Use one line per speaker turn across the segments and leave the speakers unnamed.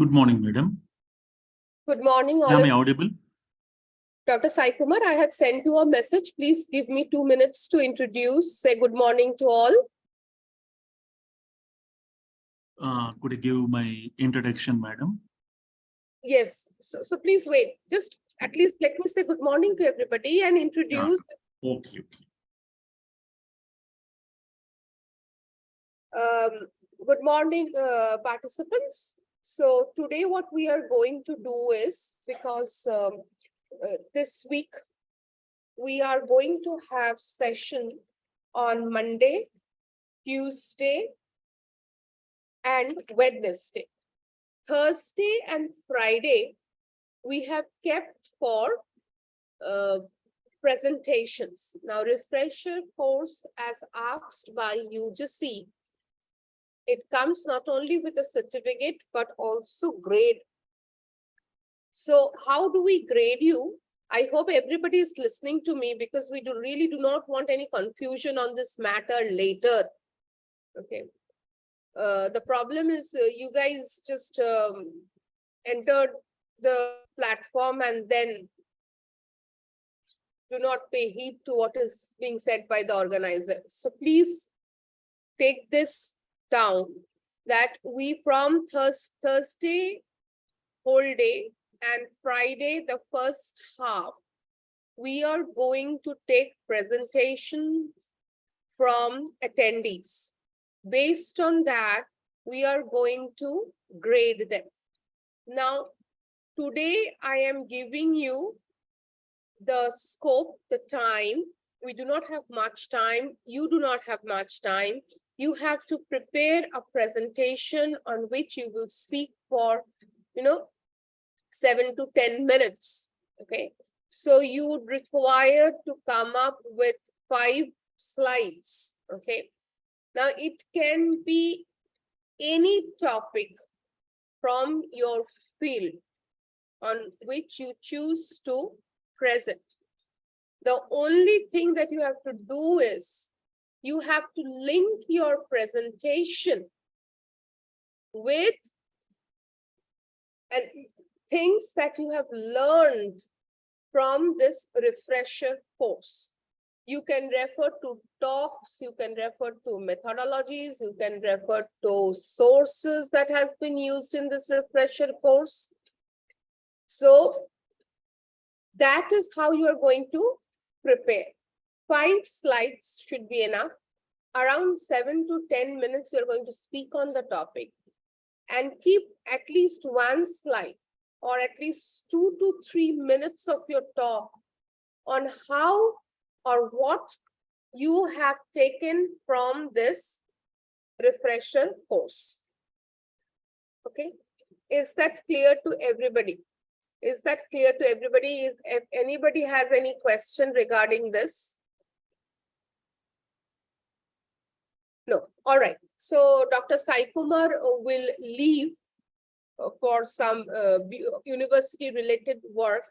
Good morning, madam.
Good morning, all
Am
of
I
you.
audible?
Dr. Sai Kumar, I had sent you a message. Please give me 2 minutes to introduce, say good morning to all.
Could I give my introduction, madam?
Yes, so please wait. Just at least let me say good morning to everybody and introduce.
Okay.
Good morning, participants. So today what we are going to do is, because this week we are going to have session on Monday, Tuesday, and Wednesday. Thursday and Friday, we have kept for presentations. Now, refresher course as asked by UGC, it comes not only with a certificate, but also grade. So how do we grade you? I hope everybody is listening to me because we really do not want any confusion on this matter later. Okay. The problem is you guys just entered the platform and then do not pay heed to what is being said by the organizer. So please take this down that we from Thursday whole day and Friday the first half, we are going to take presentations from attendees. Based on that, we are going to grade them. Now, today I am giving you the scope, the time. We do not have much time. You do not have much time. You have to prepare a presentation on which you will speak for, 7 to 10 minutes. Okay. So you would require to come up with 5 slides. Okay. Now it can be any topic from your field on which you choose to present. The only thing that you have to do is you have to link your presentation with things that you have learned from this refresher course. You can refer to talks, you can refer to methodologies, you can refer to sources that has been used in this refresher course. So that is how you are going to prepare. 5 slides should be enough. Around 7 to 10 minutes, you're going to speak on the topic and keep at least 1 slide or at least 2 to 3 minutes of your talk on how or what you have taken from this refresher course. Okay, is that clear to everybody? Is that clear to everybody? If anybody has any question regarding this? No. All right. So Dr. Sai Kumar will leave for some university related work.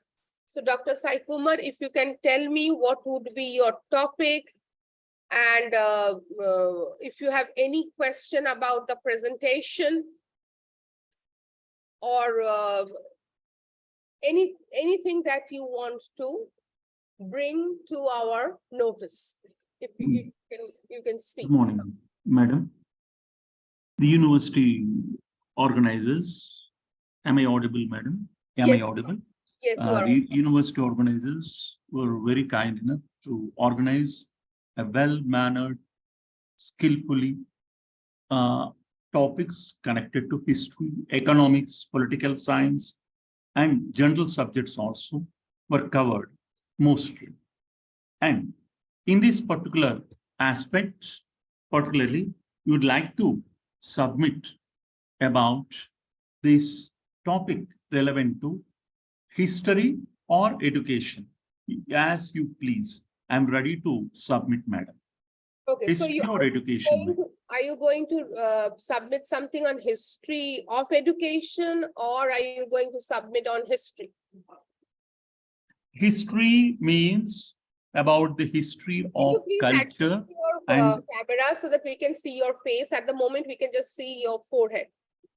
So Dr. Sai Kumar, if you can tell me what would be your topic, and if you have any question about the presentation or anything that you want to bring to our notice, if you can speak.
Good morning, madam. The university organizers, am I audible, madam?
Yes.
I audible?
Yes, you are.
The university organizers were very kind enough to organize a well-mannered, skillfully topics connected to history, economics, political science, and general subjects also were covered mostly. And in this particular aspect, particularly, you would like to submit about this topic relevant to history or education, as you please. I'm ready to submit, madam.
Okay,
history
so
or education?
are you going to submit something on history of education, or are you going to submit on history?
History means about the history of culture
and camera so that we can see your face. At the moment, we can just see your forehead.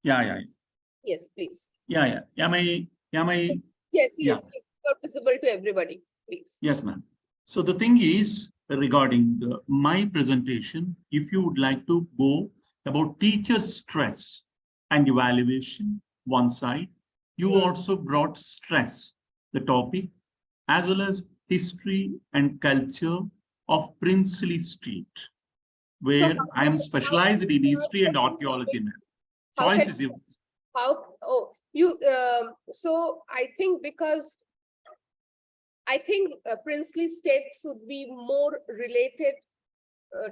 Yeah.
Yes, please.
Yeah. Am I?
Yes,
Yeah.
yes, you're visible to everybody, please.
Yes, ma'am. So the thing is regarding my presentation, if you would like to go about teacher stress and evaluation, one side, you also brought stress, the topic, as well as history and culture of Princely Street,
So
where I am specialized in history and archaeology, ma'am.
how
Choice
can,
is yours.
so I think because I think princely states would be more related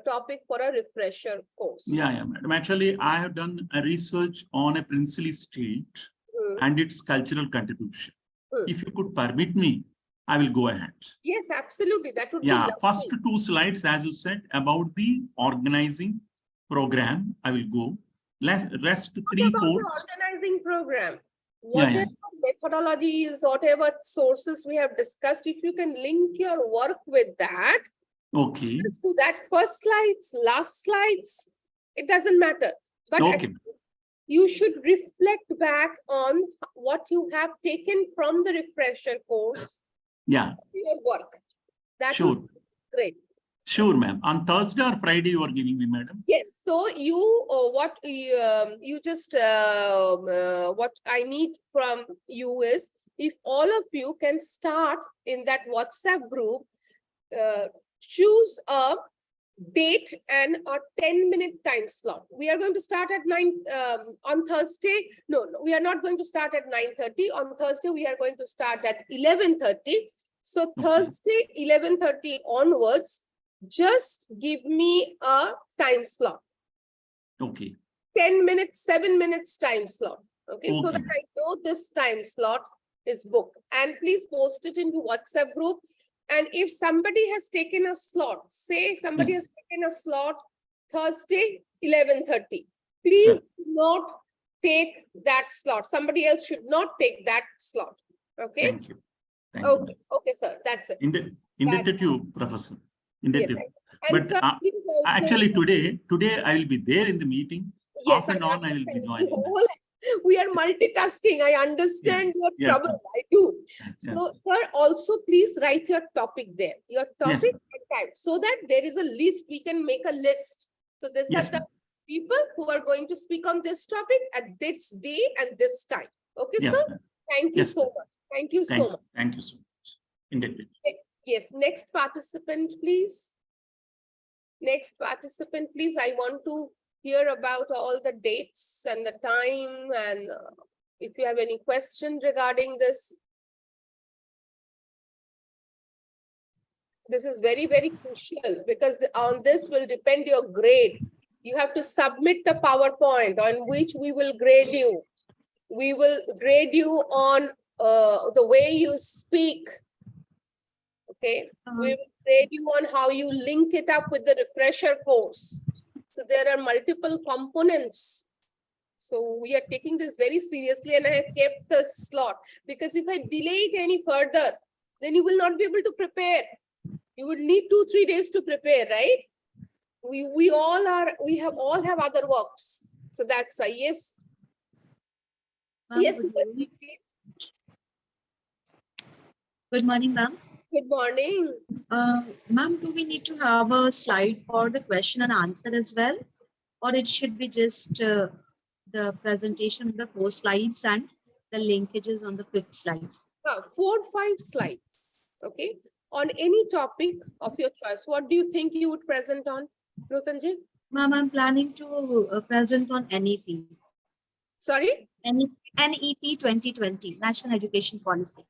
topic for a refresher course.
Yeah, madam. Actually, I have done a research on a Princely Street
Hmm.
and its cultural contribution.
Hmm.
If you could permit me, I will go ahead.
Yes, absolutely. That would be
Yeah,
lovely.
first two slides, as you said, about the organizing program, I will go. Rest
What
three
about the
fourths.
organizing program?
Yeah.
Whatever methodologies, whatever sources we have discussed, if you can link your work with that,
Okay.
to that first slides, last slides, it doesn't matter. But
Okay.
you should reflect back on what you have taken from the refresher course,
Yeah,
your work. That
sure.
would be great.
Sure, ma'am. On Thursday or Friday, you are giving me, madam?
Yes, so you, what you just, what I need from you is, if all of you can start in that WhatsApp group, choose a date and a 10-minute time slot. We are going to start at 9 on Thursday. No, we are not going to start at 9:30. On Thursday, we are going to start at 11:30. So Thursday, 11:30 onwards, just give me a time slot.
Okay.
10 minutes, 7 minutes time slot. Okay, so
Okay.
that I know this time slot is booked. And please post it into WhatsApp group. And if somebody has taken a slot, say somebody
Yes.
has taken a slot Thursday, 11:30, please do not take that slot. Somebody else should not take that slot. Okay.
Thank you. Thank
Okay.
you.
Okay, sir. That's it.
Indebted to you, Professor. Indebted.
Yes,
But
sir, please also,
actually, today I will be there in the meeting.
yes,
Off and on, I will be joining.
We are multitasking. I understand your
Yes,
trouble. I do.
Yes.
So, sir, also please write your topic there, your
Yes,
topic and time, so that there is a list. We can make a list. So these
Yes,
are the people who are going to speak on this topic at this day and this time. Okay,
Yes,
sir?
ma'am.
Thank you
Yes,
so much. Thank you so much.
Thank you so much. Indebted.
Yes, next participant, please. Next participant, please. I want to hear about all the dates and the time, and if you have any question regarding this. This is very, very crucial because on this will depend your grade. You have to submit the PowerPoint on which we will grade you. We will grade you on the way you speak. Okay, we will grade you on how you link it up with the refresher course. So there are multiple components. So we are taking this very seriously, and I have kept the slot because if I delay it any further, then you will not be able to prepare. You would need 2-3 days to prepare, right? We all have other works. So that's why, yes. Yes, please.
Good morning, ma'am.
Good morning.
Ma'am, do we need to have a slide for the question and answer as well? Or it should be just the presentation of the 4 slides and the linkages on the 5th slide?
4-5 slides, okay? On any topic of your choice. What do you think you would present on, Nutanji?
Ma'am, I'm planning to present on NEP.
Sorry?
NEP 2020, National Education Policy.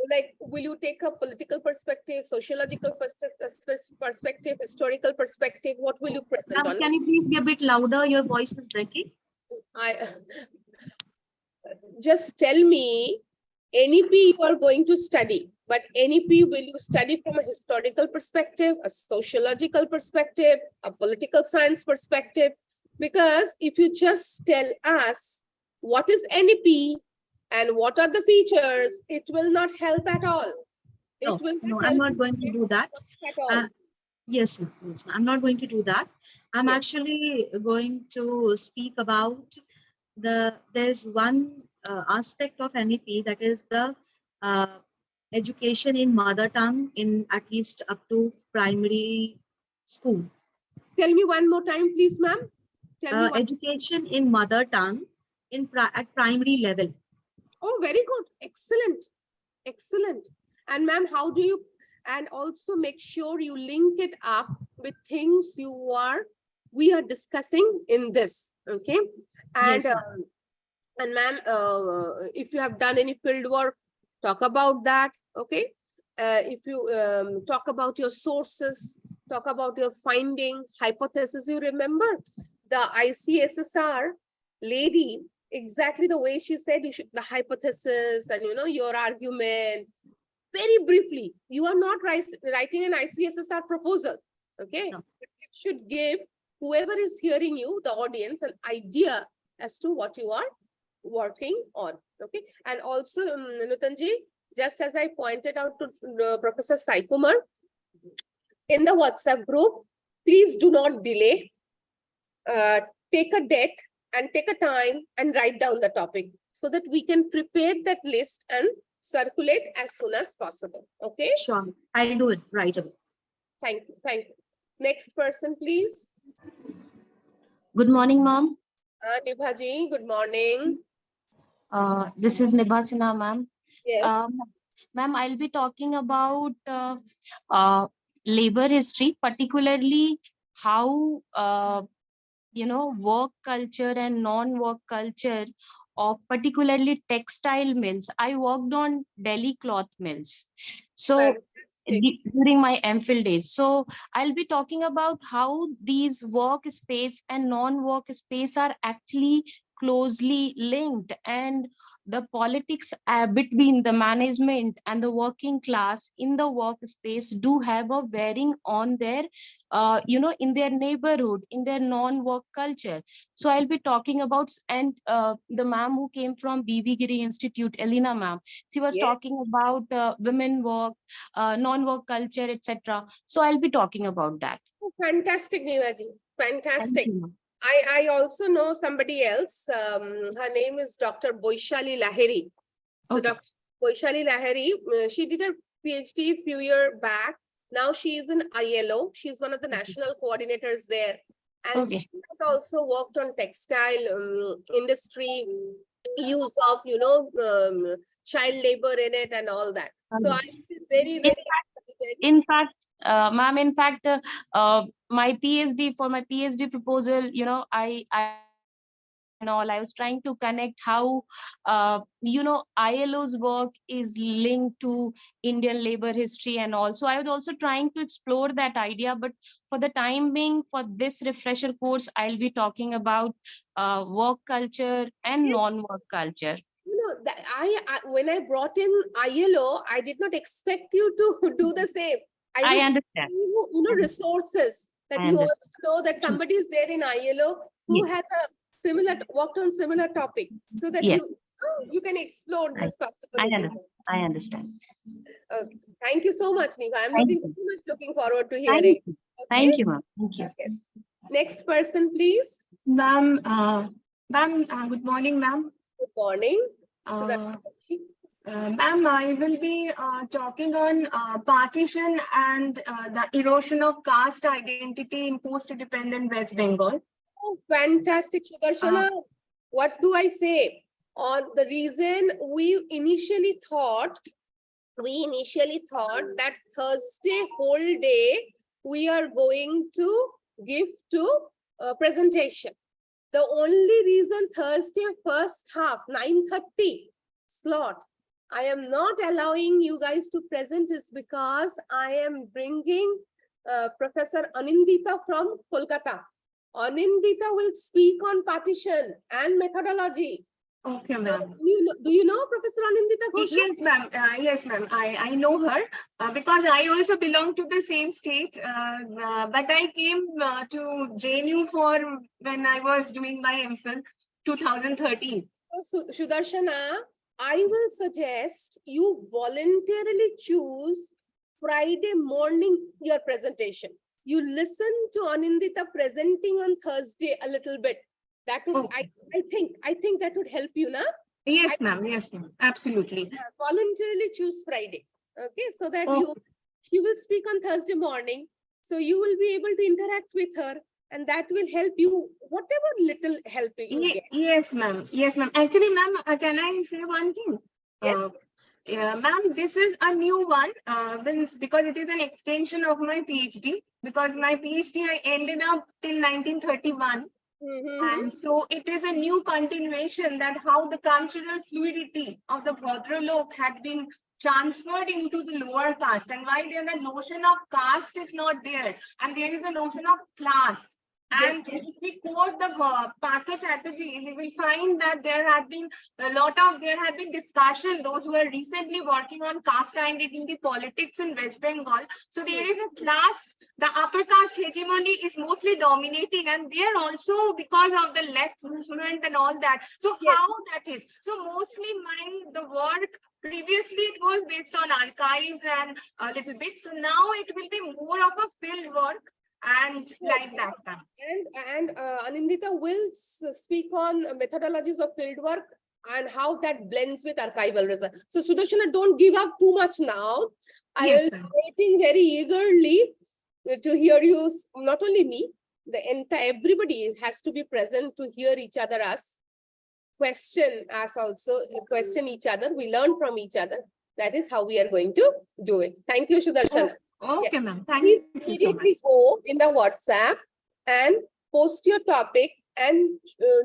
Like, will you take a political perspective, sociological perspective, historical perspective? What will you present on?
Can you please be a bit louder? Your voice is breaking.
Just tell me NEP you are going to study, but NEP will you study from a historical perspective, a sociological perspective, a political science perspective? Because if you just tell us what is NEP and what are the features, it will not help at all.
No, I'm not going to do that. Yes, I'm not going to do that. I'm actually going to speak about there's one aspect of NEP, that is the education in mother tongue in at least up to primary school.
Tell me one more time, please, ma'am. Tell me one.
Education in mother tongue at primary level.
Oh, very good. Excellent. Excellent. And ma'am, how do you, and also make sure you link it up with things we are discussing in this. Okay. And,
Yes, ma'am.
and ma'am, if you have done any field work, talk about that. Okay. If you talk about your sources, talk about your finding, hypothesis, you remember the ICSSR lady, exactly the way she said, you should, the hypothesis and, your argument, very briefly. You are not writing an ICSSR proposal. Okay.
No.
It should give whoever is hearing you, the audience, an idea as to what you are working on. Okay. And also, Nutanji, just as I pointed out to Professor Sai Kumar, in the WhatsApp group, please do not delay. Take a date and take a time and write down the topic so that we can prepare that list and circulate as soon as possible. Okay.
Sure. I'll do it right away.
Thank you. Thank you. Next person, please.
Good morning, ma'am.
Nibhaji, good morning.
This is Nibha Sinha, ma'am.
Yes.
Ma'am, I'll be talking about labor history, particularly how work culture and non-work culture of particularly textile mills. I worked on Delhi cloth mills. So
Fantastic.
during my MPhil days. So I'll be talking about how these workspace and non-work space are actually closely linked, and the politics between the management and the working class in the workspace do have a bearing on their in their neighborhood, in their non-work culture. So I'll be talking about, and the ma'am who came from BB Giri Institute, Elena ma'am, she was
Yes.
talking about women work, non-work culture, etc. So I'll be talking about that.
Fantastic, Nibhaji. Fantastic.
Thank you, ma'am.
I also know somebody else. Her name is Dr. Boishali Lahiri. So
Okay.
Dr. Boishali Lahiri, she did her PhD a few years back. Now she is in ILO. She's one of the national coordinators there. And
Okay.
she has also worked on textile industry, use of, child labor in it and all that. So I'm very, very excited.
In fact, ma'am, in fact, my PhD proposal, I was trying to connect how, ILO's work is linked to Indian labor history, and also I was also trying to explore that idea. But for the time being, for this refresher course, I'll be talking about work culture and
Yes.
non-work culture.
That when I brought in ILO, I did not expect you to do the same.
I
was
understand.
giving you, resources that
I
you
understand.
also know that somebody is there in ILO who
Yes.
has a worked on similar topic, so that
Yes.
you can explore this
I
possibility.
understand. I understand.
Okay. Thank you so much, Neva. I'm
Thank
looking forward to
Thank
hearing.
you.
Okay?
Thank you, ma'am. Thank you.
Next person, please.
Ma'am, good morning, ma'am.
Good morning.
Ma'am, I will be talking on partition and the erosion of caste identity in post-independent West Bengal.
Oh, fantastic, Sudarshana. What do I say? On the reason we initially thought that Thursday whole day we are going to give to presentation. The only reason Thursday first half 9:30 slot I am not allowing you guys to present is because I am bringing Professor Anindita from Kolkata. Anindita will speak on partition and methodology.
Okay,
So,
ma'am.
do you know Professor Anindita Ghosh?
Yes, ma'am. Yes, ma'am. I know her because I also belong to the same state. But I came to JNU for when I was doing my MPhil 2013.
So, Sudarshana, I will suggest you voluntarily choose Friday morning your presentation. You listen to Anindita presenting on Thursday a little bit. That would,
Okay.
I think that would help you, na?
Yes, ma'am. Yes, ma'am. Absolutely.
Voluntarily choose Friday. Okay, so that
Oh.
you will speak on Thursday morning. So you will be able to interact with her, and that will help you, whatever little help you get.
Yes, ma'am. Yes, ma'am. Actually, ma'am, can I say one thing?
Yes.
Yeah, ma'am, this is a new one because it is an extension of my PhD. Because my PhD I ended up till 1931. And so it is a new continuation that how the cultural fluidity of the Bhadralok had been transferred into the lower caste, and why there the notion of caste is not there, and there is the notion of class.
Yes,
And if we quote the Partha Chatterjee, we will find that there had been discussion, those who are recently working on caste identity politics in West Bengal. So there is a class, the upper caste hegemony is mostly dominating, and there also because of the left movement and all that. So
Yes.
how that is? So mostly the work previously it was based on archives and a little bit. So now it will be more of a field work and like that.
And Anindita will speak on methodologies of fieldwork and how that blends with archival research. So Sudarshana, don't give up too much now. I
Yes,
am
ma'am.
waiting very eagerly to hear you, not only me, everybody has to be present to hear each other us, question us also, question each other. We learn from each other. That is how we are going to do it. Thank you, Sudarshana.
Okay, ma'am. Thank
Please
you so much.
immediately go in the WhatsApp and post your topic and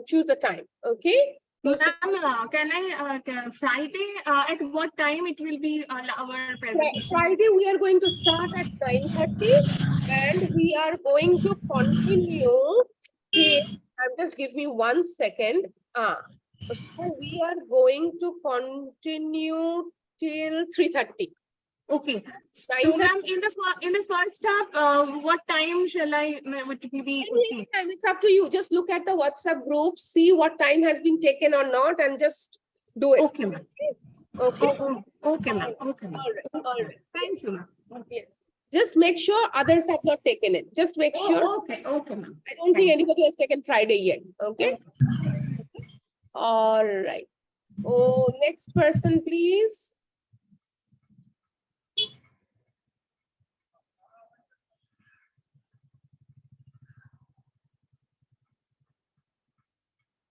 choose the time. Okay? Post it.
Ma'am, Friday, at what time it will be our presentation?
Friday, we are going to start at 9:30 and we are going to continue till, just give me 1 second. So we are going to continue till 3:30.
Okay. So,
9:30.
ma'am, in the first half, what time shall I? Would it be okay?
Anytime, it's up to you. Just look at the WhatsApp group, see what time has been taken or not, and just do it.
Okay, ma'am.
Okay.
Okay, ma'am. Okay, ma'am.
All right. All right.
Thank you, ma'am.
Yeah. Just make sure others have not taken it. Just make sure.
Okay, okay, ma'am.
I don't think anybody has taken Friday yet. Okay. All right. Oh, next person, please.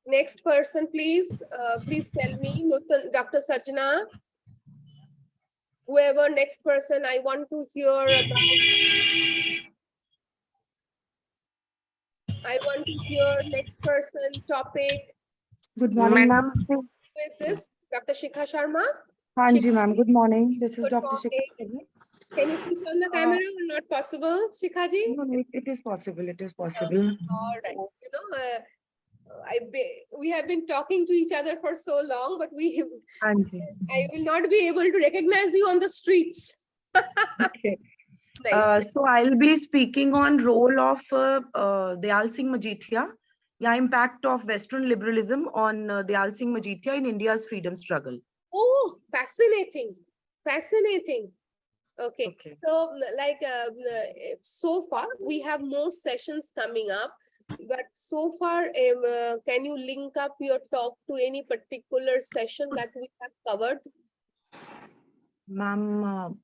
Next person, please. Please tell me, Dr. Sajna. Whoever next person, I want to hear about. I want to hear next person topic.
Good morning, ma'am.
Who is this? Dr. Shikha Sharma?
Hanji, ma'am. Good morning. This is
Good
Dr.
morning.
Shikha Sharma.
Can you switch on the camera or not possible, Shikhaji?
No, no, it is possible. It is possible.
All right. You know, we have been talking to each other for so long, but
Hanji.
I will not be able to recognize you on the streets.
Okay.
Nice.
So I'll be speaking on role of Dayal Singh Majithia, impact of Western liberalism on Dayal Singh Majithia in India's freedom struggle.
Oh, fascinating. Fascinating. Okay.
Okay.
So like so far, we have more sessions coming up. But so far, can you link up your talk to any particular session that we have covered?
Ma'am,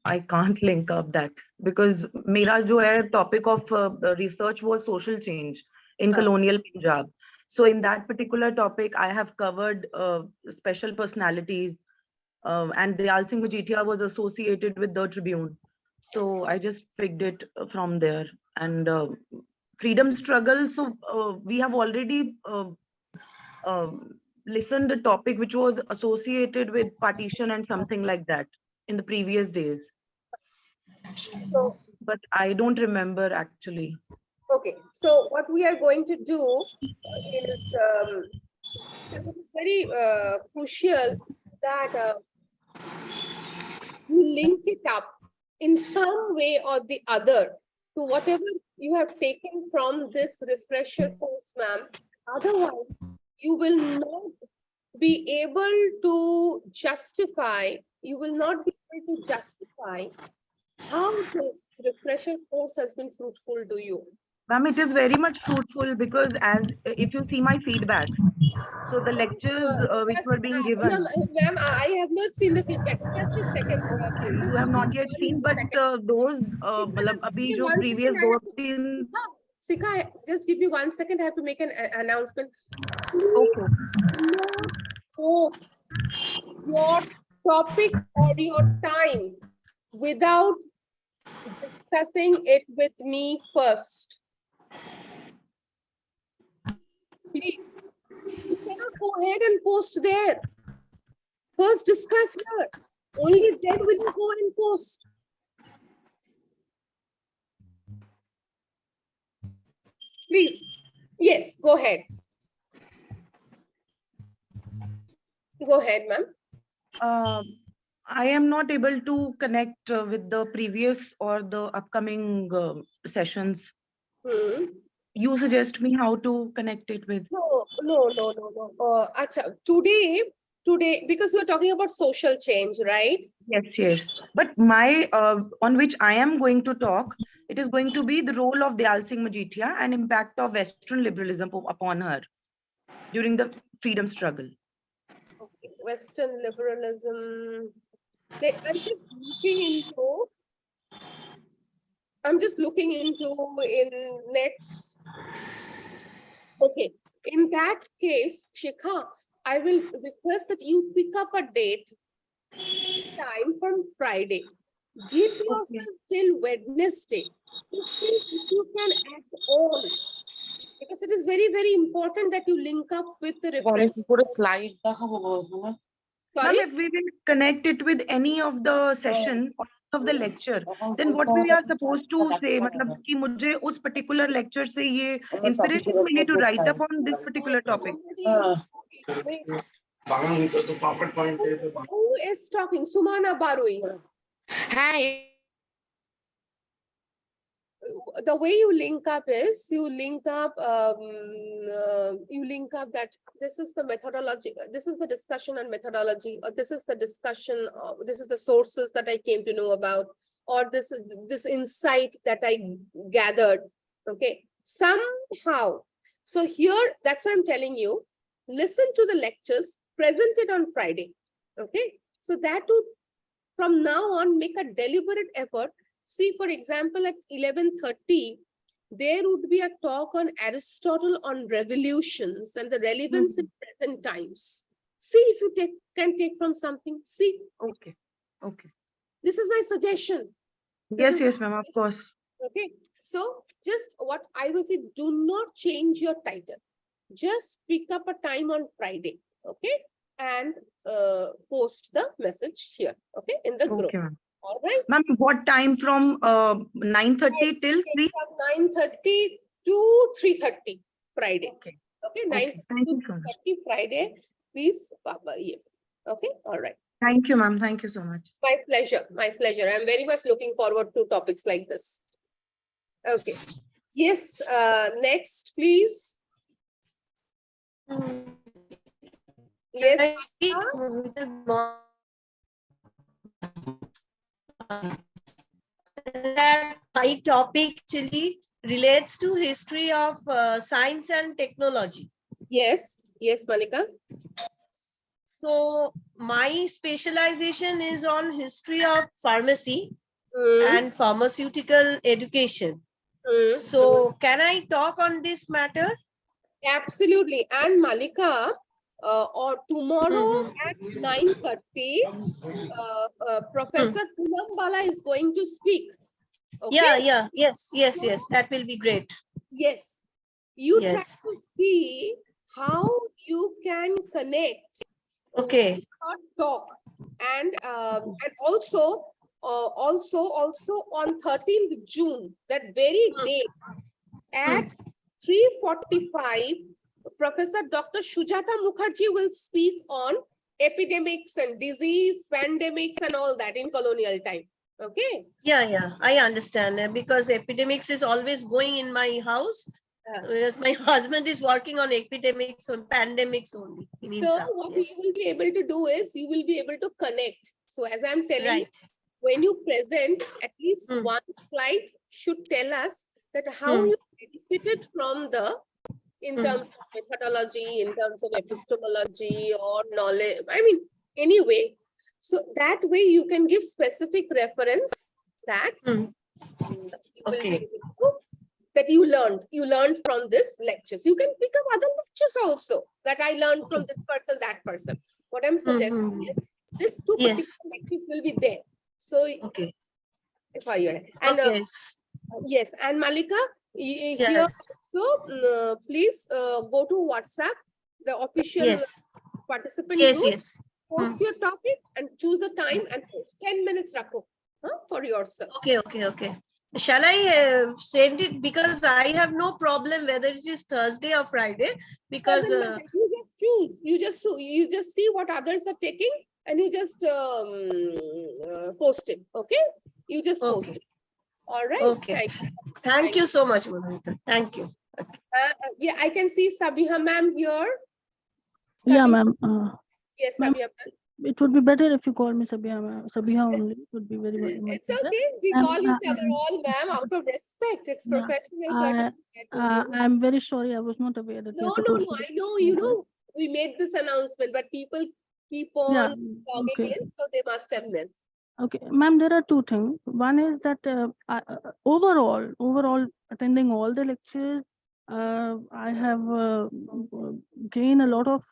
I can't link up that because mera jo hai topic of research was social change in colonial Punjab. So in that particular topic, I have covered special personalities, and Dayal Singh Majithia was associated with the Tribune. So I just picked it from there. And freedom struggle. So we have already listened a topic which was associated with partition and something like that in the previous days.
So,
but I don't remember actually.
Okay, so what we are going to do is very crucial that you link it up in some way or the other to whatever you have taken from this refresher course, ma'am. Otherwise, you will not be able to justify, how this refresher course has been fruitful to you.
Ma'am, it is very much fruitful because as if you see my feedback, so the lectures which were being given,
Ma'am, I have not seen the feedback. Just a second.
you have not yet seen, but those, मतलब अभी जो previous दो तीन,
Sika, just give me 1 second. I have to make an announcement.
okay,
Please do not post your topic or your time without discussing it with me first. Please, you cannot go ahead and post there. First discuss here. Only then will you go and post. Please, yes, go ahead. Go ahead, ma'am.
I am not able to connect with the previous or the upcoming sessions. You suggest me how to connect it with?
No. Acha, today, because we're talking about social change, right?
Yes. But my, on which I am going to talk, it is going to be the role of Dayal Singh Majithia and impact of Western liberalism upon her during the freedom struggle.
Okay. Western liberalism. I'm just looking into in next. Okay. In that case, Shikha, I will request that you pick up a date, time from Friday. Give yourself till Wednesday to see if you can act on. Because it is very, very important that you link up with the reference.
put a slide.
Sorry?
Ma'am, if we will connect it with any of the session of the lecture, then what we are supposed to say, मतलब कि मुझे उस particular lecture से ये inspiration milli to write up on this particular topic.
Who is talking? Sumana Barui.
Hi.
The way you link up is you link up that this is the methodology, this is the discussion on methodology, or this is the discussion, this is the sources that I came to know about, or this insight that I gathered. Okay, somehow. So here, that's why I'm telling you, listen to the lectures presented on Friday. Okay, so that would from now on make a deliberate effort. See, for example, at 11:30, there would be a talk on Aristotle on revolutions and the relevance in present times. See if you can take from something. See.
Okay.
This is my suggestion.
Yes, ma'am, of course.
Okay. So just what I will say, do not change your title. Just pick up a time on Friday. Okay. And post the message here. Okay. In the group.
Okay, ma'am.
All right.
Ma'am, what time from 9:30 till 3?
From 9:30 to 3:30 Friday.
Okay.
Okay. 9
Thank
to
you so much.
3:30 Friday. Please, Baba. Yeah. Okay. All right.
Thank you, ma'am. Thank you so much.
My pleasure. My pleasure. I'm very much looking forward to topics like this. Okay. Yes. Next, please. Yes.
That my topic actually relates to history of science and technology.
Yes, Malika.
So my specialization is on history of pharmacy and pharmaceutical education. So can I talk on this matter?
Absolutely. And Malika, or tomorrow at 9:30, Professor Poonam Bala is going to speak. Okay?
Yes. That will be great.
Yes. You try
Yes.
to see how you can connect.
Okay.
Talk and also on 13th June, that very day at 3:45, Professor Dr. Shujata Mukherjee will speak on epidemics and disease, pandemics and all that in colonial time. Okay.
Yeah, I understand, because epidemics is always going in my house. Because my husband is working on epidemics and pandemics only.
So what you will be able to do is you will be able to connect. So as I'm telling you,
Right.
when you present, at least one slide should tell us that how
Hmm.
you benefited from the, in
Hmm.
terms of methodology, in terms of epistemology or knowledge, I mean, anyway. So that way you can give specific reference that
Hmm.
you will be
Okay.
able to, that you learned from this lectures. You can pick up other lectures also that I learned from
Okay.
this person, that person. What I'm suggesting
Hmm.
is these two
Yes.
particular lectures will be there. So
Okay.
if I hear, and
Okay.
yes, and Malika, here
Yes.
also, please go to WhatsApp, the official
Yes.
participant
Yes.
group,
Yes.
post your topic and choose the time and post 10 minutes rakho, for yourself.
Okay. Okay. Okay. Shall I send it, because I have no problem whether it is Thursday or Friday, because
Doesn't matter. You just choose. You just see what others are taking and you just post it. Okay? You just post
okay.
it. All right.
Okay. Thank you so much, Manavita. Thank you.
Yeah, I can see Sabiha ma'am here.
Yeah,
Sabiha-
ma'am.
Yes,
ma'am,
Sabiha ma'am.
It would be better if you call me Sabiha, ma'am. Sabiha only. It would be very, very much
It's
better.
okay. We
And,
call each other all ma'am out of respect. It's
Yeah,
professional
I-
courtesy.
I'm very sorry. I was not aware that
No,
we're supposed to.
I know, you know, we made this announcement, but people keep on
Yeah,
logging
okay.
in, so they must have missed.
Okay, ma'am, there are two things. One is that overall, attending all the lectures, I have gained a lot of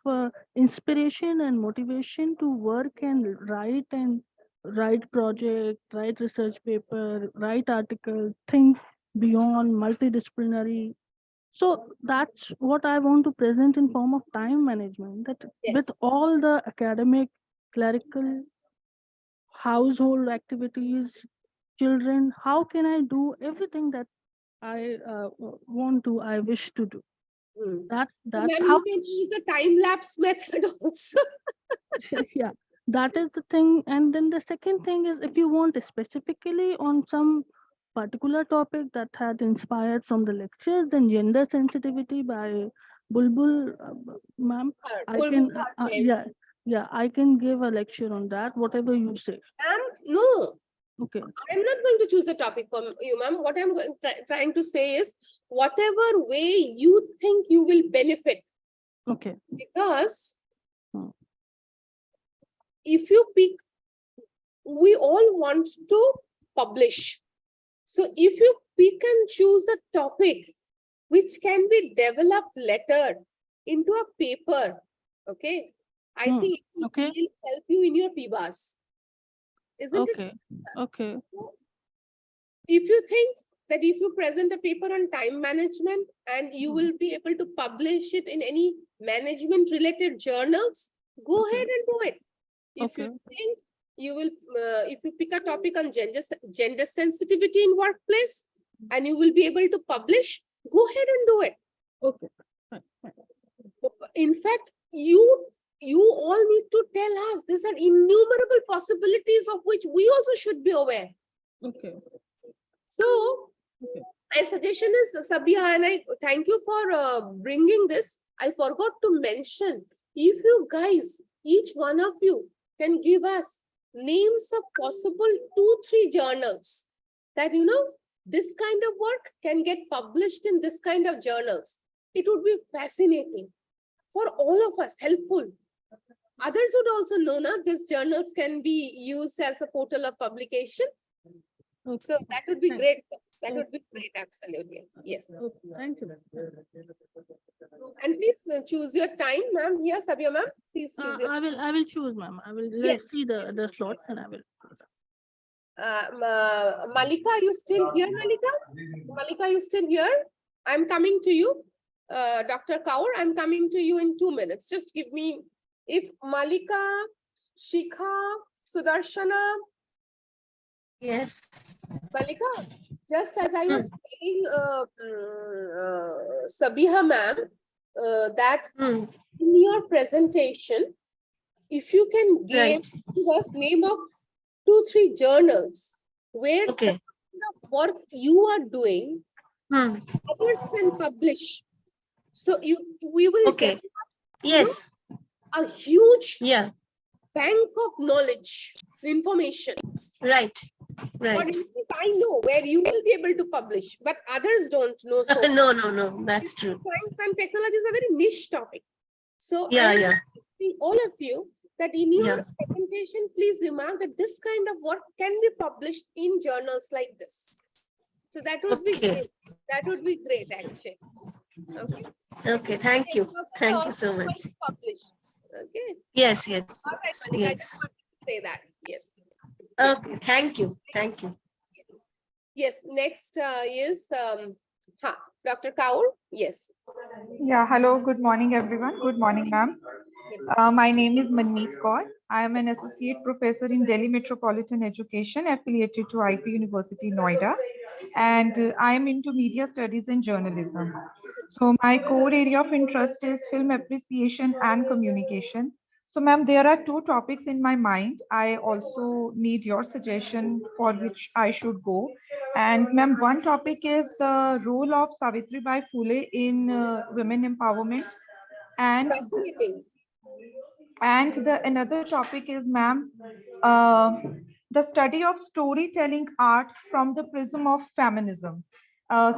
inspiration and motivation to work and write project, write research paper, write article, think beyond multidisciplinary. So that's what I want to present in form of time management. That with
Yes.
all the academic, clerical, household activities, children, how can I do everything that I I wish to do?
Hmm.
That
So,
that
ma'am,
how
you can use the time lapse method also.
yeah, that is the thing. And then the second thing is, if you want specifically on some particular topic that had inspired from the lectures, then gender sensitivity by Bulbul, ma'am, I can I can give a lecture on that, whatever you say.
No,
Okay.
I'm not going to choose the topic for you, ma'am. What I'm trying to say is, whatever way you think you will benefit,
Okay.
because
Hmm.
if you pick, we all want to publish. So if you pick and choose a topic which can be developed later into a paper, okay, I think it will
Okay.
really help you in your PBAS. Isn't it?
Okay. Okay.
If you think that if you present a paper on time management and you will be able to publish it in any management related journals, go
Okay.
ahead and do it. If
Okay.
you think you will, if you pick a topic on gender sensitivity in workplace and you will be able to publish, go ahead and do it.
Okay. Fine, fine.
In fact, you all need to tell us these are innumerable possibilities of which we also should be aware.
Okay.
So
Okay.
my suggestion is, Sabia, and I thank you for bringing this. I forgot to mention, if you guys, each one of you can give us names of possible 2-3 journals that, you know, this kind of work can get published in this kind of journals. It would be fascinating for all of us, helpful. Others would also know that these journals can be used as a portal of publication.
Okay.
So that would be
Thank-
great. That would be great, absolutely. Yes.
Okay. Thank you.
And please choose your time, ma'am. Here, Sabia ma'am, please choose your.
I will choose, ma'am. I will
Yes.
see the slot and I will.
Malika, are you still here, Malika? Malika, are you still here? I'm coming to you. Dr. Kaur, I'm coming to you in 2 minutes. Just give me, if Malika, Shikha, Sudarshana,
Yes.
Malika, just as I was telling Sabiha ma'am, that
Hmm.
in your presentation, if you can
Right.
give us name of 2-3 journals where
Okay.
the kind of work you are doing,
Hmm.
others can publish. So we will
Okay.
get
Yes.
a huge
Yeah.
bank of knowledge, information.
Right.
For
Right.
instance, I know where you will be able to publish, but others don't know. So
No, that's true.
science and technology is a very niche topic. So
Yeah,
I am
yeah,
asking all of you that in your
yeah.
presentation, please remark that this kind of work can be published in journals like this. So that would be
Okay.
great. That would be great, actually. Okay.
Okay, thank you. Thank you so much.
Publish. Okay.
Yes, yes,
All right, Manika, I
yes.
just wanted to say that. Yes.
Okay, thank you. Thank you.
Yes. Next is Dr. Kaur. Yes.
Yeah, hello, good morning, everyone. Good morning, ma'am. My name is Manmeet Kaur. I am an associate professor in Delhi Metropolitan Education affiliated to IP University, Noida. And I am into media studies and journalism. So my core area of interest is film appreciation and communication. So ma'am, there are two topics in my mind. I also need your suggestion for which I should go. And ma'am, one topic is the role of Savitribai Phule in women empowerment. And
Fascinating.
the another topic is, ma'am, the study of storytelling art from the prism of feminism,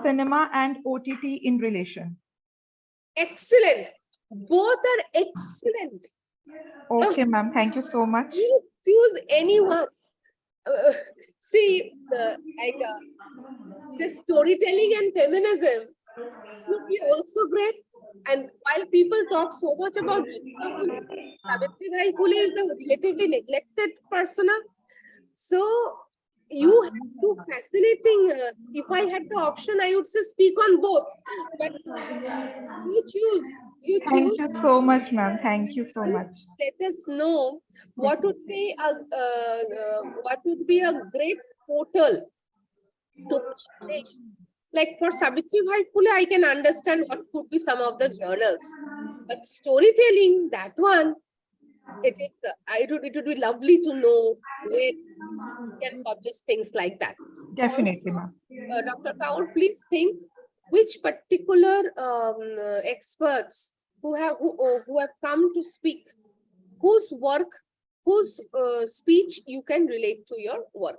cinema and OTT in relation.
Excellent. Both are excellent.
Okay, ma'am. Thank you so much.
You choose anyone. See, this storytelling and feminism would be also great. And while people talk so much about Savitribai Phule is a relatively neglected persona. So you have two fascinating. If I had the option, I would say speak on both. But you choose. You choose.
Thank you so much, ma'am. Thank you so much.
Let us know what would be a great portal to publish. Like for Savitribai Phule, I can understand what could be some of the journals, but storytelling, that one, it would be lovely to know where you can publish things like that.
Definitely, ma'am.
Dr. Kaur, please think which particular experts who have come to speak, whose work, whose speech you can relate to your work.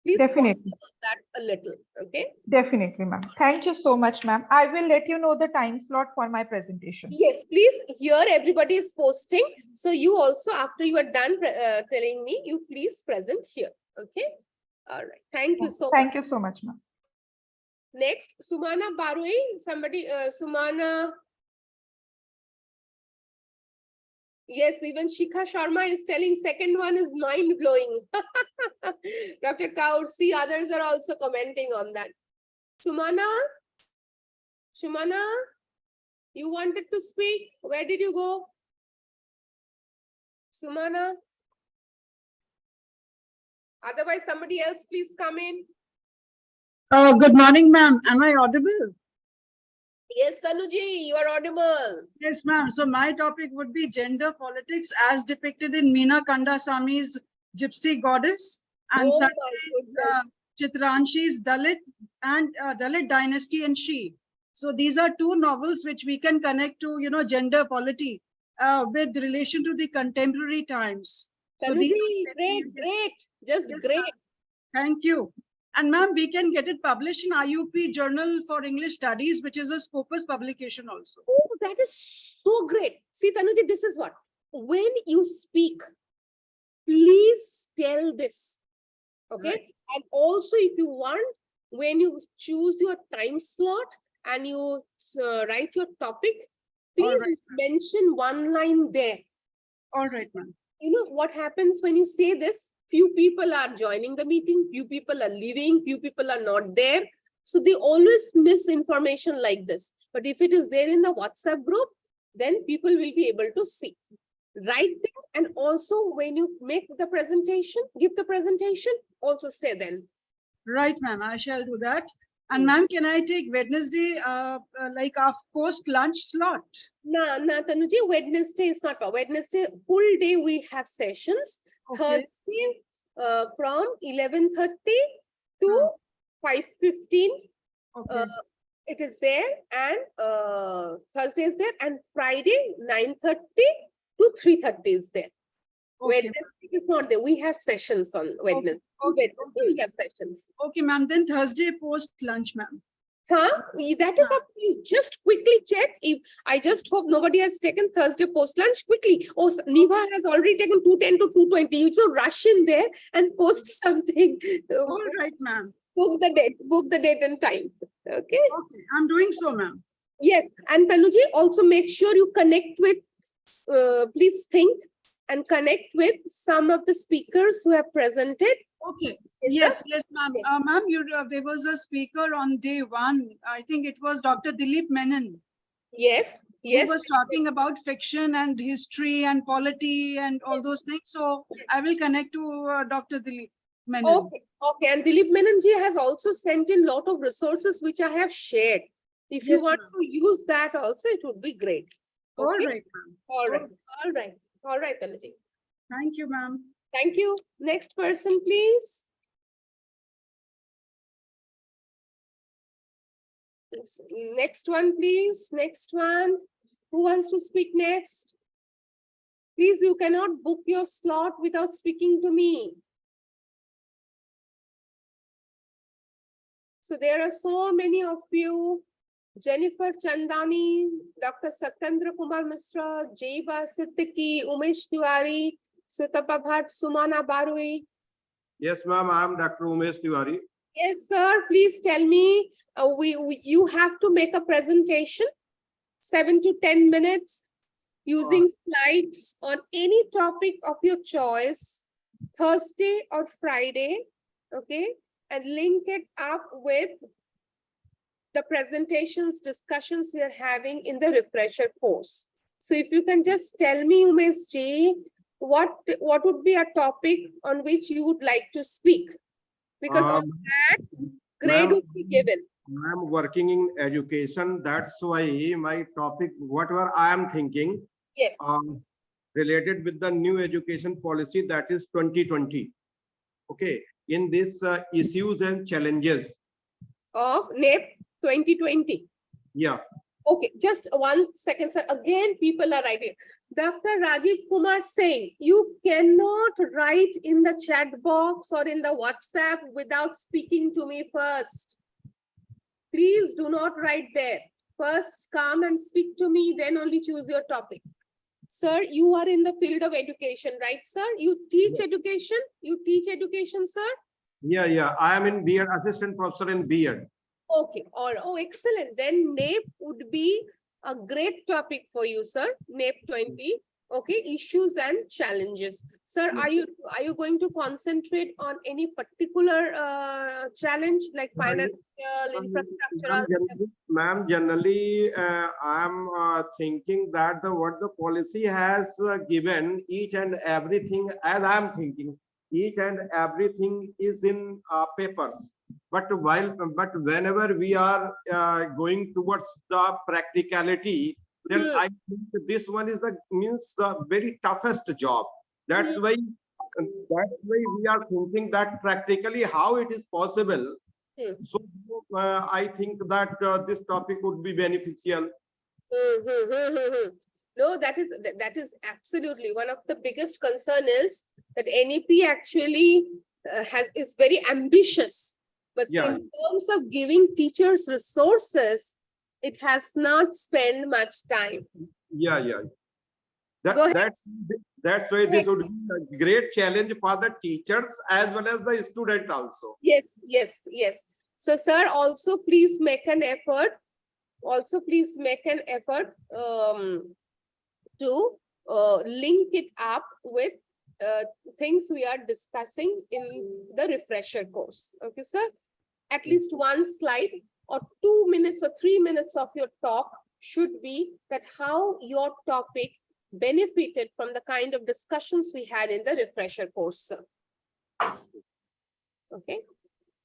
Please
Definitely.
comment on that a little, okay?
Definitely, ma'am. Thank you so much, ma'am. I will let you know the time slot for my presentation.
Yes, please. Here everybody is posting. So you also, after you are done telling me, you please present here. Okay. All right. Thank you so much.
Thank you so much, ma'am.
Next, Sumana Barui. Somebody, Sumana. Yes, even Shikha Sharma is telling second one is mind blowing. Dr. Kaur, see, others are also commenting on that. Sumana, you wanted to speak. Where did you go? Sumana. Otherwise, somebody else, please come in.
Good morning, ma'am. Am I audible?
Yes, Sanuji, you are audible.
Yes, ma'am. So my topic would be gender politics as depicted in Meena Kandaswamy's Gypsy Goddess and
Oh my
Chitranshi's Dalit and Dalit Dynasty and She. So these are two novels which we can connect to, gender polity with relation to the contemporary times.
Sanuji, great. Just
Yes,
great.
Thank you. And ma'am, we can get it published in IUP Journal for English Studies, which is a Scopus publication also.
Oh, that is so great. See, Tanuji, this is what. When you speak, please tell this. Okay.
Right.
And also, if you want, when you choose your time slot and you write your topic, please
right.
mention one line there.
All right, ma'am.
You know what happens when you say this? Few people are joining the meeting, few people are leaving, few people are not there. So they always miss information like this. But if it is there in the WhatsApp group, then people will be able to see. Write there, and also when you make the presentation, give the presentation, also say then.
Right, ma'am, I shall do that. And ma'am, can I take Wednesday, like our post-lunch slot?
No, Tanuji, Wednesday is not. Wednesday, full day we have sessions.
Okay.
Thursday from 11:30 to 5:15.
Okay.
It is there, and Thursday is there, and Friday 9:30 to 3:30 is there. Wednesday is not there. We have sessions on Wednesday.
Okay.
We have sessions.
Okay, ma'am. Then Thursday post lunch, ma'am.
Huh? That is up to you. Just quickly check. If I just hope nobody has taken Thursday post lunch quickly. Oh, Niva has already taken 2:10 to 2:20. You just rush in there and post something.
All right, ma'am.
Book the date and time. Okay.
Okay, I'm doing so, ma'am.
Yes, and Tanuji, also make sure you connect with, please think and connect with some of the speakers who have presented.
Okay. Yes, ma'am. Ma'am, there was a speaker on day one. I think it was Dr. Dilip Menon.
Yes.
Who was talking about fiction and history and polity and all those things. So I will connect to Dr. Dilip Menon.
Okay. And Dilip Menon ji has also sent in lot of resources which I have shared. If you want to use that also, it would be great.
All right, ma'am.
All right, Tanuji.
Thank you, ma'am.
Thank you. Next person, please. Next one, please. Next one. Who wants to speak next? Please, you cannot book your slot without speaking to me. So there are so many of you. Jennifer Chandani, Dr. Satyendra Kumar Misra, Jaiba Siddiqui, Umesh Tiwari, Sutapa Bhatt, Sumana Barui.
Yes, ma'am, I am Dr. Umesh Tiwari.
Yes, sir. Please tell me, you have to make a presentation, 7 to 10 minutes, using slides on any topic of your choice, Thursday or Friday, okay? And link it up with the presentations, discussions we are having in the refresher course. So if you can just tell me, Umesh Ji, what would be a topic on which you would like to speak? Because on that, grade would be given.
I'm working in education. That's why my topic, whatever I am thinking,
yes,
related with the new education policy, that is 2020. Okay, in this issues and challenges
of NEP 2020.
Yeah.
Okay, just 1 second, sir. Again, people are writing. Dr. Rajiv Kumar saying, you cannot write in the chat box or in the WhatsApp without speaking to me first. Please do not write there. First, come and speak to me, then only choose your topic. Sir, you are in the field of education, right, sir? You teach education? You teach education, sir?
Yeah. I am in B.Ed, assistant professor in B.Ed.
Okay, oh, excellent. Then NEP would be a great topic for you, sir. NEP 20. Okay, issues and challenges. Sir, are you going to concentrate on any particular challenge like financial, infrastructural?
Ma'am, generally, I am thinking that what the policy has given, each and everything, as I am thinking, each and everything is in papers. But whenever we are going towards the practicality, then I think this one is the very toughest job. That's why we are thinking that practically how it is possible. So I think that this topic would be beneficial.
No, that is absolutely one of the biggest concern is that NEP actually is very ambitious, but in terms of giving teachers resources, it has not spent much time.
Yeah. That's why this would be a great challenge for the teachers as well as the student also.
Yes. So, sir, also please make an effort. To link it up with things we are discussing in the refresher course. Okay, sir? At least one slide or 2 minutes or 3 minutes of your talk should be that how your topic benefited from the kind of discussions we had in the refresher course, sir. Okay.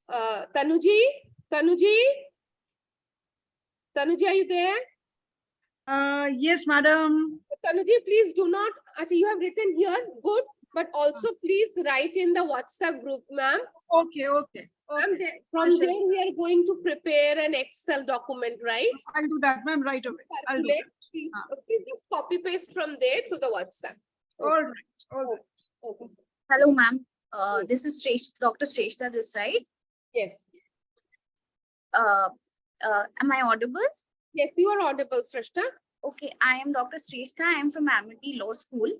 Tanuji, are you there?
Yes, madam.
Tanuji, please do not, you have written here, good, but also please write in the WhatsApp group, ma'am.
Okay.
From there, we are going to prepare an Excel document, right?
I'll do that, ma'am, right away. I'll do that.
Please just copy paste from there to the WhatsApp.
All right.
Okay.
Hello, ma'am. This is Dr. Shrestha this side.
Yes.
Am I audible?
Yes, you are audible, Shrestha.
Okay, I am Dr. Shrestha. I am from Amity Law School.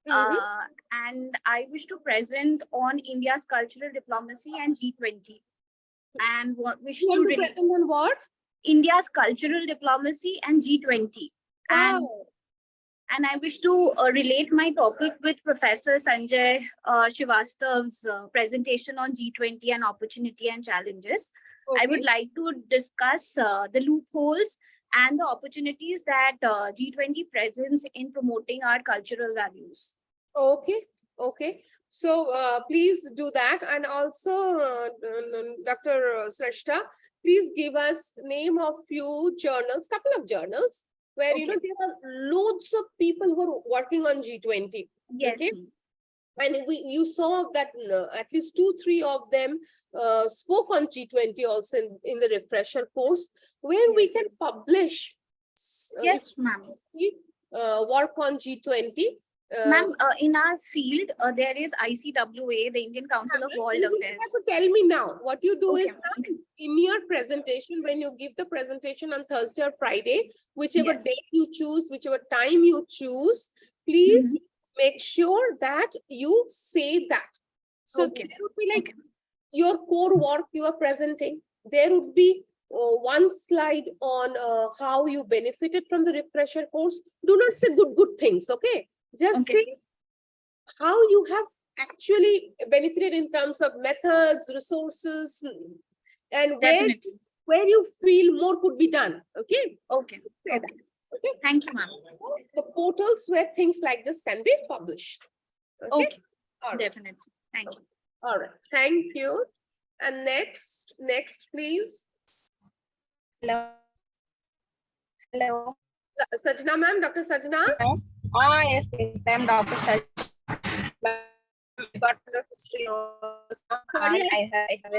And I wish to present on India's cultural diplomacy and G20. And wish
You want to
relate
present on what?
India's cultural diplomacy and G20. And I wish to relate my topic with Professor Sanjay Srivastav's presentation on G20 and opportunity and challenges. I would like to discuss the loopholes and the opportunities that G20 presents in promoting our cultural values.
Okay, okay. So please do that. And also, Dr. Shrestha, please give us name of few journals, couple of journals, where you know there are loads of people who are working on G20.
Yes.
Okay? And you saw that at least 2-3 of them spoke on G20 also in the refresher course, where we can publish.
Yes, ma'am.
Work on G20.
Ma'am, in our field, there is ICWA, the Indian Council of World Affairs.
You have to tell me now. What you do
Okay,
is, in your presentation, when you give the presentation on Thursday or Friday, whichever date you choose, whichever time you choose, please make sure that you say that. So there would be like your core work you are presenting. There would be one slide on how you benefited from the refresher course. Do not say good things, okay? Just say how you have actually benefited in terms of methods, resources, and where you feel more could be done. Okay.
Okay.
Okay.
Thank you, ma'am.
The portals where things like this can be published. Okay.
All right. Definitely. Thank you.
All right. Thank you. And next, please.
Hello. Hello.
Sajna ma'am, Dr. Sajna.
Yes, I'm Dr. Sajna.
Sorry,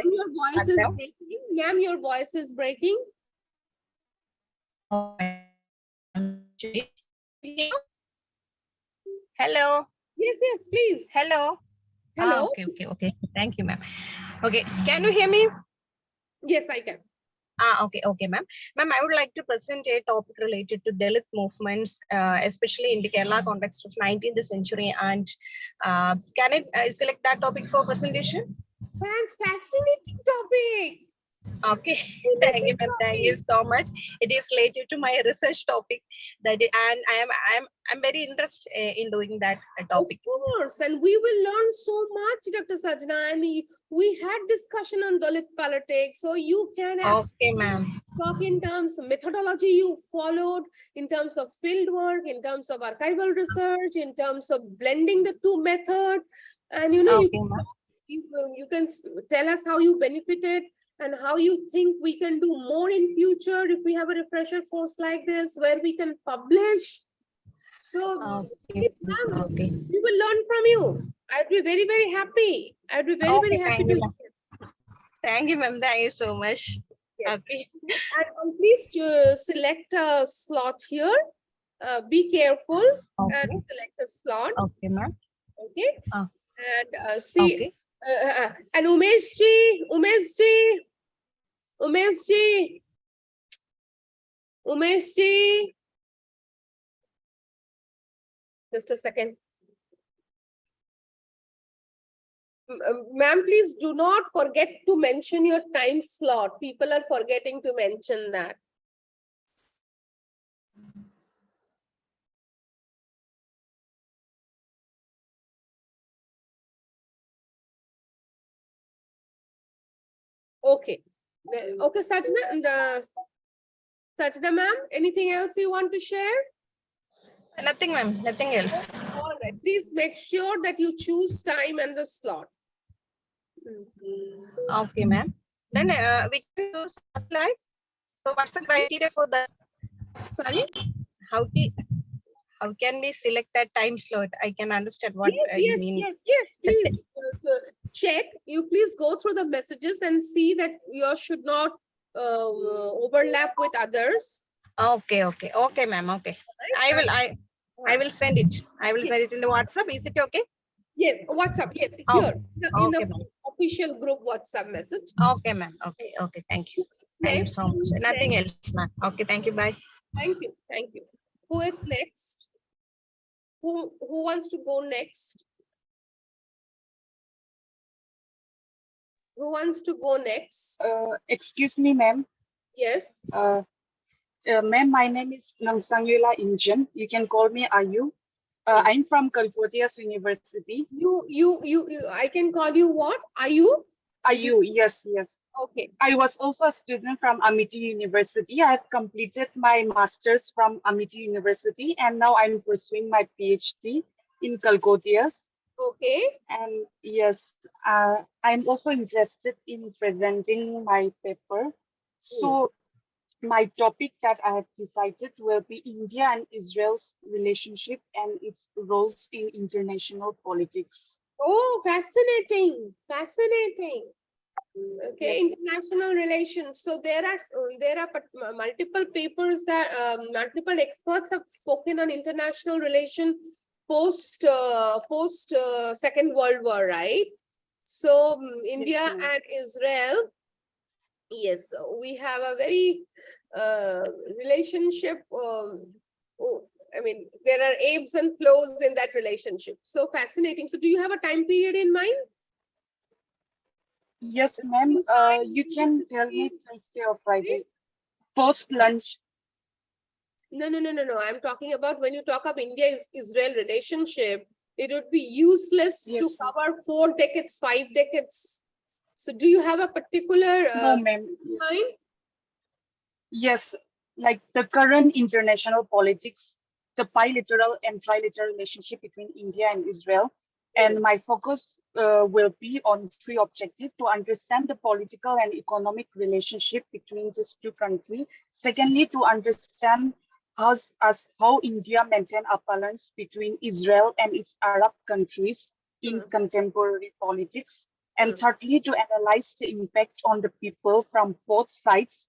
your voice is breaking. Ma'am, your voice is breaking.
Hello.
Yes, please.
Hello.
Hello.
Okay. Thank you, ma'am. Okay, can you hear me?
Yes, I can.
Okay, ma'am. Ma'am, I would like to present a topic related to Dalit movements, especially in the Kerala context of 19th century. And can I select that topic for presentation?
That's fascinating topic.
Okay, thank you, ma'am. Thank you so much. It is related to my research topic, and I'm very interested in doing that topic.
Of course, and we will learn so much, Dr. Sajna. And we had discussion on Dalit politics, so you can talk in terms of methodology you followed, in terms of field work, in terms of archival research, in terms of blending the two methods, and you know you can tell us how you benefited and how you think we can do more in future if we have a refresher course like this where we can publish. So we will learn from you. I'd be very, very happy. I'd be very, very happy to.
Thank you, ma'am. Thank you so much.
Yes. Okay. And please select a slot here. Be careful and select a slot.
Okay, ma'am.
Okay. And see. And Umesh ji. Just a second. Ma'am, please do not forget to mention your time slot. People are forgetting to mention that. Okay. Okay, Sajna and Sajna ma'am, anything else you want to share?
Nothing, ma'am. Nothing else.
All right. Please make sure that you choose time and the slot.
Okay, ma'am. Then we can do slides. So what's the criteria for that?
Sorry?
How can we select that time slot? I can understand what you mean.
Yes, please check. You please go through the messages and see that yours should not overlap with others.
Okay, ma'am. Okay. I will send it. I will send it in the WhatsApp. Is it okay?
Yes, WhatsApp. Yes,
Oh,
here in
okay,
the
ma'am.
official group WhatsApp message.
Okay, ma'am. Okay, okay. Thank you. Thank you
Next,
so much. Nothing else, ma'am. Okay, thank you. Bye.
Thank you. Thank you. Who is next? Who wants to go next? Who wants to go next?
Excuse me, ma'am.
Yes.
Ma'am, my name is Namsangula Injan. You can call me Ayu. I'm from Calcutta University.
I can call you what? Ayu?
Ayu, yes, yes.
Okay.
I was also a student from Amity University. I have completed my master's from Amity University, and now I'm pursuing my PhD in Calcutta.
Okay.
And yes, I'm also interested in presenting my paper. So my topic that I have decided will be India and Israel's relationship and its roles in international politics.
Oh, fascinating. Fascinating. Okay,
Yes.
international relations. So there are multiple papers that multiple experts have spoken on international relation post Second World War, right? So India
ma'am.
and Israel, yes, we have a very relationship. I mean, there are ebbs and flows in that relationship. So fascinating. So do you have a time period in mind?
Yes, ma'am. You can tell me Thursday or Friday. Post lunch.
No. I'm talking about when you talk of India-Israel relationship, it would be useless to cover 4 decades, 5 decades. So do you have a particular
No, ma'am.
mind?
Yes, like the current international politics, the bilateral and trilateral relationship between India and Israel. And my focus will be on 3 objectives: to understand the political and economic relationship between these 2 countries. Secondly, to understand how India maintain a balance between Israel and its Arab countries in contemporary politics. And thirdly, to analyze the impact on the people from both sides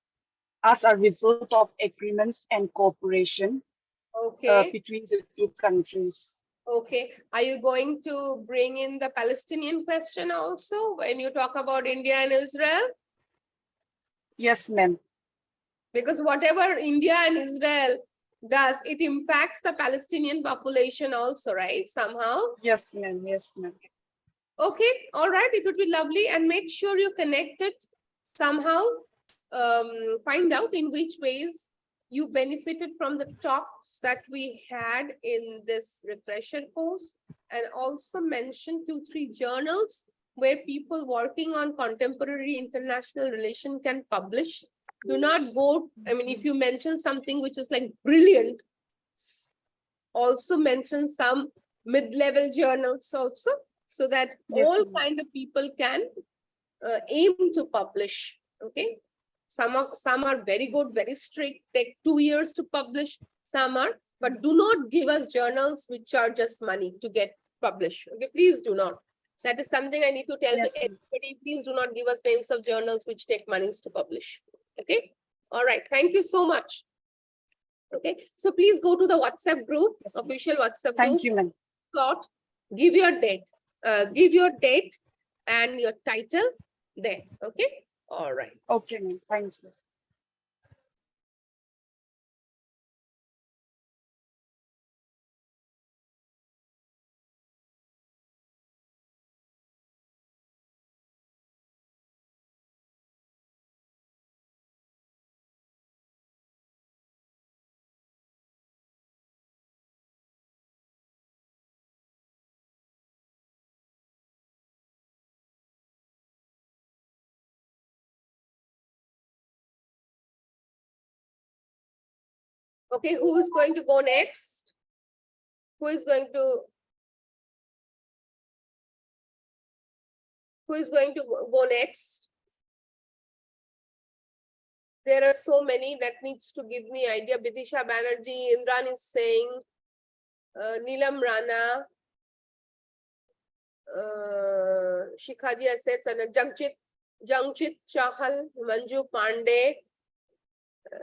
as a result of agreements and cooperation between the 2 countries.
Okay. Are you going to bring in the Palestinian question also when you talk about India and Israel?
Yes, ma'am.
Because whatever India and Israel does, it impacts the Palestinian population also, right? Somehow.
Yes, ma'am. Yes, ma'am.
Okay. All right. It would be lovely. And make sure you connect it somehow. Find out in which ways you benefited from the talks that we had in this refresher course, and also mention 2-3 journals where people working on contemporary international relation can publish. Do not go, I mean, if you mention something which is like brilliant, also mention some mid-level journals also, so that all kind of people can aim to publish. Okay. Some are very good, very strict, take 2 years to publish. Some are, but do not give us journals which charge us money to get published. Okay, please do not. That is something I need to tell to everybody. Please do not give us names of journals which take monies to publish. Okay. All right. Thank you so much. Okay. So please go to the WhatsApp group, official WhatsApp group.
Thank you, ma'am.
Plot, give your date. Give your date and your title there. Okay. All right.
Okay, ma'am. Thank you.
Okay, who is going to go next? Who is going to go next? There are so many that needs to give me idea. Bidisha Banerjee, Indran is saying, Neelam Rana, Shikhaji Assets, and Jangjit Chahal, Manju Pandey,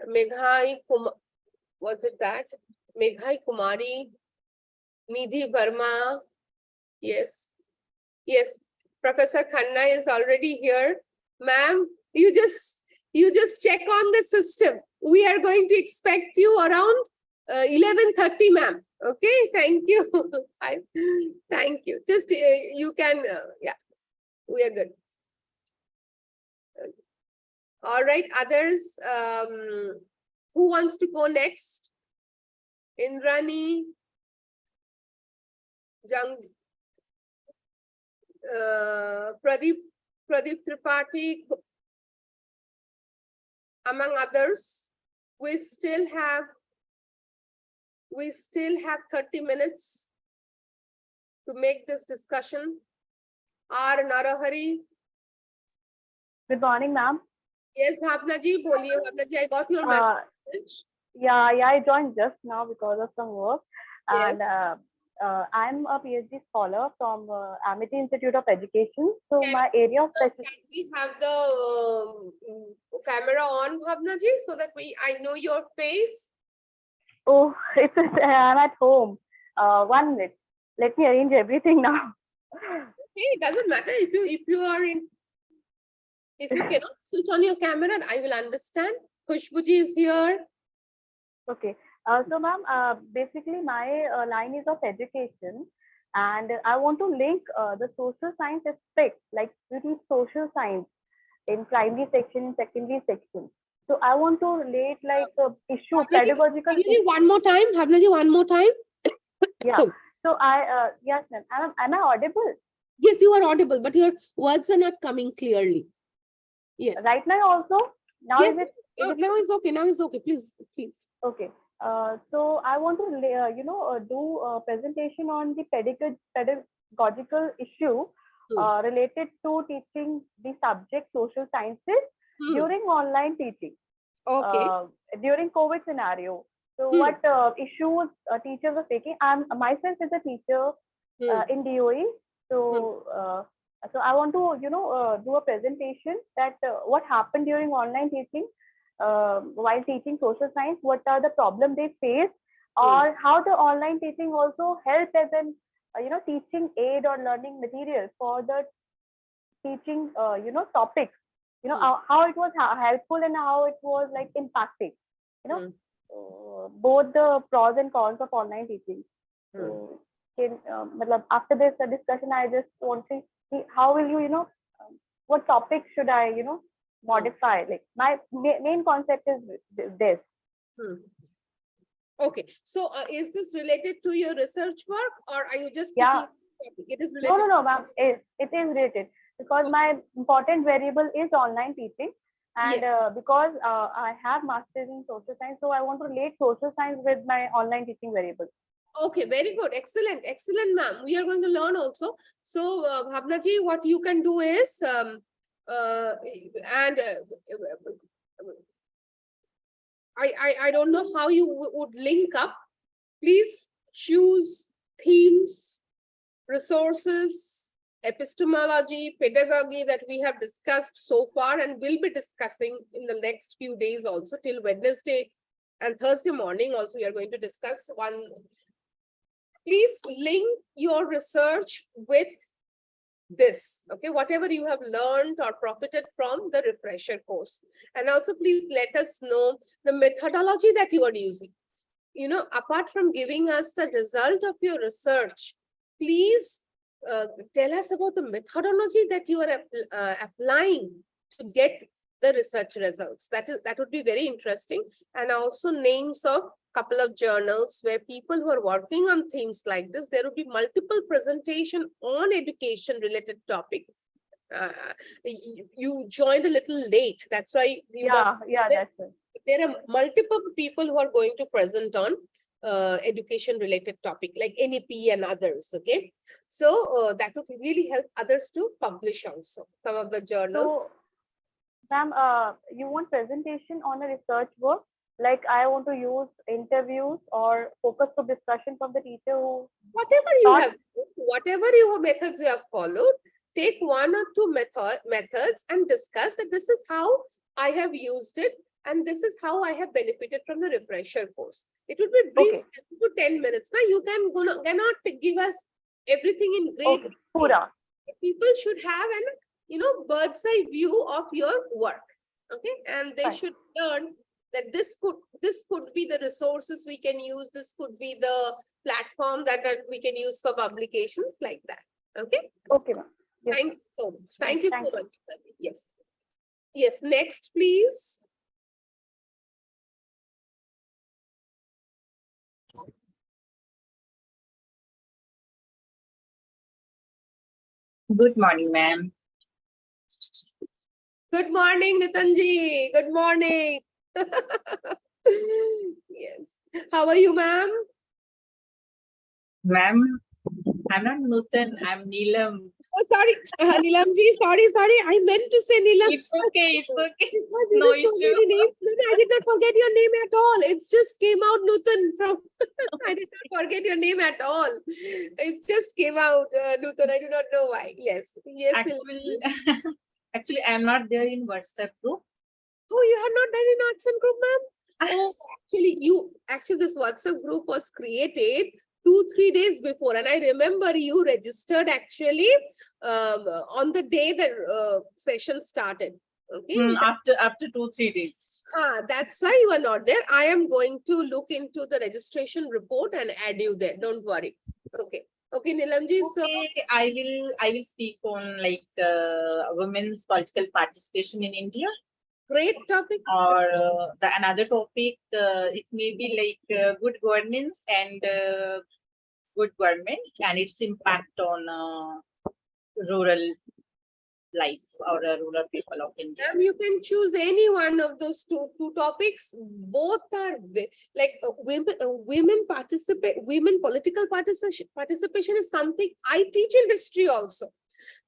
Meghai Kumar, was it that? Meghai Kumari, Nidhi Verma, Yes. Yes. Professor Khanna is already here. Ma'am, you just check on the system. We are going to expect you around 11:30, ma'am. Okay, thank you. Thank you. Just you can, yeah, we are good. All right, others, who wants to go next? Indrani, Pradeep Tripathi, among others. We still have 30 minutes to make this discussion. R. Narahari.
Good morning, ma'am.
Yes, Bhavna ji, boliye. Bhavna ji, I got your message.
Yeah, I joined just now because of some work.
Yes.
And I'm a PhD scholar from Amity Institute of Education. So my area of
Can we have the camera on, Bhavna ji, so that I know your face?
Oh, I'm at home. 1 minute. Let me arrange everything now.
Okay, it doesn't matter if you are in. If you cannot switch on your camera, I will understand. Khushbu ji is here.
Okay. So, ma'am, basically my line is of education, and I want to link the social science aspect, like we teach social science in primary section, in secondary section. So I want to relate like issue, pedagogical.
One more time, Bhavna ji, one more time.
Yeah. So yes, ma'am. Am I audible?
Yes, you are audible, but your words are not coming clearly. Yes.
Right now also? Now
yes,
is it?
Now is okay. Now is okay. Please.
Okay. So I want to, do a presentation on the pedagogical issue related to teaching the subject social sciences during online teaching.
Okay.
During COVID scenario. So what issues teachers are taking? Myself is a teacher in DOE. So so I want to, do a presentation that what happened during online teaching while teaching social science, what are the problems they face, or how the online teaching also helped as an, teaching aid or learning material for the teaching, topics, how it was helpful and how it was like impacting, both the pros and cons of online teaching. So, after this discussion, I just want to see how will you, what topics should I, modify? Like my main concept is this.
Okay, so is this related to your research work, or are you just
Yeah,
it is related?
no, ma'am. It is related because my important variable is online teaching, and because I have masters in social science, so I want to relate social science with my online teaching variable.
Okay, very good. Excellent, ma'am. We are going to learn also. So, Bhavna ji, what you can do is, I don't know how you would link up. Please choose themes, resources, epistemology, pedagogy that we have discussed so far and will be discussing in the next few days also till Wednesday and Thursday morning. Also, we are going to discuss one. Please link your research with this, okay, whatever you have learned or profited from the refresher course. And also please let us know the methodology that you are using. Apart from giving us the result of your research, please tell us about the methodology that you are applying to get the research results. That would be very interesting. And also names of couple of journals where people who are working on themes like this, there will be multiple presentation on education related topic. You joined a little late. That's why
that's it.
There are multiple people who are going to present on education related topic like NEP and others. Okay, so that would really help others to publish also some of the journals.
So, ma'am, you want presentation on a research work? Like I want to use interviews or focus group discussion from the teacher who.
Whatever your methods you have followed, take one or two methods and discuss that this is how I have used it and this is how I have benefited from the refresher course. It would be brief, 7 to 10 minutes. Now you cannot give us everything in great
Okay, pura.
people should have an bird's eye view of your work. Okay, and they
Fine.
should learn that this could be the resources we can use, this could be the platform that we can use for publications like that. Okay.
Okay, ma'am. Yes.
Thank you so much. Thank you so
Thank you.
much. Yes. Yes, next, please.
Good morning, ma'am.
Good morning, Nitanji. Good morning. Yes. How are you, ma'am?
Ma'am, I'm not Nutan, I'm Neelam.
Oh, sorry, Neelamji. Sorry. I meant to say Neelam.
It's okay, it's okay.
Because you
No
know so
issue.
many names. No, I did not forget your name at all. It just came out, Nutan. From I did not forget your name at all. It just came out, Nutan. I do not know why. Yes.
Actually, I'm not there in WhatsApp group.
Oh, you are not there in WhatsApp group, ma'am? Oh, actually, this WhatsApp group was created 2-3 days before, and I remember you registered actually on the day the session started. Okay.
After 2-3 days.
That's why you are not there. I am going to look into the registration report and add you there. Don't worry. Okay. Okay, Neelamji.
Okay, I will speak on like women's political participation in India.
Great topic.
Or another topic, it may be like good governance and good government and its impact on rural life or rural people of India.
You can choose any one of those two topics. Both are like women political participation is something I teach in history also.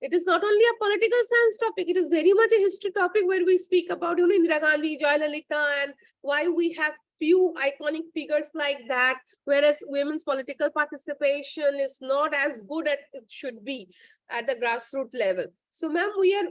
It is not only a political science topic, it is very much a history topic where we speak about Indira Gandhi, Joy Lalita, and why we have few iconic figures like that, whereas women's political participation is not as good as it should be at the grassroots level. So, ma'am, we are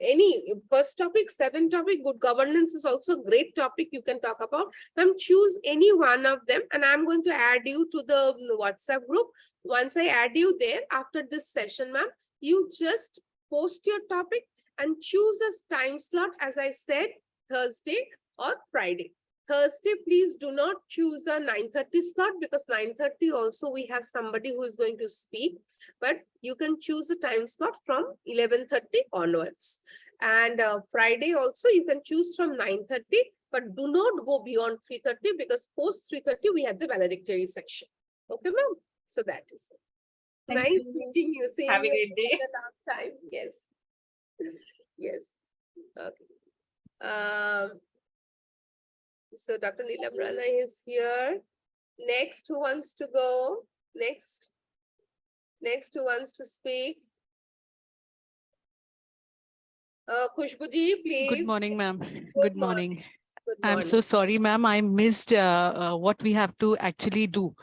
any first topic, 7th topic, good governance is also a great topic you can talk about. Ma'am, choose any one of them, and I'm going to add you to the WhatsApp group. Once I add you there after this session, ma'am, you just post your topic and choose a time slot, as I said, Thursday or Friday. Thursday, please do not choose a 9:30 slot because 9:30 also we have somebody who is going to speak, but you can choose the time slot from 11:30 onwards. And Friday also you can choose from 9:30, but do not go beyond 3:30 because post 3:30 we have the valedictory section. Okay, ma'am? So that is it. Nice meeting you. See
Have a
you
great day.
the last time. Yes. Yes. Okay. So Dr. Neelam Rana is here. Next, who wants to go? Next, who wants to speak? Kushbuji, please.
Good morning, ma'am. Good morning.
Good
I'm so sorry, ma'am. I missed what we have to actually do.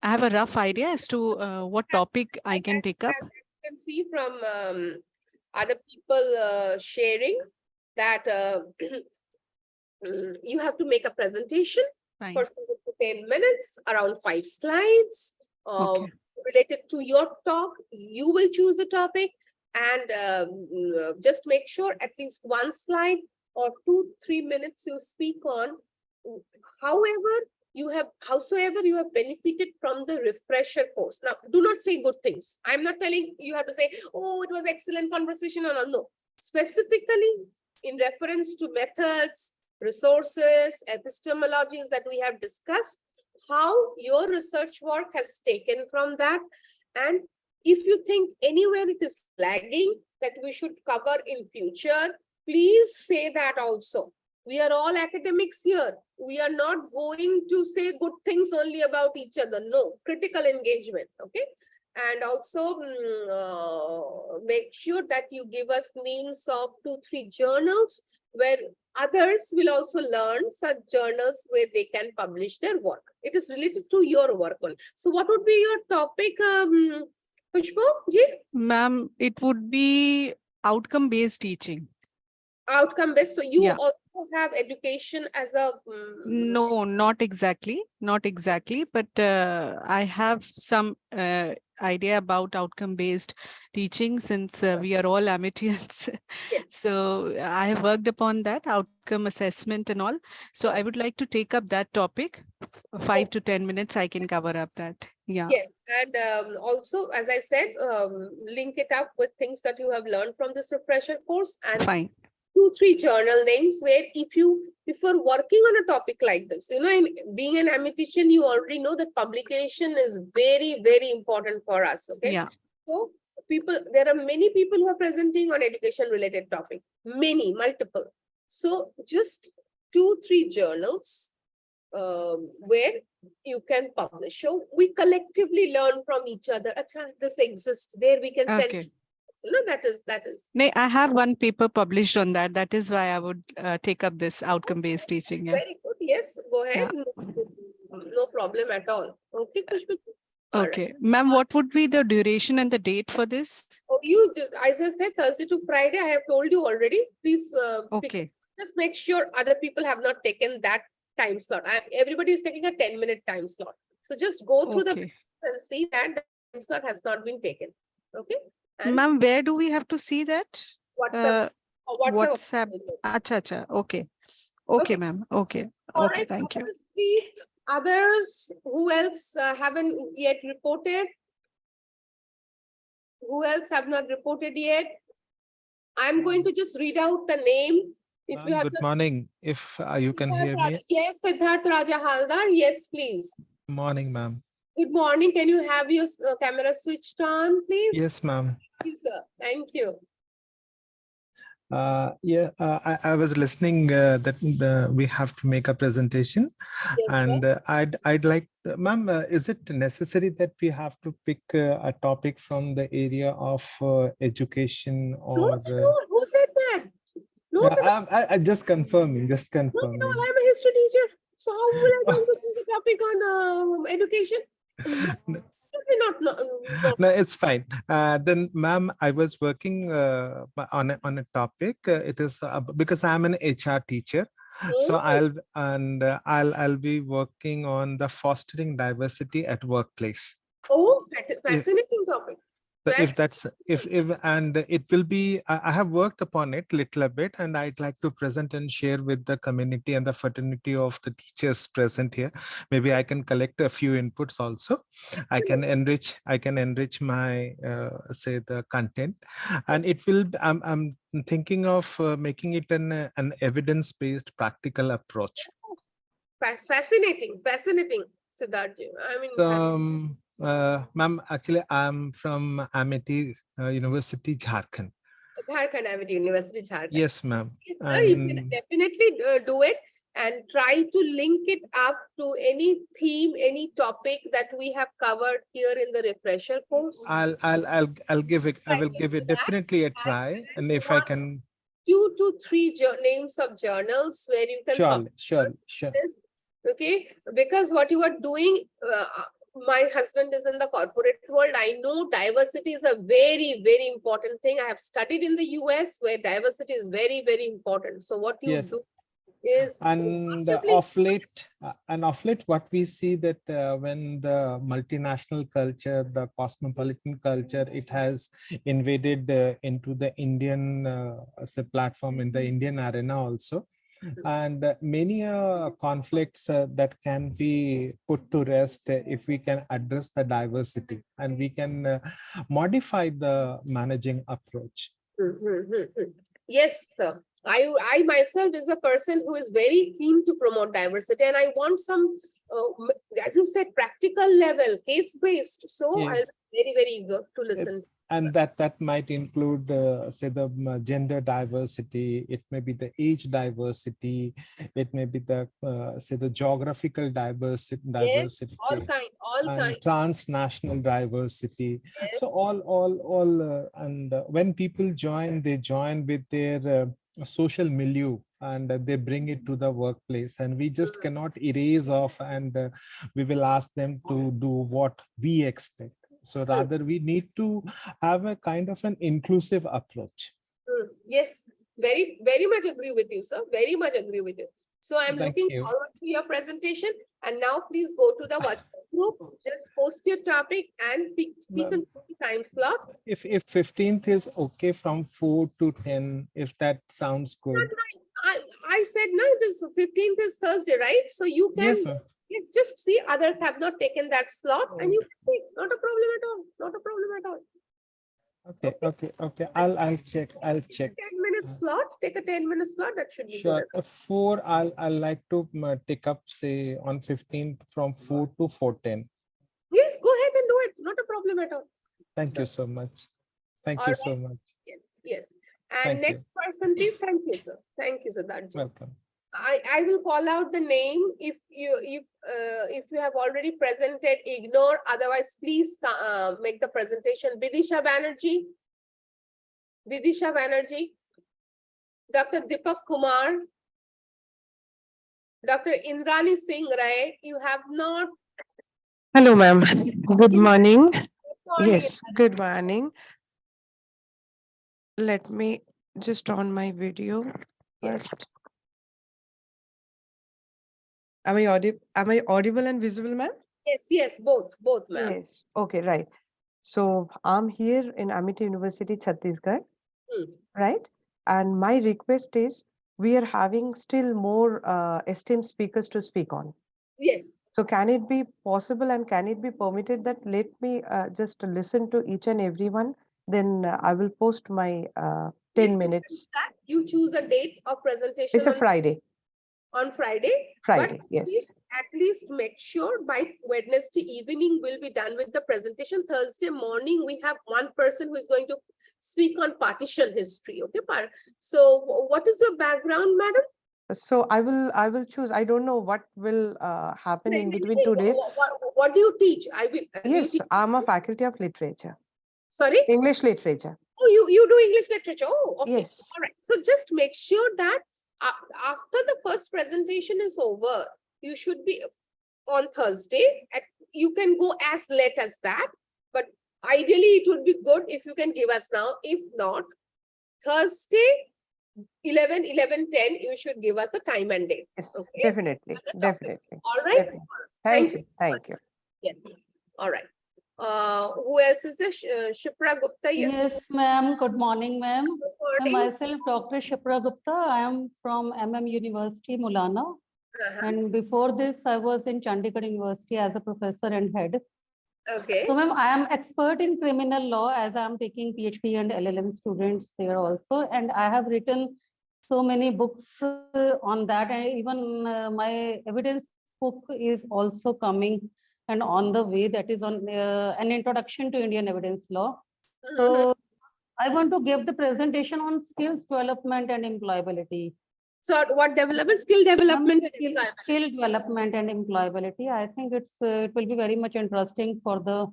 I have a rough idea as to what topic I can take up.
As you can see from other people sharing that you have to make a presentation for 7 to 10 minutes, around 5 slides related to your talk. You will choose the topic and just make sure at least 1 slide or 2-3 minutes you speak on. Howsoever you have benefited from the refresher course. Now, do not say good things. I'm not telling you have to say, oh, it was excellent conversation or no. Specifically in reference to methods, resources, epistemologies that we have discussed, how your research work has taken from that. And if you think anywhere it is lagging that we should cover in future, please say that also. We are all academics here. We are not going to say good things only about each other. No, critical engagement, okay? And also make sure that you give us names of 2-3 journals where others will also learn such journals where they can publish their work. It is related to your work only. So what would be your topic, Khushbu ji?
Ma'am, it would be outcome-based teaching.
Outcome based. So you
Yeah.
also have education as a
No, not exactly, not exactly, but I have some idea about outcome-based teaching since we are all amateurs. So I have worked upon that outcome assessment and all. So I would like to take up that topic. 5 to 10 minutes, I can cover up that. Yeah.
Yes, and also, as I said, link it up with things that you have learned from this refresher course, and
Fine.
2-3 journal names where if you're working on a topic like this, you know, in being an mathematician, you already know that publication is very, very important for us. Okay.
Yeah.
So there are many people who are presenting on education related topic, multiple. So just 2-3 journals where you can publish. So we collectively learn from each other. Acha, this exists. There we can send.
Okay.
You know, that is.
Nay, I have one paper published on that. That is why I would take up this outcome-based teaching. Yeah.
Very good. Yes, go ahead.
Yeah.
No problem at all. Okay, Kushbu.
Okay. Ma'am, what would be the duration and the date for this?
Oh, as I said, Thursday to Friday, I have told you already. Please
Okay.
just make sure other people have not taken that time slot. Everybody is taking a 10-minute time slot. So just go through the and see that the time slot has not been taken. Okay.
Ma'am, where do we have to see that?
WhatsApp.
WhatsApp. Acha, acha. Okay. Okay, ma'am. Okay.
All
Okay,
right,
thank you.
Please, others, who else haven't yet reported? Who else have not reported yet? I'm going to just read out the name. If you have
Good morning. If you can hear me.
Yes, Siddharth Raja Haldar. Yes, please.
Morning, ma'am.
Good morning. Can you have your camera switched on, please?
Yes, ma'am.
Thank you, sir. Thank you.
I was listening that we have to make a presentation, and I'd like, ma'am, is it necessary that we have to pick a topic from the area of education or?
No, who said that? No,
I just confirming. Just confirming.
No, I'm a history teacher. So how will I going to choose a topic on education?
No, it's fine. Then, ma'am, I was working on a topic. It is because I'm an HR teacher, so I'll be working on the fostering diversity at workplace.
Oh, that is fascinating topic.
So if and it will be, I have worked upon it little bit, and I'd like to present and share with the community and the fraternity of the teachers present here. Maybe I can collect a few inputs also. I can enrich my say the content, and it will. I'm thinking of making it an evidence-based practical approach.
Fascinating, Siddharth. I mean,
ma'am, actually, I'm from Amity University, Jharkhand.
Jharkhand, Amity University, Jharkhand.
Yes, ma'am.
Sir, you can definitely do it and try to link it up to any theme, any topic that we have covered here in the refresher course.
I'll give it. I will give it definitely a try, and if I can.
2 to 3 names of journals where you can.
Sure.
This, okay, because what you are doing. My husband is in the corporate world. I know diversity is a very, very important thing. I have studied in the US where diversity is very, very important. So what you do is
of late what we see that when the multinational culture, the cosmopolitan culture, it has invaded into the Indian platform, in the Indian arena also. And many conflicts that can be put to rest if we can address the diversity, and we can modify the managing approach.
Yes, sir. I myself is a person who is very keen to promote diversity, and I want some, as you said, practical level, case-based. So I'll be very, very eager to listen.
And that might include, say, the gender diversity. It may be the age diversity. It may be the, say, the geographical diversity.
Yes, all kinds.
Transnational diversity. Yes. So all, and when people join, they join with their social milieu, and they bring it to the workplace, and we just cannot erase off, and we will ask them to do what we expect. So rather, we need to have a kind of an inclusive approach.
Yes, Very much agree with you, sir. Very much agree with you. So I'm
Thank
looking
you.
forward to your presentation. And now please go to the WhatsApp group, just post your topic and pick
Ma'am,
the time slot.
If 15th is okay from 4 to 10, if that sounds good.
I said no, this 15th is Thursday, right? So you can,
Yes, ma'am.
let's just see others have not taken that slot and you can take, not a problem at all, not a problem at all.
Okay. I'll check.
10-minute slot, take a 10-minute slot, that should be
Sure.
good.
4, I'll like to take up, say, on 15th from 4 to 4:10.
Yes, go ahead and do it, not a problem at all.
Thank you so much. Thank
All
you
right.
so much.
Yes. And
Thank
next
you.
person, please. Thank you, sir. Thank you, Siddharth.
Welcome.
I will call out the name. If you have already presented, ignore. Otherwise, please make the presentation. Vidisha Banerjee, Dr. Deepak Kumar, Dr. Indrani Singh Rai. You have not.
Hello, ma'am. Good morning.
morning,
Yes, good morning. Let me just on my video first. Am I audible and visible, ma'am?
Yes, both, ma'am.
Yes. Okay, right. So I'm here in Amity University, Chhattisgarh, right? And my request is we are having still more esteemed speakers to speak on.
Yes.
So can it be possible and can it be permitted that let me just listen to each and everyone, then I will post my 10 minutes.
You choose a date of presentation.
It's a Friday.
On Friday.
Friday, yes.
At least make sure by Wednesday evening we'll be done with the presentation. Thursday morning, we have one person who is going to speak on partition history. Okay, so what is your background, madam?
So I will choose. I don't know what will happen in between 2 days.
What do you teach?
Yes, I'm a faculty of literature.
Sorry?
English literature.
Oh, you do English literature. Oh, okay.
Yes.
All right. So just make sure that after the first presentation is over, you should be on Thursday. You can go as late as that, but ideally it would be good if you can give us now. If not, Thursday, 11:10, you should give us a time and date.
Yes,
okay?
definitely.
All right.
Definitely. Thank you.
Yeah. All right. Who else is there? Shipra Gupta.
Yes, ma'am. Good morning, ma'am.
morning.
Myself, Dr. Shipra Gupta. I am from University, Mulana. And before this, I was in Chandigarh University as a professor and head.
Okay.
So, ma'am, I am expert in criminal law as I am taking PhD and LLM students there also. And I have written so many books on that. And even my evidence book is also coming and on the way, that is on an introduction to Indian evidence law. So I want to give the presentation on skills development and employability.
So what development? Skill development.
Skill development and employability. I think it will be very much interesting for the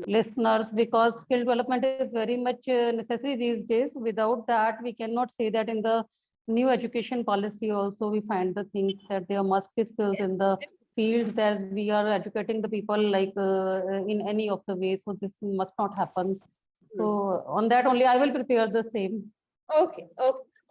listeners because skill development is very much necessary these days. Without that, we cannot say that in the new education policy also we find the things that there must be skills in the fields as we are educating the people like in any of the ways. So this must not happen. So on that only I will prepare the same.
Okay.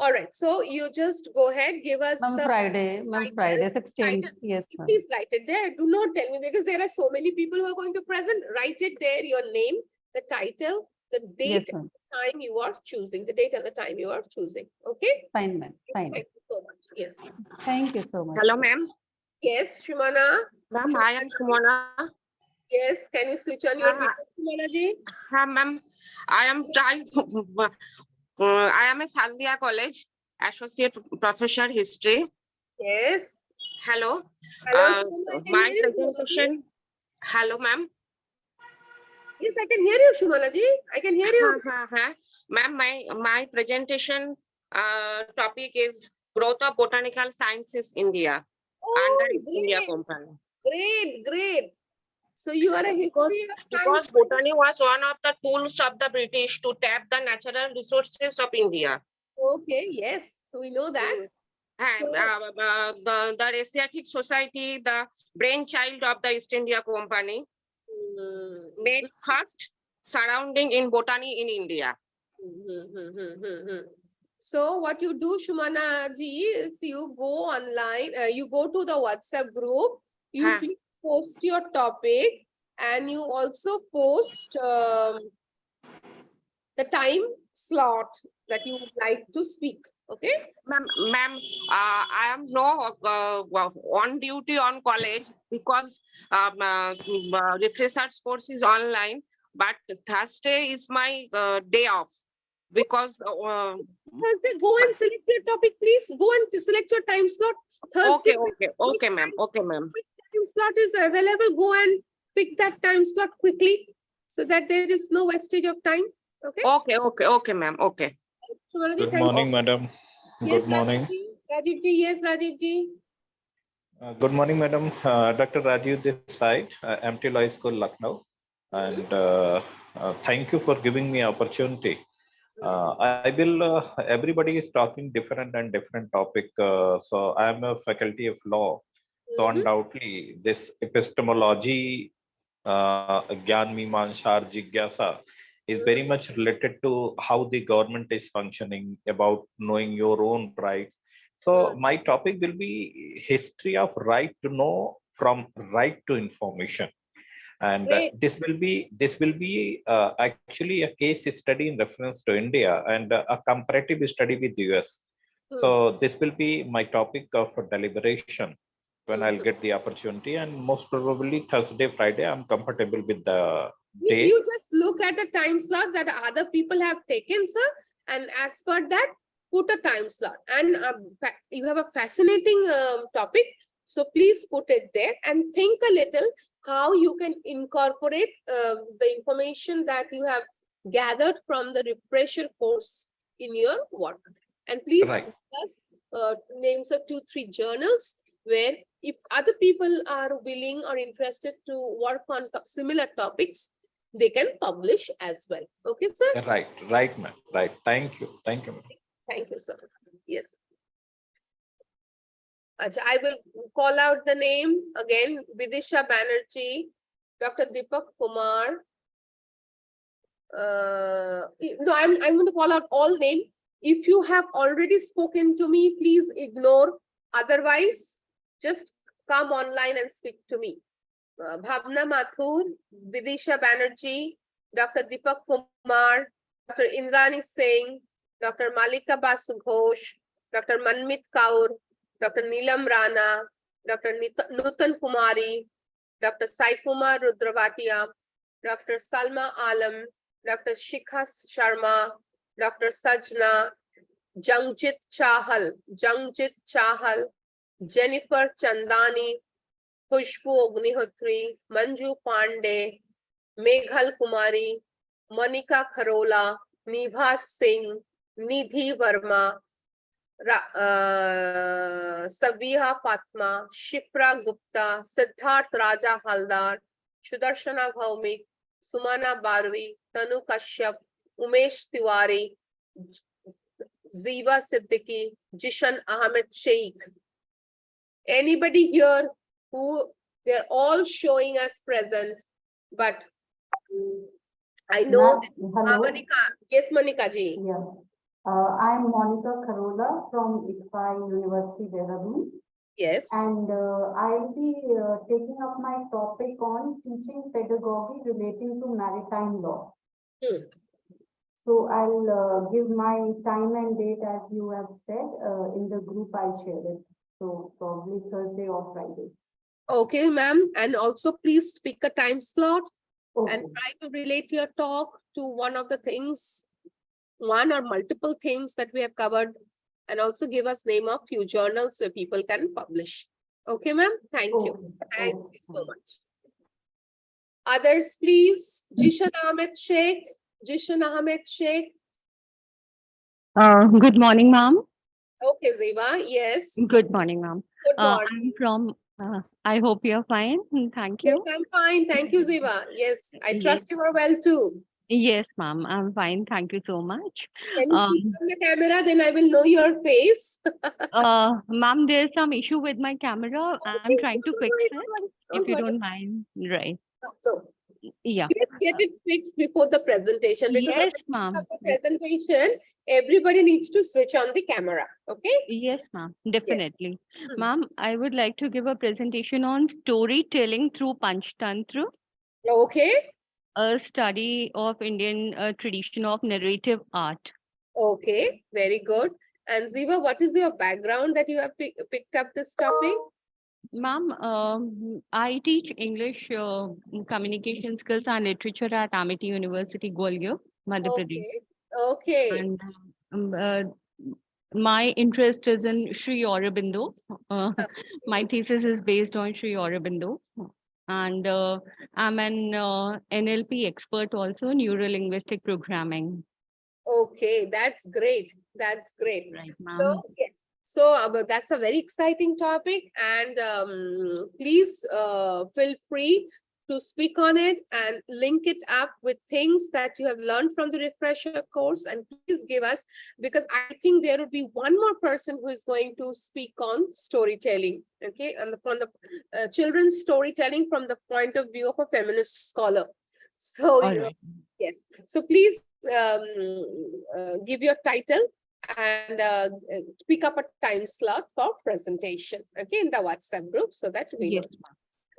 All right. So you just go ahead, give us the
Friday, 16th. Yes, ma'am.
Please write it there. Do not tell me because there are so many people who are going to present. Write it there, your name, the title, the date,
Yes, ma'am.
time you are choosing, the date and the time you are choosing. Okay?
Fine, ma'am. Fine.
Thank you so much. Yes.
Thank you so much.
Hello, ma'am.
Yes, Shumana.
Ma'am, I am Shumana.
Yes, can you switch on your video, Shumana ji?
Ma'am, I am I am a Saldia College Associate Professor History.
Yes.
Hello.
Hello,
My presentation. Hello, ma'am.
Yes, I can hear you, Shumana ji. I can hear you.
Ma'am, my presentation topic is growth of botanical sciences India under East India Company.
Great. So you are a history
because botany was one of the tools of the British to tap the natural resources of India.
Okay, yes, we know that.
And the Asiatic Society, the brainchild of the East India Company, made first surrounding in botany in India.
So what you do, Shumana ji, is you go online, you go to the WhatsApp group, you please post your topic, and you also post the time slot that you would like to speak. Okay.
Ma'am, I am no on duty on college because the research course is online, but Thursday is my day off because
Thursday, go and select your topic, please. Go and select your time slot. Thursday.
okay, ma'am. Okay, ma'am.
Which time slot is available? Go and pick that time slot quickly so that there is no wastage of time. Okay.
Okay, ma'am. Okay.
Shumana ji,
Good
thank
morning,
you.
madam.
Yes,
Good morning.
Rajiv ji, yes, Rajiv ji.
Good morning, madam. Dr. Rajiv this side, MT Law School, Lucknow. And thank you for giving me opportunity. I will, everybody is talking different and different topic. So I am a faculty of law. So undoubtedly, this epistemology, Gyan Mimamsa, Jigyasa, is very much related to how the government is functioning, about knowing your own rights. So my topic will be history of right to know from right to information. And this will be actually a case study in reference to India and a comparative study with US. So this will be my topic of deliberation when I'll get the opportunity, and most probably Thursday, Friday, I'm comfortable with the day.
You just look at the time slots that other people have taken, sir, and as per that, put a time slot. And you have a fascinating topic, so please put it there and think a little how you can incorporate the information that you have gathered from the refresher course in your work. And please give us names of 2-3 journals where if other people are willing or interested to work on similar topics, they can publish as well. Okay, sir?
Right, ma'am. Right. Thank you. Thank you, ma'am.
Thank you, sir. Yes. I will call out the name again. Vidisha Banerjee, Dr. Deepak Kumar. No, I'm going to call out all names. If you have already spoken to me, please ignore. Otherwise, just come online and speak to me. Bhavna Mathur, Vidisha Banerjee, Dr. Deepak Kumar, Dr. Indrani Singh, Dr. Malika Basu Ghosh, Dr. Manmit Kaur, Dr. Neelam Rana, Dr. Nutan Kumari, Dr. Sai Kumar Rudravatia, Dr. Salma Alam, Dr. Shikha Sharma, Dr. Sajna, Jangjit Chahal, Jennifer Chandani, Khushbu Ognihotri, Manju Pandey, Meghal Kumari, Monica Kharola, Nibha Singh, Nidhi Verma, Sabiha Fatma, Shipra Gupta, Siddharth Raja Haldar, Sudarshana Bhaumik, Sumana Barwi, Tanu Kashyap, Umesh Tiwari, Ziva Siddiqui, Jishan Ahmed Sheikh. Anybody here who they're all showing us present, but I know Monica. Yes, Monica ji.
Yeah. I am Monica Kharola from ICFI University, Dehradun.
Yes.
And I'll be taking up my topic on teaching pedagogy relating to maritime law. So I'll give my time and date as you have said in the group. I'll share it. So probably Thursday or Friday.
Okay, ma'am. And also please pick a time slot and try to relate your talk to one of the things, one or multiple themes that we have covered, and also give us name of few journals so people can publish. Okay, ma'am. Thank you. Thank you so much. Others, please. Jishan Ahmed Sheikh. Jishan Ahmed Sheikh.
Good morning, ma'am.
Okay, Ziva. Yes.
Good morning, ma'am.
Good morning.
I'm from, I hope you're fine. Thank you.
Yes, I'm fine. Thank you, Ziva. Yes, I trust you are well too.
Yes, ma'am. I'm fine. Thank you so much.
Can you speak on the camera? Then I will know your face.
Ma'am, there's some issue with my camera. I'm trying to fix it. If you don't mind. Right.
So,
Yeah.
Let's get it fixed before the presentation, because
Yes,
at the end
ma'am.
of the presentation, everybody needs to switch on the camera. Okay?
Yes, ma'am. Definitely.
Hmm.
Ma'am, I would like to give a presentation on storytelling through Panchtantra.
Okay.
A study of Indian tradition of narrative art.
Okay, very good. And Ziva, what is your background that you have picked up this topic?
Ma'am, I teach English communication skills and literature at Amity University, Gwalior, Madhya Pradesh.
Okay.
And my interest is in Sri Aurobindo. My thesis is based on Sri Aurobindo. And I'm an NLP expert also, neuro-linguistic programming.
Okay, that's great. That's great.
Right,
So,
ma'am.
yes. So that's a very exciting topic, and please feel free to speak on it and link it up with things that you have learned from the refresher course, and please give us, because I think there will be one more person who is going to speak on storytelling, okay, and from the children's storytelling from the point of view of a feminist scholar. So,
All right.
yes, so please give your title and pick up a time slot for presentation, okay, in the WhatsApp group, so that we
Yes,
know.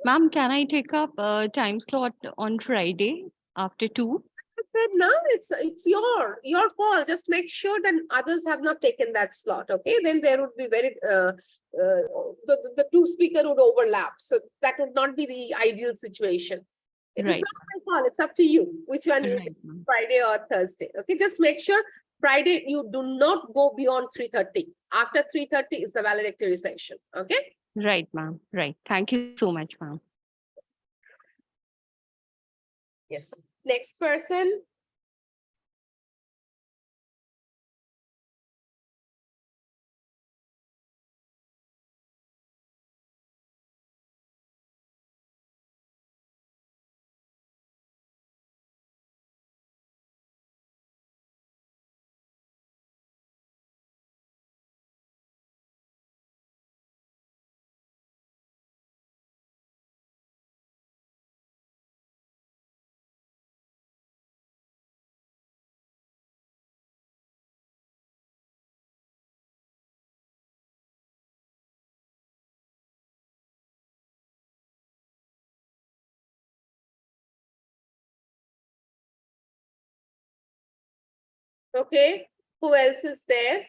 ma'am, can I take up a time slot on Friday after 2?
I said, no, it's your call. Just make sure that others have not taken that slot, okay? Then there would be very the two speaker would overlap, so that would not be the ideal situation. It is
Right.
not my call. It's up to you which one you
Right,
pick,
ma'am.
Friday or Thursday. Okay, just make sure Friday you do not go beyond 3:30. After 3:30 is the valedictory session. Okay.
Right, ma'am. Right. Thank you so much, ma'am.
Yes. Next person. Okay. Who else is there?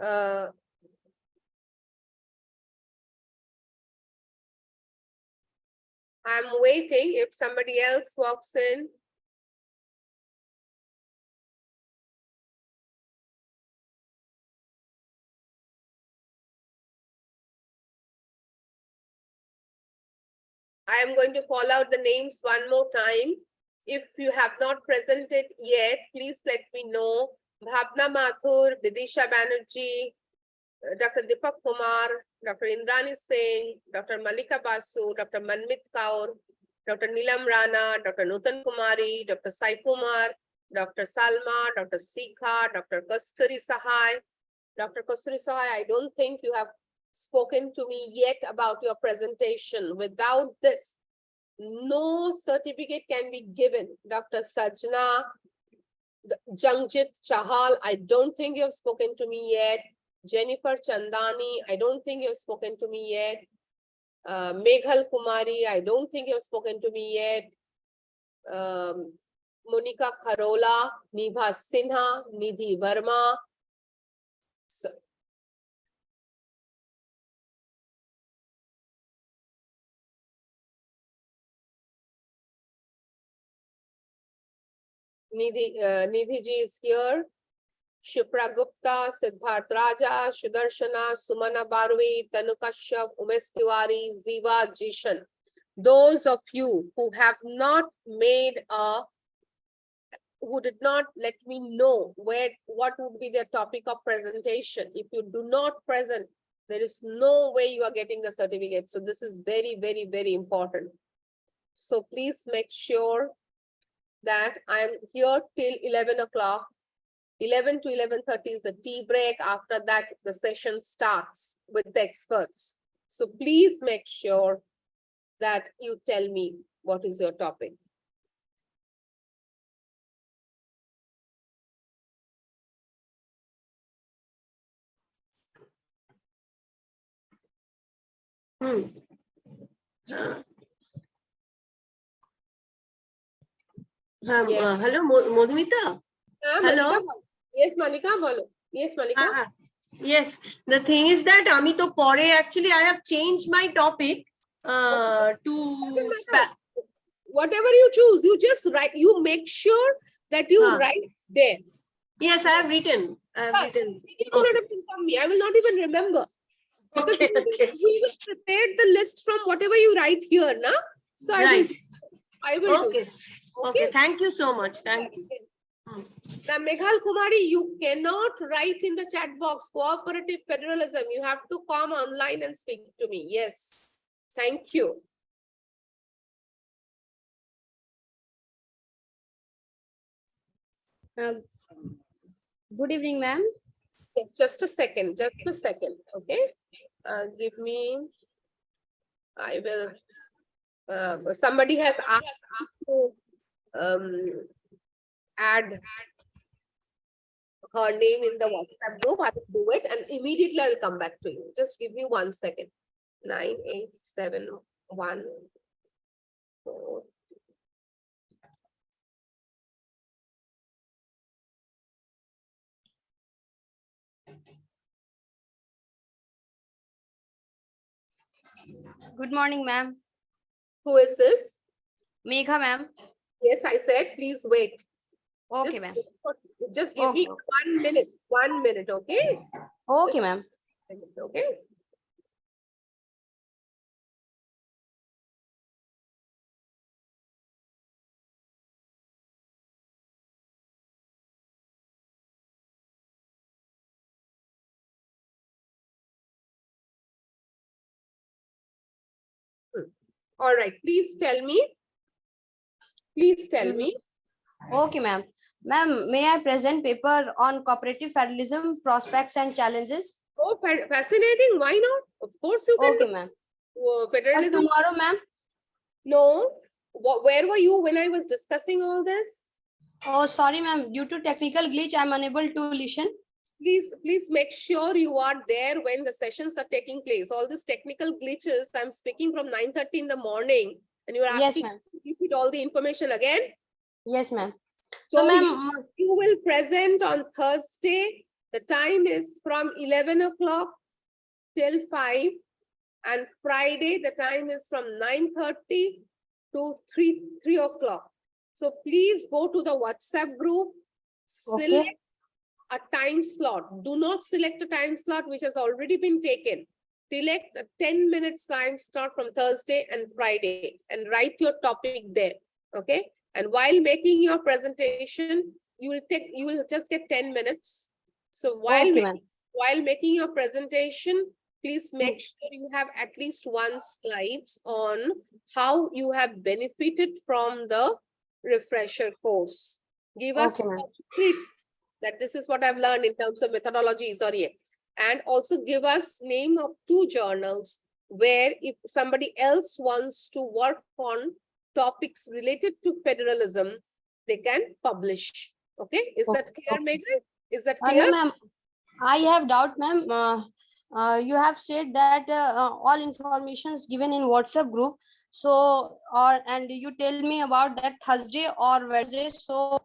Uh, I'm waiting if somebody else walks in. I am going to call out the names one more time. If you have not presented yet, please let me know. Bhavna Mathur, Vidisha Banerjee, Dr. Deepak Kumar, Dr. Indrani Singh, Dr. Malika Basu, Dr. Manmit Kaur, Dr. Nilam Rana, Dr. Nutan Kumari, Dr. Sai Kumar, Dr. Salma, Dr. Sikha, Dr. Kasturi Sahai. Dr. Kasturi Sahai, I don't think you have spoken to me yet about your presentation. Without this, no certificate can be given. Dr. Sajna, Jangjit Chahal, I don't think you have spoken to me yet. Jennifer Chandani, I don't think you have spoken to me yet. Meghal Kumari, I don't think you have spoken to me yet. Monica Kharola, Nibha Sinha, Nidhi Verma. Nidhi ji is here. Shipra Gupta, Siddharth Raja, Sudarshana, Sumana Barwi, Tanu Kashyap, Umesh Tiwari, Ziva Jishan. Those of you who have not made a who did not let me know what would be their topic of presentation. If you do not present, there is no way you are getting the certificate. So this is very, very, very important. So please make sure that I am here till 11 o'clock. 11 to 11:30 is a tea break. After that, the session starts with the experts. So please make sure that you tell me what is your topic.
Hello, Madhumita. Hello.
Yes, Malika, bolo. Yes, Malika.
Yes, the thing is that Amito Pore, actually, I have changed my topic to
whatever you choose, you just write, you make sure that you write there.
Yes, I have written.
You will not have to inform me. I will not even remember. Because we will prepare the list from whatever you write here, na? So I will do.
Okay, thank you so much. Thank you.
Now, Meghal Kumari, you cannot write in the chat box cooperative federalism. You have to come online and speak to me. Yes. Thank you.
Good evening, ma'am.
Yes, just a second. Just a second. Okay. Give me. I will. Somebody has asked to add her name in the WhatsApp group. I will do it and immediately I will come back to you. Just give me 1 second. 9871 4.
Good morning, ma'am.
Who is this?
Megha, ma'am.
Yes, I said, please wait.
Okay, ma'am.
Just give me 1 minute. 1 minute, okay?
Okay, ma'am.
Okay. All right, please tell me. Please tell me.
Okay, ma'am. Ma'am, may I present paper on cooperative federalism, prospects and challenges?
Oh, fascinating. Why not? Of course you can.
Okay, ma'am.
Federalism.
Tomorrow, ma'am?
No. Where were you when I was discussing all this?
Oh, sorry, ma'am. Due to technical glitch, I'm unable to listen.
Please make sure you are there when the sessions are taking place. All these technical glitches, I'm speaking from 9:30 in the morning and you are asking
Yes,
to repeat all the information again?
Yes, ma'am.
So, ma'am, you will present on Thursday. The time is from 11 o'clock till 5. And Friday, the time is from 9:30 to 3 o'clock. So please go to the WhatsApp group, select a time slot. Do not select a time slot which has already been taken. Select a 10 minutes time slot from Thursday and Friday and write your topic there. Okay. And while making your presentation, you will just get 10 minutes. So while making your presentation, please make sure you have at least one slides on how you have benefited from the refresher course. Give us that this is what I've learned in terms of methodology, and also give us name of 2 journals where if somebody else wants to work on topics related to federalism, they can publish. Okay, is that clear, Meghal? Is that clear?
No, ma'am. I have doubt, ma'am. You have said that all information is given in WhatsApp group. So, and you tell me about that Thursday or Wednesday. So,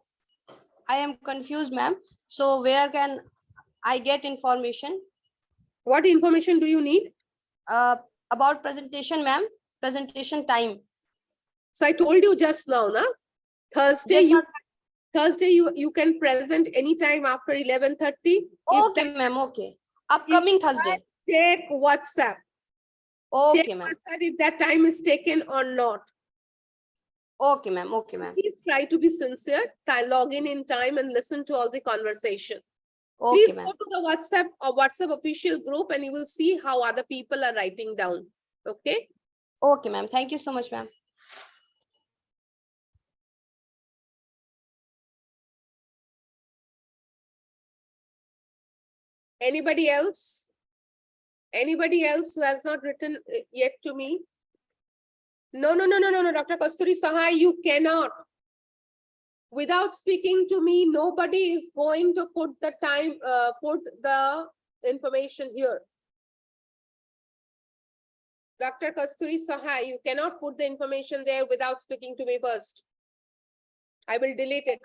I am confused, ma'am. So, where can I get information?
What information do you need?
About presentation, ma'am. Presentation time.
So I told you just now, na? Thursday you can present anytime after 11:30.
Okay, ma'am. Okay. Upcoming Thursday.
Check WhatsApp.
Okay,
check
ma'am.
WhatsApp if that time is taken or not.
Okay, ma'am. Okay, ma'am.
Please try to be sincere, log in time and listen to all the conversation.
Okay,
Please go
ma'am.
to the WhatsApp or WhatsApp official group and you will see how other people are writing down. Okay.
Okay, ma'am. Thank you so much, ma'am.
Anybody else? Anybody else who has not written yet to me? No, Dr. Kasturi Sahai, you cannot. Without speaking to me, nobody is going to put the information here. Dr. Kasturi Sahai, you cannot put the information there without speaking to me first. I will delete it.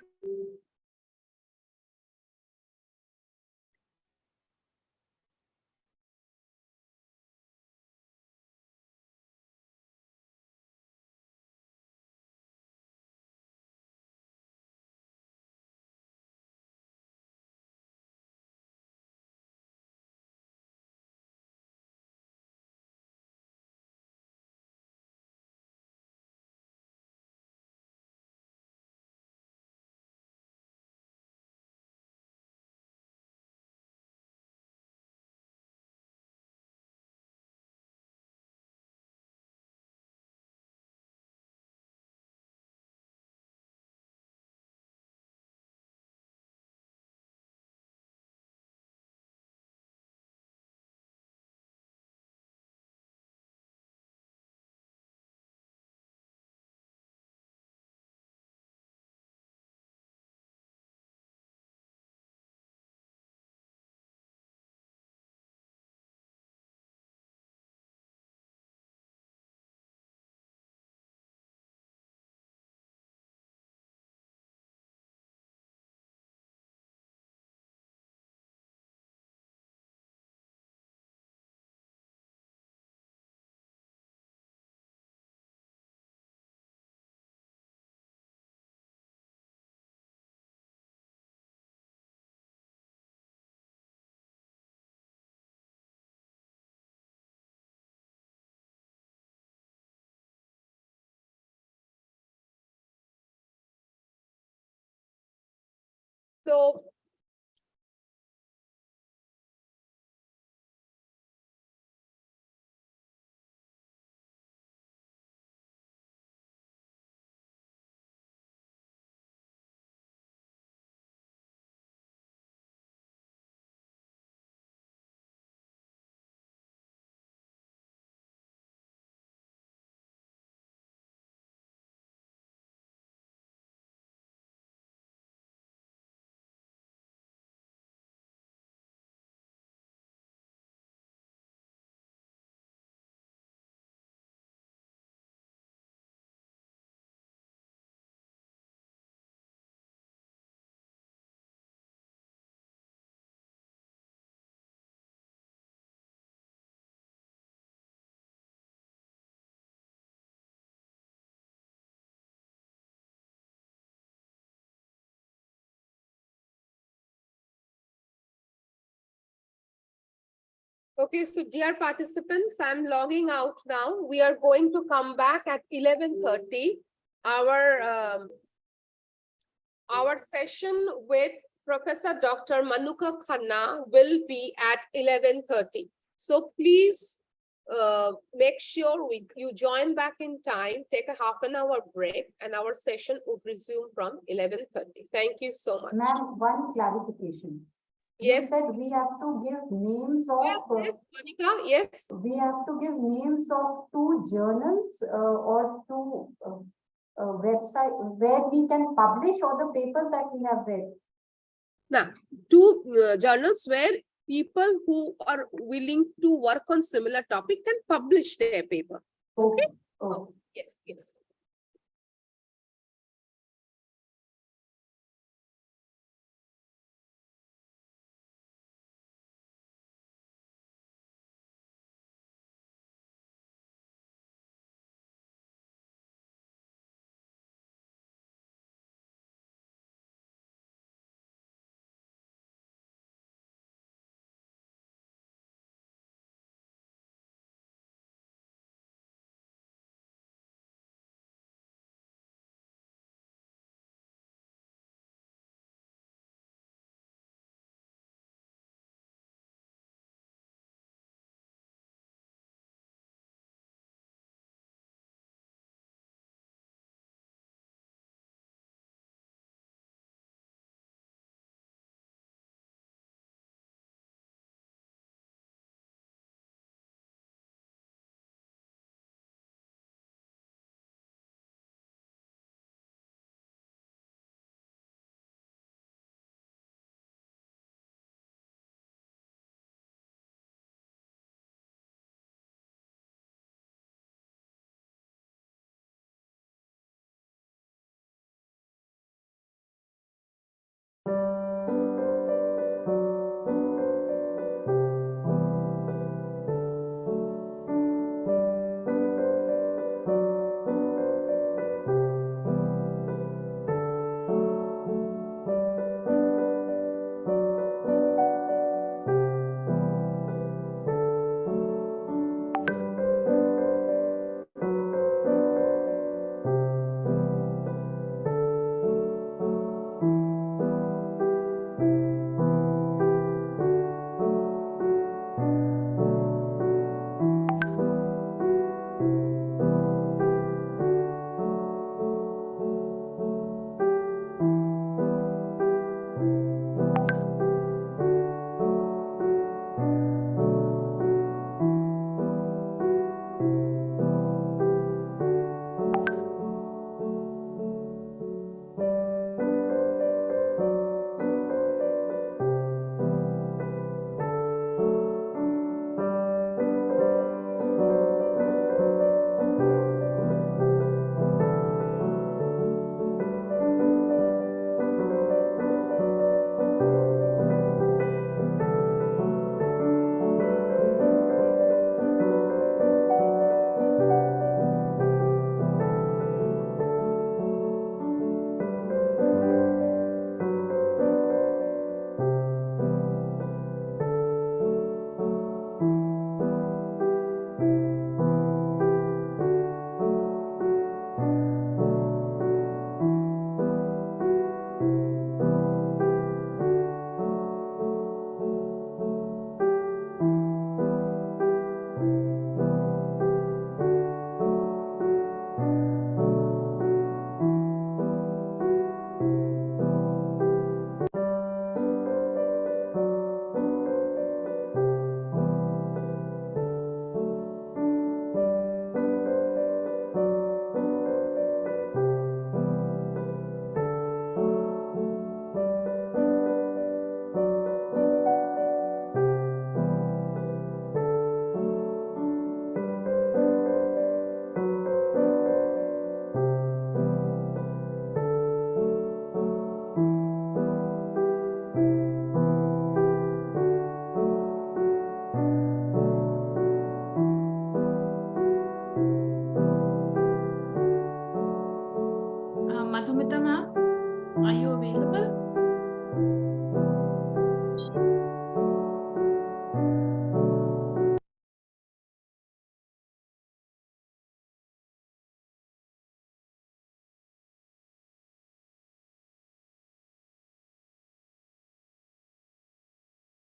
So okay, so dear participants, I'm logging out now. We are going to come back at 11:30. Our session with Professor Dr. Manuka Khanna will be at 11:30. So please make sure you join back in time, take a half-an-hour break, and our session would resume from 11:30. Thank you so much.
Ma'am, one clarification.
Yes.
You said we have to give names of.
Yes, Monica, yes.
We have to give names of two journals or two website where we can publish all the papers that we have read.
Now, two journals where people who are willing to work on similar topic can publish their paper. Okay? Oh, yes, yes.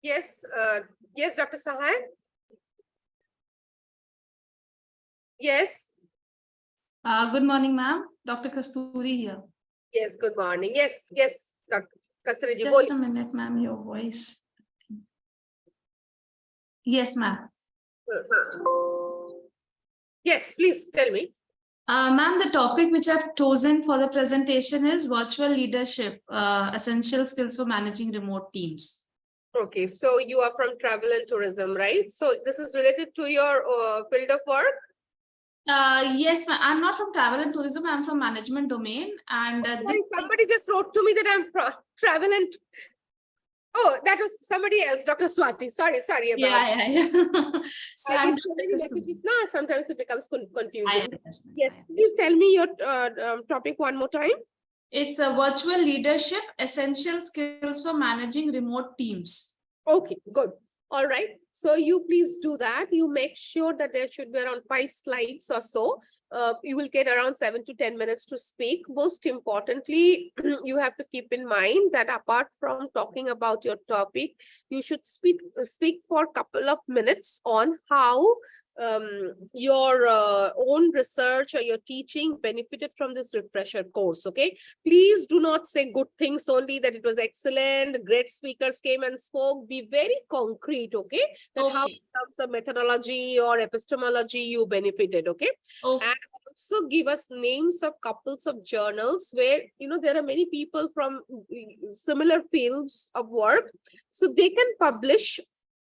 Yes, yes, Dr. Sahai. Yes.
Good morning, ma'am. Dr. Kasturi here.
Yes, good morning. Yes, yes, Dr. Kasturiji.
Just a minute, ma'am, your voice. Yes, ma'am.
Yes, please tell me.
Ma'am, the topic which I've chosen for the presentation is virtual leadership, essential skills for managing remote teams.
Okay, so you are from travel and tourism, right? So this is related to your field of work?
Yes, ma'am. I'm not from travel and tourism. I'm from management domain. And
Sorry, somebody just wrote to me that I'm travel and. Oh, that was somebody else, Dr. Swati. Sorry about
yeah. So
I
I'm
get so many messages now, sometimes it becomes confusing.
understand.
Yes, please tell me your topic one more time.
It's a virtual leadership, essential skills for managing remote teams.
Okay, good. All right. So you please do that. You make sure that there should be around 5 slides or so. You will get around 7 to 10 minutes to speak. Most importantly, you have to keep in mind that apart from talking about your topic, you should speak for a couple of minutes on how your own research or your teaching benefited from this refresher course. Okay, please do not say good things only, that it was excellent, great speakers came and spoke. Be very concrete. Okay, that how in terms of methodology or epistemology you benefited. Okay, and also give us names of couples of journals where there are many people from similar fields of work, so they can publish.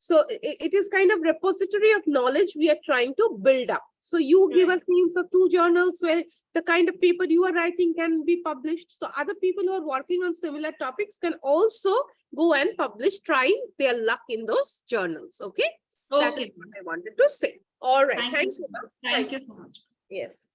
So it is kind of repository of knowledge we are trying to build up. So you give us names of 2 journals where the kind of paper you are writing can be published. So other people who are working on similar topics can also go and publish, try their luck in those journals. Okay. That is what I wanted to say. All right. Thank you.
Thank you so much.
Yes.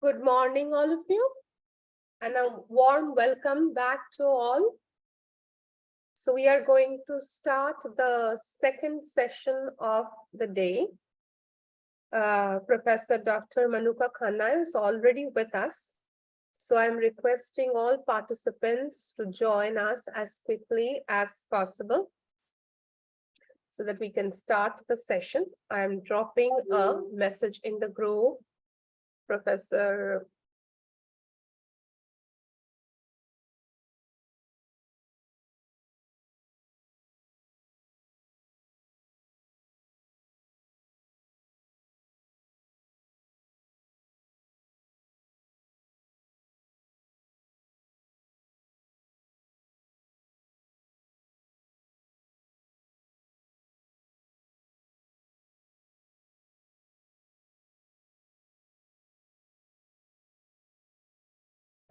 Good morning, all of you, and a warm welcome back to all. So we are going to start the second session of the day. Professor Dr. Manuka Khanna is already with us. So I'm requesting all participants to join us as quickly as possible so that we can start the session. I'm dropping a message in the group. Professor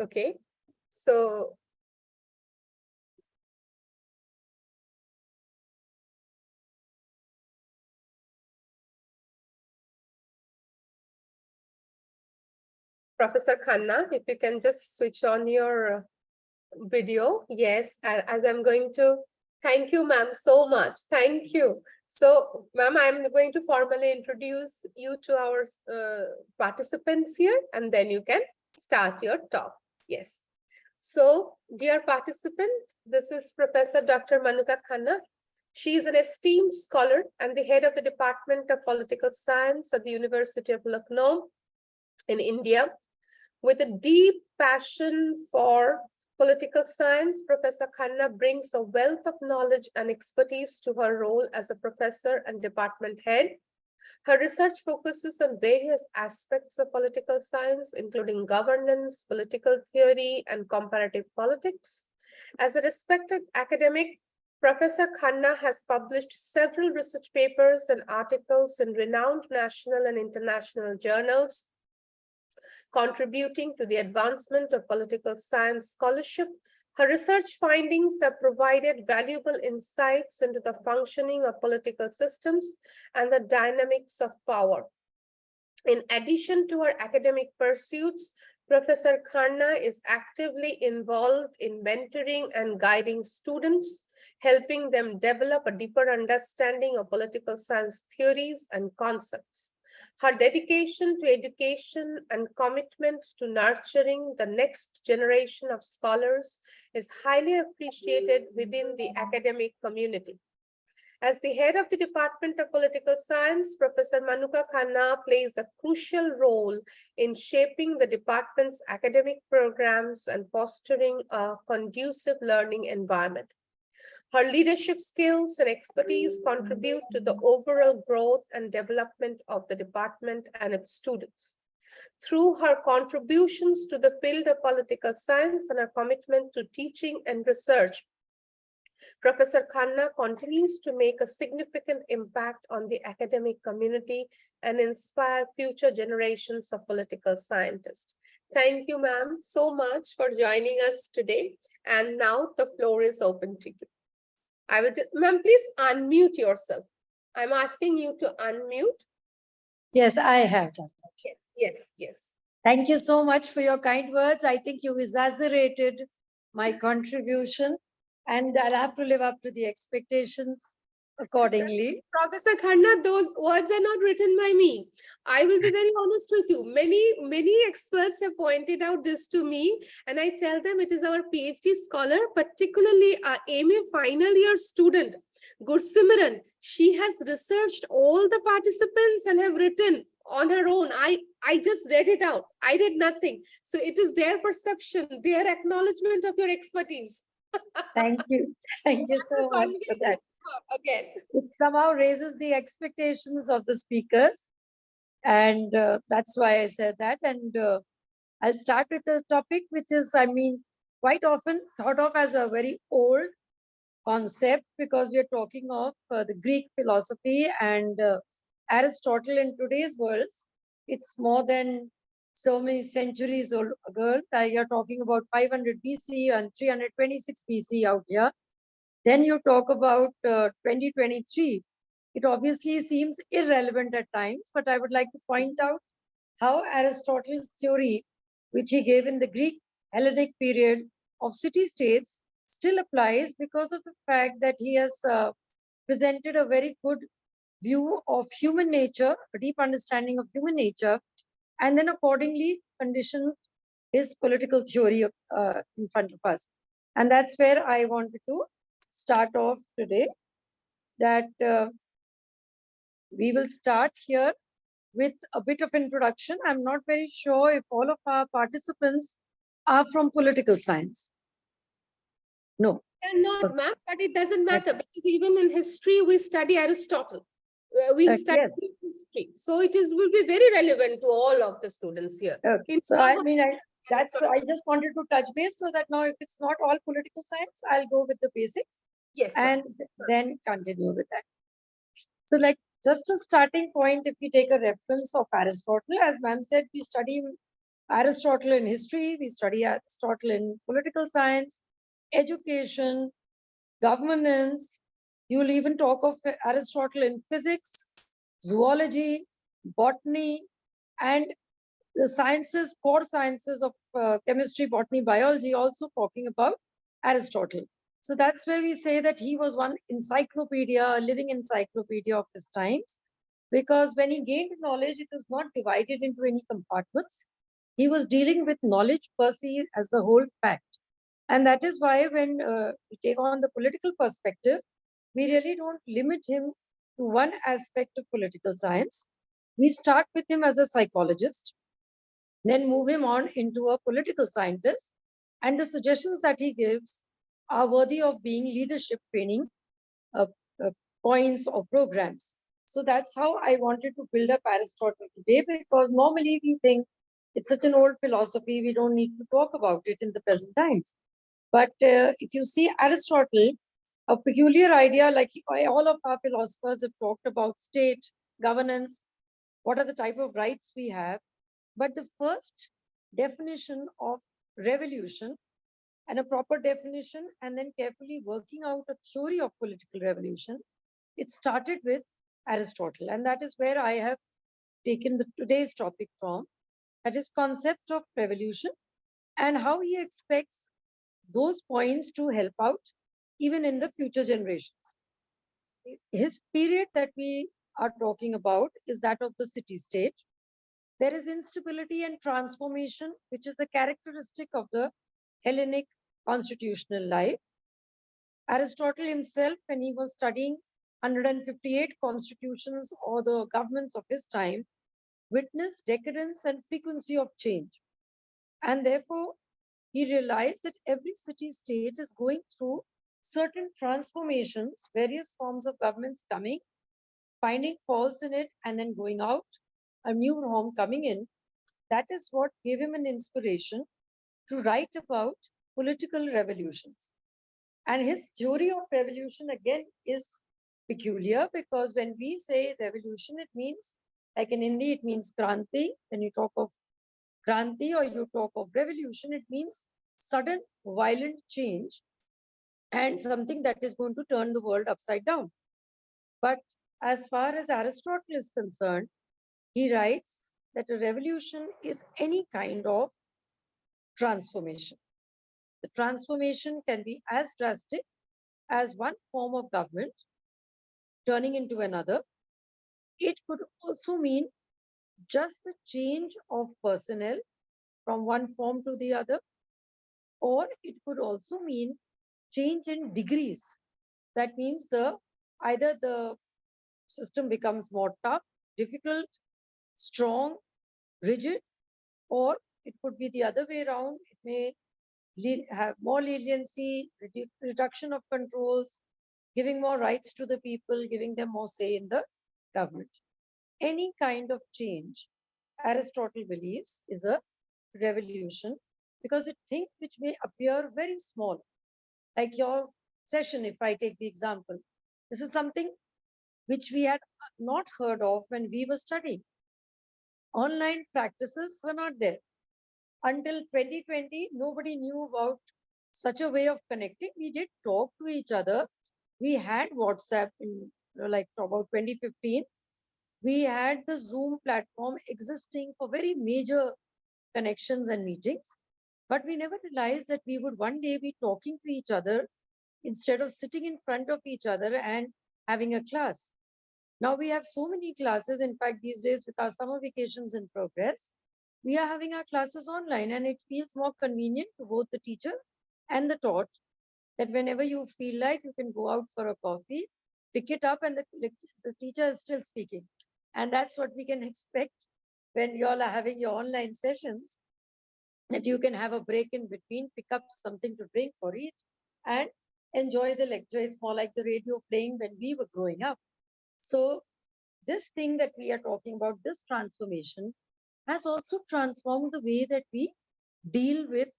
Okay, so Professor Khanna, if you can just switch on your video. Yes, as I'm going to, thank you, ma'am, so much. Thank you. So, ma'am, I'm going to formally introduce you to our participants here, and then you can start your talk. Yes. So, dear participant, this is Professor Dr. Manuka Khanna. She is an esteemed scholar and the head of the Department of Political Science at the University of Lucknow in India. With a deep passion for political science, Professor Khanna brings a wealth of knowledge and expertise to her role as a professor and department head. Her research focuses on various aspects of political science, including governance, political theory, and comparative politics. As a respected academic, Professor Khanna has published several research papers and articles in renowned national and international journals, contributing to the advancement of political science scholarship. Her research findings have provided valuable insights into the functioning of political systems and the dynamics of power. In addition to her academic pursuits, Professor Khanna is actively involved in mentoring and guiding students, helping them develop a deeper understanding of political science theories and concepts. Her dedication to education and commitment to nurturing the next generation of scholars is highly appreciated within the academic community. As the head of the Department of Political Science, Professor Manuka Khanna plays a crucial role in shaping the department's academic programs and fostering a conducive learning environment. Her leadership skills and expertise contribute to the overall growth and development of the department and its students. Through her contributions to the field of political science and her commitment to teaching and research, Professor Khanna continues to make a significant impact on the academic community and inspire future generations of political scientists. Thank you, ma'am, so much for joining us today. And now the floor is open to you. I will just, ma'am, please unmute yourself. I'm asking you to unmute.
Yes, I have done that.
Yes, yes, yes.
Thank you so much for your kind words. I think you exaggerated my contribution, and I'll have to live up to the expectations accordingly.
Professor Khanna, those words are not written by me. I will be very honest with you. Many experts have pointed out this to me, and I tell them it is our PhD scholar, particularly our MA final year student, Gursimran. She has researched all the participants and have written on her own. I just read it out. I did nothing. So it is their perception, their acknowledgement of your expertise.
Thank you. Thank you so much for that.
Again,
it somehow raises the expectations of the speakers, and that's why I said that. And I'll start with a topic which is, I mean, quite often thought of as a very old concept, because we are talking of the Greek philosophy, and Aristotle in today's world, it's more than so many centuries old ago. You're talking about 500 BC and 326 BC out here. Then you talk about 2023. It obviously seems irrelevant at times, but I would like to point out how Aristotle's theory, which he gave in the Greek Hellenic period of city-states, still applies because of the fact that he has presented a very good view of human nature, a deep understanding of human nature, and then accordingly conditioned his political theory in front of us. And that's where I wanted to start off today, that we will start here with a bit of introduction. I'm not very sure if all of our participants are from political science. No.
They're not, ma'am, but it doesn't matter because even in history, we study Aristotle. We study history. So it will be very relevant to all of the students here.
Okay. So I mean, I just wanted to touch base so that now if it's not all political science, I'll go with the basics.
Yes.
And then continue with that. So like just a starting point, if we take a reference of Aristotle, as ma'am said, we study Aristotle in history, we study Aristotle in political science, education, governance. You'll even talk of Aristotle in physics, zoology, botany, and the sciences, core sciences of chemistry, botany, biology, also talking about Aristotle. So that's where we say that he was one encyclopedia, a living encyclopedia of his times, because when he gained knowledge, it was not divided into any compartments. He was dealing with knowledge per se as the whole fact. And that is why when we take on the political perspective, we really don't limit him to one aspect of political science. We start with him as a psychologist, then move him on into a political scientist. And the suggestions that he gives are worthy of being leadership training points or programs. So that's how I wanted to build up Aristotle today, because normally we think it's such an old philosophy, we don't need to talk about it in the present times. But if you see Aristotle, a peculiar idea, like all of our philosophers have talked about state, governance, what are the type of rights we have. But the first definition of revolution, and a proper definition, and then carefully working out a theory of political revolution, it started with Aristotle. And that is where I have taken today's topic from, that is concept of revolution and how he expects those points to help out even in the future generations. His period that we are talking about is that of the city-state. There is instability and transformation, which is a characteristic of the Hellenic constitutional life. Aristotle himself, when he was studying 158 constitutions or the governments of his time, witnessed decadence and frequency of change. And therefore, he realized that every city-state is going through certain transformations, various forms of governments coming, finding faults in it, and then going out, a new form coming in. That is what gave him an inspiration to write about political revolutions. And his theory of revolution, again, is peculiar, because when we say revolution, it means, like in Hindi, it means Kranti. When you talk of Kranti or you talk of revolution, it means sudden violent change and something that is going to turn the world upside down. But as far as Aristotle is concerned, he writes that a revolution is any kind of transformation. The transformation can be as drastic as one form of government turning into another. It could also mean just the change of personnel from one form to the other, or it could also mean change in degrees. That means either the system becomes more tough, difficult, strong, rigid, or it could be the other way around. It may have more leniency, reduction of controls, giving more rights to the people, giving them more say in the government. Any kind of change, Aristotle believes, is a revolution, because it things which may appear very small, like your session, if I take the example. This is something which we had not heard of when we were studying. Online practices were not there. Until 2020, nobody knew about such a way of connecting. We did talk to each other. We had WhatsApp in like about 2015, we had the Zoom platform existing for very major connections and meetings, but we never realized that we would one day be talking to each other instead of sitting in front of each other and having a class. Now we have so many classes. In fact, these days with our summer vacations in progress, we are having our classes online, and it feels more convenient to both the teacher and the taught that whenever you feel like, you can go out for a coffee, pick it up, and the teacher is still speaking. And that's what we can expect when you all are having your online sessions, that you can have a break in between, pick up something to drink or eat, and enjoy the lecture. It's more like the radio playing when we were growing up. So this thing that we are talking about, this transformation, has also transformed the way that we deal with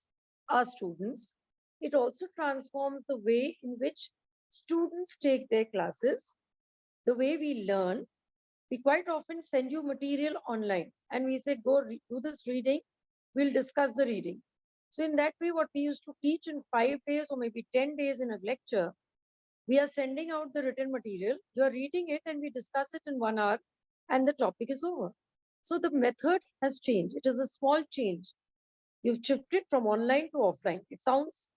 our students. It also transforms the way in which students take their classes, the way we learn. We quite often send you material online and we say, go do this reading, we'll discuss the reading. So in that way, what we used to teach in 5 days or maybe 10 days in a lecture, we are sending out the written material, you are reading it, and we discuss it in 1 hour and the topic is over. So the method has changed. It is a small change. You've shifted from online to offline. It sounds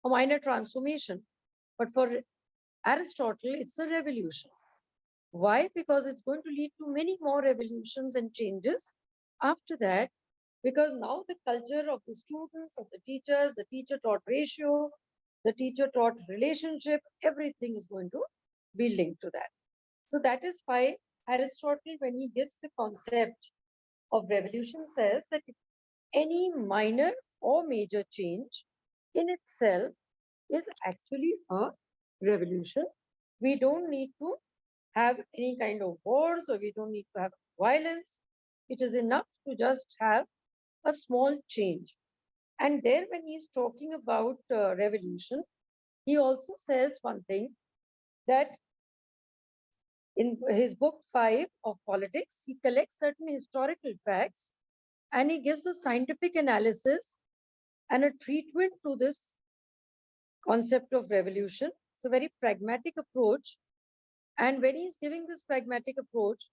a minor transformation, but for Aristotle, it's a revolution. Why? Because it's going to lead to many more revolutions and changes after that, because now the culture of the students, of the teachers, the teacher-taught ratio, the teacher-taught relationship, everything is going to be linked to that. So that is why Aristotle, when he gives the concept of revolution, says that any minor or major change in itself is actually a revolution. We don't need to have any kind of wars, or we don't need to have violence. It is enough to just have a small change. And there, when he's talking about revolution, he also says one thing, that in his book 5 of politics, he collects certain historical facts and he gives a scientific analysis and a treatment to this concept of revolution. It's a very pragmatic approach. And when he's giving this pragmatic approach,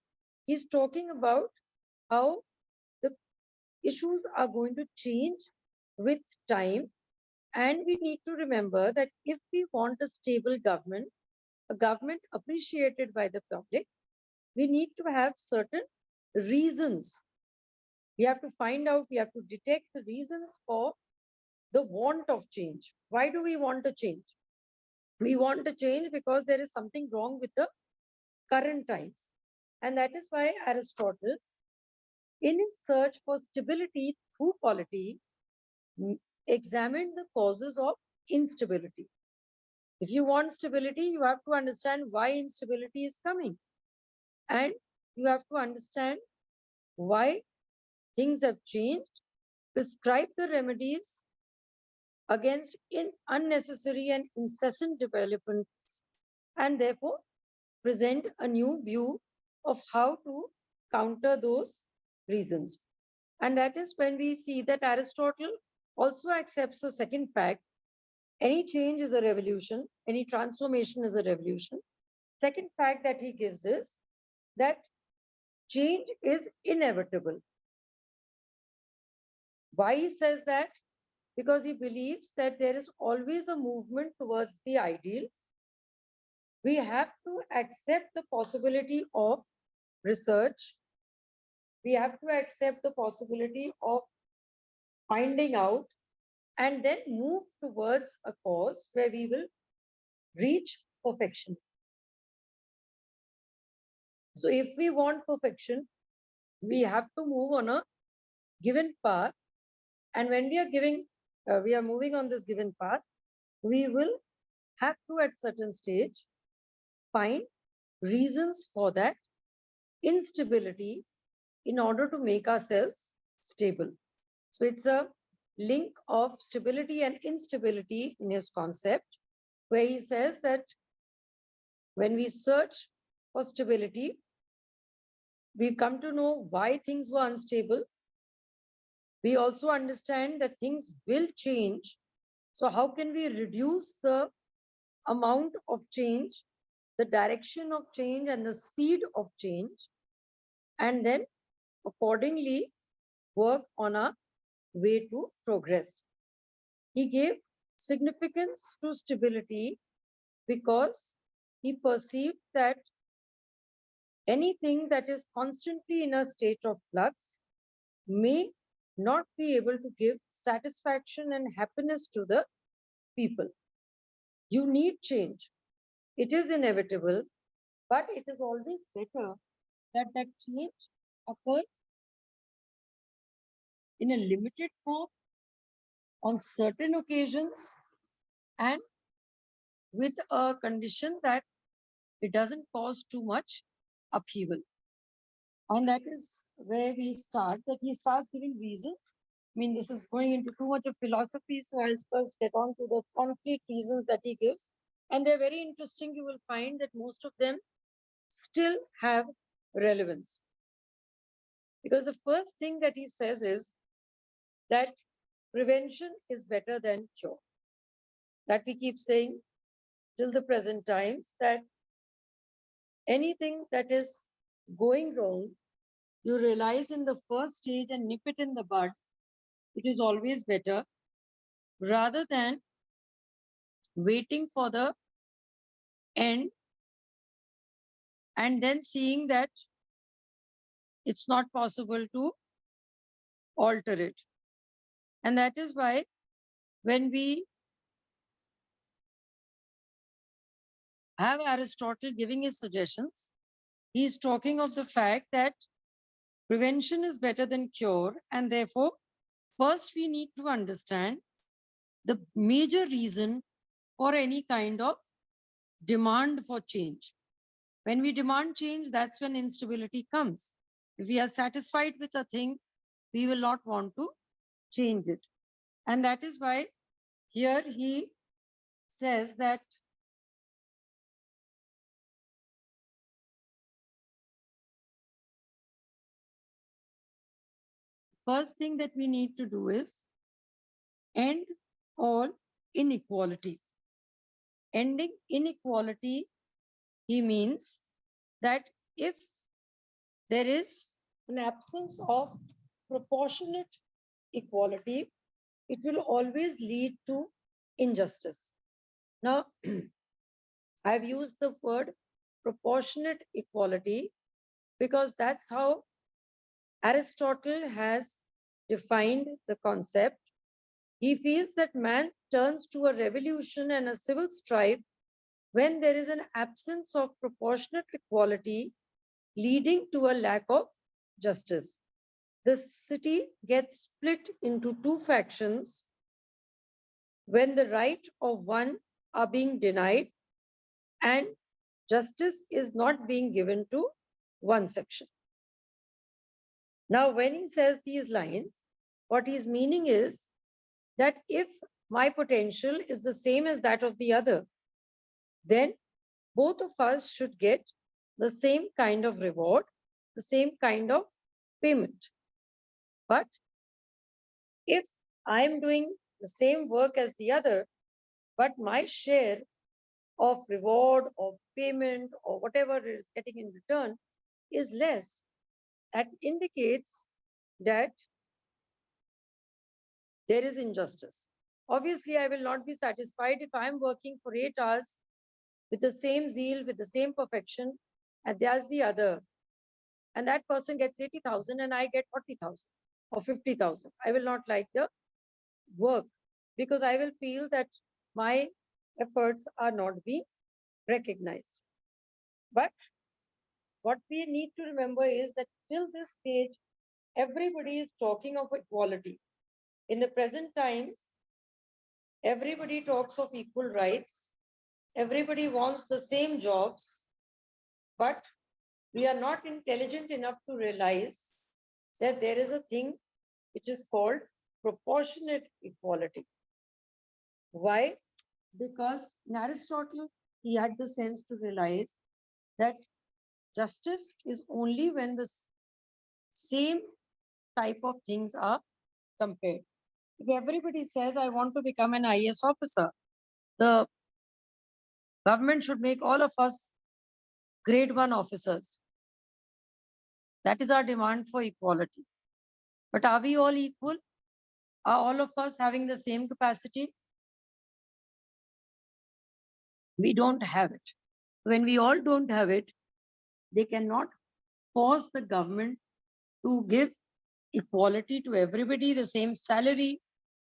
he's talking about how the issues are going to change with time. And we need to remember that if we want a stable government, a government appreciated by the public, we need to have certain reasons. We have to find out, we have to detect the reasons for the want of change. Why do we want a change? We want a change because there is something wrong with the current times. And that is why Aristotle, in his search for stability through polity, examined the causes of instability. If you want stability, you have to understand why instability is coming. And you have to understand why things have changed, prescribe the remedies against unnecessary and incessant developments, and therefore present a new view of how to counter those reasons. And that is when we see that Aristotle also accepts a second fact: any change is a revolution, any transformation is a revolution. Second fact that he gives is that change is inevitable. Why he says that? Because he believes that there is always a movement towards the ideal. We have to accept the possibility of research. We have to accept the possibility of finding out, and then move towards a cause where we will reach perfection. So if we want perfection, we have to move on a given path. And when we are moving on this given path, we will have to, at certain stage, find reasons for that instability in order to make ourselves stable. So it's a link of stability and instability in his concept, where he says that when we search for stability, we come to know why things were unstable. We also understand that things will change. So how can we reduce the amount of change, the direction of change, and the speed of change? and then accordingly work on a way to progress. He gave significance to stability because he perceived that anything that is constantly in a state of flux may not be able to give satisfaction and happiness to the people. You need change. It is inevitable, but it is always better that that change occurs in a limited form on certain occasions and with a condition that it doesn't cause too much upheaval. And that is where we start, that he starts giving reasons. I mean, this is going into too much of philosophy, so I'll first get on to the concrete reasons that he gives. And they're very interesting. You will find that most of them still have relevance. Because the first thing that he says is that prevention is better than cure. That we keep saying till the present times, that anything that is going wrong, you realize in the first stage and nip it in the bud. It is always better rather than waiting for the end and then seeing that it's not possible to alter it. And that is why when we have Aristotle giving his suggestions, he's talking of the fact that prevention is better than cure, and therefore first we need to understand the major reason for any kind of demand for change. When we demand change, that's when instability comes. If we are satisfied with a thing, we will not want to change it. And that is why here he says that first thing that we need to do is end all inequality. Ending inequality, he means that if there is an absence of proportionate equality, it will always lead to injustice. Now, I've used the word proportionate equality because that's how Aristotle has defined the concept. He feels that man turns to a revolution and a civil strife when there is an absence of proportionate equality leading to a lack of justice. The city gets split into two factions when the right of one are being denied and justice is not being given to one section. Now, when he says these lines, what he's meaning is that if my potential is the same as that of the other, then both of us should get the same kind of reward, the same kind of payment. But if I'm doing the same work as the other, but my share of reward or payment or whatever it is getting in return is less, that indicates that there is injustice. Obviously, I will not be satisfied if I'm working for 8 hours with the same zeal, with the same perfection, and there's the other. And that person gets 80,000 and I get 40,000 or 50,000. I will not like the work because I will feel that my efforts are not being recognized. But what we need to remember is that till this stage, everybody is talking of equality. In the present times, everybody talks of equal rights. Everybody wants the same jobs, but we are not intelligent enough to realize that there is a thing which is called proportionate equality. Why? Because in Aristotle, he had the sense to realize that justice is only when the same type of things are compared. If everybody says, I want to become an IAS officer, the government should make all of us grade 1 officers. That is our demand for equality. But are we all equal? Are all of us having the same capacity? We don't have it. When we all don't have it, they cannot force the government to give equality to everybody, the same salary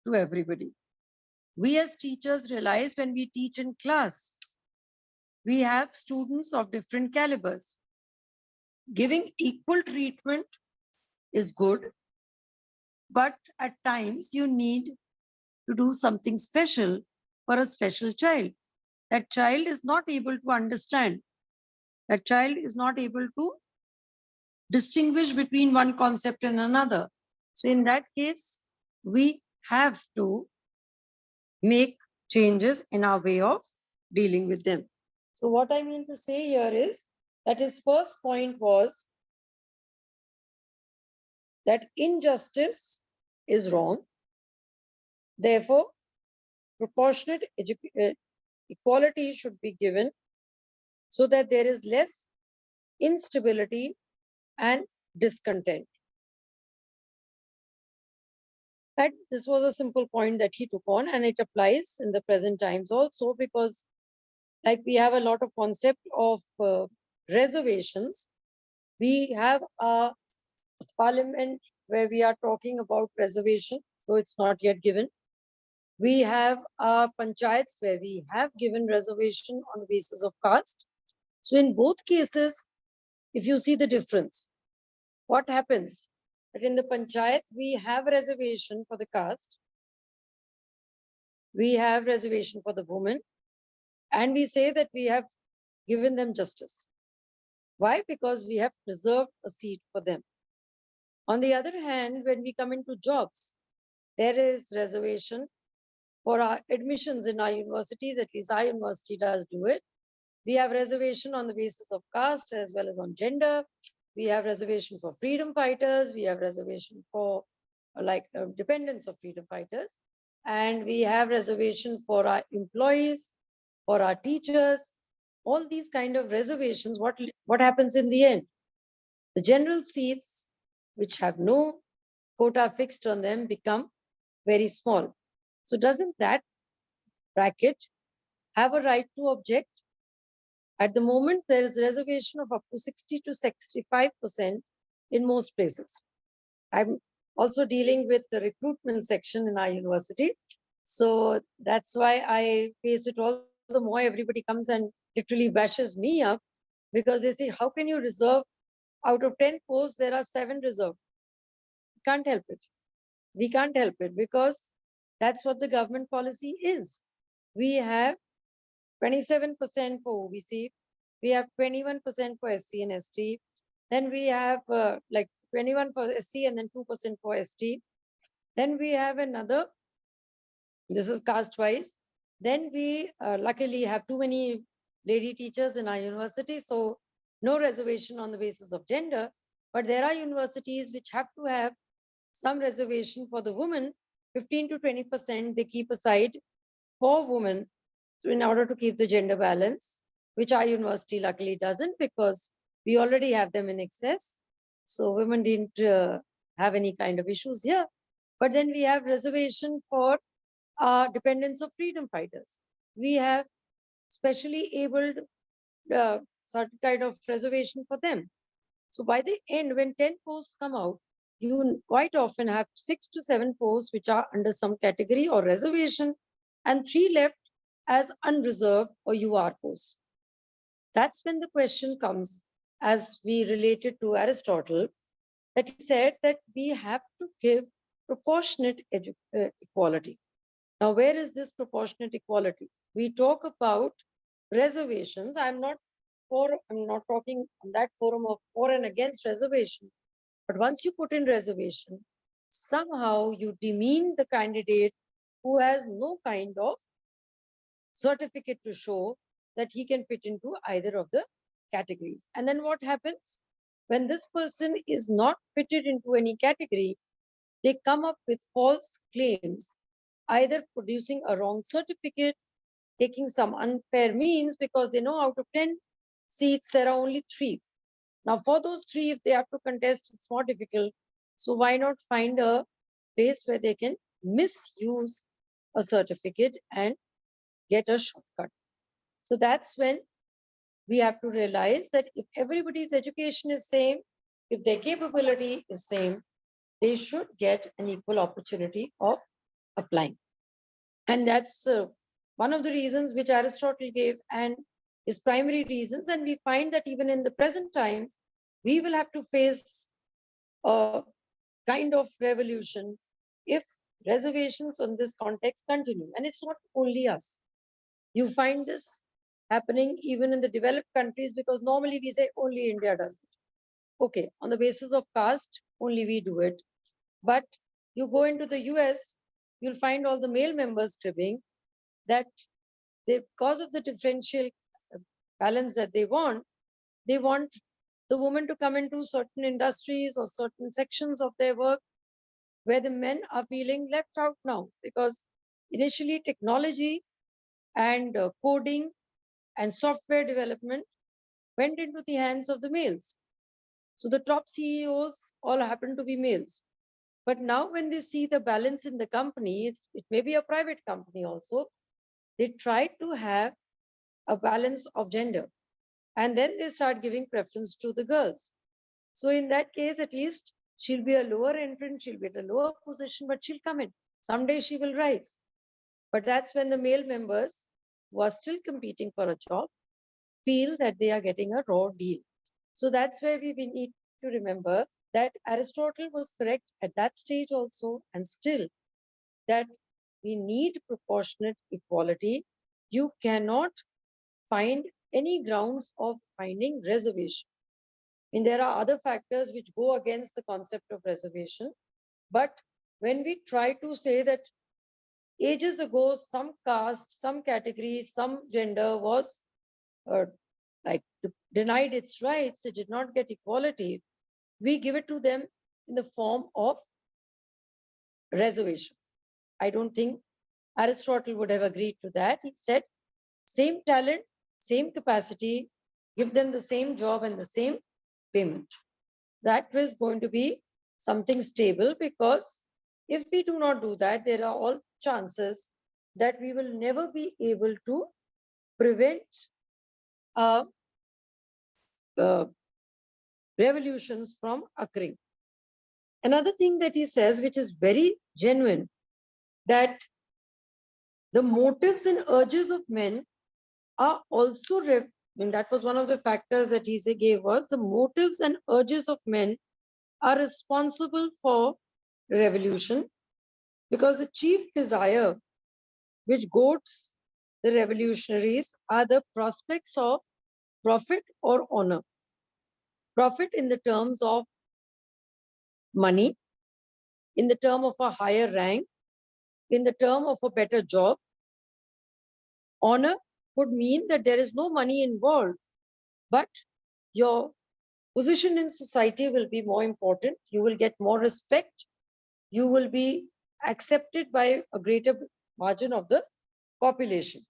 to everybody. We as teachers realize when we teach in class, we have students of different calibers. Giving equal treatment is good, but at times you need to do something special for a special child. That child is not able to understand. That child is not able to distinguish between one concept and another. So in that case, we have to make changes in our way of dealing with them. So what I mean to say here is that his first point was that injustice is wrong. Therefore, proportionate equality should be given so that there is less instability and discontent. And this was a simple point that he took on, and it applies in the present times also, because like we have a lot of concept of reservations. We have a parliament where we are talking about reservation, though it's not yet given. We have our panchayats where we have given reservation on the basis of caste. So in both cases, if you see the difference, what happens? That in the panchayat, we have reservation for the caste, we have reservation for the women, and we say that we have given them justice. Why? Because we have preserved a seat for them. On the other hand, when we come into jobs, there is reservation for our admissions in our universities, at least our university does do it. We have reservation on the basis of caste as well as on gender. We have reservation for freedom fighters. We have reservation for dependents of freedom fighters. And we have reservation for our employees, for our teachers. All these kind of reservations, what happens in the end? The general seats, which have no quota fixed on them, become very small. So doesn't that bracket have a right to object? At the moment, there is reservation of up to 60 to 65% in most places. I'm also dealing with the recruitment section in our university. So that's why I face it all the more. Everybody comes and literally bashes me up because they say, how can you reserve out of 10 posts, there are 7 reserved? Can't help it. We can't help it because that's what the government policy is. We have 27% for OBC, we have 21% for SC and ST, then we have 21 for SC and then 2% for ST. Then we have another, this is caste wise. Then we luckily have too many lady teachers in our university, so no reservation on the basis of gender, but there are universities which have to have some reservation for the women. 15 to 20% they keep aside for women in order to keep the gender balance, which our university luckily doesn't because we already have them in excess. So women didn't have any kind of issues here. But then we have reservation for dependents of freedom fighters. We have specially abled certain kind of reservation for them. So by the end, when 10 posts come out, you quite often have 6 to 7 posts which are under some category or reservation and 3 left as unreserved or UR posts. That's when the question comes, as we related to Aristotle, that he said that we have to give proportionate equality. Now, where is this proportionate equality? We talk about reservations. I'm not talking on that forum of for and against reservation. But once you put in reservation, somehow you demean the candidate who has no kind of certificate to show that he can fit into either of the categories. And then what happens? When this person is not fitted into any category, they come up with false claims, either producing a wrong certificate, taking some unfair means because they know out of 10 seats, there are only 3. Now, for those three, if they have to contest, it's more difficult. So why not find a place where they can misuse a certificate and get a shortcut? So that's when we have to realize that if everybody's education is same, if their capability is same, they should get an equal opportunity of applying. And that's one of the reasons which Aristotle gave and his primary reasons. And we find that even in the present times, we will have to face a kind of revolution if reservations on this context continue. And it's not only us. You find this happening even in the developed countries, because normally we say only India does it. Okay, on the basis of caste, only we do it. But you go into the US, you'll find all the male members cribbing that they, because of the differential balance that they want the woman to come into certain industries or certain sections of their work where the men are feeling left out now, because initially technology and coding and software development went into the hands of the males. So the top CEOs all happen to be males. But now when they see the balance in the company, it may be a private company also, they try to have a balance of gender. And then they start giving preference to the girls. So in that case, at least she'll be a lower entrant, she'll be at a lower position, but she'll come in. Someday she will rise. But that's when the male members who are still competing for a job feel that they are getting a raw deal. So that's where we need to remember that Aristotle was correct at that stage also, and still that we need proportionate equality. You cannot find any grounds of finding reservation. I mean, there are other factors which go against the concept of reservation. But when we try to say that ages ago, some caste, some category, some gender was denied its rights, it did not get equality, we give it to them in the form of reservation. I don't think Aristotle would have agreed to that. He said, same talent, same capacity, give them the same job and the same payment. That is going to be something stable, because if we do not do that, there are all chances that we will never be able to prevent revolutions from occurring. Another thing that he says, which is very genuine, that the motives and urges of men are also, and that was one of the factors that he gave, was the motives and urges of men are responsible for revolution, because the chief desire which goads the revolutionaries are the prospects of profit or honor. Profit in the terms of money, in the term of a higher rank, in the term of a better job. Honor would mean that there is no money involved, but your position in society will be more important. You will get more respect. You will be accepted by a greater margin of the population.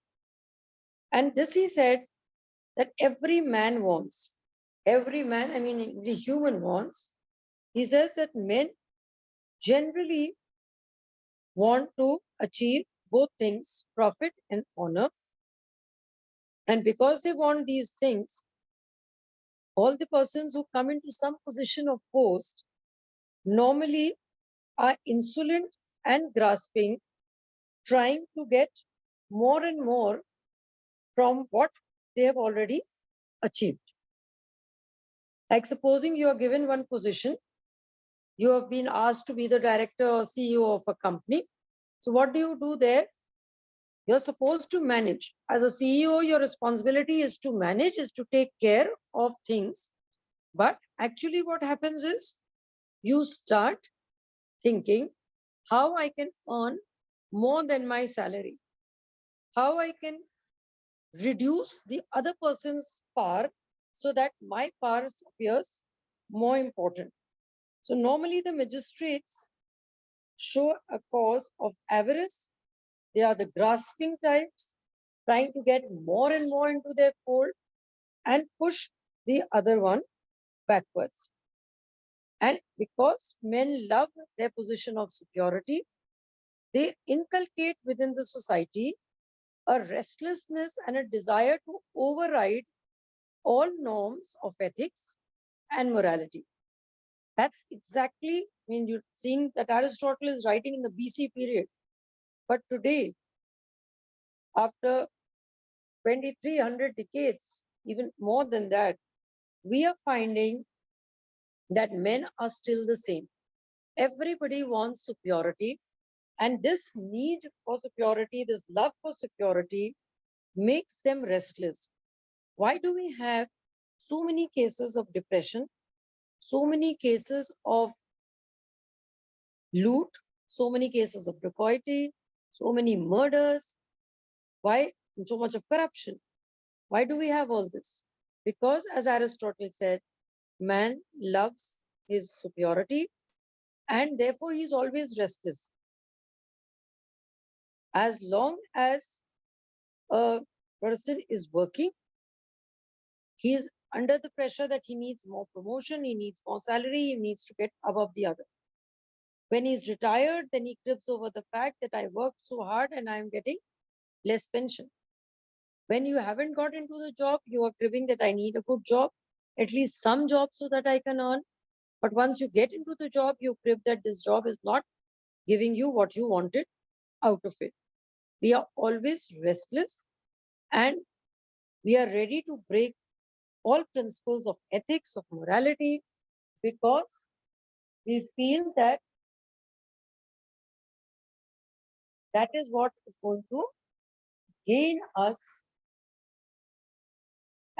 And this he said that every man wants. Every man, I mean, every human wants. He says that men generally want to achieve both things, profit and honor. And because they want these things, all the persons who come into some position of post normally are insolent and grasping, trying to get more and more from what they have already achieved. Like supposing you are given one position, you have been asked to be the director or CEO of a company. So what do you do there? You're supposed to manage. As a CEO, your responsibility is to manage, is to take care of things. But actually what happens is you start thinking how I can earn more than my salary, how I can reduce the other person's power so that my power appears more important. So normally the magistrates show a cause of avarice. They are the grasping types, trying to get more and more into their fold and push the other one backwards. And because men love their position of superiority, they inculcate within the society a restlessness and a desire to override all norms of ethics and morality. That's exactly, I mean, you're seeing that Aristotle is writing in the BC period. But today, after 2,300 decades, even more than that, we are finding that men are still the same. Everybody wants superiority. And this need for superiority, this love for superiority, makes them restless. Why do we have so many cases of depression, so many cases of loot, so many cases of dacoity, so many murders? Why so much of corruption? Why do we have all this? Because, as Aristotle said, man loves his superiority and therefore he's always restless. As long as a person is working, he is under the pressure that he needs more promotion, he needs more salary, he needs to get above the other. When he's retired, then he cribs over the fact that I worked so hard and I'm getting less pension. When you haven't got into the job, you are cribbing that I need a good job, at least some job so that I can earn. But once you get into the job, you crib that this job is not giving you what you wanted out of it. We are always restless and we are ready to break all principles of ethics, of morality, because we feel that that is what is going to gain us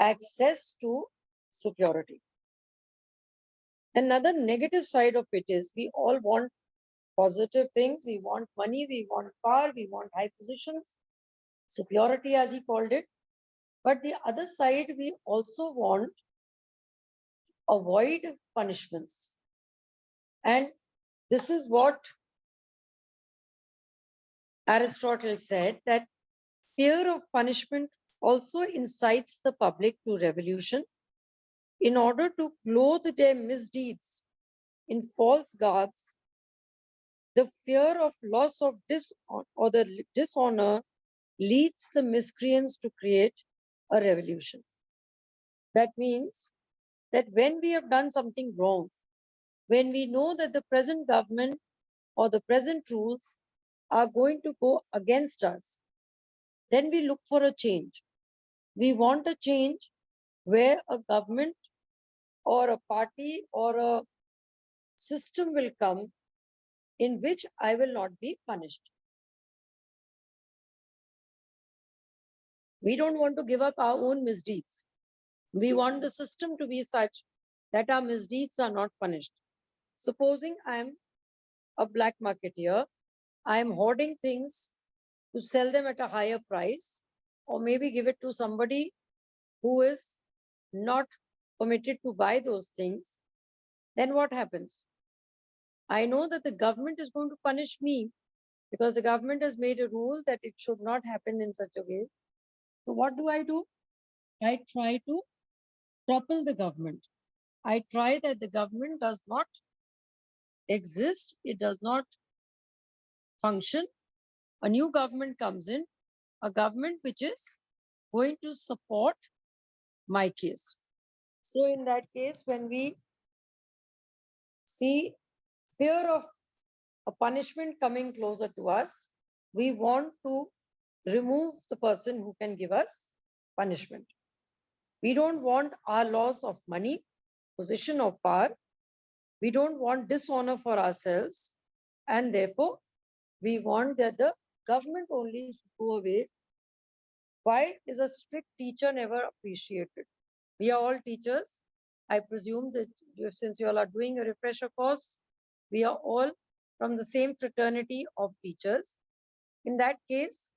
access to superiority. Another negative side of it is we all want positive things. We want money, we want power, we want high positions, superiority as he called it. But the other side, we also want to avoid punishments. And this is what Aristotle said, that fear of punishment also incites the public to revolution in order to clothe their misdeeds in false garbs. The fear of loss of dishonor leads the miscreants to create a revolution. That means that when we have done something wrong, when we know that the present government or the present rules are going to go against us, then we look for a change. We want a change where a government or a party or a system will come in which I will not be punished. We don't want to give up our own misdeeds. We want the system to be such that our misdeeds are not punished. Supposing I am a black marketeer, I am hoarding things to sell them at a higher price, or maybe give it to somebody who is not permitted to buy those things, then what happens? I know that the government is going to punish me because the government has made a rule that it should not happen in such a way. So what do? I try to topple the government. I try that the government does not exist, it does not function. A new government comes in, a government which is going to support my case. So in that case, when we see fear of a punishment coming closer to us, we want to remove the person who can give us punishment. We don't want our loss of money, position, or power. We don't want dishonor for ourselves. And therefore, we want that the government only should go away. Why is a strict teacher never appreciated? We are all teachers. I presume that since you all are doing a refresher course, we are all from the same fraternity of teachers. In that case,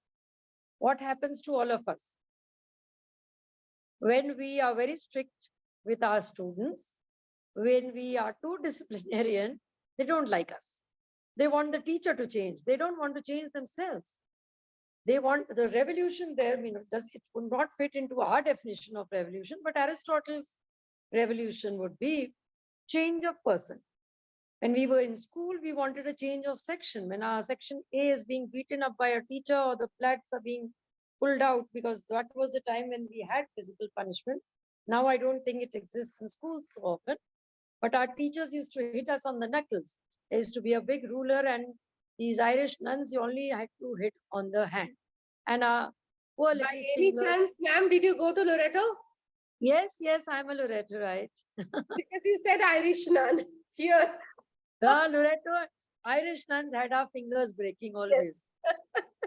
what happens to all of us? When we are very strict with our students, when we are too disciplinarian, they don't like us. They want the teacher to change. They don't want to change themselves. They want the revolution there, it would not fit into our definition of revolution, but Aristotle's revolution would be change of person. When we were in school, we wanted a change of section. When our section A is being beaten up by a teacher or the flats are being pulled out, because that was the time when we had physical punishment. Now I don't think it exists in schools so often, but our teachers used to hit us on the knuckles. There used to be a big ruler, and these Irish nuns, you only had to hit on the hand. And our poor little
By any
fingers.
chance, ma'am, did you go to Loreto?
Yes, yes, I'm a Lorettoite.
Because you said Irish nun here.
Loretto, Irish nuns had our fingers breaking always.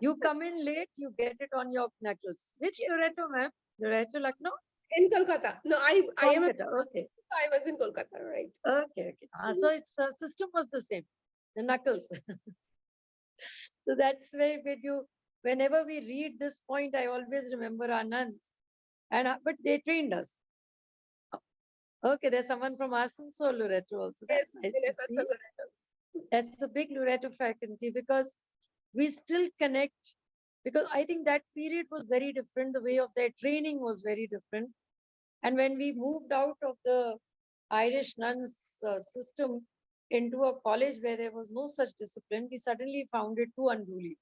You come in late, you get it on your knuckles. Which Loretto, ma'am? Loretto, Lucknow?
In Kolkata. No, I am.
Okay.
I was in Kolkata, right?
Okay. So its system was the same. The knuckles. So that's why whenever we read this point, I always remember our nuns. But they trained us. Okay, there's someone from Asansol, Loretto also. That's nice to see. That's a big Loretto faculty, because we still connect, because I think that period was very different. The way of their training was very different. And when we moved out of the Irish nuns system into a college where there was no such discipline, we suddenly found it too unruly.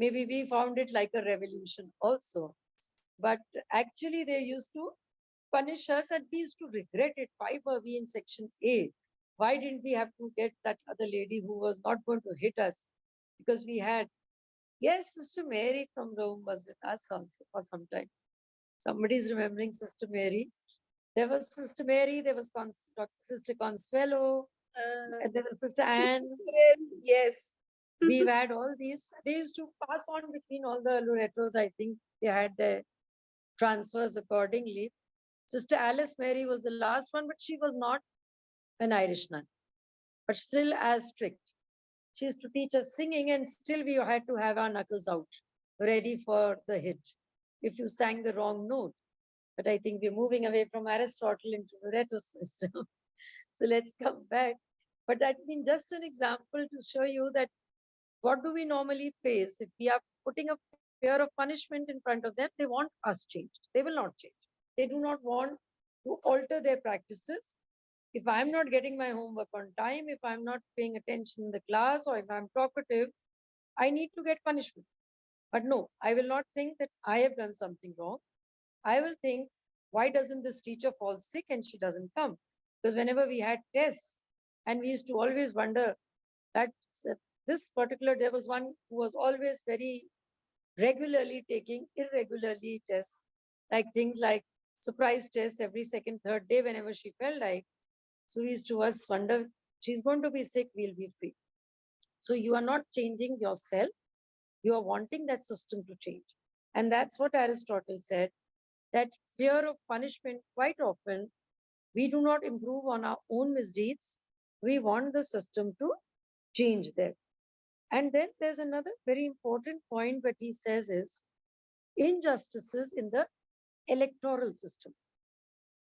Maybe we found it like a revolution also. But actually they used to punish us, and we used to regret it. Why were we in section A? Why didn't we have to get that other lady who was not going to hit us? Because we had, yes, Sister Mary from Rome was with us also for some time. Somebody's remembering Sister Mary. There was Sister Mary, there was Sister Consuelo, and there was Sister Anne.
Yes.
We've had all these. They used to pass on between all the Lorettos. I think they had their transfers accordingly. Sister Alice Mary was the last one, but she was not an Irish nun, but still as strict. She used to teach us singing, and still we had to have our knuckles out, ready for the hit, if you sang the wrong note. But I think we're moving away from Aristotle into Loretto system. So let's come back. But that's been just an example to show you that what do we normally face? If we are putting a fear of punishment in front of them, they want us changed. They will not change. They do not want to alter their practices. If I'm not getting my homework on time, if I'm not paying attention in the class, or if I'm talkative, I need to get punishment. But no, I will not think that I have done something wrong. I will think, why doesn't this teacher fall sick and she doesn't come? Because whenever we had tests, and we used to always wonder that this particular, there was one who was always very regularly taking irregularly tests, like things like surprise tests every second, third day whenever she felt like. So we used to us wonder, she's going to be sick, we'll be free. So you are not changing yourself, you are wanting that system to change. And that's what Aristotle said, that fear of punishment, quite often, we do not improve on our own misdeeds. We want the system to change them. And then there's another very important point that he says is injustices in the electoral system.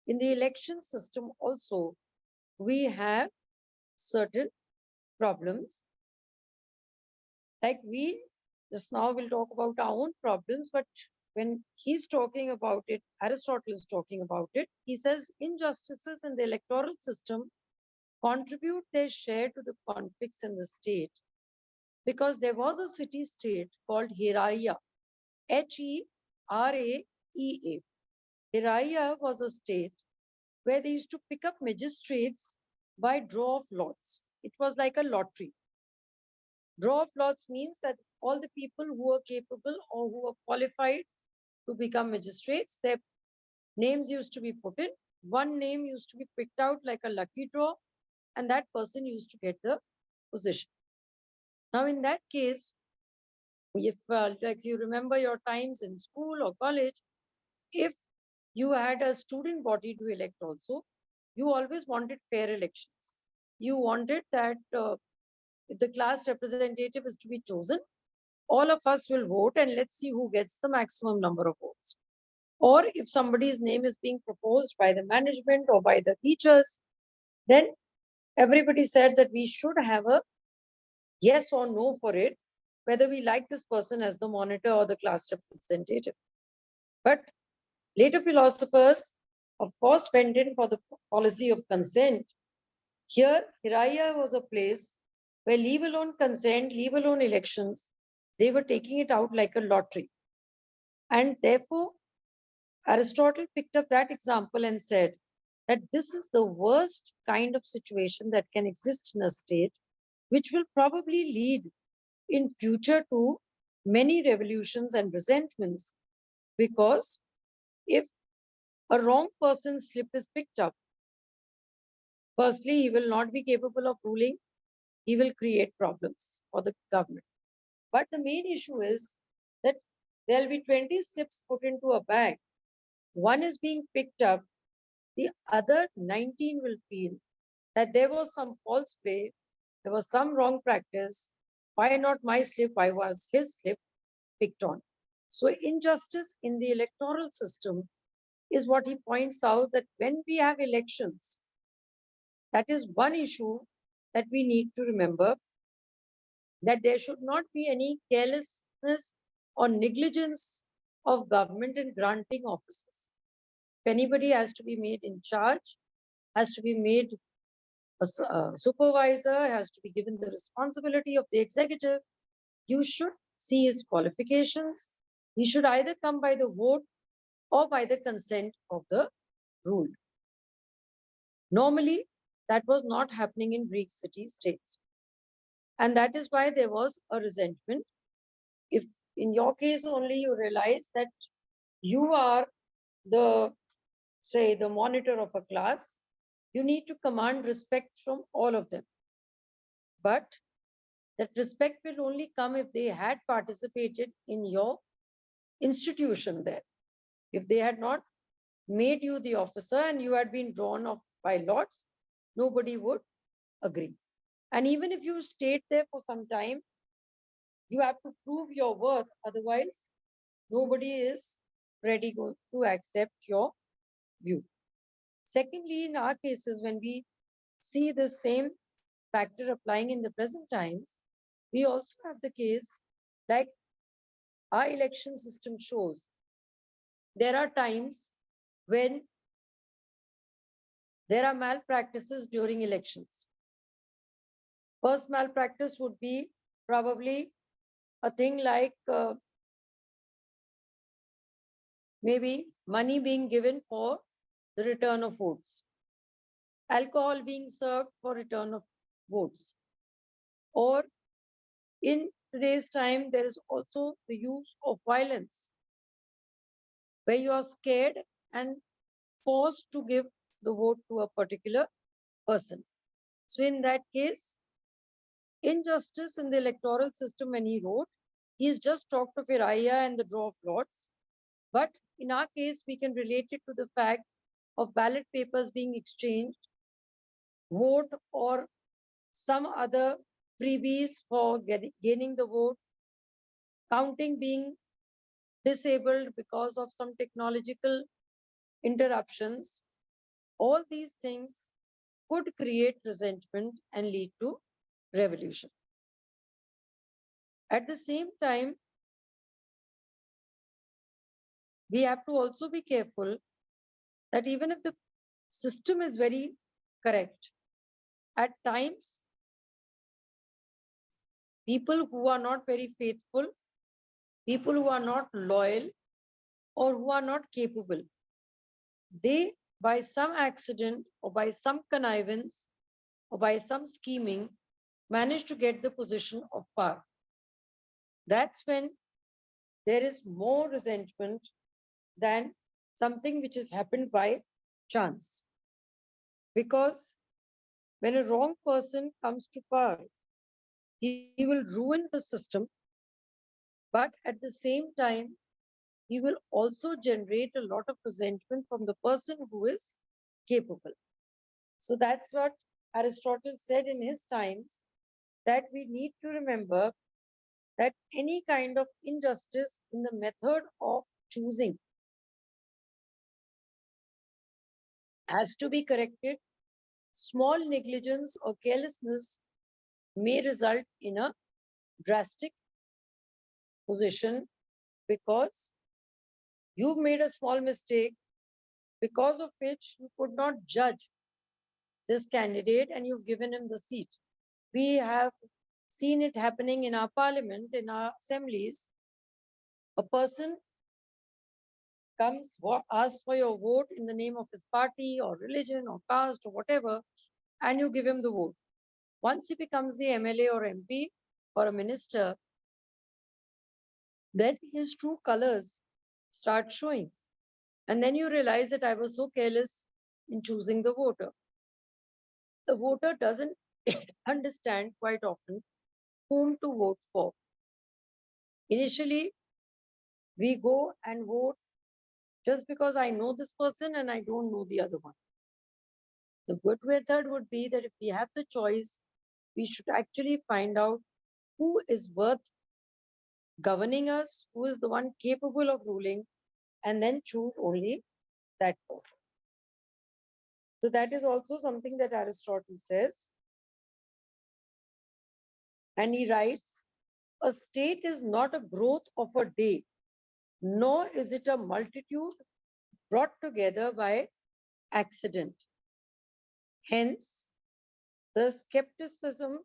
In the election system also, we have certain problems. Like we just now will talk about our own problems, but when he's talking about it, Aristotle is talking about it, he says injustices in the electoral system contribute their share to the conflicts in the state, because there was a city-state called Heraia, H-E-R-A-E-A. Heraia was a state where they used to pick up magistrates by draw of lots. It was like a lottery. Draw of lots means that all the people who are capable or who are qualified to become magistrates, their names used to be put in. One name used to be picked out like a lucky draw, and that person used to get the position. Now, in that case, if like you remember your times in school or college, if you had a student body to elect also, you always wanted fair elections. You wanted that if the class representative is to be chosen, all of us will vote and let's see who gets the maximum number of votes. Or if somebody's name is being proposed by the management or by the teachers, then everybody said that we should have a yes or no for it, whether we like this person as the monitor or the class representative. But later philosophers of course, went in for the policy of consent. Here, Hiraya was a place where leave alone consent, leave alone elections, they were taking it out like a lottery. And therefore, Aristotle picked up that example and said that this is the worst kind of situation that can exist in a state, which will probably lead in future to many revolutions and resentments. Because if a wrong person's slip is picked up, firstly, he will not be capable of ruling. He will create problems for the government. But the main issue is that there will be 20 slips put into a bag. One is being picked up. The other 19 will feel that there was some false play. There was some wrong practice. Why not my slip? Why was his slip picked on? So injustice in the electoral system is what he points out, that when we have elections, that is one issue that we need to remember, that there should not be any carelessness or negligence of government in granting offices. If anybody has to be made in charge, has to be made a supervisor, has to be given the responsibility of the executive, you should see his qualifications. He should either come by the vote or by the consent of the ruled. Normally, that was not happening in Greek city-states. And that is why there was a resentment. If in your case only you realize that you are the, say, the monitor of a class, you need to command respect from all of them. But that respect will only come if they had participated in your institution there. If they had not made you the officer and you had been drawn off by lots, nobody would agree. And even if you stayed there for some time, you have to prove your worth. Otherwise, nobody is ready to accept your view. Secondly, in our cases, when we see the same factor applying in the present times, we also have the case like our election system shows. There are times when there are malpractices during elections. First malpractice would be probably a thing like maybe money being given for the return of votes, alcohol being served for return of votes, or in today's time, there is also the use of violence, where you are scared and forced to give the vote to a particular person. So in that case, injustice in the electoral system, when he wrote, he's just talked of Iraya and the draw of lots. But in our case, we can relate it to the fact of ballot papers being exchanged, vote or some other freebies for gaining the vote, counting being disabled because of some technological interruptions. All these things could create resentment and lead to revolution. At the same time, we have to also be careful that even if the system is very correct, at times, people who are not very faithful, people who are not loyal, or who are not capable, they, by some accident or by some connivance or by some scheming, manage to get the position of power. That's when there is more resentment than something which has happened by chance. Because when a wrong person comes to power, he will ruin the system, but at the same time, he will also generate a lot of resentment from the person who is capable. So that's what Aristotle said in his times, that we need to remember that any kind of injustice in the method of choosing has to be corrected. Small negligence or carelessness may result in a drastic position, because you've made a small mistake because of which you could not judge this candidate and you've given him the seat. We have seen it happening in our parliament, in our assemblies. A person comes, asks for your vote in the name of his party or religion or caste or whatever, and you give him the vote. Once he becomes the MLA or MP or a minister, then his true colors start showing. And then you realize that I was so careless in choosing the voter. The voter doesn't understand quite often whom to vote for. Initially, we go and vote just because I know this person and I don't know the other one. The good method would be that if we have the choice, we should actually find out who is worth governing us, who is the one capable of ruling, and then choose only that person. So that is also something that Aristotle says. And he writes, a state is not a growth of a day, nor is it a multitude brought together by accident. Hence, the skepticism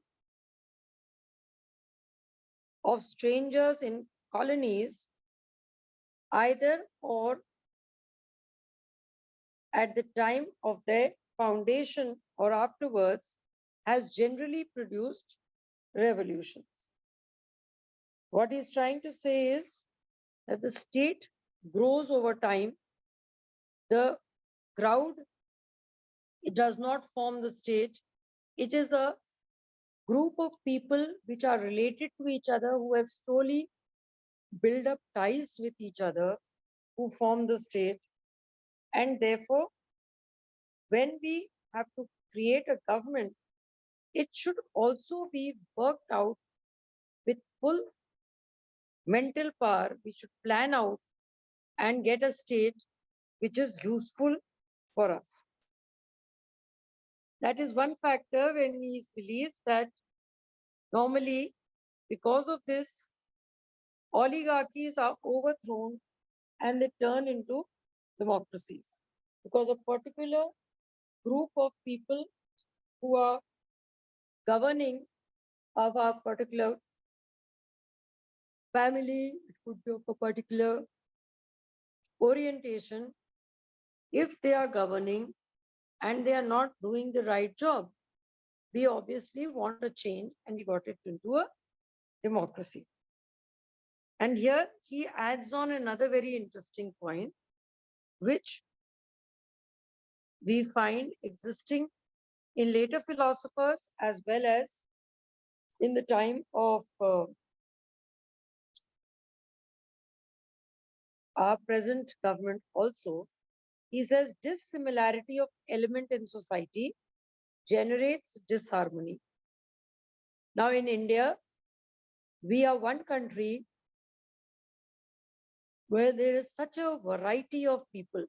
of strangers in colonies, either or at the time of their foundation or afterwards, has generally produced revolutions. What he's trying to say is that the state grows over time. The crowd, it does not form the state. It is a group of people which are related to each other, who have slowly built up ties with each other, who form the state. And therefore, when we have to create a government, it should also be worked out with full mental power. We should plan out and get a state which is useful for us. That is one factor when we believe that normally, because of this, oligarchies are overthrown and they turn into democracies. Because a particular group of people who are governing of a particular family, it could be of a particular orientation, if they are governing and they are not doing the right job, we obviously want a change and we got it into a democracy. And here he adds on another very interesting point, which we find existing in later philosophers as well as in the time of our present government also. He says dissimilarity of element in society generates disharmony. Now in India, we are one country where there is such a variety of people.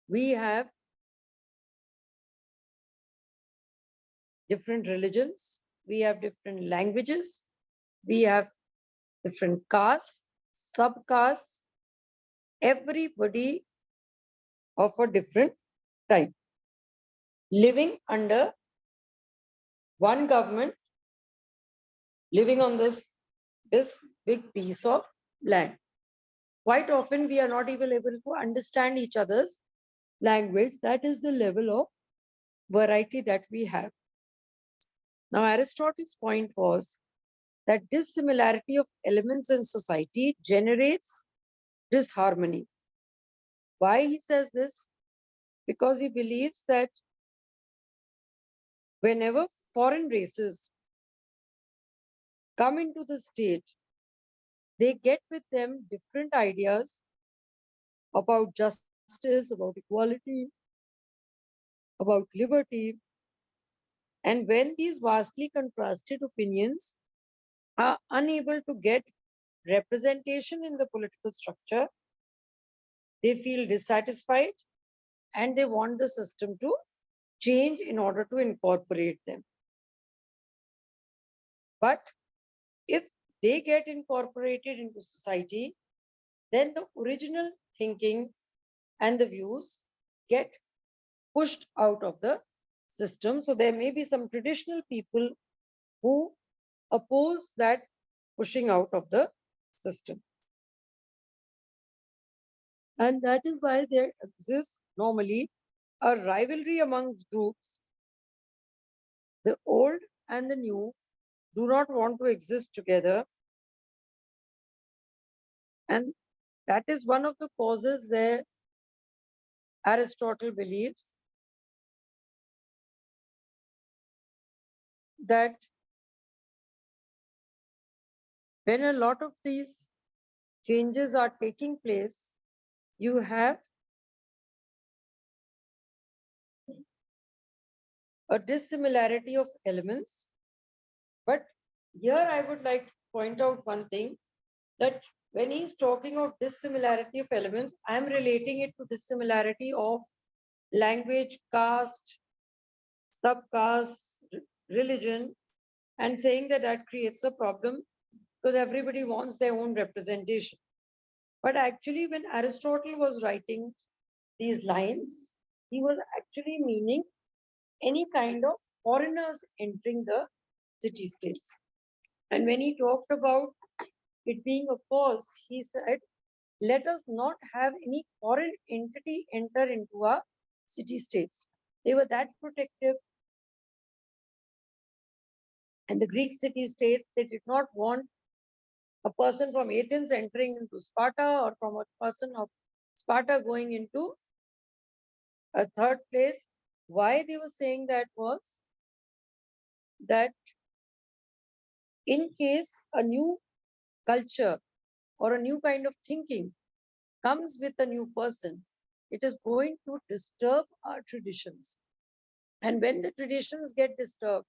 We have different religions, we have different languages, we have different castes, subcastes, everybody of a different type, living under one government, living on this big piece of land. Quite often we are not even able to understand each other's language. That is the level of variety that we have. Now Aristotle's point was that dissimilarity of elements in society generates disharmony. Why he says this? Because he believes that whenever foreign races come into the state, they get with them different ideas about justice, about equality, about liberty. And when these vastly contrasted opinions are unable to get representation in the political structure, they feel dissatisfied and they want the system to change in order to incorporate them. But if they get incorporated into society, then the original thinking and the views get pushed out of the system. So there may be some traditional people who oppose that pushing out of the system. And that is why there exists normally a rivalry amongst groups. The old and the new do not want to exist together. And that is one of the causes where Aristotle believes that when a lot of these changes are taking place, you have a dissimilarity of elements. But here I would like to point out one thing, that when he's talking of dissimilarity of elements, I'm relating it to dissimilarity of language, caste, subcaste, religion, and saying that that creates a problem because everybody wants their own representation. But actually, when Aristotle was writing these lines, he was actually meaning any kind of foreigners entering the city-states. And when he talked about it being a cause, he said, let us not have any foreign entity enter into our city-states. They were that protective. And the Greek city-states, they did not want a person from Athens entering into Sparta, or from a person of Sparta going into a third place. Why they were saying that was that in case a new culture or a new kind of thinking comes with a new person, it is going to disturb our traditions. And when the traditions get disturbed,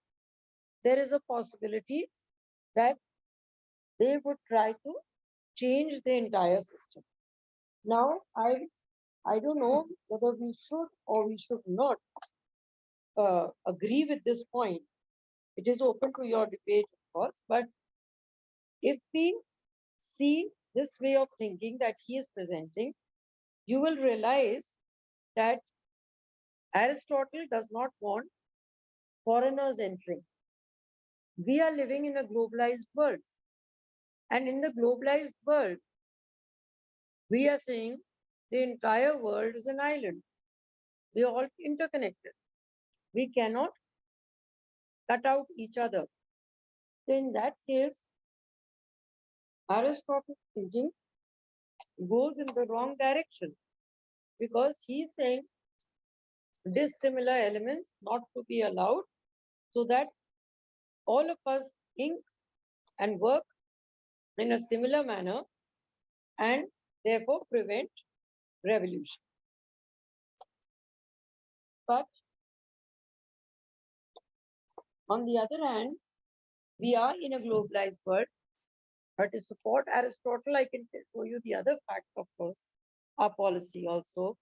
there is a possibility that they would try to change the entire system. Now, I don't know whether we should or we should not agree with this point. It is open to your debate, of course, but if we see this way of thinking that he is presenting, you will realize that Aristotle does not want foreigners entering. We are living in a globalized world. And in the globalized world, we are saying the entire world is an island. We are all interconnected. We cannot cut out each other. So in that case, Aristotle's thinking goes in the wrong direction, because he's saying dissimilar elements not to be allowed, so that all of us think and work in a similar manner and therefore prevent revolution. But on the other hand, we are in a globalized world. But to support Aristotle, I can show you the other fact of our policy also,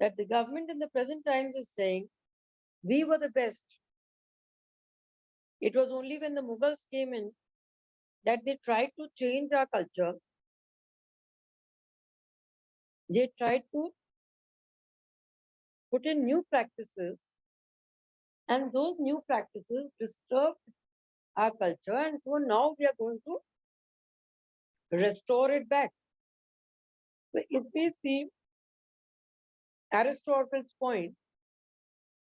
that the government in the present times is saying, we were the best. It was only when the Mughals came in that they tried to change our culture. They tried to put in new practices, and those new practices disturbed our culture, and so now we are going to restore it back. So if we see Aristotle's point,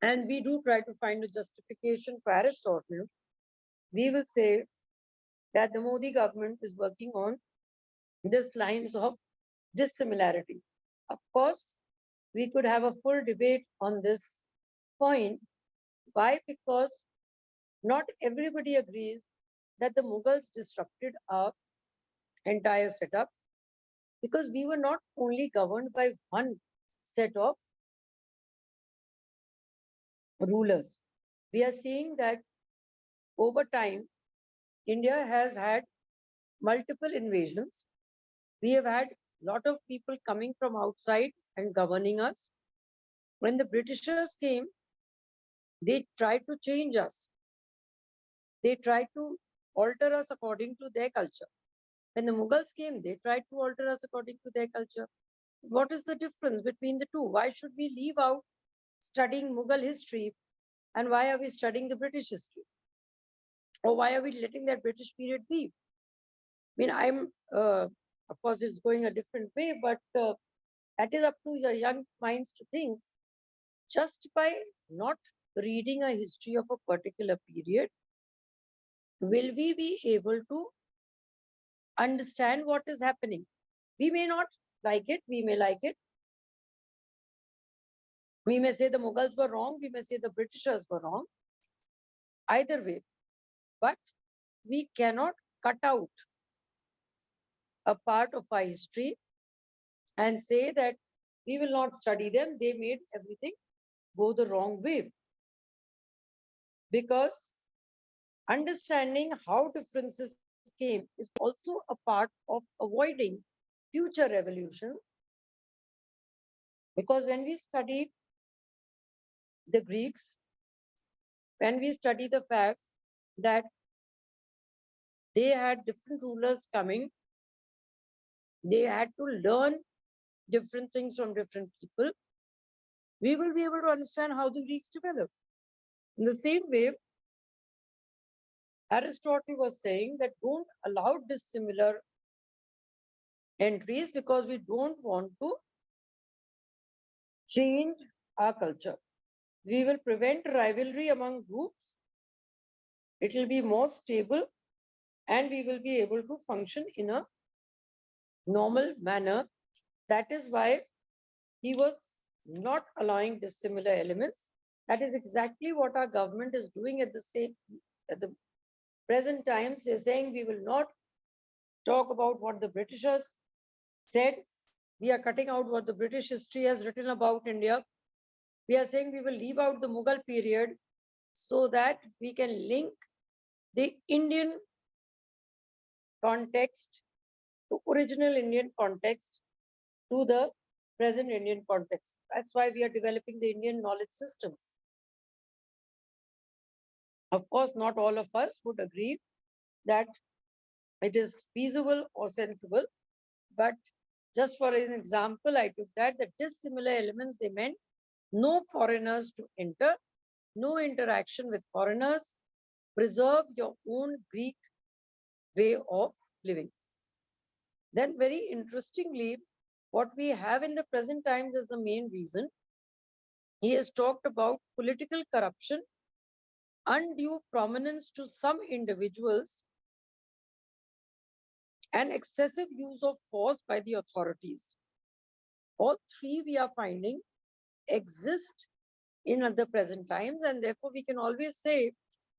and we do try to find a justification for Aristotle, we will say that the Modi government is working on this lines of dissimilarity. Of course, we could have a full debate on this point. Why? Because not everybody agrees that the Mughals disrupted our entire setup, because we were not only governed by one set of rulers. We are seeing that over time, India has had multiple invasions. We have had a lot of people coming from outside and governing us. When the Britishers came, they tried to change us. They tried to alter us according to their culture. When the Mughals came, they tried to alter us according to their culture. What is the difference between the two? Why should we leave out studying Mughal history, and why are we studying the British history? Or why are we letting that British period be? I mean, of course, it's going a different way, but that is up to the young minds to think. Just by not reading a history of a particular period, will we be able to understand what is happening? We may not like it, we may like it. We may say the Mughals were wrong, we may say the Britishers were wrong. Either way, but we cannot cut out a part of our history and say that we will not study them, they made everything go the wrong way. Because understanding how differences came is also a part of avoiding future revolution. Because when we study the Greeks, when we study the fact that they had different rulers coming, they had to learn different things from different people, we will be able to understand how the Greeks developed. In the same way, Aristotle was saying that don't allow dissimilar entries because we don't want to change our culture. We will prevent rivalry among groups. It will be more stable and we will be able to function in a normal manner. That is why he was not allowing dissimilar elements. That is exactly what our government is doing at the present times. They're saying we will not talk about what the Britishers said. We are cutting out what the British history has written about India. We are saying we will leave out the Mughal period so that we can link the Indian context, the original Indian context, to the present Indian context. That's why we are developing the Indian knowledge system. Of course, not all of us would agree that it is feasible or sensible, but just for an example, I took that the dissimilar elements, they meant no foreigners to enter, no interaction with foreigners, preserve your own Greek way of living. Then very interestingly, what we have in the present times as the main reason, he has talked about political corruption, undue prominence to some individuals, and excessive use of force by the authorities. All three we are finding exist in the present times, and therefore we can always say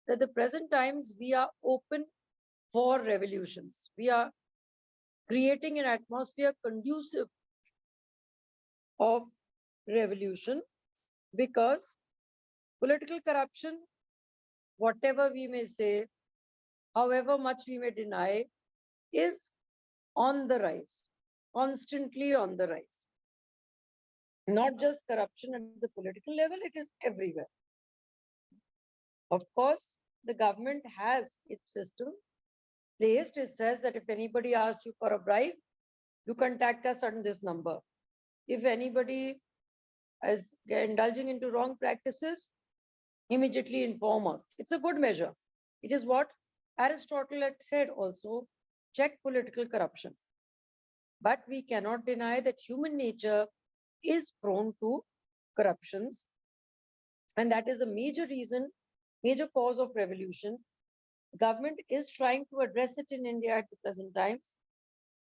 that the present times we are open for revolutions. We are creating an atmosphere conducive of revolution because political corruption, whatever we may say, however much we may deny, is on the rise, constantly on the rise. Not just corruption at the political level, it is everywhere. Of course, the government has its system placed. It says that if anybody asks you for a bribe, you contact us on this number. If anybody is indulging into wrong practices, immediately inform us. It's a good measure. It is what Aristotle had said also, check political corruption. But we cannot deny that human nature is prone to corruptions. And that is a major reason, major cause of revolution. Government is trying to address it in India at the present times,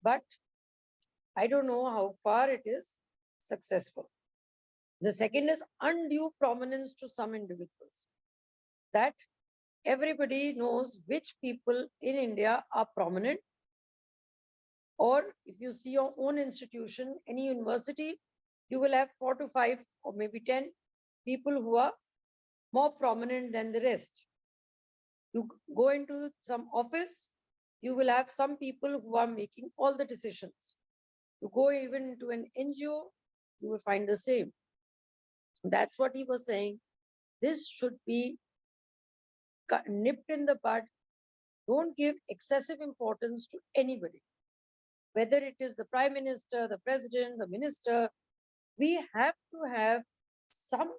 but I don't know how far it is successful. The second is undue prominence to some individuals. That everybody knows which people in India are prominent. Or if you see your own institution, any university, you will have 4 to 5 or maybe 10 people who are more prominent than the rest. You go into some office, you will have some people who are making all the decisions. You go even into an NGO, you will find the same. That's what he was saying. This should be nipped in the bud. Don't give excessive importance to anybody. whether it is the Prime Minister, the President, the Minister, we have to have some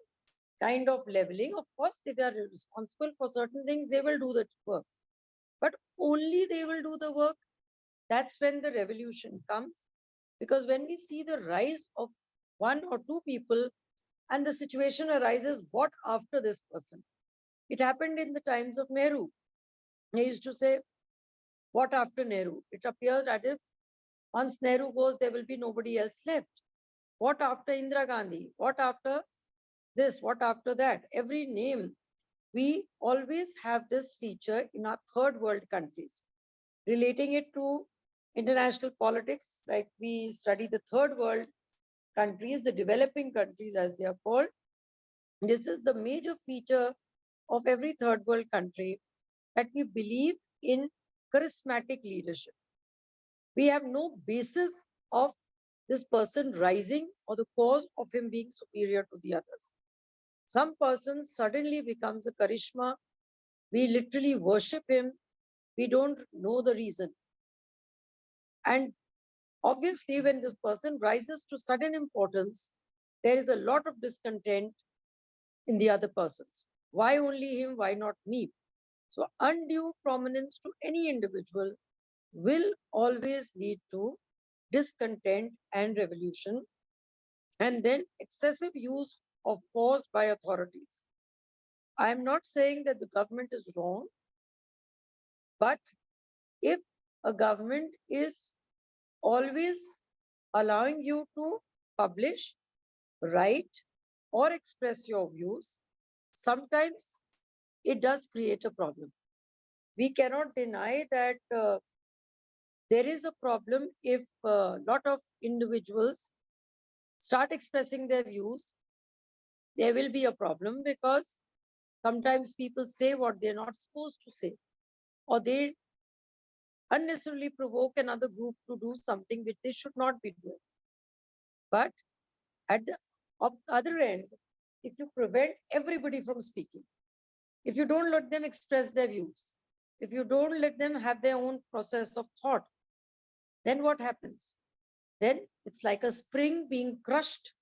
kind of leveling. Of course, if they are responsible for certain things, they will do the work. But only they will do the work. That's when the revolution comes. Because when we see the rise of one or two people and the situation arises, what after this person? It happened in the times of Nehru. They used to say, what after Nehru? It appears that if once Nehru goes, there will be nobody else left. What after Indira Gandhi? What after this? What after that? Every name. We always have this feature in our third world countries. Relating it to international politics, like we study the third world countries, the developing countries as they are called. This is the major feature of every third world country, that we believe in charismatic leadership. We have no basis of this person rising or the cause of him being superior to the others. Some person suddenly becomes a charisma. We literally worship him. We don't know the reason. And obviously, when the person rises to sudden importance, there is a lot of discontent in the other persons. Why only him? Why not me? So undue prominence to any individual will always lead to discontent and revolution, and then excessive use of force by authorities. I am not saying that the government is wrong, but if a government is always allowing you to publish, write, or express your views, sometimes it does create a problem. We cannot deny that there is a problem if a lot of individuals start expressing their views. There will be a problem because sometimes people say what they're not supposed to say, or they unnecessarily provoke another group to do something which they should not be doing. But at the other end, if you prevent everybody from speaking, if you don't let them express their views, if you don't let them have their own process of thought, then what happens? Then it's like a spring being crushed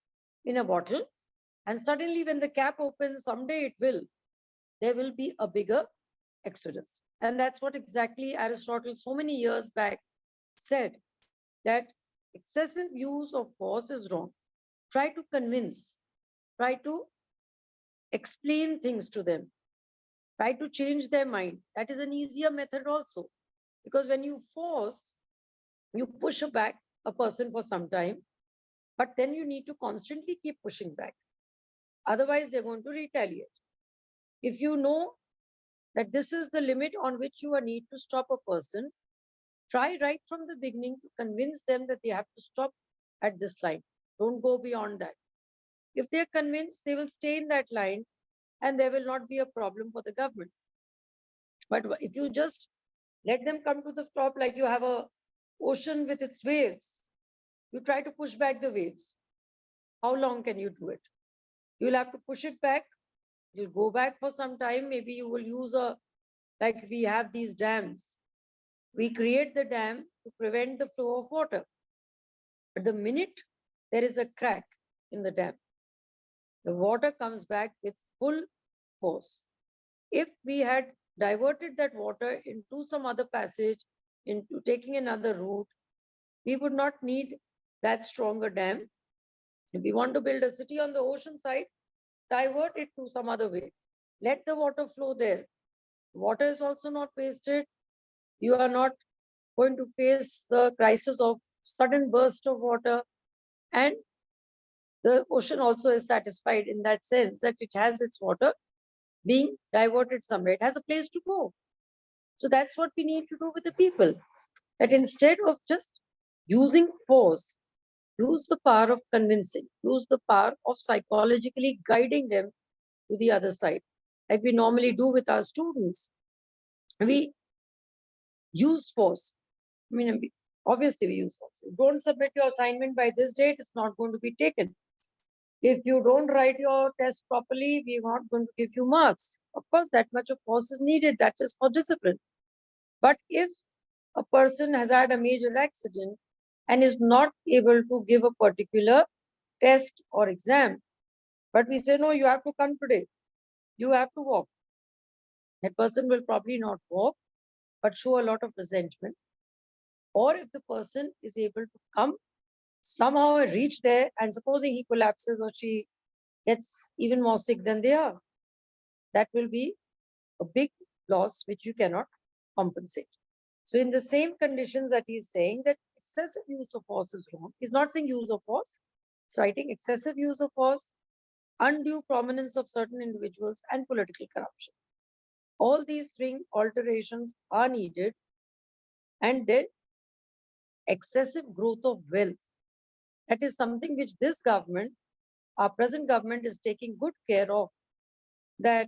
in a bottle, and suddenly when the cap opens, someday it will, there will be a bigger exodus. And that's what exactly Aristotle so many years back said, that excessive use of force is wrong. Try to convince, try to explain things to them, try to change their mind. That is an easier method also, because when you force, you push back a person for some time, but then you need to constantly keep pushing back. Otherwise, they're going to retaliate. If you know that this is the limit on which you need to stop a person, try right from the beginning to convince them that they have to stop at this line. Don't go beyond that. If they're convinced, they will stay in that line and there will not be a problem for the government. But if you just let them come to the top, like you have a ocean with its waves, you try to push back the waves. How long can you do it? You'll have to push it back. You'll go back for some time. Maybe you will use like we have these dams. We create the dam to prevent the flow of water. But the minute there is a crack in the dam, the water comes back with full force. If we had diverted that water into some other passage, into taking another route, we would not need that stronger dam. If we want to build a city on the ocean side, divert it to some other way. Let the water flow there. Water is also not wasted. You are not going to face the crisis of sudden burst of water. And the ocean also is satisfied in that sense that it has its water being diverted somewhere. It has a place to go. So that's what we need to do with the people. That instead of just using force, use the power of convincing, use the power of psychologically guiding them to the other side, like we normally do with our students. We use force. I mean, obviously we use force. If you don't submit your assignment by this date, it's not going to be taken. If you don't write your test properly, we are not going to give you marks. Of course, that much of force is needed. That is for discipline. But if a person has had a major accident and is not able to give a particular test or exam, but we say, no, you have to come today. You have to walk. That person will probably not walk, but show a lot of resentment. Or if the person is able to come, somehow reach there, and supposing he collapses or she gets even more sick than they are, that will be a big loss which you cannot compensate. So in the same conditions that he is saying that excessive use of force is wrong. He's not saying use of force, citing excessive use of force, undue prominence of certain individuals, and political corruption. All these three alterations are needed. And then excessive growth of wealth. That is something which this government, our present government, is taking good care of. That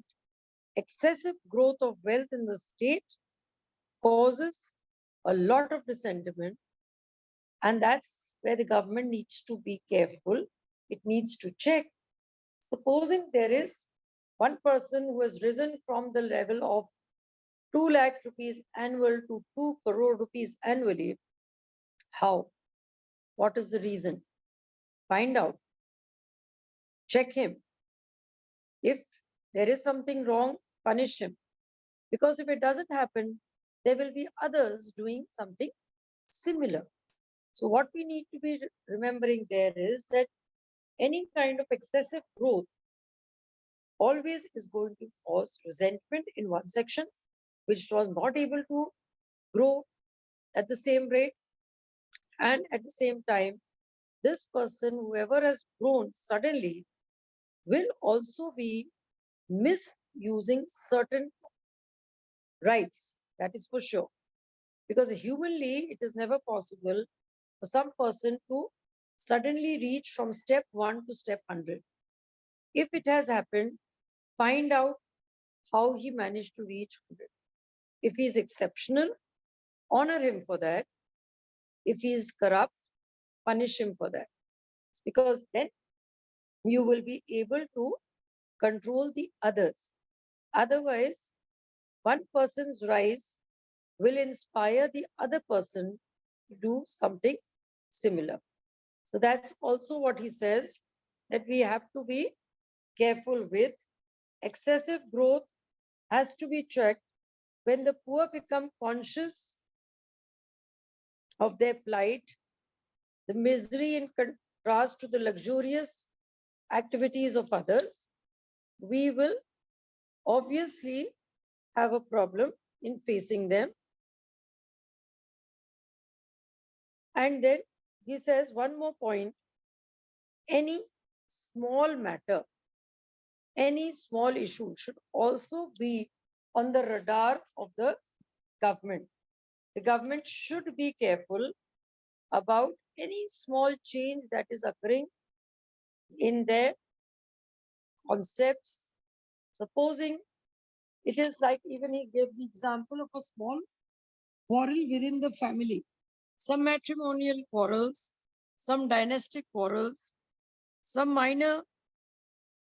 excessive growth of wealth in the state causes a lot of resentment. And that's where the government needs to be careful. It needs to check. Supposing there is one person who has risen from the level of 2 lakh rupees annual to 2 crore rupees annually, how? What is the reason? Find out. Check him. If there is something wrong, punish him. Because if it doesn't happen, there will be others doing something similar. So what we need to be remembering there is that any kind of excessive growth always is going to cause resentment in one section, which was not able to grow at the same rate. And at the same time, this person, whoever has grown suddenly, will also be misusing certain rights. That is for sure. Because humanly, it is never possible for some person to suddenly reach from step 1 to step 100. If it has happened, find out how he managed to reach 100. If he is exceptional, honor him for that. If he is corrupt, punish him for that. Because then you will be able to control the others. Otherwise, one person's rise will inspire the other person to do something similar. So that's also what he says, that we have to be careful with. Excessive growth has to be checked when the poor become conscious of their plight, the misery in contrast to the luxurious activities of others. We will obviously have a problem in facing them. And then he says one more point, any small matter, any small issue should also be on the radar of the government. The government should be careful about any small change that is occurring in their concepts. Supposing it is like, even he gave the example of a small quarrel within the family, some matrimonial quarrels, some dynastic quarrels, some minor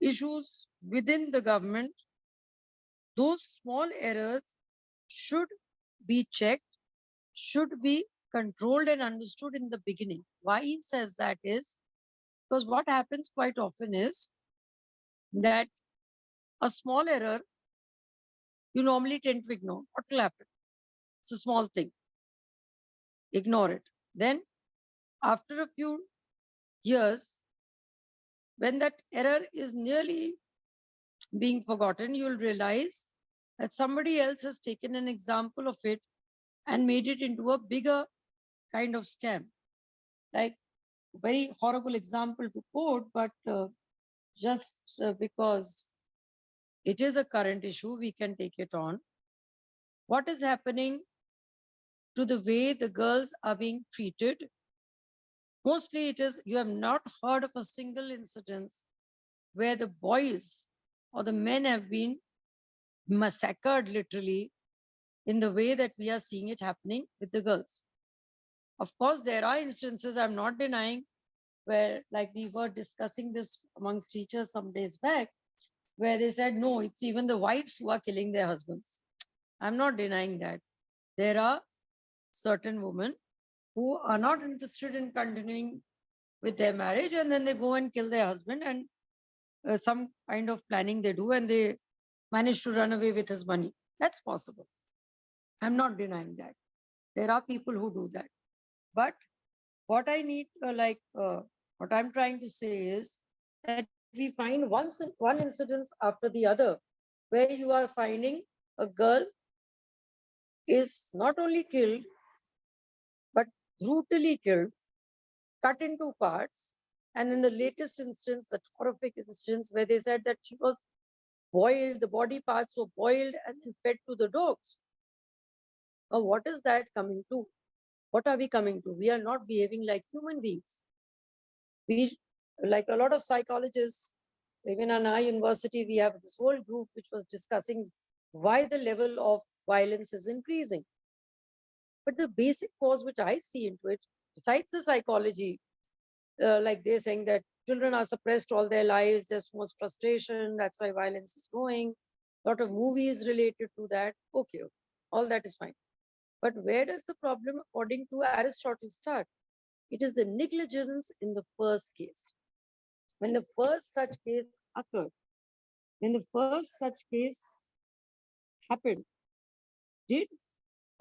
issues within the government. Those small errors should be checked, should be controlled and understood in the beginning. Why he says that is because what happens quite often is that a small error you normally tend to ignore. What will happen? It's a small thing. Ignore it. Then after a few years, when that error is nearly being forgotten, you'll realize that somebody else has taken an example of it and made it into a bigger kind of scam. Like, very horrible example to quote, but just because it is a current issue, we can take it on. What is happening to the way the girls are being treated? Mostly it is, you have not heard of a single incidence where the boys or the men have been massacred literally in the way that we are seeing it happening with the girls. Of course, there are instances, I'm not denying, where, like we were discussing this amongst teachers some days back, where they said, no, it's even the wives who are killing their husbands. I'm not denying that. There are certain women who are not interested in continuing with their marriage, and then they go and kill their husband, and some kind of planning they do, and they manage to run away with his money. That's possible. I'm not denying that. There are people who do that. But what I need, what I'm trying to say is that we find one incident after the other where you are finding a girl is not only killed, but brutally killed, cut into parts. And in the latest instance, that horrific instance where they said that she was boiled, the body parts were boiled and then fed to the dogs. Now, what is that coming to? What are we coming to? We are not behaving like human beings. We, like a lot of psychologists, even in our university, we have this whole group which was discussing why the level of violence is increasing. But the basic cause which I see into it, besides the psychology, like they're saying that children are suppressed all their lives, there's so much frustration, that's why violence is growing. A lot of movies related to that. Okay, all that is fine. But where does the problem, according to Aristotle, start? It is the negligence in the first case. When the first such case occurred, when the first such case happened, did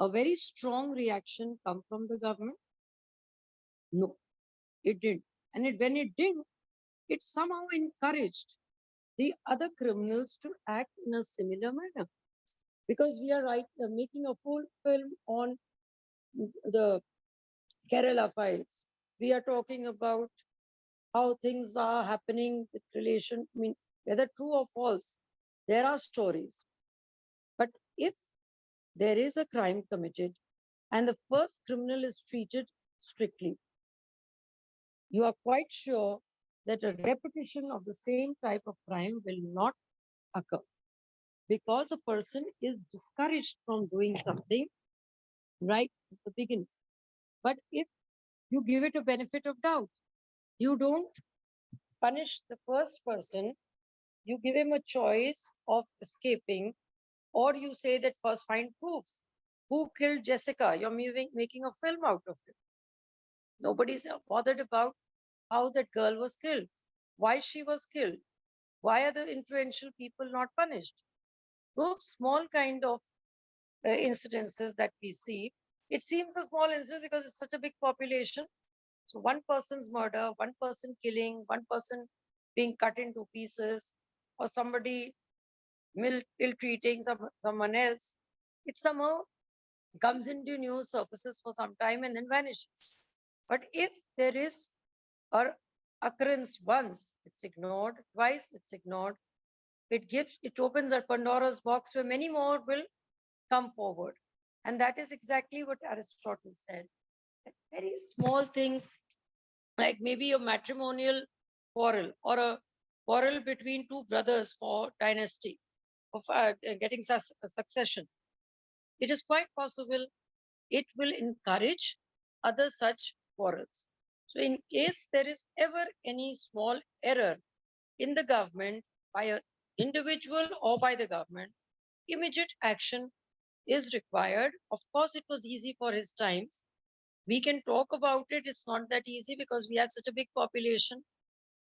a very strong reaction come from the government? No, it didn't. And when it didn't, it somehow encouraged the other criminals to act in a similar manner. Because we are making a full film on the Kerala files. We are talking about how things are happening with relation, I mean, whether true or false, there are stories. But if there is a crime committed and the first criminal is treated strictly, you are quite sure that a repetition of the same type of crime will not occur, because a person is discouraged from doing something right at the beginning. But if you give it a benefit of doubt, you don't punish the first person, you give him a choice of escaping, or you say that first find proofs. Who killed Jessica? You're making a film out of it. Nobody's bothered about how that girl was killed, why she was killed, why are the influential people not punished? Those small kind of incidences that we see, it seems a small incident because it's such a big population. So one person's murder, one person killing, one person being cut into pieces, or somebody ill-treating someone else, it somehow comes into news surfaces for some time and then vanishes. But if there is an occurrence once, it's ignored, twice, it's ignored, it opens a Pandora's box where many more will come forward. And that is exactly what Aristotle said. That very small things, like maybe a matrimonial quarrel or a quarrel between two brothers for dynasty, of getting succession. It is quite possible it will encourage other such quarrels. So in case there is ever any small error in the government by an individual or by the government, immediate action is required. Of course, it was easy for his times. We can talk about it. It's not that easy because we have such a big population.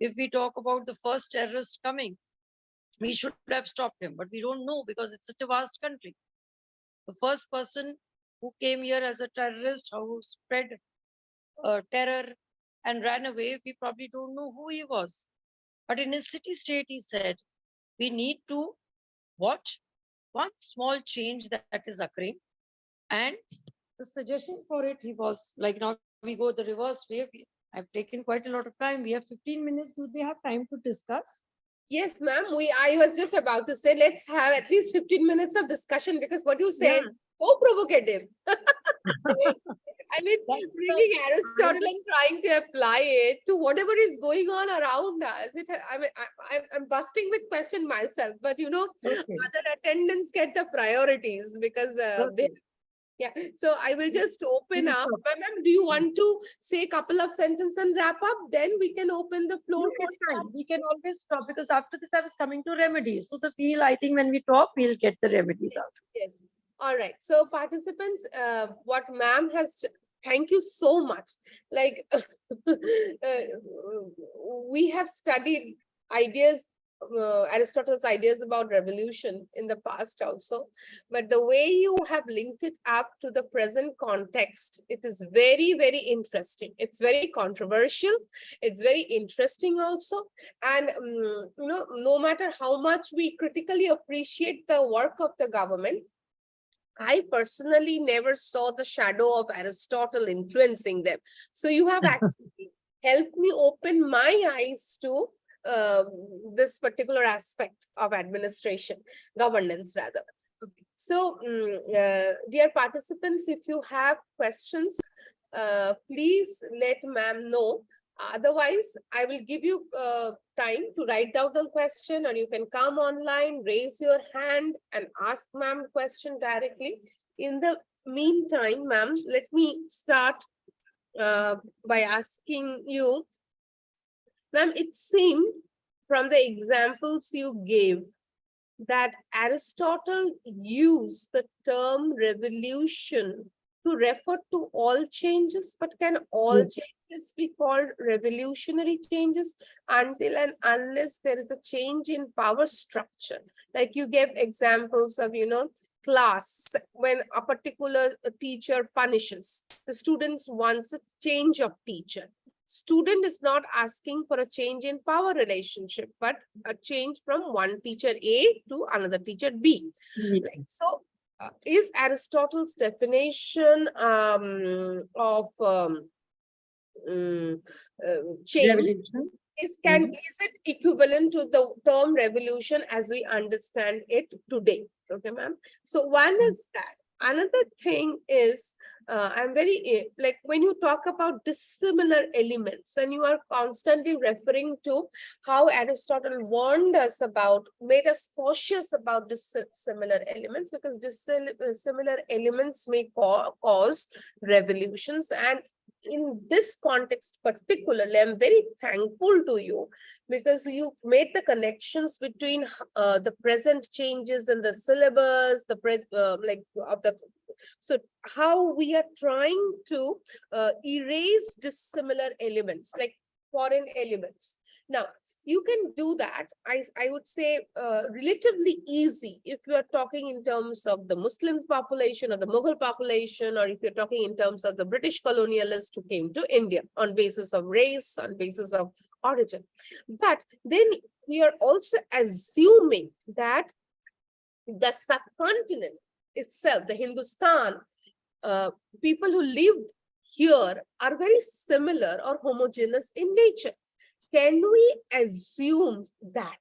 If we talk about the first terrorist coming, we should have stopped him, but we don't know because it's such a vast country. The first person who came here as a terrorist, who spread terror and ran away, we probably don't know who he was. But in his city-state, he said, we need to watch one small change that is occurring. And the suggestion for it, he was like, now we go the reverse way. I've taken quite a lot of time. We have 15 minutes. Do they have time to discuss?
Yes, ma'am. I was just about to say, let's have at least 15 minutes of discussion, because what you said, so provocative. I mean, bringing Aristotle and trying to apply it to whatever is going on around us. I'm busting with question myself, but other attendants get the priorities because yeah. So I will just open up. Ma'am, do you want to say a couple of sentences and wrap up? Then we can open the floor for time.
We can always stop, because after this I was coming to remedies. So I think when we talk, we'll get the remedies out.
Yes. All right. So participants, what ma'am has thank you so much. Like, we have studied ideas, Aristotle's ideas about revolution in the past also, but the way you have linked it up to the present context, it is very, very interesting. It's very controversial. It's very interesting also. And, no matter how much we critically appreciate the work of the government, I personally never saw the shadow of Aristotle influencing them. So you have actually helped me open my eyes to this particular aspect of administration, governance rather. Okay. So, dear participants, if you have questions, please let ma'am know. Otherwise, I will give you time to write down the question, or you can come online, raise your hand and ask ma'am question directly. In the meantime, ma'am, let me start by asking you, ma'am, it seemed from the examples you gave that Aristotle used the term revolution to refer to all changes, but can all changes be called revolutionary changes until and unless there is a change in power structure? Like you gave examples of, class, when a particular teacher punishes, the students wants a change of teacher. Student is not asking for a change in power relationship, but a change from one teacher A to another teacher B. Like, so, is Aristotle's definition of change is it equivalent to the term revolution as we understand it today? Okay, ma'am. So one is that. Another thing is, I'm very like when you talk about dissimilar elements, and you are constantly referring to how Aristotle warned us about, made us cautious about dissimilar elements, because dissimilar elements may cause revolutions. And in this context particularly, I'm very thankful to you because you made the connections between the present changes in the syllabus, so how we are trying to erase dissimilar elements, like foreign elements. Now, you can do that, I would say, relatively easy if you are talking in terms of the Muslim population or the Mughal population, or if you're talking in terms of the British colonialists who came to India on basis of race, on basis of origin. But then we are also assuming that the subcontinent itself, the Hindustan, people who lived here are very similar or homogeneous in nature. Can we assume that?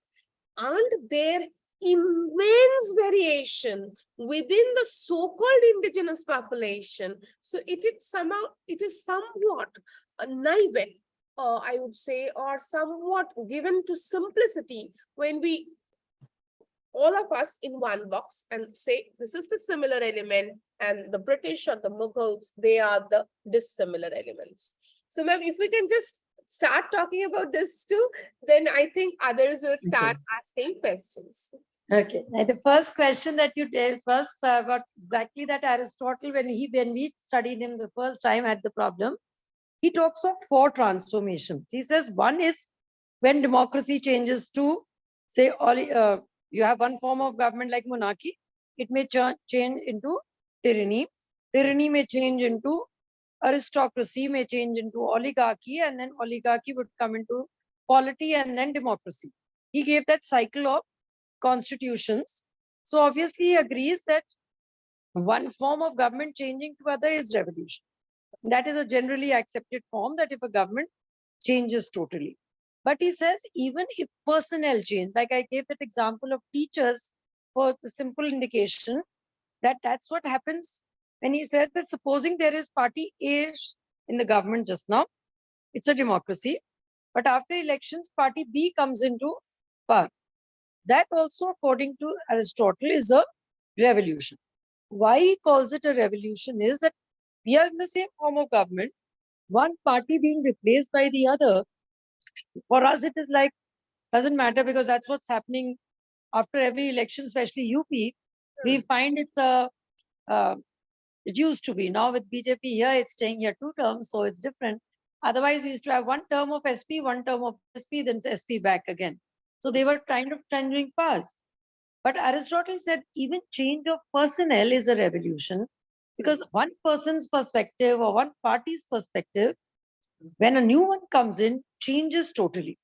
Aren't there immense variation within the so-called indigenous population? So it is somewhat naive, I would say, or somewhat given to simplicity when we all of us in one box and say this is the similar element, and the British or the Mughals, they are the dissimilar elements. So ma'am, if we can just start talking about this too, then I think others will start asking questions.
Okay. And the first question that you did first about exactly that Aristotle, when we studied him the first time, had the problem, he talks of 4 transformations. He says one is when democracy changes to, say, you have one form of government like monarchy, it may change into tyranny. Tyranny may change into aristocracy, may change into oligarchy, and then oligarchy would come into polity and then democracy. He gave that cycle of constitutions. So obviously he agrees that one form of government changing to other is revolution. That is a generally accepted form, that if a government changes totally. But he says even if personnel change, like I gave that example of teachers for the simple indication that that's what happens when he said that supposing there is party A in the government just now, it's a democracy, but after elections, party B comes into power. That also, according to Aristotle, is a revolution. Why he calls it a revolution is that we are in the same form of government, one party being replaced by the other. For us, it is like, doesn't matter, because that's what's happening after every election, especially UP. We find it's a It used to be. Now with BJP here, it's staying here 2 terms, so it's different. Otherwise, we used to have 1 term of SP, 1 term of SP, then SP back again. So they were kind of changing past. But Aristotle said even change of personnel is a revolution, because one person's perspective or one party's perspective, when a new one comes in, changes totally.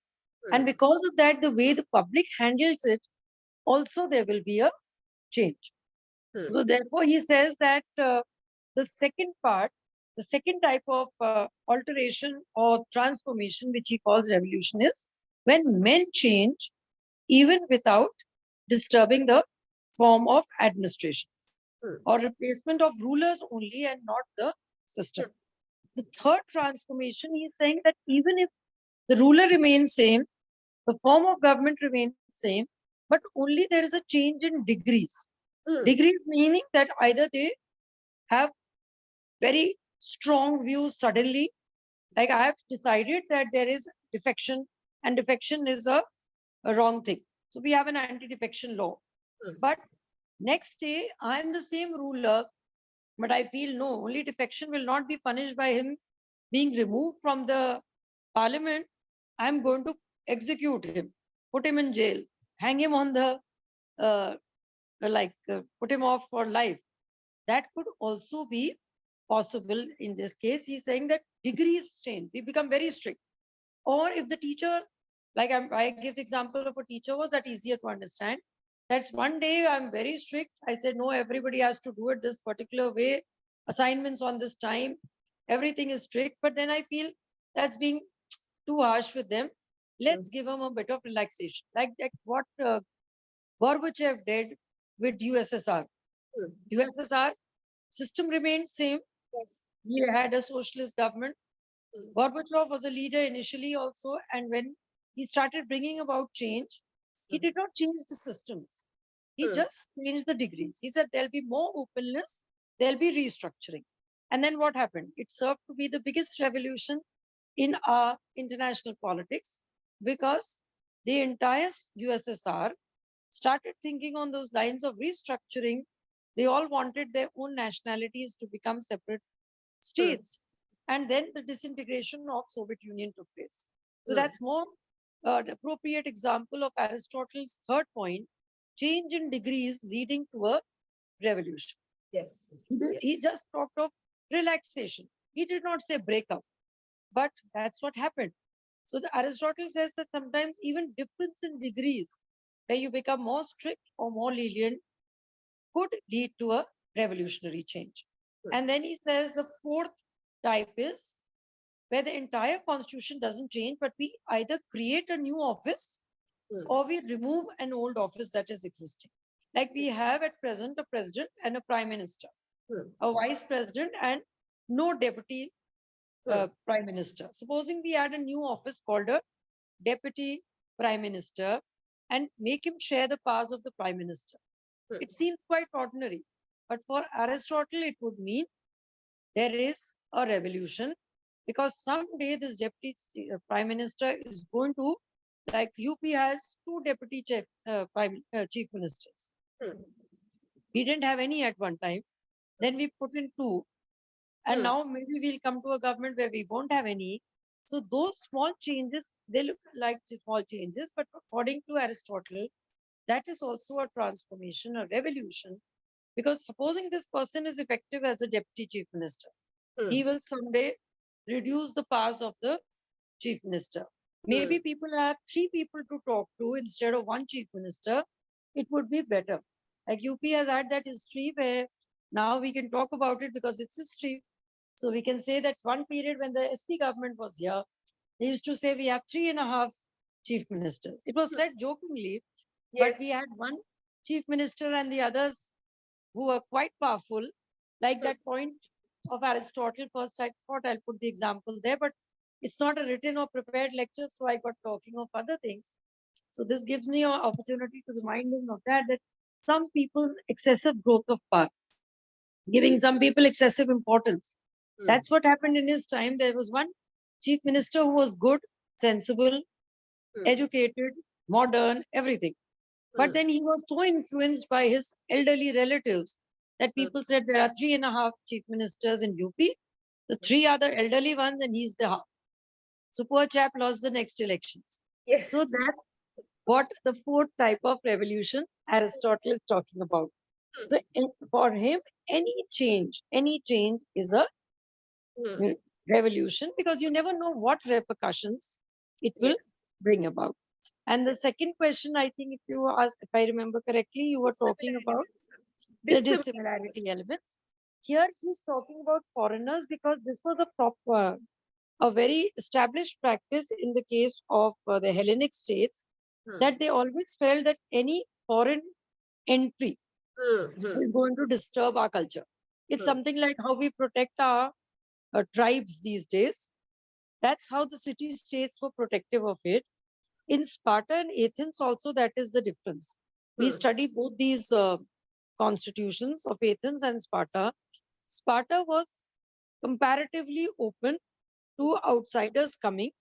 And because of that, the way the public handles it, also there will be a change. So therefore, he says that the second part, the second type of alteration or transformation, which he calls revolution, is when men change even without disturbing the form of administration, or replacement of rulers only and not the system. The third transformation, he is saying that even if the ruler remains same, the form of government remains same, but only there is a change in degrees. Degrees meaning that either they have very strong views suddenly, like I have decided that there is defection, and defection is a wrong thing. So we have an anti-defection law. But next day, I am the same ruler, but I feel no, only defection will not be punished by him being removed from the parliament. I am going to execute him, put him in jail, hang him on the, put him off for life. That could also be possible in this case. He's saying that degrees change, we become very strict. Or if the teacher, like I give the example of a teacher, was that easier to understand. That's one day I'm very strict. I said, no, everybody has to do it this particular way. Assignments on this time, everything is strict. But then I feel that's being too harsh with them. Let's give them a bit of relaxation. Like what Gorbachev did with USSR. USSR system remained same. Yes. He had a socialist government. Gorbachev was a leader initially also. And when he started bringing about change, he did not change the systems. He just changed the degrees. He said there'll be more openness, there'll be restructuring. And then what happened? It served to be the biggest revolution in our international politics, because the entire USSR started thinking on those lines of restructuring. They all wanted their own nationalities to become separate states. And then the disintegration of Soviet Union took place. So that's more an appropriate example of Aristotle's third point, change in degrees leading to a revolution. Yes. He just talked of relaxation. He did not say breakup, but that's what happened. So the Aristotle says that sometimes even difference in degrees, where you become more strict or more lenient, could lead to a revolutionary change. And then he says the fourth type is where the entire constitution doesn't change, but we either create a new office or we remove an old office that is existing. Like we have at present a president and a prime minister, a vice president and no deputy prime minister. Supposing we add a new office called a deputy prime minister and make him share the powers of the prime minister. It seems quite ordinary, but for Aristotle, it would mean there is a revolution, because someday this deputy prime minister is going to, like UP has 2 deputy chief ministers. We didn't have any at one time. Then we put in 2. And now maybe we'll come to a government where we won't have any. So those small changes, they look like small changes, but according to Aristotle, that is also a transformation, a revolution, because supposing this person is effective as a deputy chief minister, he will someday reduce the powers of the chief minister. Maybe people have 3 people to talk to instead of 1 chief minister. It would be better. Like UP has had that history where now we can talk about it because it's history. So we can say that one period when the SP government was here, they used to say we have 3.5 chief ministers. It was said jokingly, but we had 1 chief minister and the others who were quite powerful. Like that point of Aristotle, first I thought I'll put the example there, but it's not a written or prepared lecture, so I got talking of other things. So this gives me an opportunity to remind him of that some people's excessive growth of power, giving some people excessive importance. That's what happened in his time. There was 1 chief minister who was good, sensible, educated, modern, everything. But then he was so influenced by his elderly relatives that people said there are 3.5 chief ministers in UP. The 3 are the elderly ones and he's the half. So poor chap lost the next elections.
Yes.
So that's what the 4th type of revolution Aristotle is talking about. So for him, any change is a revolution, because you never know what repercussions it will bring about. And the second question, I think, if you asked, if I remember correctly, you were talking about the dissimilarity elements. Here he's talking about foreigners, because this was a very established practice in the case of the Hellenic states, that they always felt that any foreign entry is going to disturb our culture. It's something like how we protect our tribes these days. That's how the city-states were protective of it. In Sparta and Athens also, that is the difference. We study both these constitutions of Athens and Sparta. Sparta was comparatively open to outsiders coming,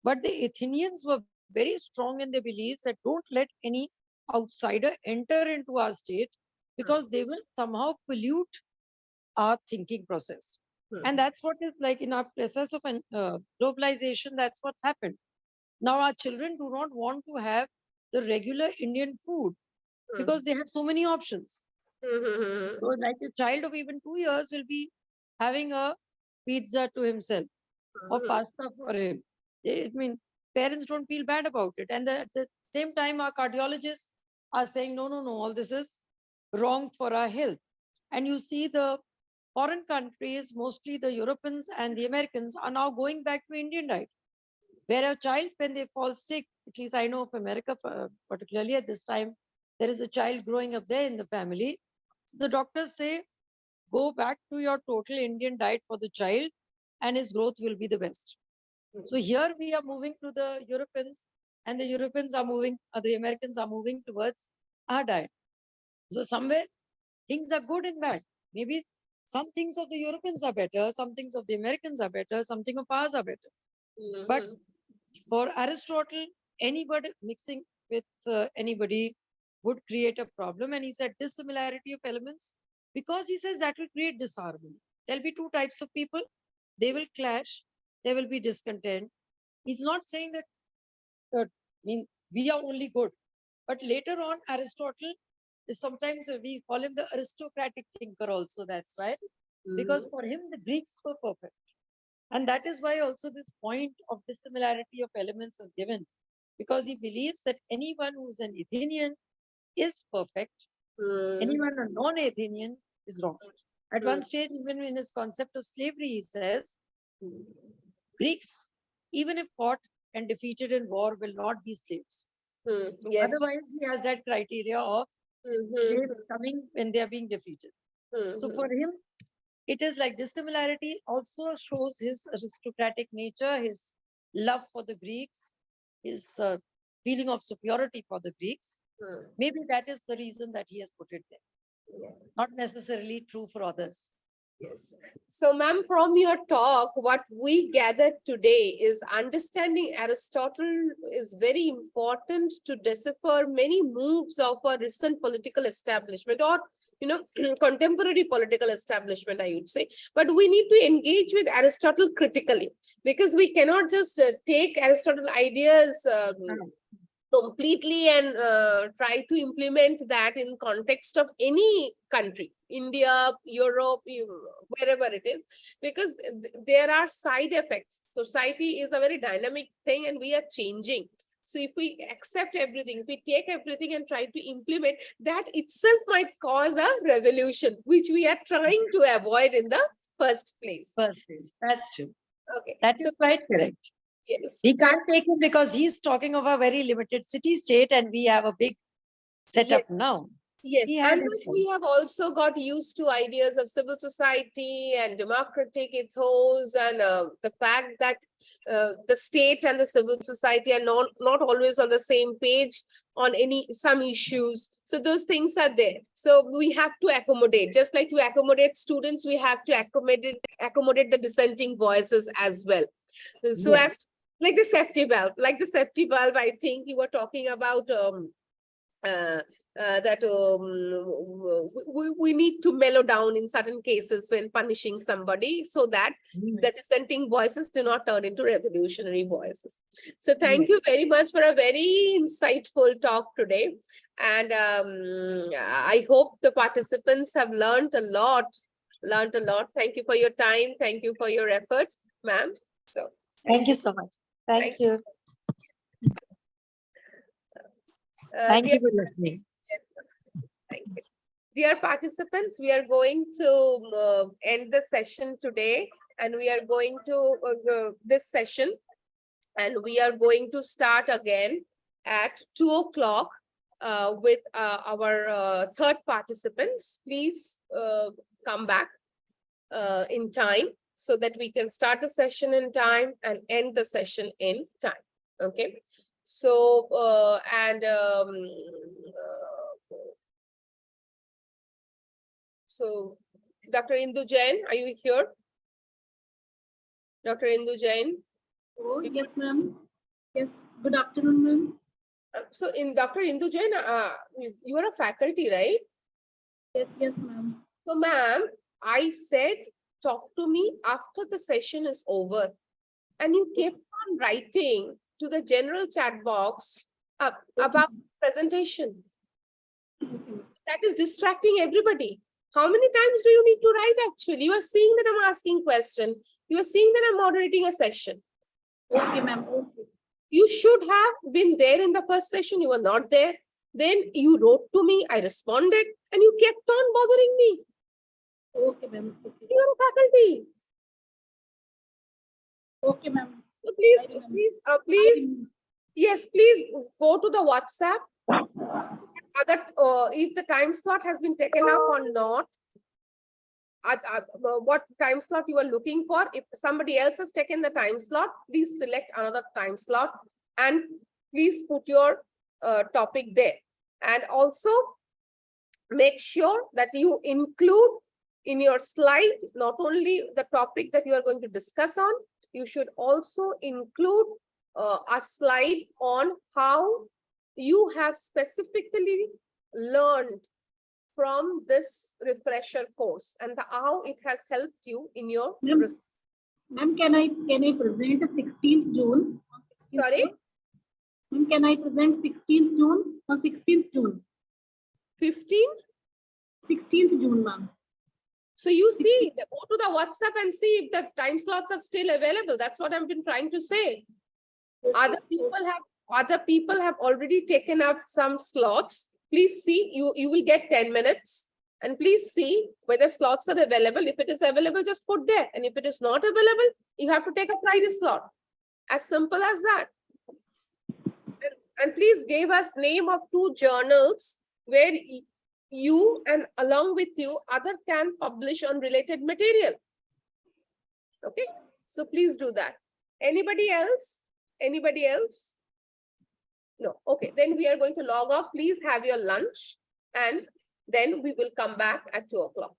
but the Athenians were very strong in their beliefs that don't let any outsider enter into our state, because they will somehow pollute our thinking process. And that's what is like in our process of globalization, that's what's happened. Now our children do not want to have the regular Indian food because they have so many options. So like a child of even 2 years will be having a pizza to himself or pasta for him. I mean, parents don't feel bad about it. And at the same time, our cardiologists are saying, no, all this is wrong for our health. And you see the foreign countries, mostly the Europeans and the Americans, are now going back to Indian diet. Where a child, when they fall sick, at least I know of America, particularly at this time, there is a child growing up there in the family. So the doctors say, go back to your total Indian diet for the child and his growth will be the best. So here we are moving to the Europeans, and the Europeans are moving, the Americans are moving towards our diet. So somewhere things are good and bad. Maybe some things of the Europeans are better, some things of the Americans are better, something of ours are better. But for Aristotle, anybody mixing with anybody would create a problem. And he said dissimilarity of elements, because he says that will create disharmony. There'll be 2 types of people. They will clash. There will be discontent. He's not saying that we are only good. But later on, Aristotle is sometimes, we call him the aristocratic thinker also. That's why. Because for him, the Greeks were perfect. And that is why also this point of dissimilarity of elements is given, because he believes that anyone who's an Athenian is perfect. Anyone a non-Athenian is wrong. At one stage, even in his concept of slavery, he says, Greeks, even if fought and defeated in war, will not be slaves.
Yes.
Otherwise, he has that criteria of slaves coming when they are being defeated. So for him, it is like dissimilarity also shows his aristocratic nature, his love for the Greeks, his feeling of superiority for the Greeks. Maybe that is the reason that he has put it there. Not necessarily true for others.
Yes. So, ma'am, from your talk, what we gathered today is understanding Aristotle is very important to decipher many moves of a recent political establishment, or contemporary political establishment, I would say. But we need to engage with Aristotle critically, because we cannot just take Aristotle ideas completely and try to implement that in context of any country, India, Europe, wherever it is, because there are side effects. Society is a very dynamic thing and we are changing. So if we accept everything, if we take everything and try to implement, that itself might cause a revolution, which we are trying to avoid in the first place.
That's true.
Okay.
That is quite correct.
Yes.
We can't take him because he's talking of a very limited city-state and we have a big setup now.
Yes, and we have also got used to ideas of civil society and democratic ethos, and the fact that the state and the civil society are not always on the same page on some issues. So those things are there. So we have to accommodate, just like you accommodate students, we have to accommodate the dissenting voices as well. So as like the safety valve, I think you were talking about that we need to mellow down in certain cases when punishing somebody so that the dissenting voices do not turn into revolutionary voices. So thank you very much for a very insightful talk today. And I hope the participants have learned a lot. Thank you for your time. Thank you for your effort, ma'am. So
Thank you so much. Thank you. Thank you for listening.
Yes, thank you. Dear participants, we are going to end the session today, and we are going to this session, and we are going to start again at 2 o'clock with our third participants. Please come back in time so that we can start the session in time and end the session in time. Okay. So, so Dr. Indu Jain, are you here? Dr. Indu Jain?
Oh, yes, ma'am. Yes, good afternoon, ma'am.
So in Dr. Indu Jain, you are a faculty, right?
Yes, ma'am.
So ma'am, I said, talk to me after the session is over. And you kept on writing to the general chat box about presentation. That is distracting everybody. How many times do you need to write actually? You are seeing that I'm asking question. You are seeing that I'm moderating a session.
Okay, ma'am. Okay.
You should have been there in the first session. You were not there. Then you wrote to me. I responded and you kept on bothering me.
Okay, ma'am. Okay.
You are a faculty.
Okay, ma'am.
So please, yes, please go to the WhatsApp. If the time slot has been taken up or not, what time slot you are looking for. If somebody else has taken the time slot, please select another time slot and please put your topic there. And also make sure that you include in your slide not only the topic that you are going to discuss on, you should also include a slide on how you have specifically learned from this refresher course and how it has helped you in your research.
Ma'am, can I present 16th June?
Sorry?
Ma'am, can I present 16th June or 16th June?
15th?
16th June, ma'am.
So you see, go to the WhatsApp and see if the time slots are still available. That's what I've been trying to say. Other people have already taken up some slots. Please see, you will get 10 minutes and please see whether slots are available. If it is available, just put there. And if it is not available, you have to take a Friday slot. As simple as that. And please give us name of 2 journals where you and along with you, other can publish on related material. Okay, so please do that. Anybody else? Anybody else? No. Okay, then we are going to log off. Please have your lunch and then we will come back at 2 o'clock.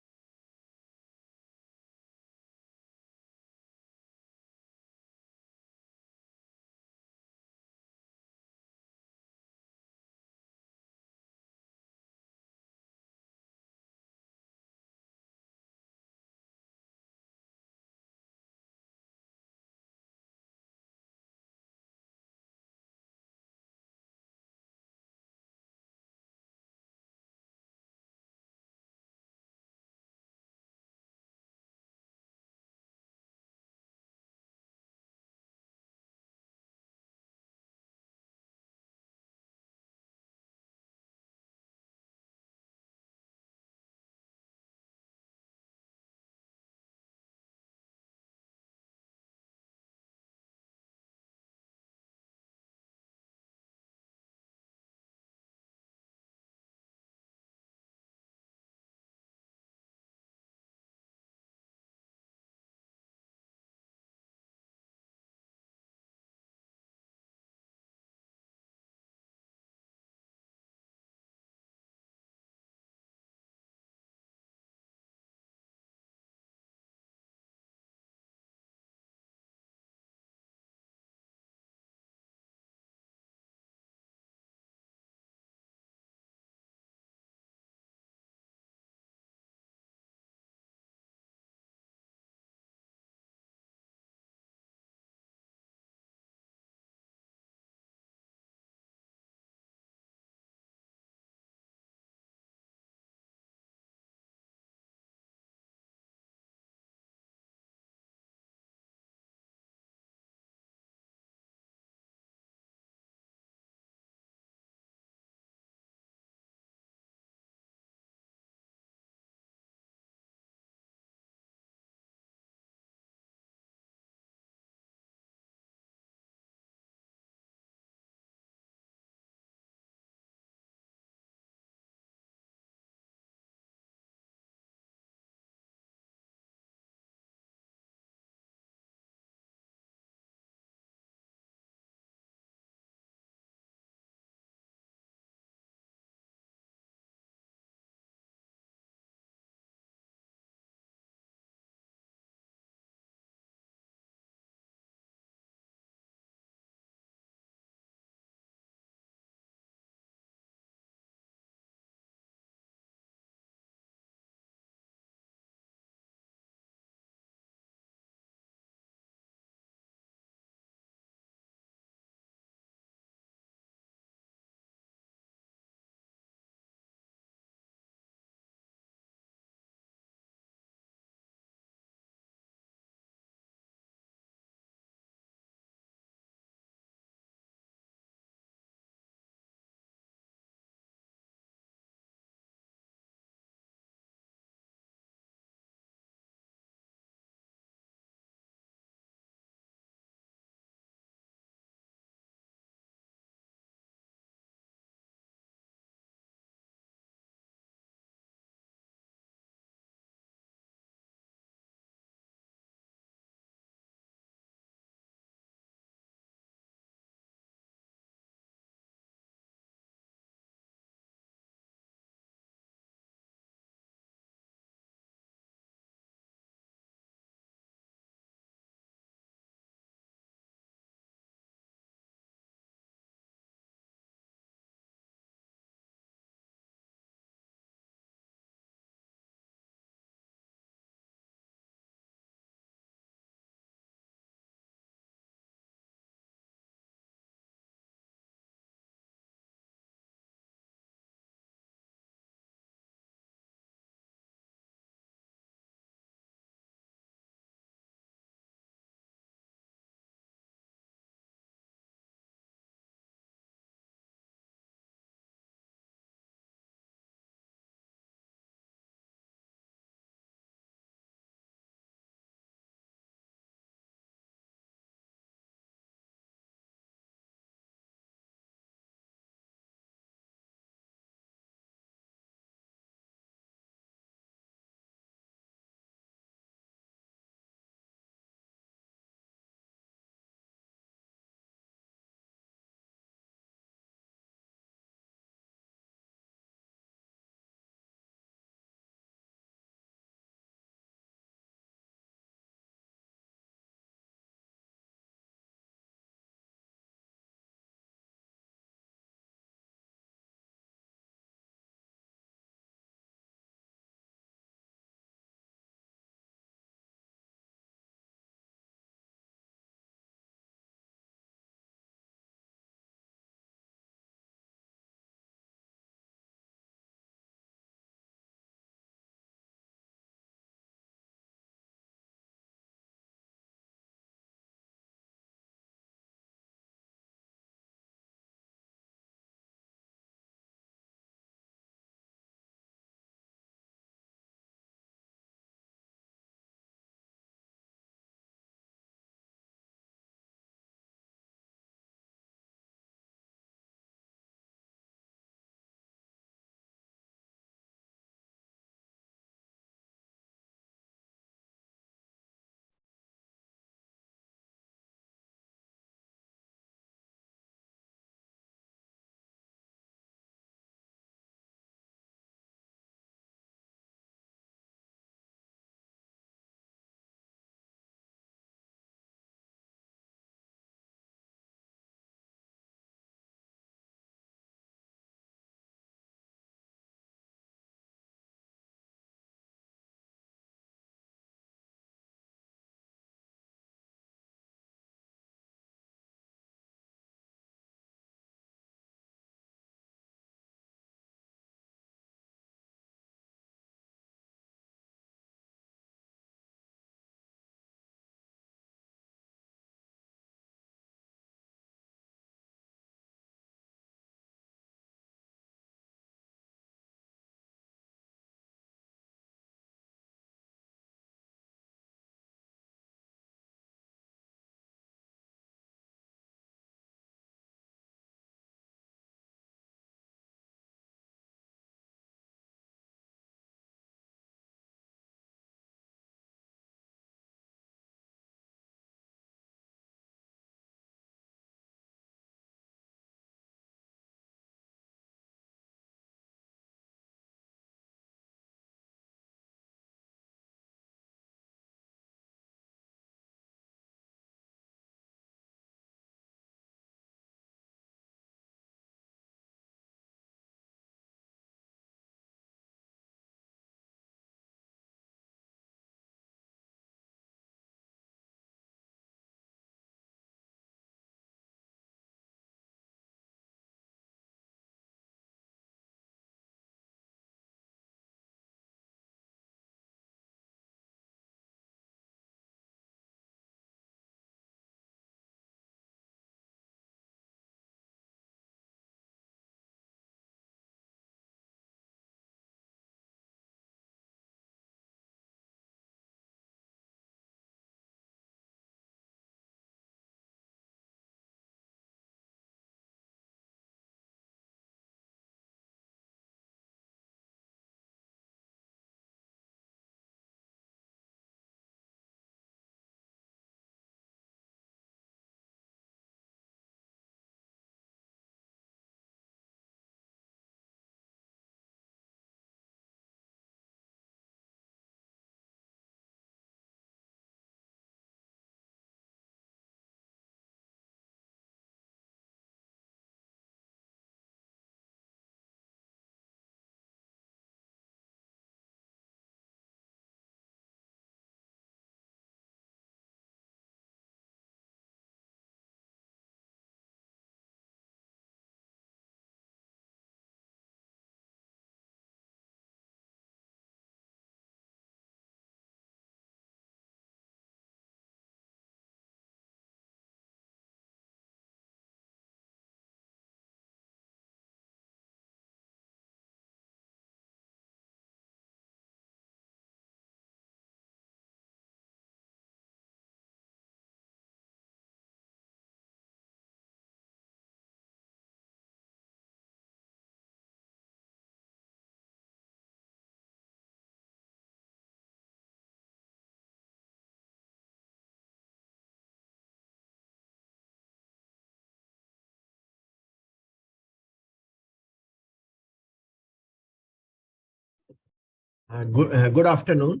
Good afternoon.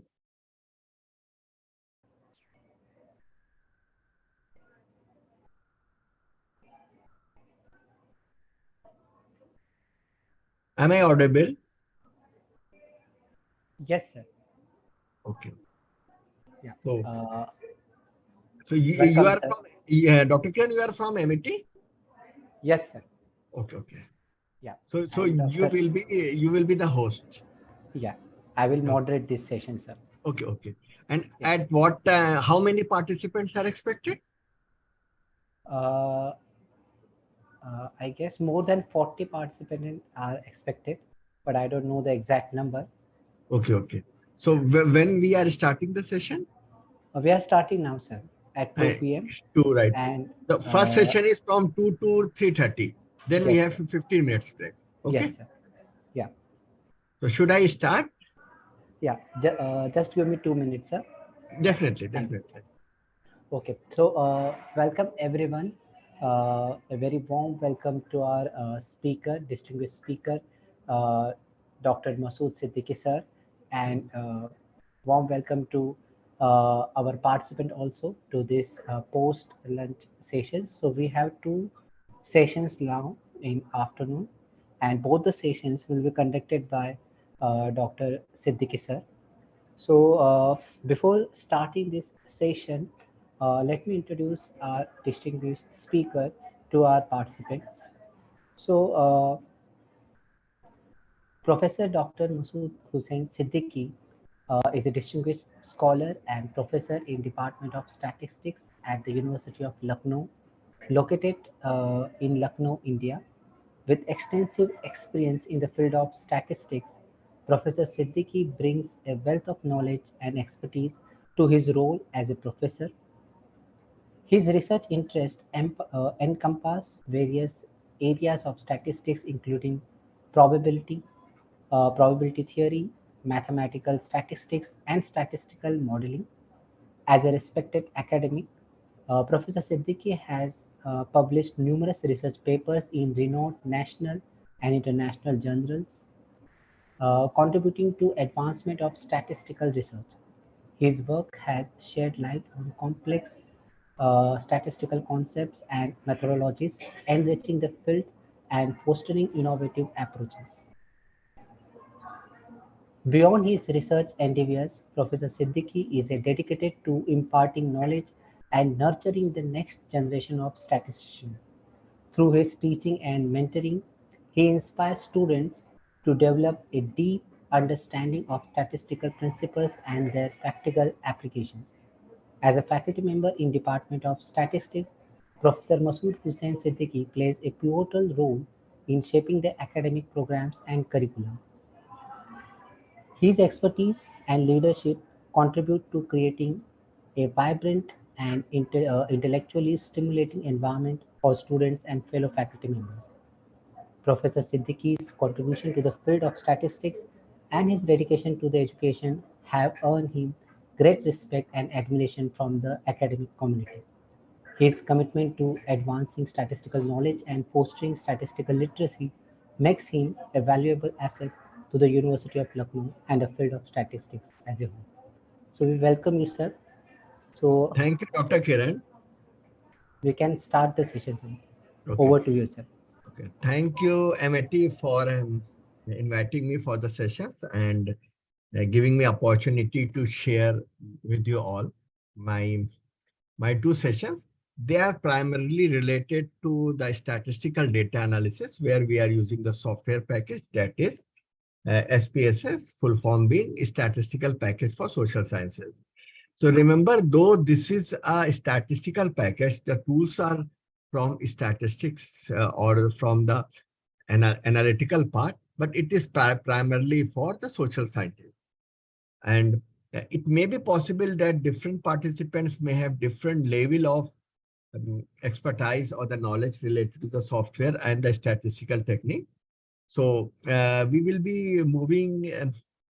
Am I audible?
Yes, sir.
Okay.
Yeah.
So you
Welcome,
are
sir.
from, Dr. Kiran, you are from MIT?
Yes, sir.
Okay.
Yeah.
So
And,
you
sir,
will be the host.
yeah, I will moderate this session, sir.
Okay. And
Yeah.
at what, how many participants are expected?
I guess more than 40 participants are expected, but I don't know the exact number.
Okay. So when we are starting the session?
We are starting now, sir, at 2 p.m.
2, right.
And
The first session is from 2 to 3:30. Then we
yes,
have
sir.
15 minutes break. Okay.
Yes, sir. Yeah.
So should I start?
Yeah. Just give me 2 minutes, sir.
Definitely.
Okay, so welcome everyone. A very warm welcome to our distinguished speaker, Dr. Masood Siddiqui sir, and warm welcome to our participant also to this post-lunch sessions. So we have 2 sessions now in afternoon, and both the sessions will be conducted by Dr. Siddiqui sir. So before starting this session, let me introduce our distinguished speaker to our participants. So Professor Dr. Masood Hussain Siddiqui is a distinguished scholar and professor in Department of Statistics at the University of Lucknow, located in Lucknow, India. With extensive experience in the field of statistics, Professor Siddiqui brings a wealth of knowledge and expertise to his role as a professor. His research interests encompass various areas of statistics, including probability, probability theory, mathematical statistics, and statistical modeling. As a respected academic, Professor Siddiqui has published numerous research papers in renowned national and international journals, contributing to advancement of statistical research. His work has shed light on complex statistical concepts and methodologies, enriching the field and fostering innovative approaches. Beyond his research endeavors, Professor Siddiqui is dedicated to imparting knowledge and nurturing the next generation of statisticians. Through his teaching and mentoring, he inspires students to develop a deep understanding of statistical principles and their practical applications. As a faculty member in Department of Statistics, Professor Masood Hussain Siddiqui plays a pivotal role in shaping the academic programs and curriculum. His expertise and leadership contribute to creating a vibrant and intellectually stimulating environment for students and fellow faculty members. Professor Siddiqui's contribution to the field of statistics and his dedication to the education have earned him great respect and admiration from the academic community. His commitment to advancing statistical knowledge and fostering statistical literacy makes him a valuable asset to the University of Lucknow and the field of statistics as a whole. So we welcome you, sir. So
thank you, Dr. Kiran.
We can start the session, sir.
Okay.
Over to you, sir.
Okay. Thank you, MIT, for inviting me for the sessions and giving me opportunity to share with you all my 2 sessions. They are primarily related to the statistical data analysis, where we are using the software package, that is SPSS, full form being Statistical Package for Social Sciences. So remember, though this is a statistical package, the tools are from statistics or from the analytical part, but it is primarily for the social sciences. And it may be possible that different participants may have different level of expertise or the knowledge related to the software and the statistical technique. So we will be moving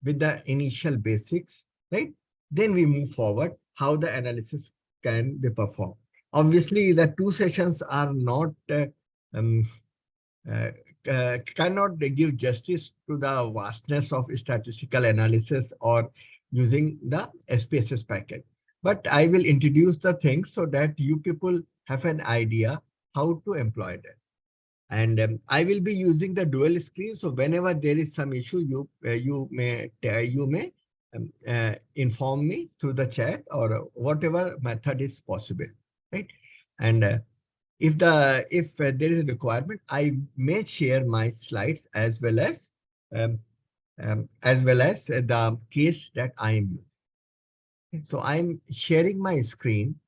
with the initial basics, right? Then we move forward how the analysis can be performed. Obviously, the 2 sessions are not cannot give justice to the vastness of statistical analysis or using the SPSS package. But I will introduce the things so that you people have an idea how to employ them. And I will be using the dual screen. So whenever there is some issue, you may inform me through the chat or whatever method is possible, right? And if there is a requirement, I may share my slides as well as the case that I am using. So I'm sharing my screen.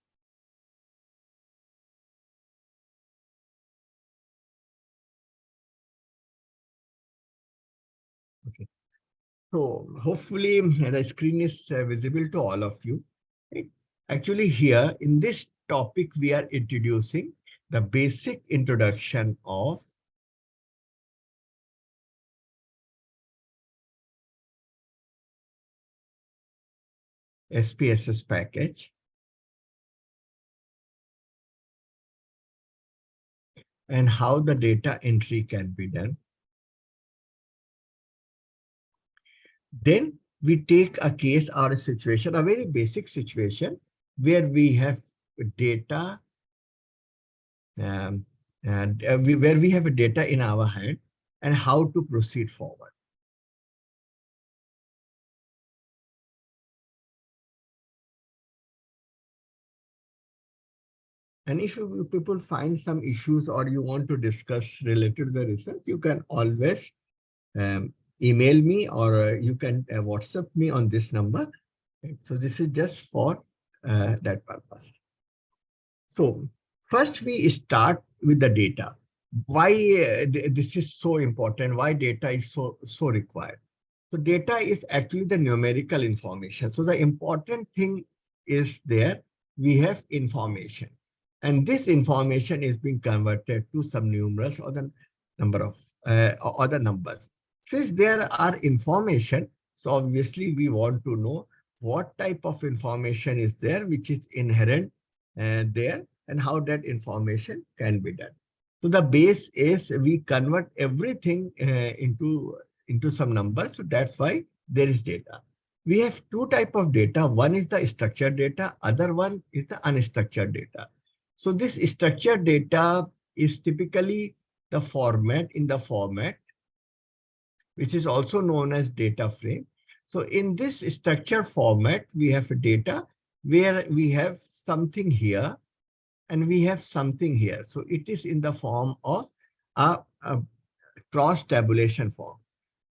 Okay. So hopefully the screen is visible to all of you. Right? Actually, here in this topic, we are introducing the basic introduction of SPSS package and how the data entry can be done. Then we take a case or a situation, a very basic situation where we have data and where we have a data in our hand and how to proceed forward. And if you people find some issues or you want to discuss related to the research, you can always email me or you can WhatsApp me on this number. So this is just for that purpose. So first we start with the data. Why this is so important? Why data is so required? So data is actually the numerical information. So the important thing is there, we have information. And this information is being converted to some numerals or the number of other numbers. Since there are information, so obviously we want to know what type of information is there, which is inherent there, and how that information can be done. So the base is we convert everything into some numbers. So that's why there is data. We have two types of data. One is the structured data. Other one is the unstructured data. So this structured data is typically the format which is also known as data frame. So in this structured format, we have a data where we have something here and we have something here. So it is in the form of a cross tabulation form.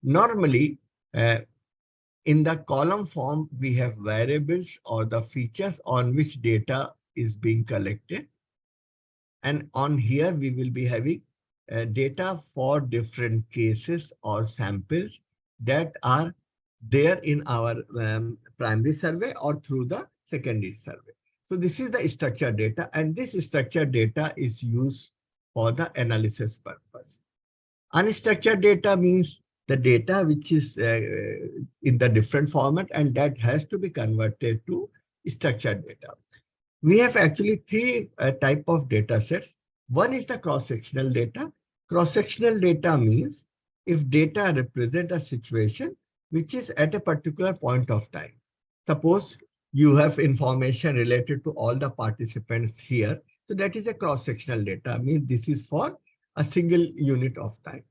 Normally, in the column form, we have variables or the features on which data is being collected. And on here, we will be having data for different cases or samples that are there in our primary survey or through the secondary survey. So this is the structured data, and this structured data is used for the analysis purpose. Unstructured data means the data which is in the different format, and that has to be converted to structured data. We have actually three type of data sets. One is the cross-sectional data. Cross-sectional data means if data represent a situation which is at a particular point of time. Suppose you have information related to all the participants here. So that is a cross-sectional data, means this is for a single unit of time.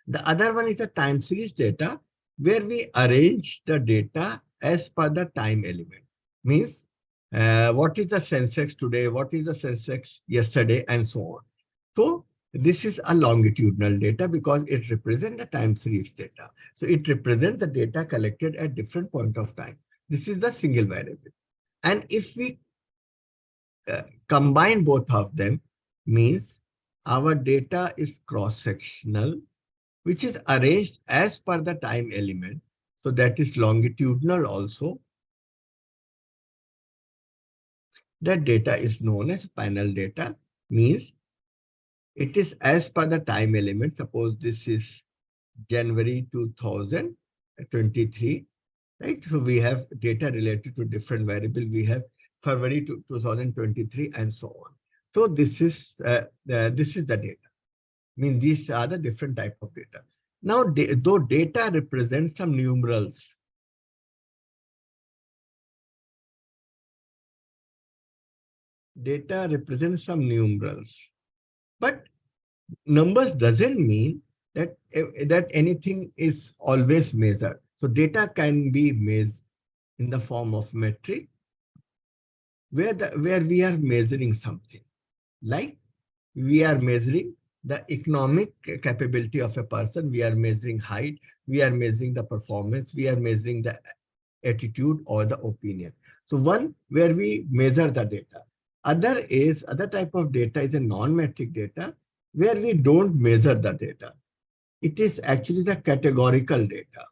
The other one is the time series data, where we arrange the data as per the time element. Means what is the Sensex today, what is the Sensex yesterday, and so on. So this is a longitudinal data because it represents the time series data. So it represents the data collected at different point of time. This is the single variable. And if we combine both of them, means our data is cross-sectional, which is arranged as per the time element. So that is longitudinal also. That data is known as panel data, means it is as per the time element. Suppose this is January 2023, right? So we have data related to different variable. We have February 2023 and so on. So this is the data. Mean these are the different type of data. Now, though data represents some numerals, but numbers doesn't mean that that anything is always measured. So data can be measured in the form of metric, where we are measuring something, like we are measuring the economic capability of a person, we are measuring height, we are measuring the performance, we are measuring the attitude or the opinion. So one where we measure the data. Other type of data is a non-metric data where we don't measure the data. It is actually the categorical data.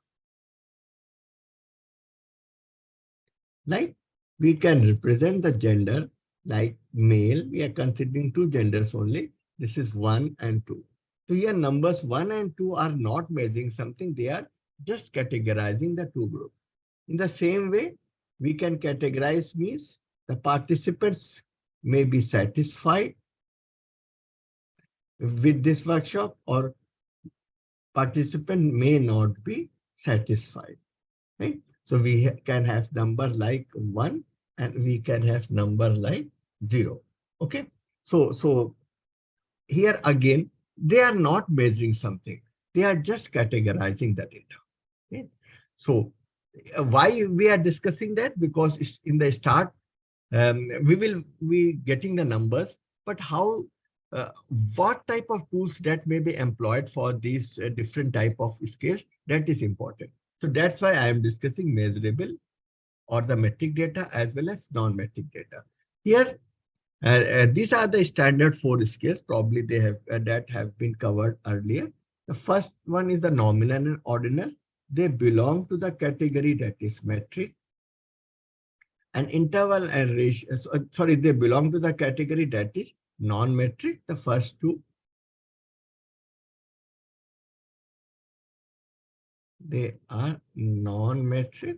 Like we can represent the gender, like male, we are considering two genders only. This is 1 and 2. So here numbers 1 and 2 are not measuring something, they are just categorizing the two groups. In the same way, we can categorize means the participants may be satisfied with this workshop or participant may not be satisfied, right? So we can have number like 1 and we can have number like 0. Okay. So here again, they are not measuring something. They are just categorizing the data. Okay? So why we are discussing that? Because it's in the start, we will be getting the numbers, but how, what type of tools that may be employed for these different type of scales, that is important. So that's why I am discussing measurable or the metric data as well as non-metric data. Here, these are the standard 4 scales. Probably they have that have been covered earlier. The first one is the nominal and ordinal. They belong to the category that is metric. And interval and ratio, sorry, they belong to the category that is non-metric, the first two. They are non-metric.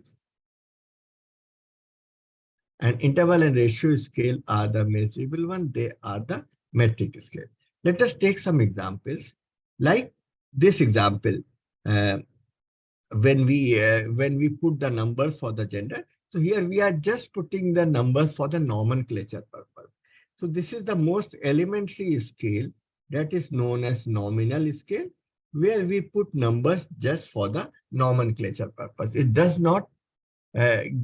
And interval and ratio scale are the measurable one. They are the metric scale. Let us take some examples. Like this example, when we put the numbers for the gender. So here we are just putting the numbers for the nomenclature purpose. So this is the most elementary scale that is known as nominal scale, where we put numbers just for the nomenclature purpose. It does not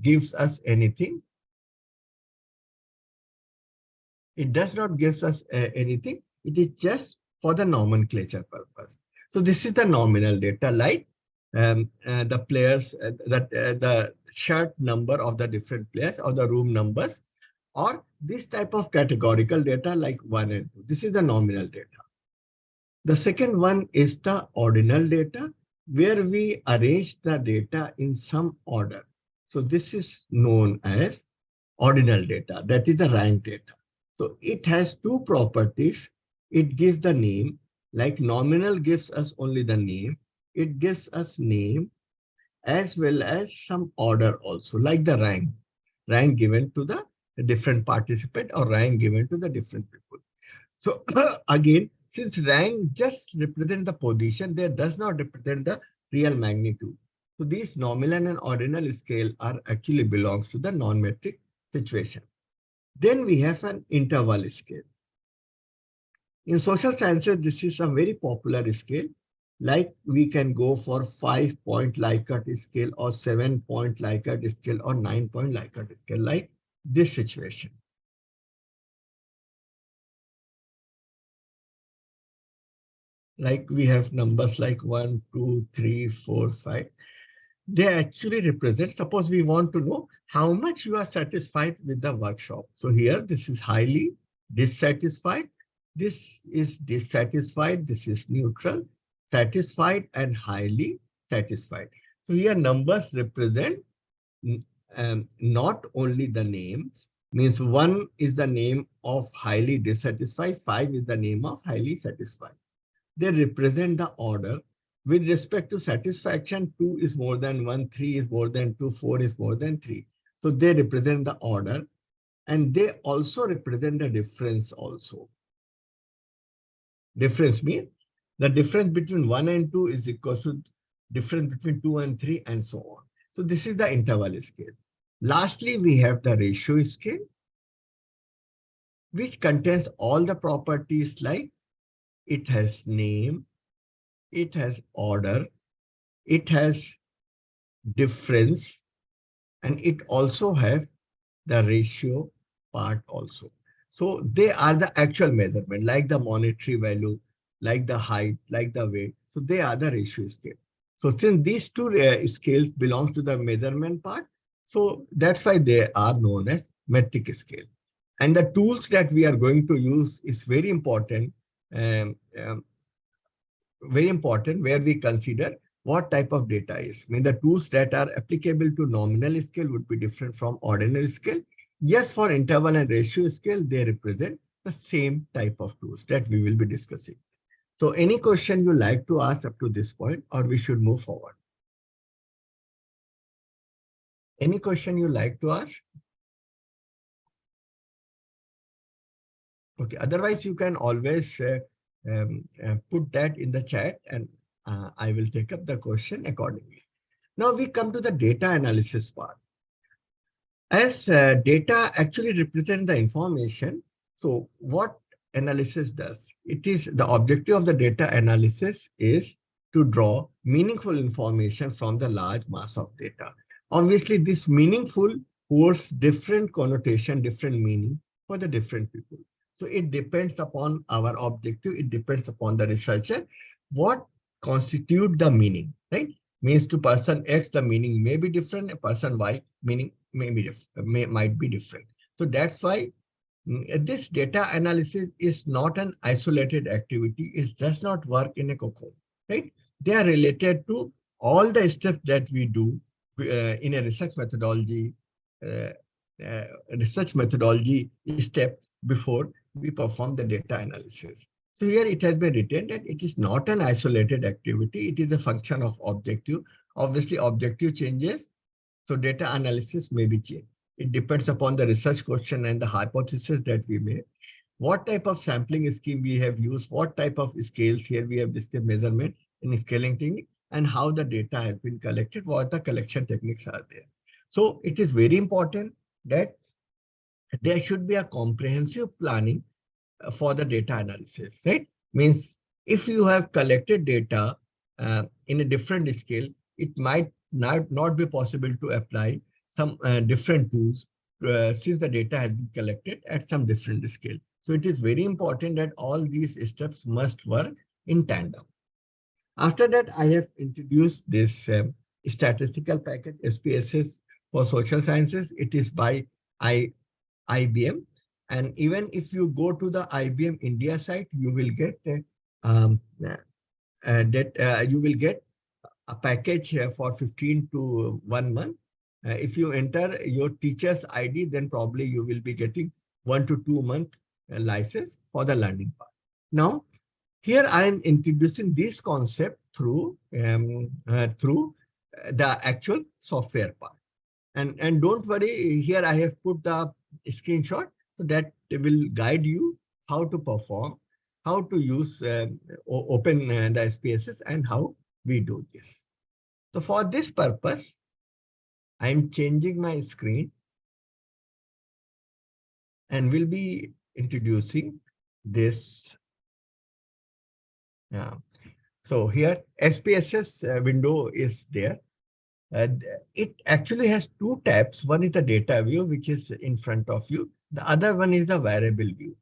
gives us anything. It does not give us anything. It is just for the nomenclature purpose. So this is the nominal data, like the players, the shirt number of the different players or the room numbers, or this type of categorical data like 1 and 2. This is the nominal data. The second one is the ordinal data, where we arrange the data in some order. So this is known as ordinal data. That is the rank data. So it has two properties. It gives the name, like nominal gives us only the name. It gives us name as well as some order also, like the rank given to the different participant or rank given to the different people. So again, since rank just represents the position, there does not represent the real magnitude. So these nominal and ordinal scale are actually belongs to the non-metric situation. Then we have an interval scale. In social sciences, this is a very popular scale. Like we can go for 5-point Likert scale or 7-point Likert scale or 9-point Likert scale, like this situation. Like we have numbers like 1, 2, 3, 4, 5. They actually represent, suppose we want to know how much you are satisfied with the workshop. So here, this is highly dissatisfied. This is dissatisfied. This is neutral, satisfied, and highly satisfied. So here numbers represent not only the names, means 1 is the name of highly dissatisfied, 5 is the name of highly satisfied. They represent the order. With respect to satisfaction, 2 is more than 1, 3 is more than 2, 4 is more than 3. So they represent the order, and they also represent the difference also. Difference means The difference between 1 and 2 is equal to difference between 2 and 3 and so on. So this is the interval scale. Lastly, we have the ratio scale, which contains all the properties like it has name, it has order, it has difference, and it also has the ratio part also. So they are the actual measurement, like the monetary value, like the height, like the weight. So they are the ratio scale. So since these two scales belong to the measurement part, so that's why they are known as metric scale. And the tools that we are going to use is very important, where we consider what type of data is. I mean, the tools that are applicable to nominal scale would be different from ordinal scale. Yes, for interval and ratio scale, they represent the same type of tools that we will be discussing. So any question you like to ask up to this point, or we should move forward? Any question you like to ask? Okay, otherwise you can always put that in the chat and I will take up the question accordingly. Now we come to the data analysis part. As data actually represent the information, so what analysis does? It is the objective of the data analysis is to draw meaningful information from the large mass of data. Obviously, this meaningful holds different connotation, different meaning for the different people. So it depends upon our objective. It depends upon the researcher. What constitute the meaning, right? Means to person X, the meaning may be different. A person Y, meaning may be different, might be different. So that's why this data analysis is not an isolated activity. It does not work in a cocoon, right? They are related to all the steps that we do in a research methodology step before we perform the data analysis. So here it has been written that it is not an isolated activity. It is a function of objective. Obviously, objective changes, so data analysis may be changed. It depends upon the research question and the hypothesis that we made. What type of sampling scheme we have used, what type of scales here we have discussed measurement in scaling technique, and how the data has been collected, what the collection techniques are there. So it is very important that there should be a comprehensive planning for the data analysis, right? Means if you have collected data in a different scale, it might not be possible to apply some different tools since the data has been collected at some different scale. So it is very important that all these steps must work in tandem. After that, I have introduced this statistical package, SPSS for social sciences. It is by IBM. And even if you go to the IBM India site, you will get you will get a package for 15 to 1 month. If you enter your teacher's ID, then probably you will be getting 1 to 2 month license for the learning part. Now, here I am introducing this concept through the actual software part. And don't worry, here I have put the screenshot so that will guide you how to perform, how to use open the SPSS and how we do this. So for this purpose, I am changing my screen and will be introducing this. So here SPSS window is there. It actually has two tabs. One is the data view, which is in front of you. The other one is the variable view.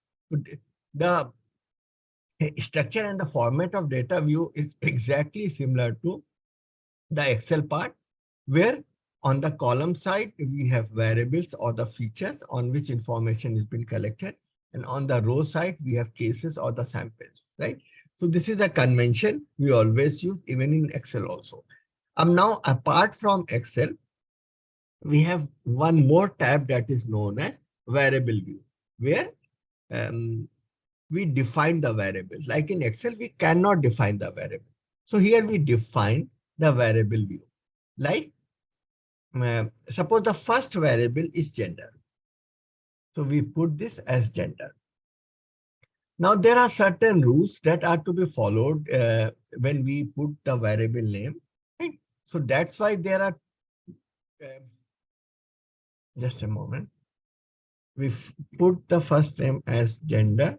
The structure and the format of data view is exactly similar to the Excel part, where on the column side, we have variables or the features on which information is being collected. And on the row side, we have cases or the samples, right? So this is a convention we always use even in Excel also. Now, apart from Excel, we have one more tab that is known as variable view, where we define the variable. Like in Excel, we cannot define the variable. So here we define the variable view. Like, suppose the first variable is gender. So we put this as gender. Now, there are certain rules that are to be followed when we put the variable name. Right? So that's why there are, just a moment. We put the first name as gender,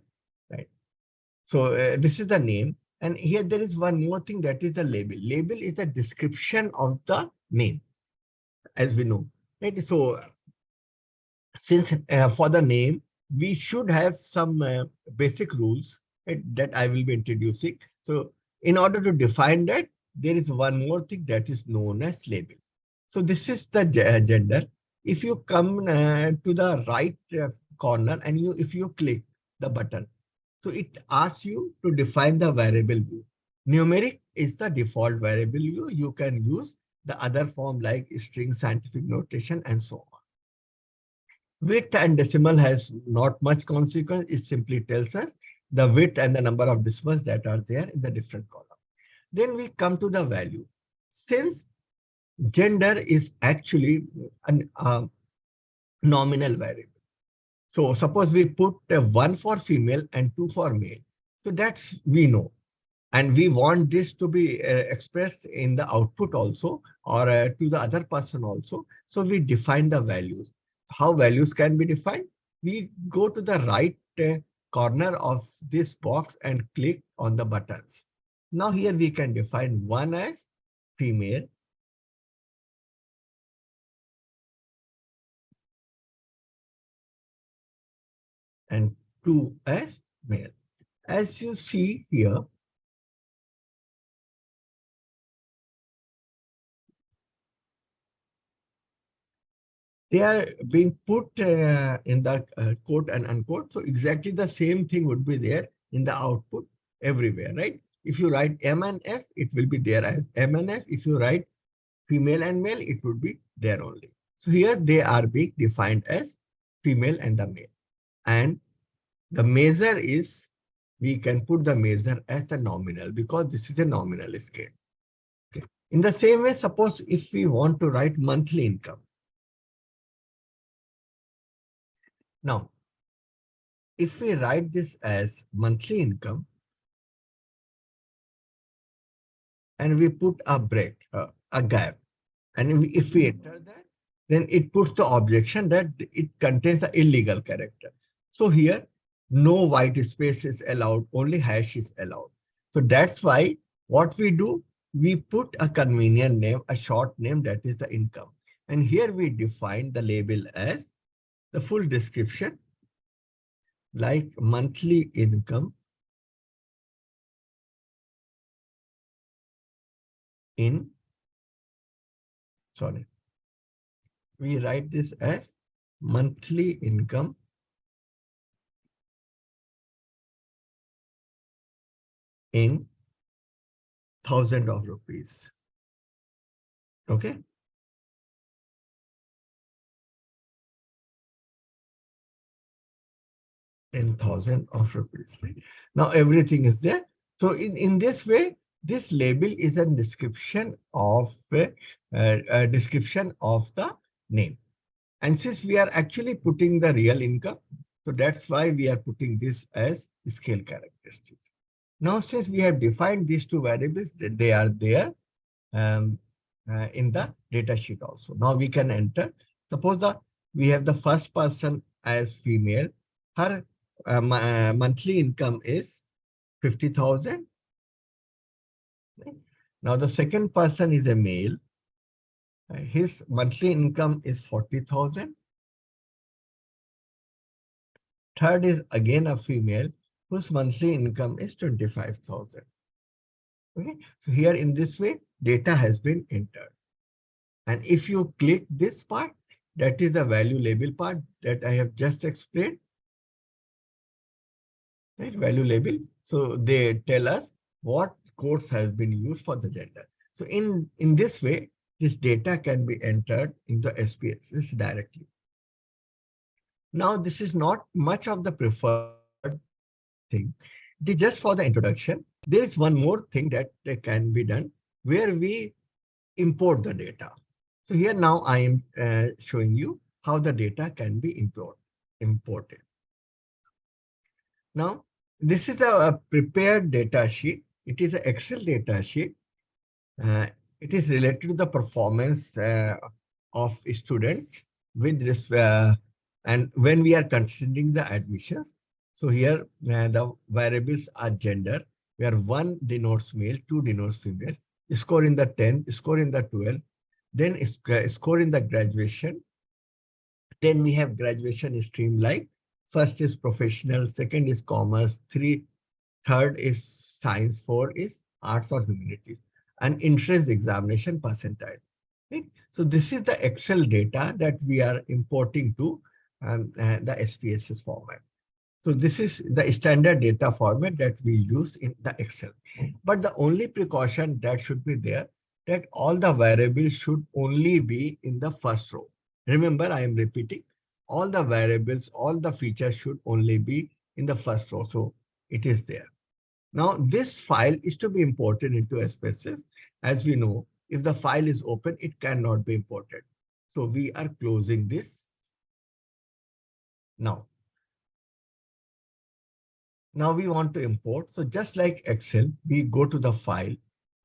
right? So this is the name. And here there is one more thing, that is the label. Label is a description of the name, as we know. Right? So since for the name, we should have some basic rules, right, that I will be introducing. So in order to define that, there is one more thing that is known as label. So this is the gender. If you come to the right corner and if you click the button, so it asks you to define the variable view. Numeric is the default variable view. You can use the other form like string, scientific notation, and so on. Width and decimal has not much consequence. It simply tells us the width and the number of decimals that are there in the different column. Then we come to the value. Since gender is actually a nominal variable. So suppose we put 1 for female and 2 for male. So that's we know. And we want this to be expressed in the output also, or to the other person also. So we define the values. How values can be defined? We go to the right corner of this box and click on the buttons. Now here we can define 1 as female, and 2 as male. As you see here, they are being put in the quote and unquote. So exactly the same thing would be there in the output everywhere, right? If you write M and F, it will be there as M and F. If you write female and male, it would be there only. So here they are being defined as female and the male. And the measure is, we can put the measure as a nominal because this is a nominal scale. Okay. In the same way, suppose if we want to write monthly income. Now, if we write this as monthly income and we put a break, a gap, and if we enter that, then it puts the objection that it contains an illegal character. So here, no white space is allowed, only hash is allowed. So that's why what we do, we put a convenient name, a short name, that is the income. And here we define the label as the full description, like monthly income in, sorry, we write this as monthly income in thousands of rupees. Okay. In thousands of rupees. Now everything is there. So in this way, this label is a description of the name. And since we are actually putting the real income, so that's why we are putting this as scale characteristics. Now, since we have defined these two variables, they are there in the data sheet also. Now we can enter. Suppose we have the first person as female. Her monthly income is 50,000. Now the second person is a male. His monthly income is 40,000. Third is again a female whose monthly income is 25,000. Okay, so here in this way, data has been entered. And if you click this part, that is the value label part that I have just explained. Right, value label. So they tell us what codes has been used for the gender. So in this way, this data can be entered into SPSS directly. Now, this is not much of the preferred thing. It is just for the introduction. There is one more thing that can be done where we import the data. So here now I am showing you how the data can be imported. Now, This is a prepared data sheet. It is an Excel data sheet. It is related to the performance of students with this, and when we are considering the admissions. So here the variables are gender, where 1 denotes male, 2 denotes female, score in the 10, score in the 12, then score in the graduation. Then we have graduation stream like first is professional, second is commerce, third is science, four is arts or humanities, and entrance examination percentile. Right? So this is the Excel data that we are importing to the SPSS format. So this is the standard data format that we use in the Excel. But the only precaution that should be there, that all the variables should only be in the first row. Remember, I am repeating, all the variables, all the features should only be in the first row. So it is there. Now, this file is to be imported into SPSS. As we know, if the file is open, it cannot be imported. So we are closing this now. Now we want to import. So just like Excel, we go to the file.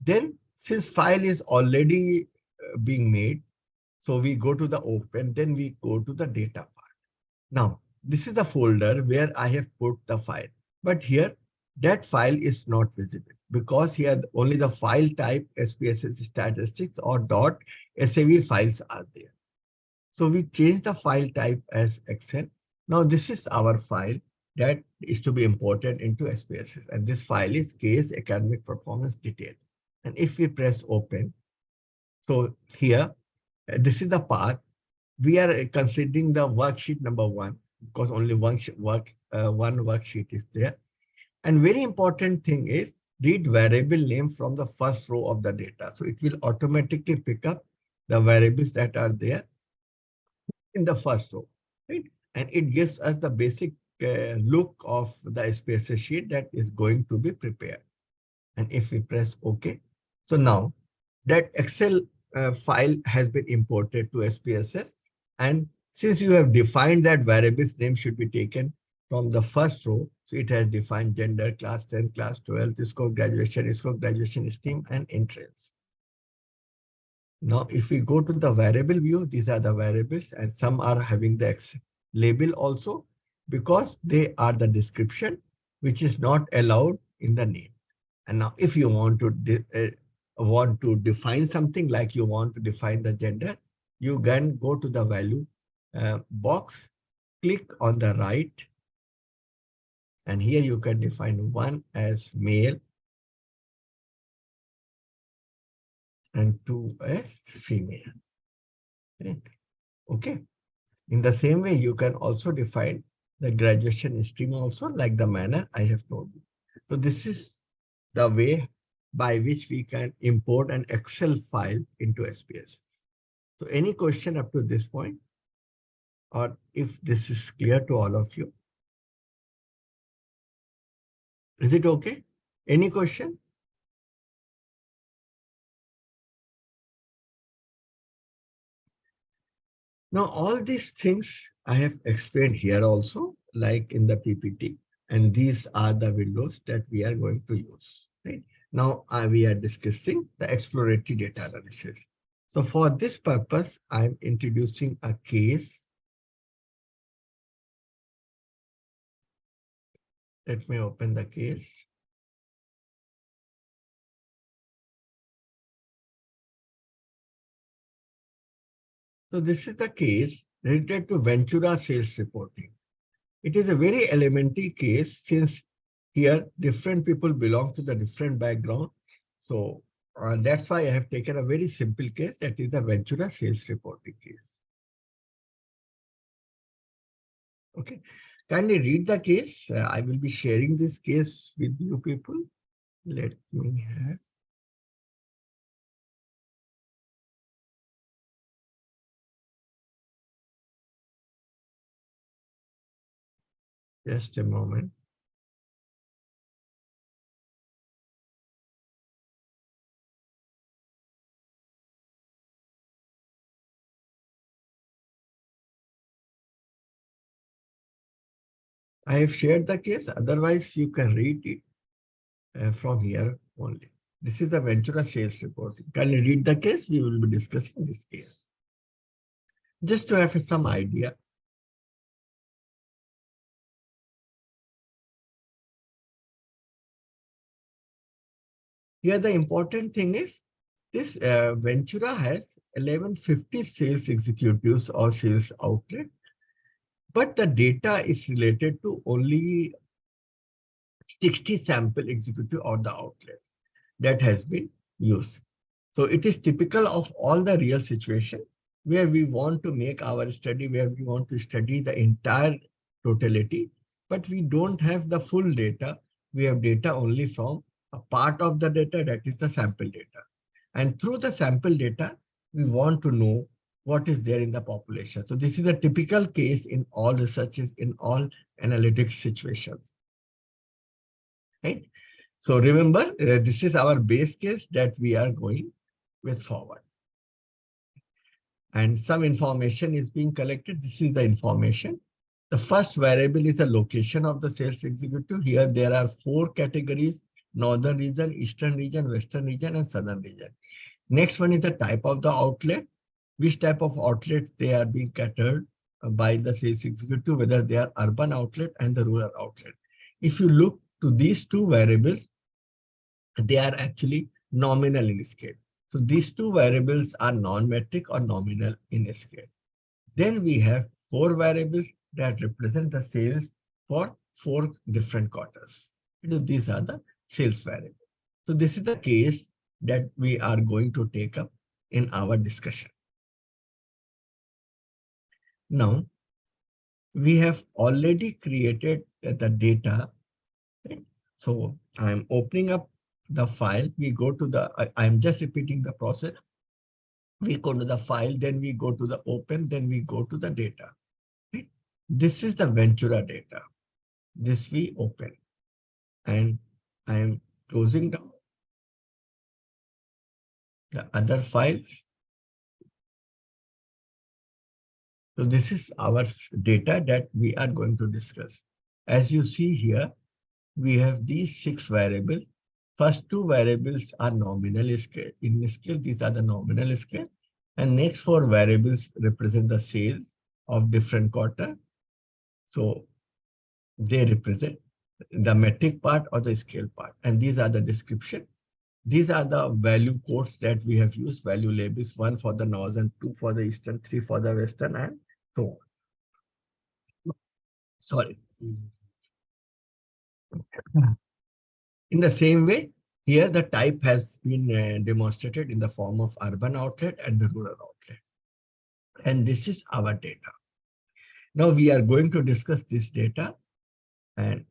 Then since file is already being made, so we go to the open, then we go to the data part. Now, this is the folder where I have put the file. But here, that file is not visible because here only the file type SPSS statistics or .sav files are there. So we change the file type as Excel. Now this is our file that is to be imported into SPSS, and this file is case academic performance detail. And if we press open, so here, this is the path. We are considering the worksheet number 1 because only one worksheet is there. And very important thing is read variable name from the first row of the data. So it will automatically pick up the variables that are there in the first row, right? And it gives us the basic look of the SPSS sheet that is going to be prepared. And if we press OK, so now that Excel file has been imported to SPSS. And since you have defined that variables name should be taken from the first row, so it has defined gender, class 10, class 12, score graduation stream, and entrance. Now, if we go to the variable view, these are the variables, and some are having the label also because they are the description, which is not allowed in the name. And now, if you want to define something, like you want to define the gender, you can go to the value box, click on the right, and here you can define 1 as male and 2 as female. Okay. In the same way, you can also define the graduation stream also, like the manner I have told you. So this is the way by which we can import an Excel file into SPSS. So any question up to this point, or if this is clear to all of you? Is it okay? Any question? Now, all these things I have explained here also, like in the PPT, and these are the windows that we are going to use. Right? Now, we are discussing the exploratory data analysis. So for this purpose, I'm introducing a case. Let me open the case. So this is the case related to Ventura sales reporting. It is a very elementary case since here different people belong to the different background. So that's why I have taken a very simple case, that is the Ventura sales reporting case. Okay, kindly read the case. I will be sharing this case with you people. Let me have. Just a moment. I have shared the case. Otherwise, you can read it from here only. This is the Ventura sales report. Can you read the case? We will be discussing this case. Just to have some idea. Here, the important thing is this Ventura has 1150 sales executives or sales outlet, but the data is related to only 60 sample executive or the outlets that has been used. So it is typical of all the real situation where we want to make our study, where we want to study the entire totality, but we don't have the full data. We have data only from a part of the data, that is the sample data. And through the sample data, we want to know what is there in the population. So this is a typical case in all researches, in all analytics situations. Right? So remember, this is our base case that we are going with forward. And some information is being collected. This is the information. The first variable is the location of the sales executive. Here there are 4 categories: northern region, eastern region, western region, and southern region. Next one is the type of the outlet. Which type of outlets they are being catered by the sales executive, whether they are urban outlet and the rural outlet. If you look to these 2 variables, they are actually nominal in scale. So these 2 variables are non-metric or nominal in scale. Then we have 4 variables that represent the sales for 4 different quarters. These are the sales variables. So this is the case that we are going to take up in our discussion. Now, we have already created the data. So I'm opening up the file. We go to the, I'm just repeating the process. We go to the file, then we go to the open, then we go to the data. Right? This is the Ventura data. This we open. And I am closing down the other files. So this is our data that we are going to discuss. As you see here, we have these 6 variables. First 2 variables are nominal scale. In scale, these are the nominal scale. And next 4 variables represent the sales of different quarter. So they represent the metric part or the scale part. And these are the description. These are the value codes that we have used, value labels, 1 for the northern, 2 for the eastern, 3 for the western, and so on. Sorry. In the same way, here the type has been demonstrated in the form of urban outlet and the rural outlet. And this is our data. Now we are going to discuss this data, and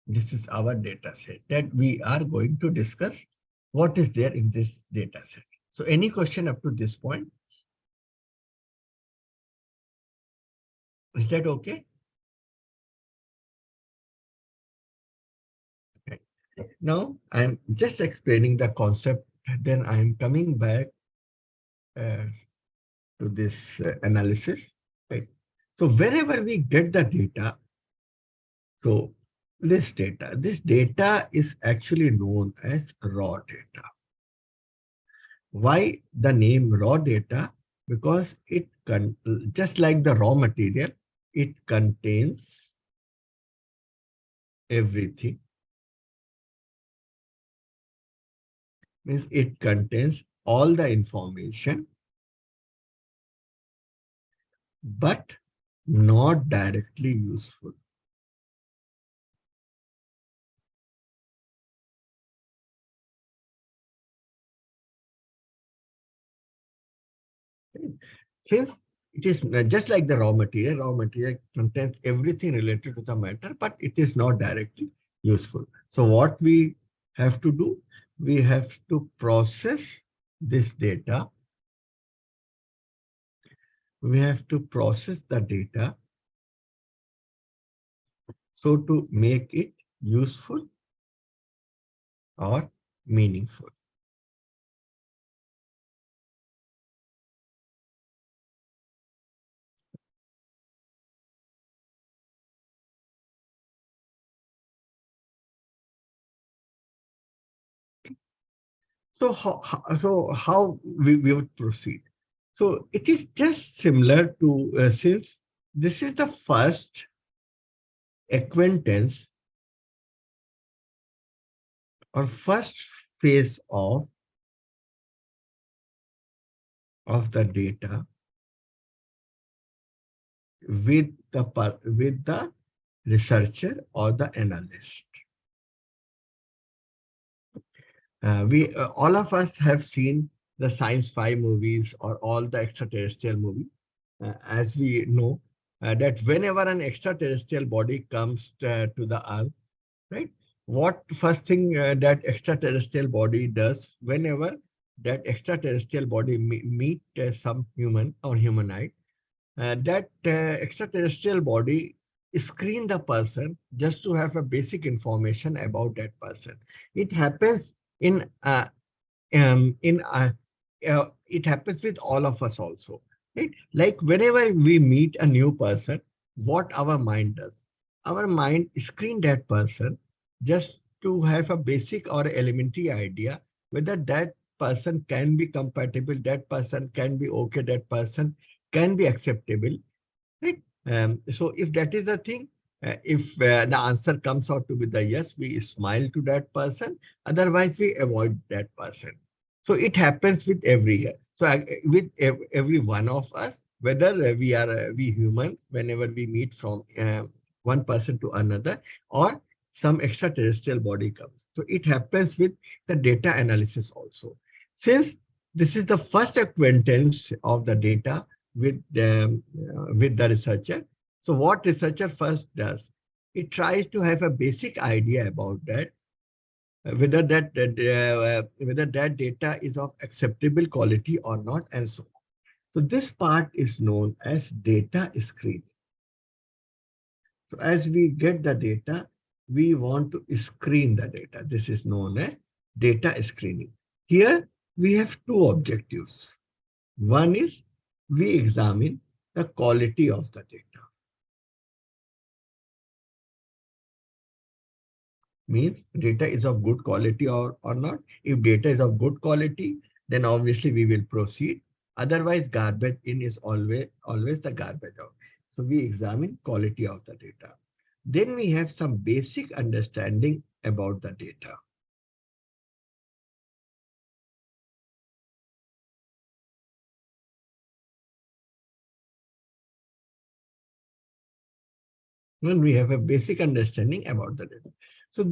this is our data set that we are going to discuss what is there in this data set. So any question up to this point? Is that okay? Okay. Now I'm just explaining the concept, then I'm coming back to this analysis. Right? So wherever we get the data, so this data is actually known as raw data. Why the name raw data? Because it just like the raw material, it contains everything. Means it contains all the information, but not directly useful. Since it is just like the raw material contains everything related to the matter, but it is not directly useful. So what we have to do, we have to process this data. We have to process the data so to make it useful or meaningful. So how we would proceed? So it is just similar to since this is the first acquaintance or first phase of the data with the researcher or the analyst. We all of us have seen the science fi movies or all the extraterrestrial movies. As we know that whenever an extraterrestrial body comes to the earth, right? What first thing that extraterrestrial body does whenever that extraterrestrial body meet some human or humanoid, that extraterrestrial body screen the person just to have a basic information about that person. It happens in it happens with all of us also, right? Like whenever we meet a new person, what our mind does, our mind screen that person just to have a basic or elementary idea whether that person can be compatible, that person can be okay, that person can be acceptable, right? So if that is the thing, if the answer comes out to be the yes, we smile to that person. Otherwise, we avoid that person. So it happens with every year. So with every one of us, whether we humans, whenever we meet from one person to another, or some extraterrestrial body comes. So it happens with the data analysis also. Since this is the first acquaintance of the data with the researcher. So what researcher first does, it tries to have a basic idea about that, whether that data is of acceptable quality or not, and so on. So this part is known as data screening. So as we get the data, we want to screen the data. This is known as data screening. Here we have two objectives. One is we examine the quality of the data. Means data is of good quality or not. If data is of good quality, then obviously we will proceed. Otherwise, garbage in is always the garbage out. So we examine quality of the data. Then we have some basic understanding about the data. When we have a basic understanding about the data. So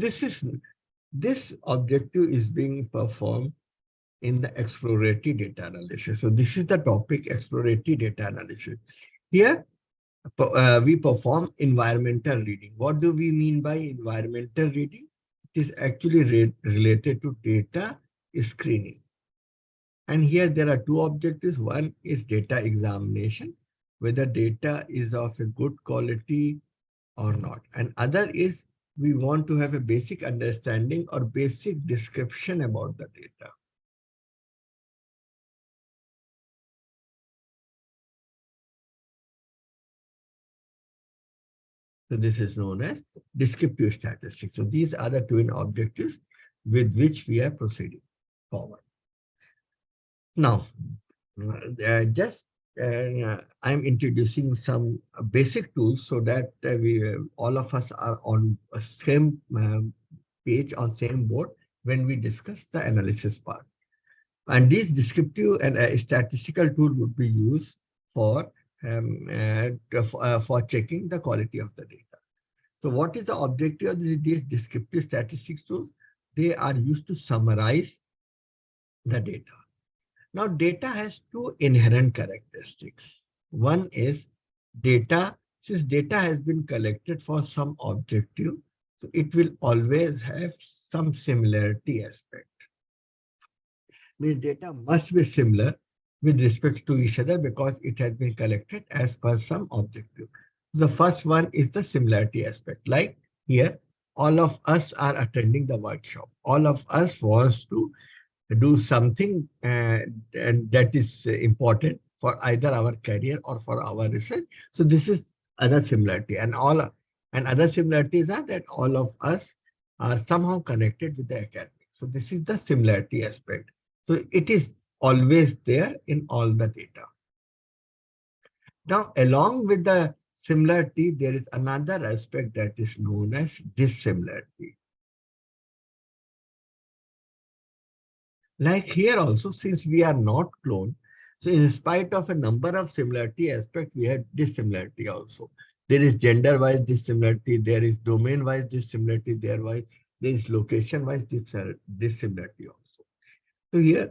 this objective is being performed in the exploratory data analysis. So this is the topic, exploratory data analysis. Here we perform environmental reading. What do we mean by environmental reading? It is actually related to data screening. And here there are two objectives. One is data examination, whether data is of a good quality or not. And other is we want to have a basic understanding or basic description about the data. So this is known as descriptive statistics. So these are the twin objectives with which we are proceeding forward. Now, I'm introducing some basic tools so that all of us are on a same page, on same board when we discuss the analysis part. And these descriptive and statistical tools would be used for checking the quality of the data. So what is the objective of these descriptive statistics tools? They are used to summarize the data. Now, data has two inherent characteristics. One is data, since data has been collected for some objective, so it will always have some similarity aspect. Means data must be similar with respect to each other because it has been collected as per some objective. The first one is the similarity aspect. Like here, all of us are attending the workshop. All of us wants to do something and that is important for either our career or for our research. So this is other similarity, and other similarities are that all of us are somehow connected with the academic. So this is the similarity aspect. So it is always there in all the data. Now, along with the similarity, there is another aspect that is known as dissimilarity. Like here also, since we are not clone, so in spite of a number of similarity aspects, we have dissimilarity also. There is gender-wise dissimilarity, there is domain-wise dissimilarity, there is location-wise dissimilarity also. So here,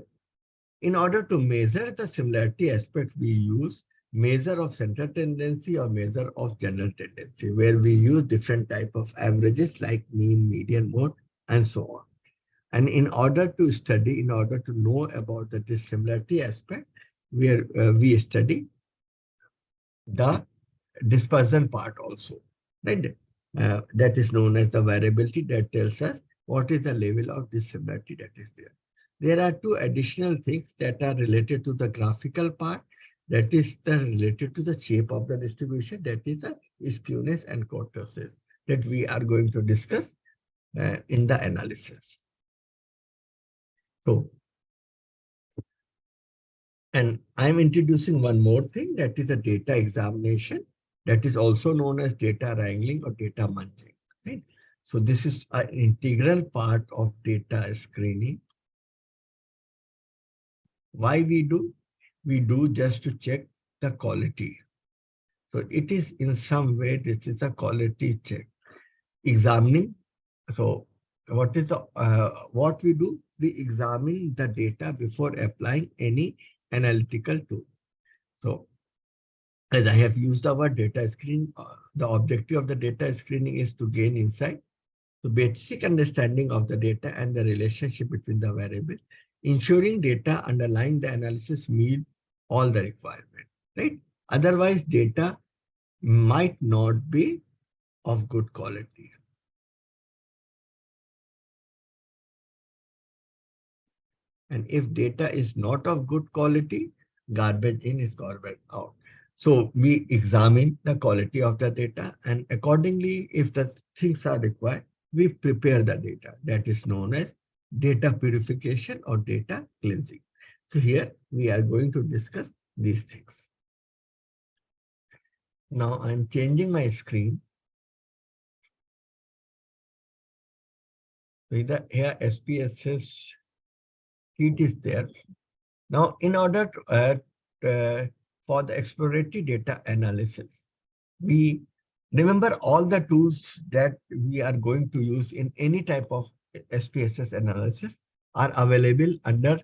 in order to measure the similarity aspect, we use measure of central tendency or measure of general tendency, where we use different type of averages like mean, median, mode, and so on. And in order to study, in order to know about the dissimilarity aspect, where we study the dispersion part also, right? That is known as the variability that tells us what is the level of dissimilarity that is there. There are two additional things that are related to the graphical part, that is related to the shape of the distribution, that is the skewness and kurtosis that we are going to discuss in the analysis. So, and I'm introducing one more thing, that is a data examination, that is also known as data wrangling or data munging, right? So this is an integral part of data screening. Why we do? We do just to check the quality. So it is in some way, this is a quality check. Examining. So what is the, what we do? We examine the data before applying any analytical tool. So as I have used the word data screen, the objective of the data screening is to gain insight, the basic understanding of the data and the relationship between the variables, ensuring data underlying the analysis meet all the requirements, right? Otherwise, data might not be of good quality. And if data is not of good quality, garbage in is garbage out. So we examine the quality of the data, and accordingly, if the things are required, we prepare the data. That is known as data purification or data cleansing. So here we are going to discuss these things. Now I'm changing my screen. Here SPSS sheet is there. Now, in order to, for the exploratory data analysis, we remember all the tools that we are going to use in any type of SPSS analysis are available under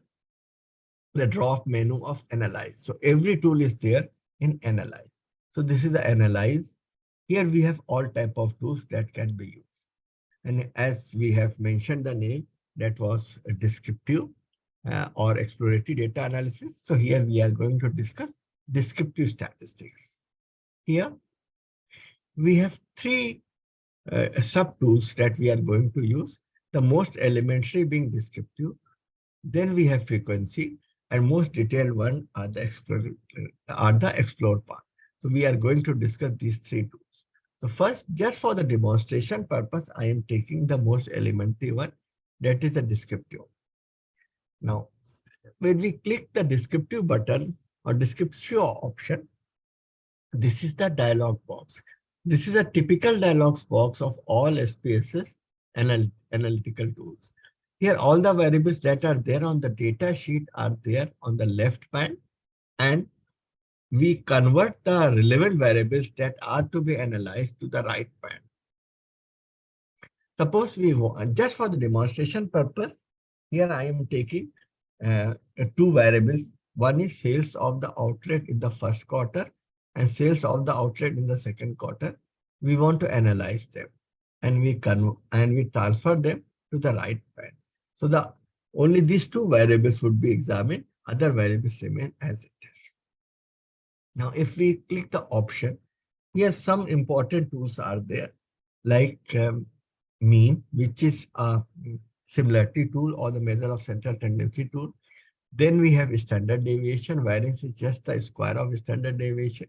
the drop menu of Analyze. So every tool is there in Analyze. So this is the Analyze. Here we have all type of tools that can be used. And as we have mentioned the name, that was a descriptive or exploratory data analysis. So here we are going to discuss descriptive statistics. Here we have three sub-tools that we are going to use. The most elementary being descriptive. Then we have frequency, and most detailed one are the explore part. So we are going to discuss these three tools. So first, just for the demonstration purpose, I am taking the most elementary one, that is the descriptive. Now, when we click the descriptive button or descriptive option, this is the dialog box. This is a typical dialog box of all SPSS analytical tools. Here, all the variables that are there on the data sheet are there on the left panel, and we convert the relevant variables that are to be analyzed to the right panel. Suppose we want, just for the demonstration purpose, here I am taking two variables. One is sales of the outlet in the first quarter and sales of the outlet in the second quarter. We want to analyze them, and we transfer them to the right panel. So only these two variables would be examined. Other variables remain as it is. Now, if we click the option, here some important tools are there, like mean, which is a similarity tool or the measure of central tendency tool. Then we have standard deviation. Variance is just the square of standard deviation.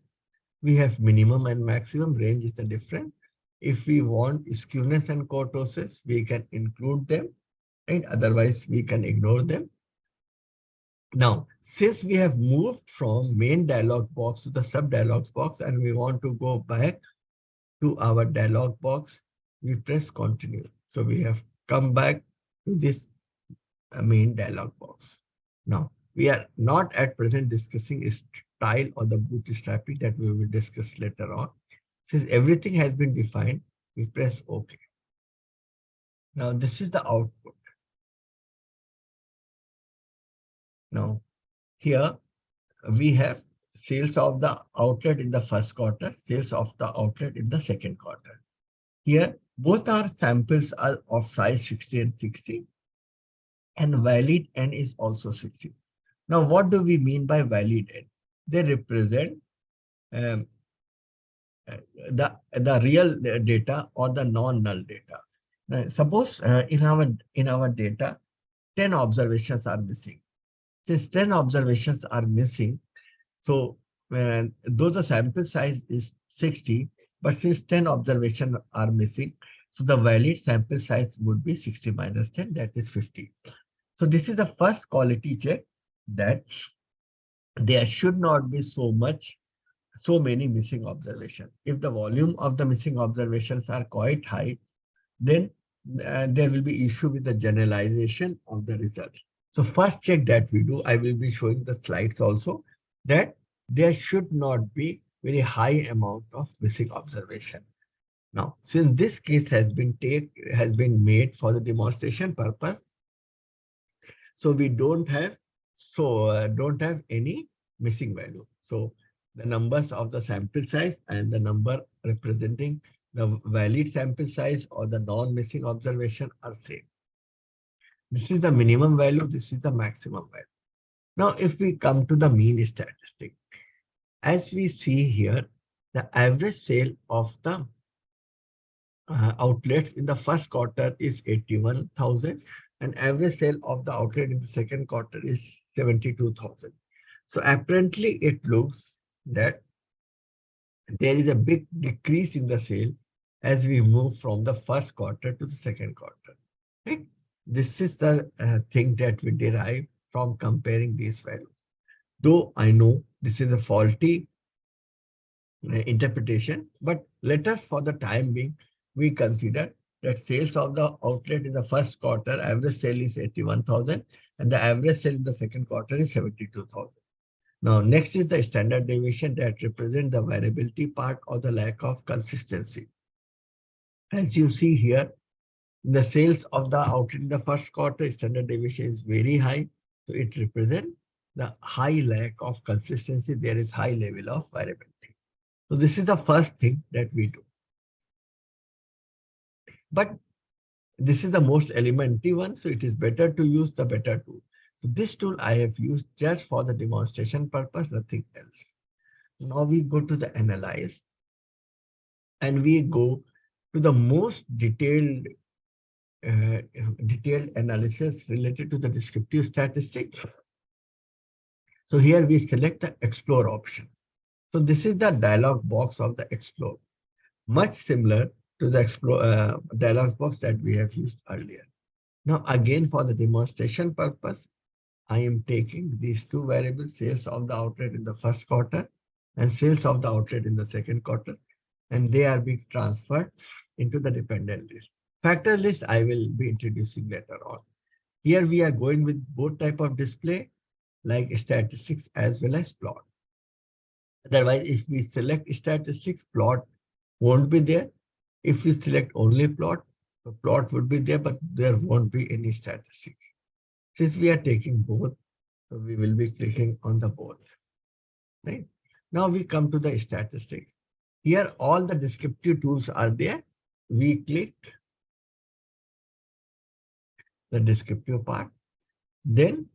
We have minimum and maximum. Range is the difference. If we want skewness and kurtosis, we can include them, and otherwise we can ignore them. Now, since we have moved from main dialog box to the sub dialogs box and we want to go back to our dialog box, we press continue. So we have come back to this main dialog box. Now, we are not at present discussing style or the bootstrapping that we will discuss later on. Since everything has been defined, we press OK. Now, this is the output. Now, here we have sales of the outlet in the first quarter, sales of the outlet in the second quarter. Here, both our samples are of size 60 and 60, and valid N is also 60. Now, what do we mean by valid N? They represent the real data or the non-null data. Now, suppose in our data, 10 observations are missing. Since 10 observations are missing, so though the sample size is 60, but since 10 observations are missing, so the valid sample size would be 60 minus 10, that is 50. So this is the first quality check, that there should not be so many missing observations. If the volume of the missing observations are quite high, then there will be issue with the generalization of the result. So first check that we do, I will be showing the slides also, that there should not be very high amount of missing observation. Now, since this case has been made for the demonstration purpose, so we don't have any missing value. So the numbers of the sample size and the number representing the valid sample size or the non-missing observation are same. This is the minimum value, this is the maximum value. Now, if we come to the mean statistic, as we see here, the average sale of the outlets in the first quarter is 81,000 and average sale of the outlet in the second quarter is 72,000. So apparently it looks that there is a big decrease in the sale as we move from the first quarter to the second quarter. Right? This is the thing that we derive from comparing these values. Though I know this is a faulty interpretation, but let us, for the time being, we consider that sales of the outlet in the first quarter, average sale is 81,000 and the average sale in the second quarter is 72,000. Now, next is the standard deviation that represents the variability part or the lack of consistency. As you see here, the sales of the outlet in the first quarter, standard deviation is very high. So it represents the high lack of consistency. There is high level of variability. So this is the first thing that we do. But this is the most elementary one. So it is better to use the better tool. So this tool I have used just for the demonstration purpose, nothing else. Now we go to the analyze and we go to the most detailed analysis related to the descriptive statistics. So here we select the explore option. So this is the dialog box of the explore, much similar to the explore dialog box that we have used earlier. Now again, for the demonstration purpose, I am taking these two variables, sales of the outlet in the first quarter and sales of the outlet in the second quarter, and they are being transferred into the dependent list. Factor list I will be introducing later on. Here we are going with both type of display, like statistics as well as plot. Otherwise, if we select statistics, plot won't be there. If we select only plot, the plot would be there, but there won't be any statistics. Since we are taking both, so we will be clicking on the both. Right? Now we come to the statistics. Here all the descriptive tools are there. We click the descriptive part. Then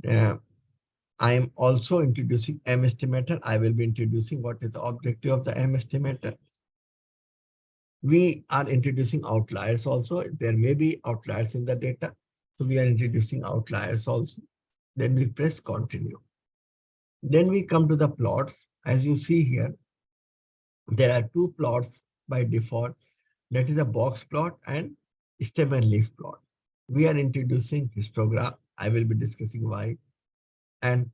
I am also introducing M estimator. I will be introducing what is the objective of the M estimator. We are introducing outliers also. There may be outliers in the data. So we are introducing outliers also. Then we press continue. Then we come to the plots. As you see here, there are two plots by default. That is a box plot and stem and leaf plot. We are introducing histogram. I will be discussing why. And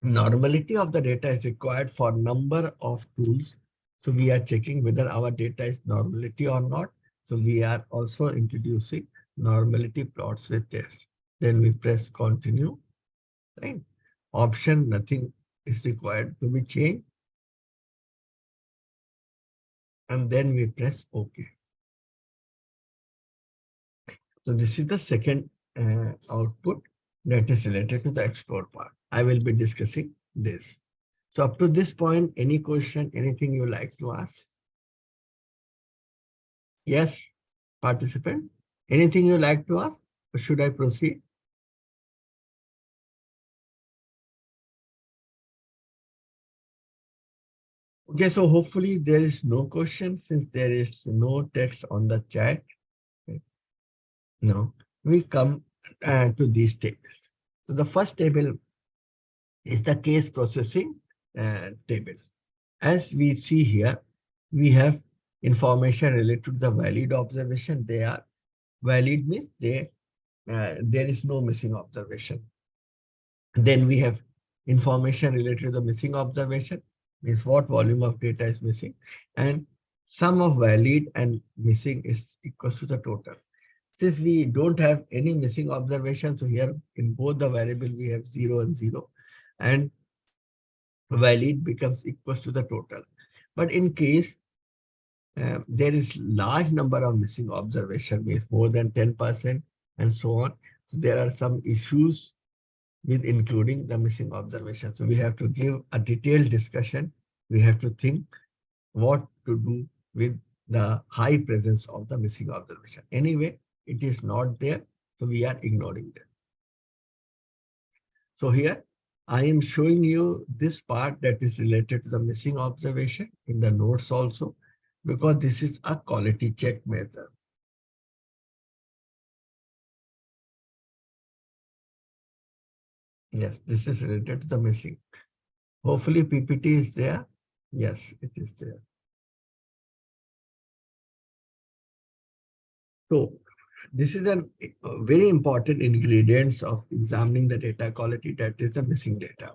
normality of the data is required for number of tools. So we are checking whether our data is normality or not. So we are also introducing normality plots with this. Then we press continue, right? Option, nothing is required to be changed. And then we press OK. So this is the second output that is related to the explore part. I will be discussing this. So up to this point, any question, anything you like to ask? Yes, participant, anything you like to ask, or should I proceed? Okay, so hopefully there is no question since there is no text on the chat. Now we come to these tables. So the first table is the case processing table. As we see here, we have information related to the valid observation. They are valid means there is no missing observation. Then we have information related to the missing observation, means what volume of data is missing, and sum of valid and missing is equals to the total. Since we don't have any missing observation, so here in both the variable we have 0 and 0, and valid becomes equals to the total. But in case there is large number of missing observation, means more than 10% and so on, so there are some issues with including the missing observation. So we have to give a detailed discussion. We have to think what to do with the high presence of the missing observation. Anyway, it is not there, so we are ignoring them. So here I am showing you this part that is related to the missing observation in the notes also, because this is a quality check measure. Yes, this is related to the missing. Hopefully PPT is there. Yes, it is there. So this is a very important ingredients of examining the data quality, that is the missing data.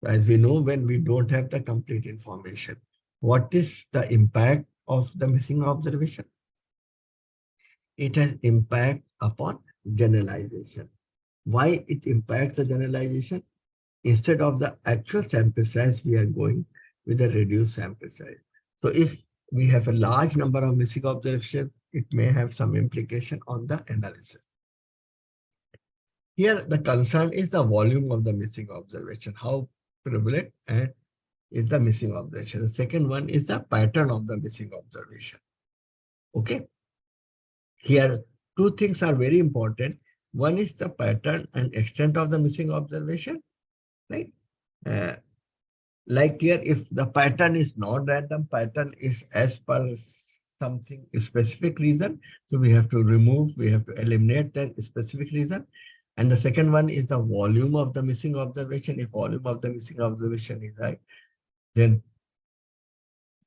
As we know, when we don't have the complete information, what is the impact of the missing observation? It has impact upon generalization. Why it impacts the generalization? Instead of the actual sample size, we are going with a reduced sample size. So if we have a large number of missing observations, it may have some implication on the analysis. Here, the concern is the volume of the missing observation, how prevalent and is the missing observation. The second one is the pattern of the missing observation. Okay. Here, two things are very important. One is the pattern and extent of the missing observation, right? Like here, if the pattern is non-random, pattern is as per something specific reason, so we have to remove, we have to eliminate that specific reason. And the second one is the volume of the missing observation. If volume of the missing observation is high, then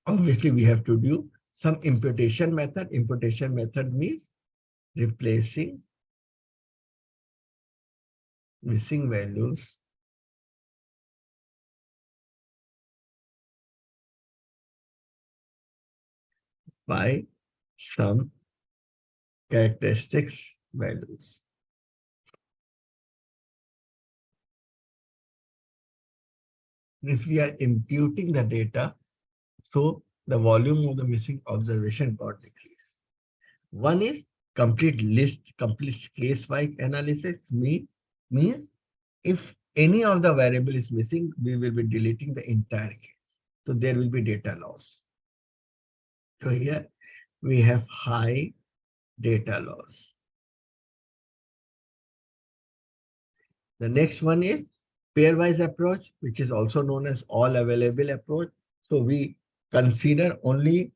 obviously we have to do some imputation method. Imputation method means replacing missing values by some characteristics values. If we are imputing the data, so the volume of the missing observation got decreased. One is complete list, complete case-wise analysis means if any of the variable is missing, we will be deleting the entire case. So there will be data loss. So here we have high data loss. The next one is pairwise approach, which is also known as all available approach. So we consider only,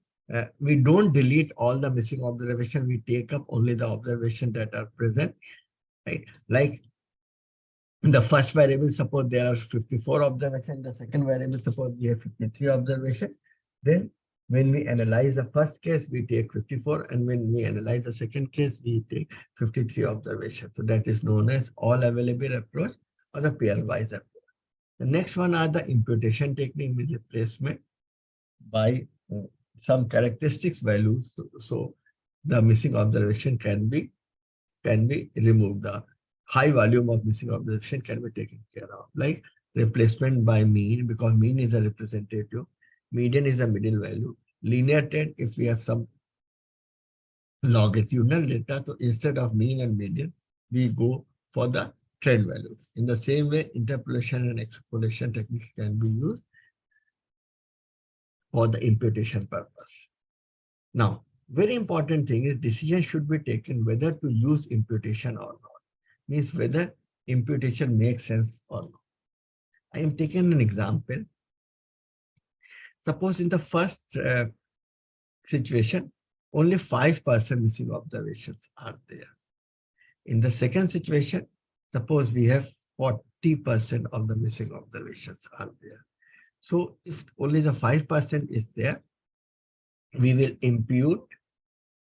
we don't delete all the missing observation. We take up only the observation that are present, right? Like in the first variable, suppose there are 54 observations. The second variable, suppose we have 53 observation. Then when we analyze the first case, we take 54. And when we analyze the second case, we take 53 observations. So that is known as all available approach or the pairwise approach. The next one are the imputation technique with replacement by some characteristics values. So the missing observation can be removed. The high volume of missing observation can be taken care of, like replacement by mean, because mean is a representative, median is a middle value, linear trend if we have some longitudinal data. So instead of mean and median, we go for the trend values. In the same way, interpolation and extrapolation techniques can be used for the imputation purpose. Now, very important thing is decision should be taken whether to use imputation or not. Means whether imputation makes sense or not. I am taking an example. Suppose in the first situation, only 5% missing observations are there. In the second situation, suppose we have 40% of the missing observations are there. So if only the 5% is there, we will impute,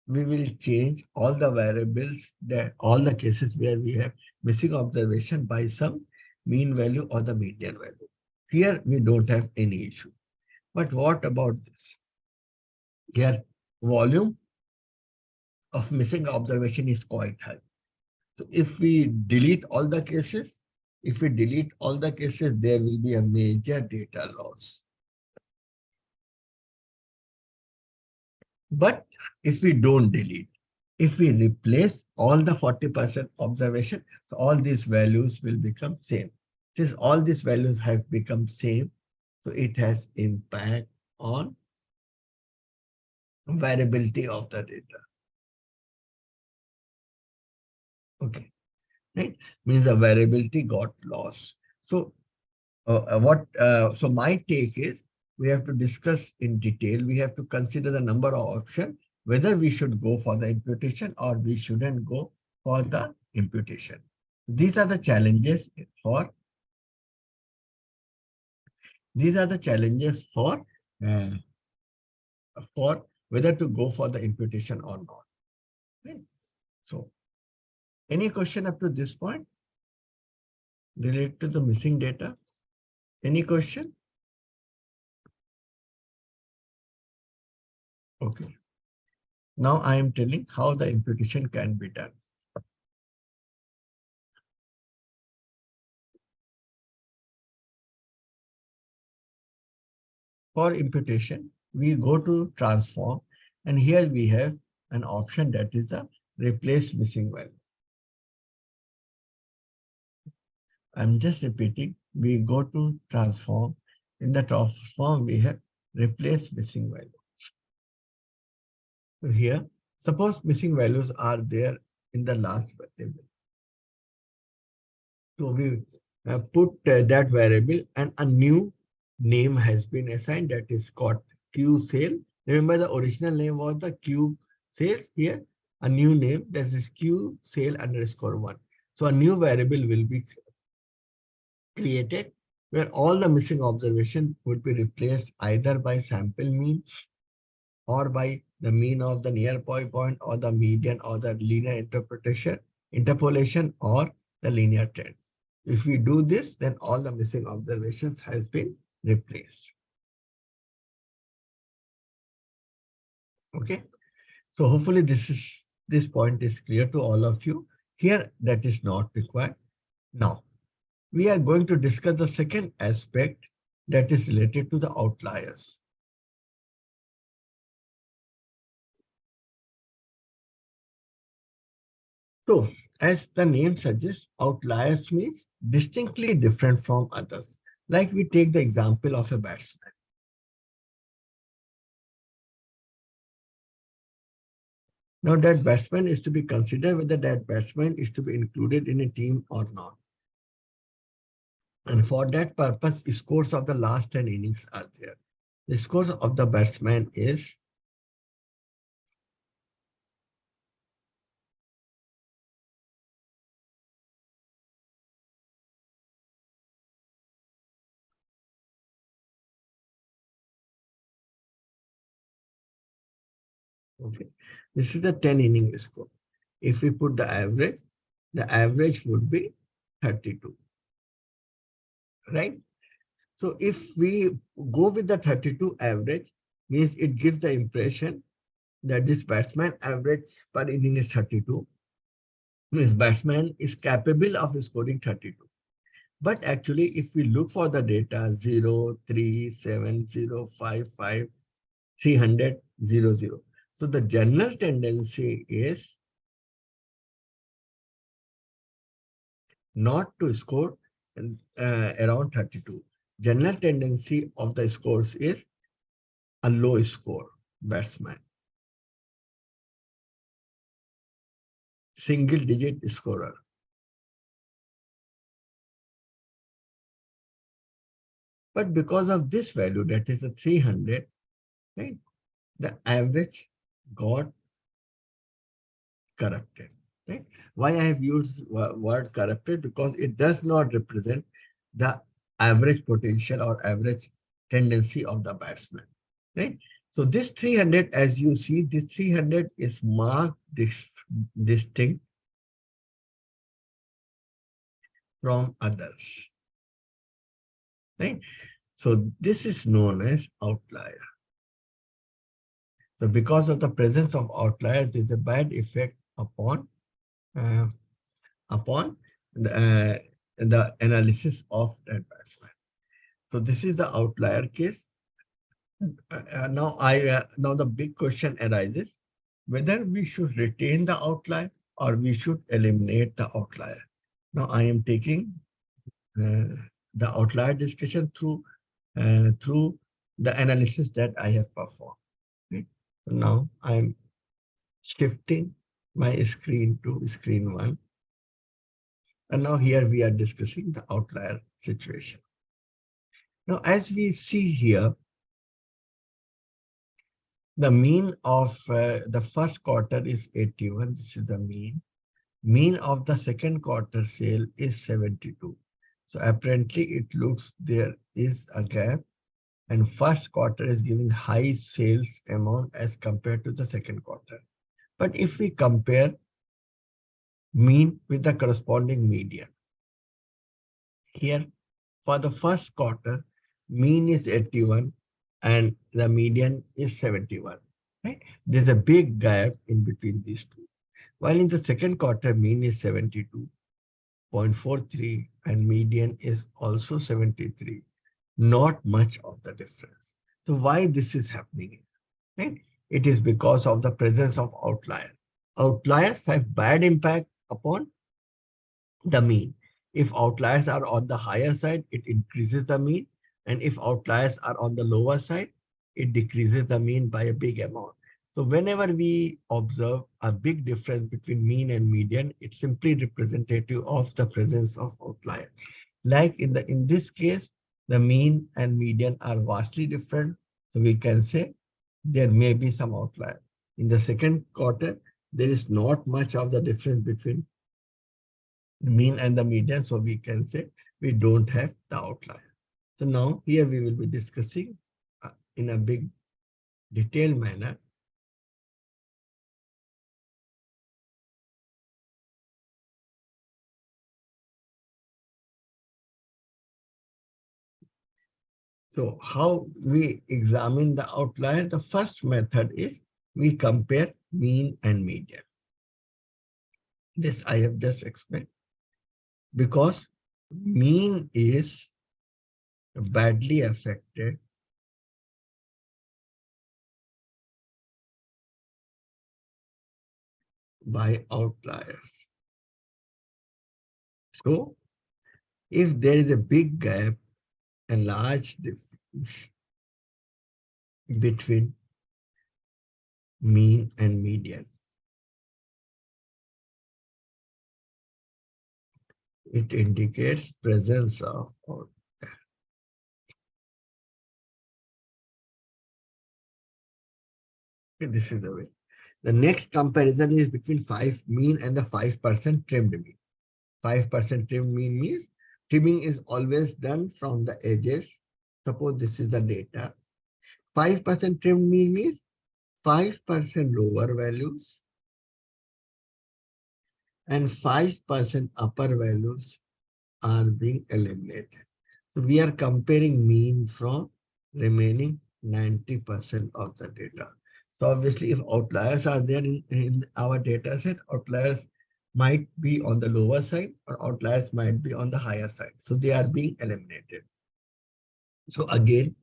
we will change all the variables, that all the cases where we have missing observation by some mean value or the median value. Here we don't have any issue. But what about this? Here, volume of missing observation is quite high. So if we delete all the cases, there will be a major data loss. But if we don't delete, if we replace all the 40% observation, so all these values will become same. Since all these values have become same, so it has impact on variability of the data. Okay, right? Means the variability got lost. So so my take is we have to discuss in detail. We have to consider the number of options, whether we should go for the imputation or we shouldn't go for the imputation. These are the challenges for whether to go for the imputation or not. Right? So, any question up to this point related to the missing data? Any question? Okay. Now I am telling how the imputation can be done. For imputation, we go to transform, and here we have an option that is a replace missing value. I'm just repeating, we go to transform. In the transform, we have replace missing value. So here, suppose missing values are there in the last variable. So we put that variable and a new name has been assigned that is called Q sale. Remember the original name was the Q sales. Here a new name that is Q sale _1. So a new variable will be created where all the missing observation would be replaced either by sample mean or by the mean of the nearby point or the median or the linear interpolation or the linear trend. If we do this, then all the missing observations has been replaced. Okay, so hopefully this point is clear to all of you. Here that is not required. Now we are going to discuss the second aspect that is related to the outliers. So as the name suggests, outliers means distinctly different from others. Like we take the example of a batsman. Now that batsman is to be considered whether that batsman is to be included in a team or not. And for that purpose, scores of the last 10 innings are there. The scores of the batsman is okay. This is the 10 inning score. If we put the average would be 32. right? So if we go with the 32 average, means it gives the impression that this batsman average per inning is 32. Means batsman is capable of scoring 32. But actually, if we look for the data 0, 3, 7, 0, 5, 5, 300, 0, 0. So the general tendency is not to score around 32. General tendency of the scores is a low score batsman. Single digit scorer. But because of this value, that is a 300, right? The average got corrupted, right? Why I have used word corrupted? Because it does not represent the average potential or average tendency of the batsman, right? So this 300, as you see, this 300 is marked distinct from others, right? So this is known as outlier. So because of the presence of outlier, there is a bad effect upon the analysis of that batsman. So this is the outlier case. Now the big question arises whether we should retain the outlier or we should eliminate the outlier. Now I am taking the outlier discussion through the analysis that I have performed. Right? So now I'm shifting my screen to screen 1. And now here we are discussing the outlier situation. Now, as we see here, the mean of the first quarter is 81. This is the mean. Mean of the second quarter sale is 72. So apparently it looks there is a gap, and first quarter is giving high sales amount as compared to the second quarter. But if we compare mean with the corresponding median, here for the first quarter, mean is 81 and the median is 71. Right? There's a big gap in between these two. While in the second quarter, mean is 72.43 and median is also 73. Not much of the difference. So why this is happening? Right? It is because of the presence of outlier. Outliers have bad impact upon the mean. If outliers are on the higher side, it increases the mean. And if outliers are on the lower side, it decreases the mean by a big amount. So whenever we observe a big difference between mean and median, it's simply representative of the presence of outlier. Like in this case, the mean and median are vastly different. So we can say there may be some outlier. In the second quarter, there is not much of the difference between the mean and the median. So we can say we don't have the outlier. So now here we will be discussing in a big detailed manner so how we examine the outlier. The first method is we compare mean and median. This I have just explained. Because mean is badly affected by outliers. So if there is a big gap and large difference between mean and median, it indicates presence of outlier. Okay, this is the way. The next comparison is between 5 mean and the 5% trimmed mean. 5% trimmed mean means trimming is always done from the edges. Suppose this is the data. 5% trimmed mean means 5% lower values and 5% upper values are being eliminated. we are comparing mean from remaining 90% of the data. So obviously, if outliers are there in our data set, outliers might be on the lower side or outliers might be on the higher side. So they are being eliminated. So again,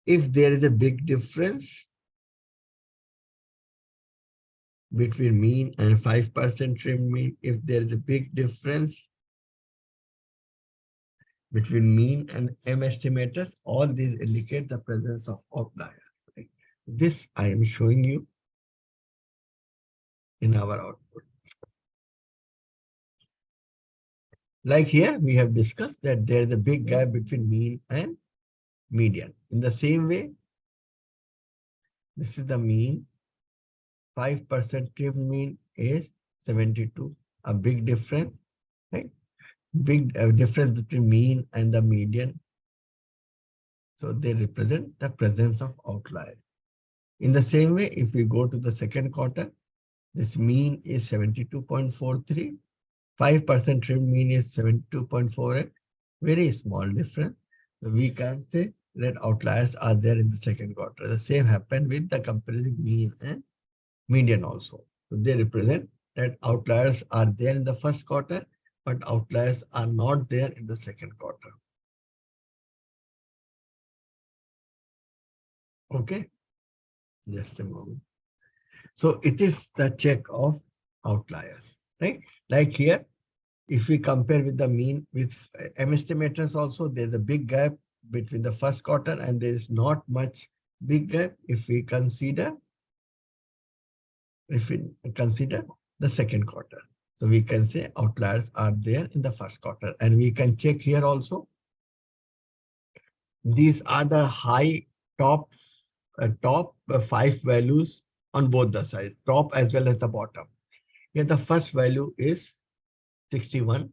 if there is a big difference between mean and 5% trim mean, if there is a big difference between mean and M estimators, all these indicate the presence of outliers. Right? This I am showing you in our output. Like here, we have discussed that there is a big gap between mean and median. In the same way, this is the mean. 5% trim mean is 72. A big difference, right? Big difference between mean and the median. So they represent the presence of outlier. In the same way, if we go to the second quarter, this mean is 72.43. 5% trim mean is 72.48. Very small difference. So we can say that outliers are there in the second quarter. The same happened with the comparison mean and median also. So they represent that outliers are there in the first quarter, but outliers are not there in the second quarter. Okay, just a moment. So it is the check of outliers, right? Like here, if we compare with the mean with M estimators also, there's a big gap between the first quarter and there is not much big gap if we consider the second quarter. So we can say outliers are there in the first quarter, and we can check here also. These are the top 5 values on both the sides, top as well as the bottom. Here the first value is 61.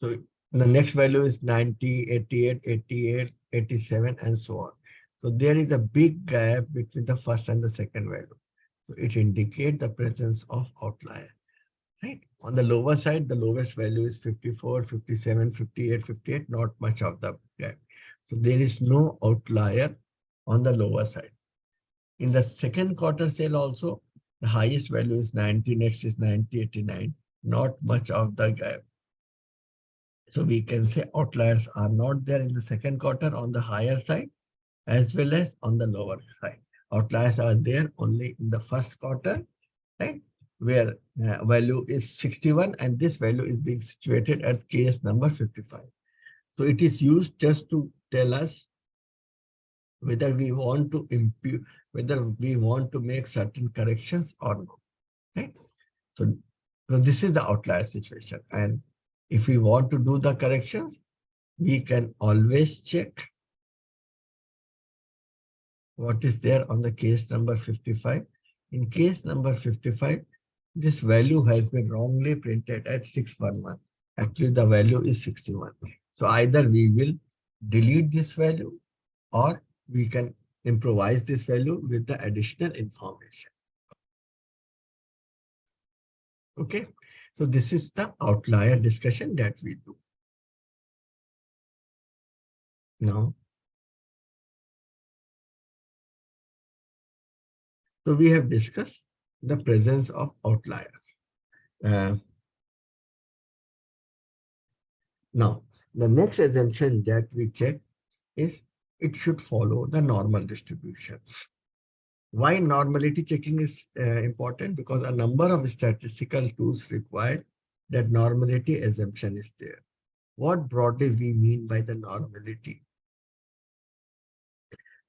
So the next value is 90, 88, 88, 87, and so on. So there is a big gap between the first and the second value. So it indicates the presence of outlier, right? On the lower side, the lowest value is 54, 57, 58, 58, not much of the gap. So there is no outlier on the lower side. In the second quarter sale also, the highest value is 90, next is 90, 89, not much of the gap. So we can say outliers are not there in the second quarter on the higher side as well as on the lower side. Outliers are there only in the first quarter, right? Where value is 61 and this value is being situated at case number 55. So it is used just to tell us whether we want to impute, whether we want to make certain corrections or not, right? So this is the outlier situation. And if we want to do the corrections, we can always check what is there on the case number 55. In case number 55, this value has been wrongly printed at 611. Actually, the value is 61. So either we will delete this value or we can improvise this value with the additional information. Okay, so this is the outlier discussion that we do. Now, so we have discussed the presence of outliers. Now, the next assumption that we check is it should follow the normal distribution. Why normality checking is important? Because a number of statistical tools require that normality assumption is there. What broadly we mean by the normality?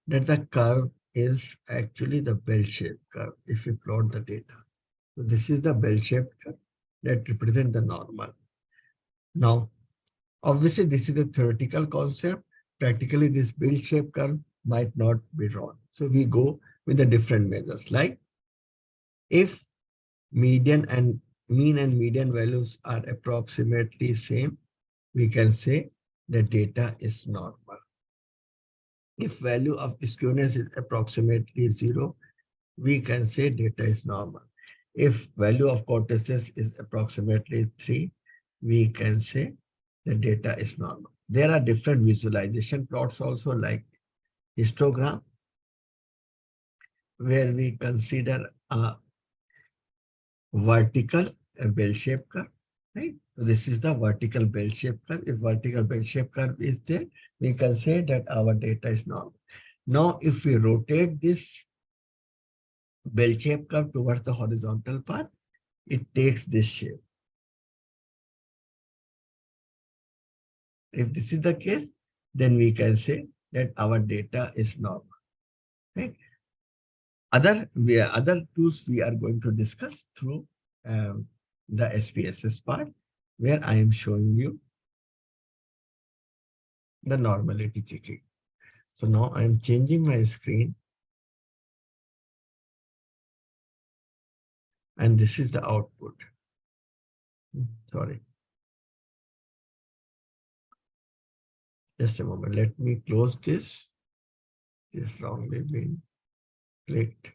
That the curve is actually the bell-shaped curve if we plot the data. So this is the bell-shaped curve that represents the normal. Now, obviously, this is a theoretical concept. Practically, this bell-shaped curve might not be drawn. So we go with the different measures. Like if mean and median values are approximately same, we can say the data is normal. If value of skewness is approximately 0, we can say data is normal. If value of cortices is approximately 3, we can say the data is normal. There are different visualization plots also, like histogram, where we consider a vertical bell-shaped curve, right? So this is the vertical bell-shaped curve. If vertical bell-shaped curve is there, we can say that our data is normal. Now, if we rotate this bell-shaped curve towards the horizontal part, it takes this shape. If this is the case, then we can say that our data is normal, right? Other tools we are going to discuss through the SPSS part, where I am showing you the normality checking. So now I am changing my screen, and this is the output. Sorry. Just a moment. Let me close this. This wrongly been clicked.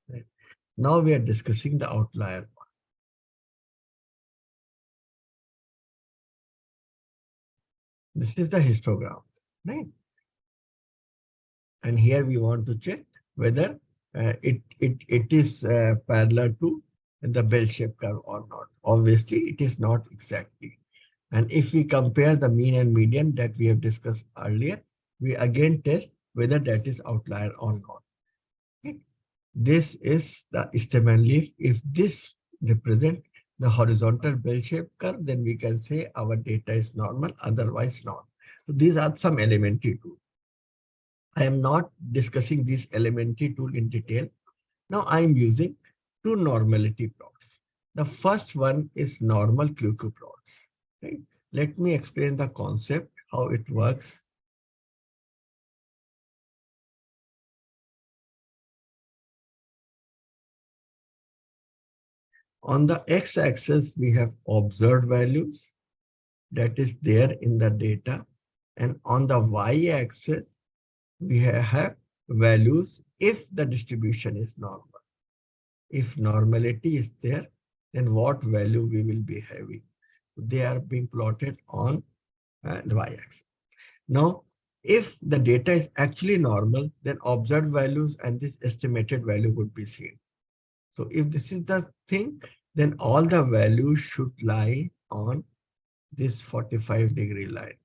Right. Now we are discussing the outlier. This is the histogram, right? And here we want to check whether it is parallel to the bell-shaped curve or not. Obviously, it is not exactly. And if we compare the mean and median that we have discussed earlier, we again test whether that is outlier or not. Okay. This is the stem and leaf. If this represents the horizontal bell-shaped curve, then we can say our data is normal, otherwise not. So these are some elementary tools. I am not discussing this elementary tool in detail. Now I am using two normality plots. The first one is normal QQ plots. Right? Let me explain the concept, how it works. On the x-axis, we have observed values that is there in the data. And on the y-axis, we have values if the distribution is normal. If normality is there, then what value we will be having. They are being plotted on the y-axis. Now, if the data is actually normal, then observed values and this estimated value would be seen. So if this is the thing, then all the values should lie on this 45-degree line.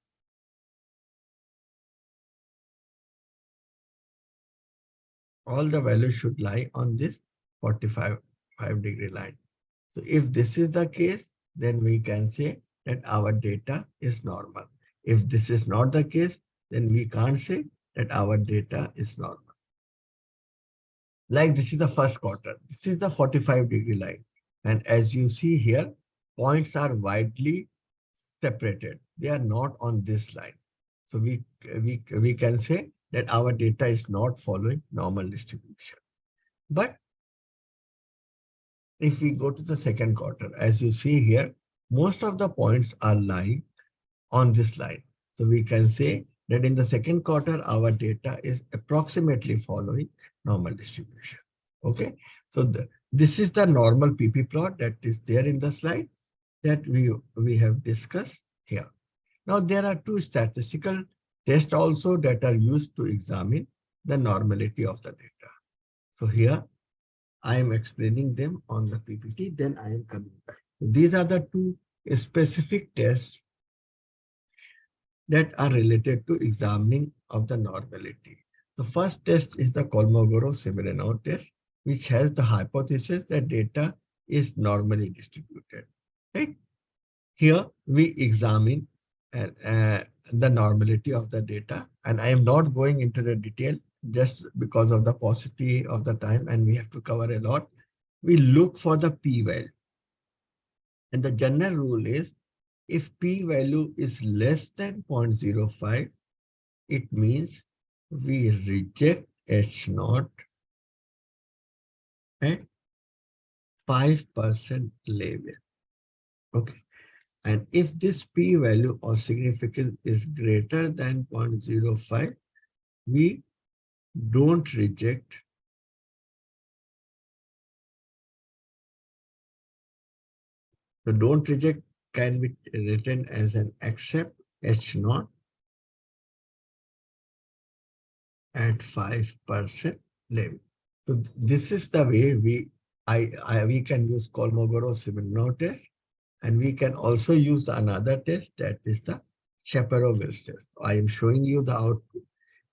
All the values should lie on this 45-degree line. So if this is the case, then we can say that our data is normal. If this is not the case, then we can't say that our data is normal. Like this is the first quarter. This is the 45-degree line. And as you see here, points are widely separated. They are not on this line. So we can say that our data is not following normal distribution. But if we go to the second quarter, as you see here, most of the points are lying on this line. So we can say that in the second quarter, our data is approximately following normal distribution. Okay, so this is the normal PP plot that is there in the slide that we have discussed here. Now there are two statistical tests also that are used to examine the normality of the data. So here I am explaining them on the PPT, then I am coming back. These are the two specific tests that are related to examining of the normality. The first test is the Kolmogorov-Smirnov test, which has the hypothesis that data is normally distributed. Right? Here we examine the normality of the data, and I am not going into the detail just because of the paucity of the time, and we have to cover a lot. We look for the p-value, and the general rule is if p-value is less than 0.05, it means we reject H0 at 5% level. Okay. And if this p-value or significance is greater than 0.05, we don't reject So don't reject can be written as an accept H naught at 5% level. So this is the way we can use Kolmogorov-Smirnov test, and we can also use another test, that is the Shapirov-Wills test. I am showing you the output,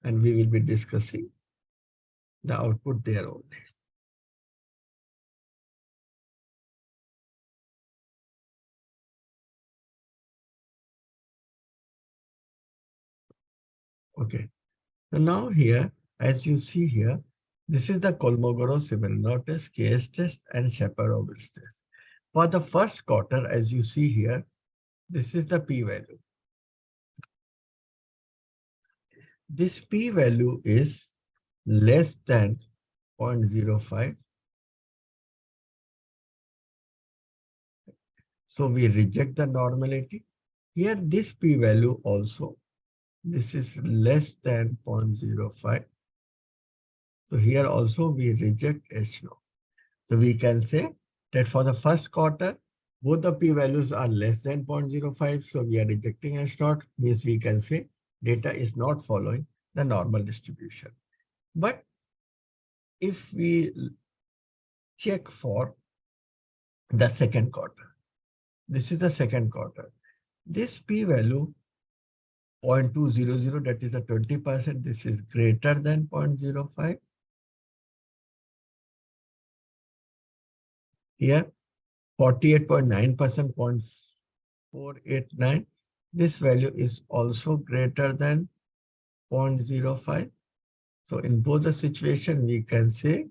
and we will be discussing the output there only. Okay. So now here, as you see here, this is the Kolmogorov-Smirnov test, KS test, and Shapirov-Wills test. For the first quarter, as you see here, this is the p-value. This p-value is less than 0.05. So we reject the normality. Here, this p-value also, this is less than 0.05. So here also we reject H naught. So we can say that for the first quarter, both the p-values are less than 0.05. So we are rejecting H naught, means we can say data is not following the normal distribution. But if we check for the second quarter, this is the second quarter. This p-value 0.200, that is a 20%, this is greater than 0.05. Here, 48.9%, 0.489. This value is also greater than 0.05. So in both the situation, we can say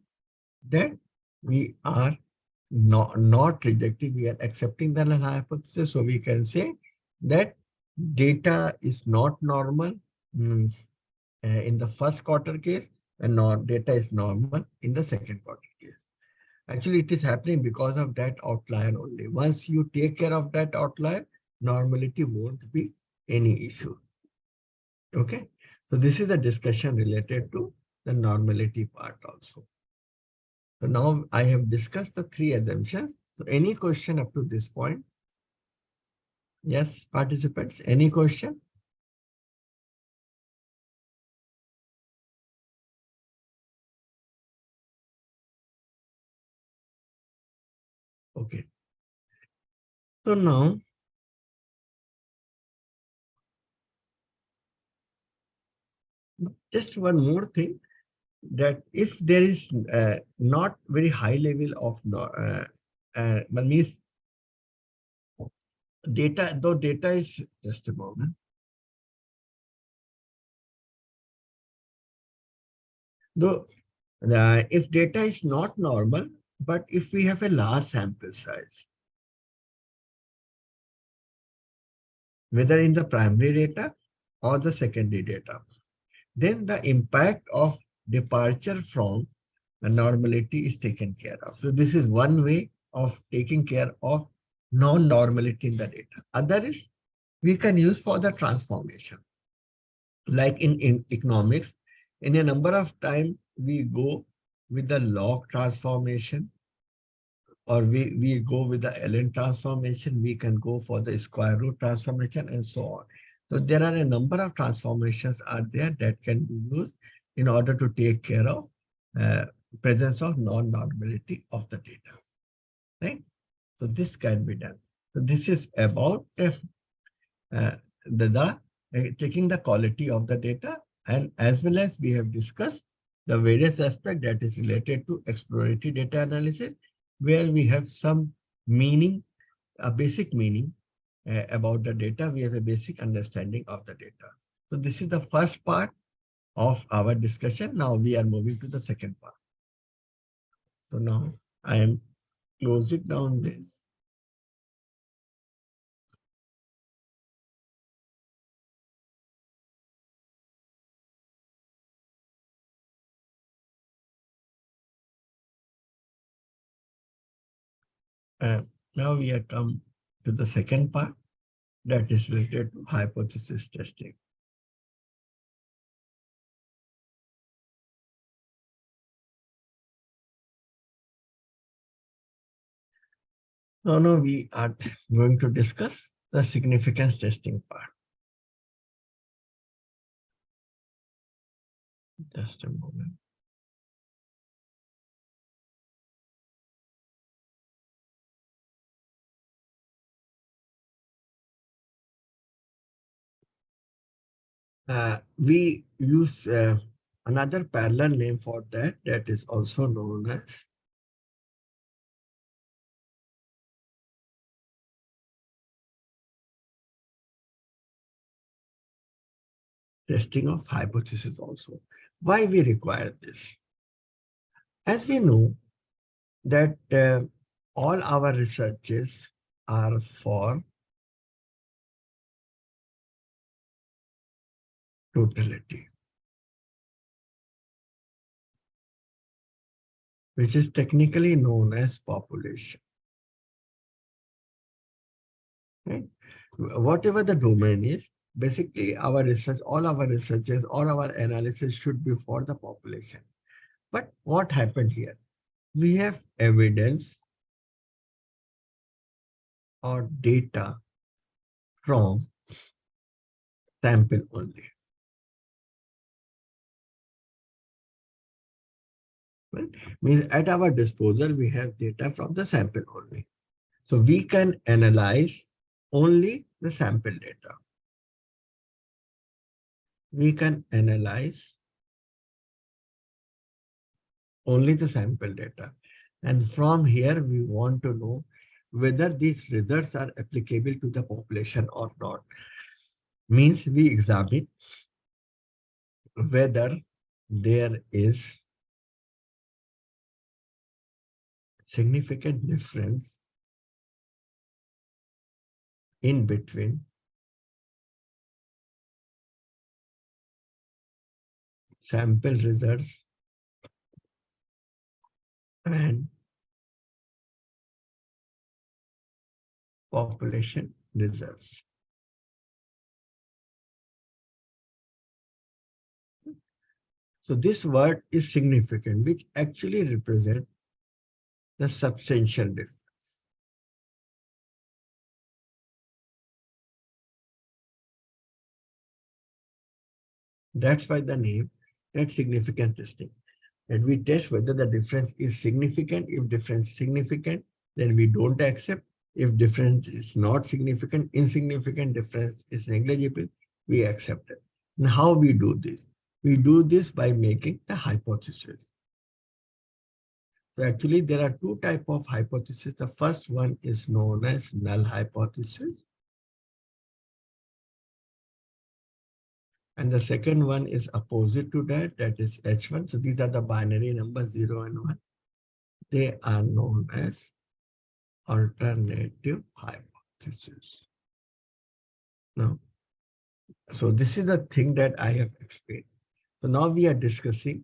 that we are not rejecting, we are accepting the null hypothesis. So we can say that data is not normal in the first quarter case, and data is normal in the second quarter case. Actually, it is happening because of that outlier only. Once you take care of that outlier, normality won't be any issue. Okay. So this is a discussion related to the normality part also. So now I have discussed the three assumptions. So any question up to this point? Yes, participants, any question? Okay. So now, just one more thing, that if there is not very high level of means data, though data is, just a moment. Though if data is not normal, but if we have a large sample size, whether in the primary data or the secondary data, then the impact of departure from the normality is taken care of. So this is one way of taking care of non-normality in the data. Other is we can use for the transformation. Like in economics, in a number of time we go with the log transformation, or we go with the ln transformation, we can go for the square root transformation, and so on. So there are a number of transformations are there that can be used in order to take care of presence of non-normality of the data, right? So this can be done. So this is about checking the quality of the data, and as well as we have discussed the various aspects that is related to exploratory data analysis, where we have some meaning, a basic meaning about the data. We have a basic understanding of the data. So this is the first part of our discussion. Now we are moving to the second part. So now I am closing down this. Now we have come to the second part that is related to hypothesis testing. No, we are going to discuss the significance testing part. Just a moment. We use another parallel name for that, that is also known as testing of hypothesis also. Why we require this? As we know that all our researches are for totality, which is technically known as population. Right? Whatever the domain is, basically our research, all our researches, all our analysis should be for the population. But what happened here? We have evidence or data from sample only. Right? Means at our disposal, we have data from the sample only. So we can analyze only the sample data. We can analyze only the sample data. And from here, we want to know whether these results are applicable to the population or not. Means we examine whether there is significant difference in between sample results and population results. So this word is significant, which actually represents the substantial difference. That's why the name, that significant testing. And we test whether the difference is significant. If difference is significant, then we don't accept. If difference is not significant, insignificant difference is negligible, we accept it. And how we do this? We do this by making the hypothesis. So actually, there are two types of hypotheses. The first one is known as null hypothesis. And the second one is opposite to that, that is H1. So these are the binary numbers 0 and 1. They are known as alternative hypothesis. Now, so this is the thing that I have explained. So now we are discussing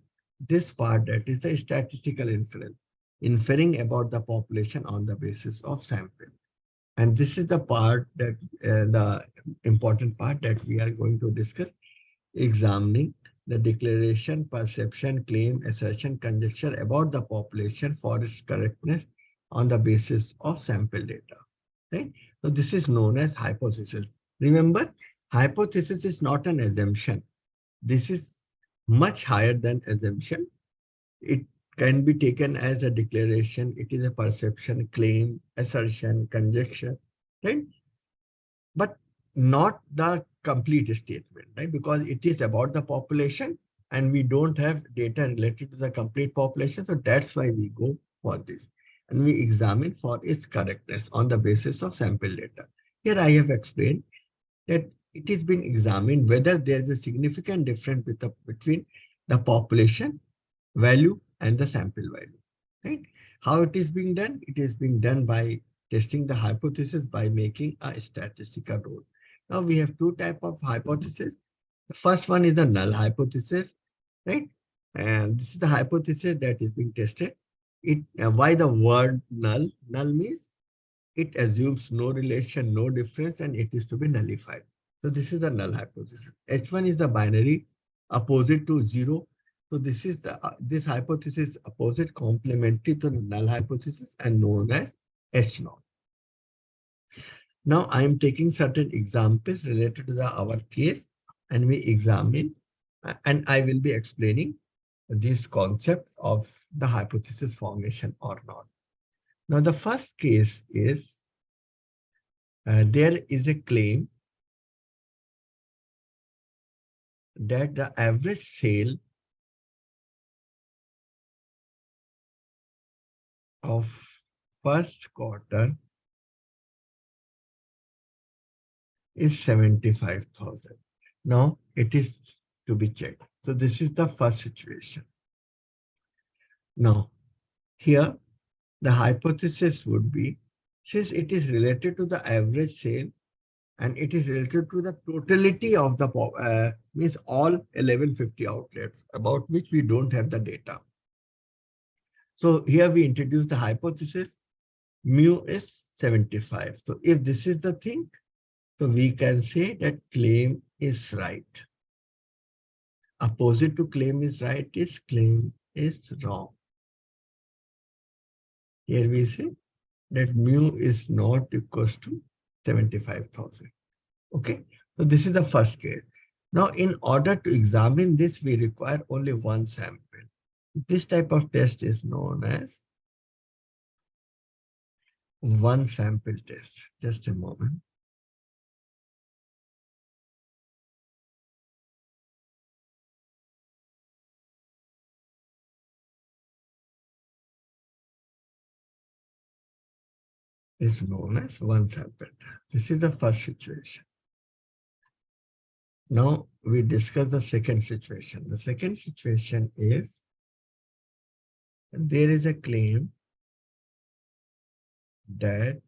this part, that is the statistical inference, inferring about the population on the basis of sample. And this is the part that the important part that we are going to discuss, examining the declaration, perception, claim, assertion, conjecture about the population for its correctness on the basis of sample data. Right? So this is known as hypothesis. Remember, hypothesis is not an assumption. This is much higher than assumption. It can be taken as a declaration. It is a perception, claim, assertion, conjecture, right? But not the complete statement, right? Because it is about the population and we don't have data related to the complete population. So that's why we go for this. And we examine for its correctness on the basis of sample data. Here I have explained that it is being examined whether there is a significant difference between the population value and the sample value, right? How it is being done? It is being done by testing the hypothesis by making a statistical rule. Now we have two types of hypothesis. The first one is a null hypothesis, right? And this is the hypothesis that is being tested. Why the word null? Null means it assumes no relation, no difference, and it is to be nullified. So this is a null hypothesis. H1 is a binary opposite to 0. So this is this hypothesis opposite complementary to the null hypothesis and known as H0. Now I am taking certain examples related to our case, and we examine, and I will be explaining these concepts of the hypothesis formation or not. Now the first case is there is a claim that the average sale of first quarter is 75,000. Now it is to be checked. So this is the first situation. Now here the hypothesis would be, since it is related to the average sale and it is related to the totality of the means all 1150 outlets about which we don't have the data. So here we introduce the hypothesis mu is 75. So if this is the thing, so we can say that claim is right. Opposite to claim is right is claim is wrong. Here we say that mu is not equals to 75,000. Okay, so this is the first case. Now, in order to examine this, we require only one sample. This type of test is known as one sample test. Just a moment. Is known as one sample test. This is the first situation. Now we discuss the second situation. The second situation is there is a claim that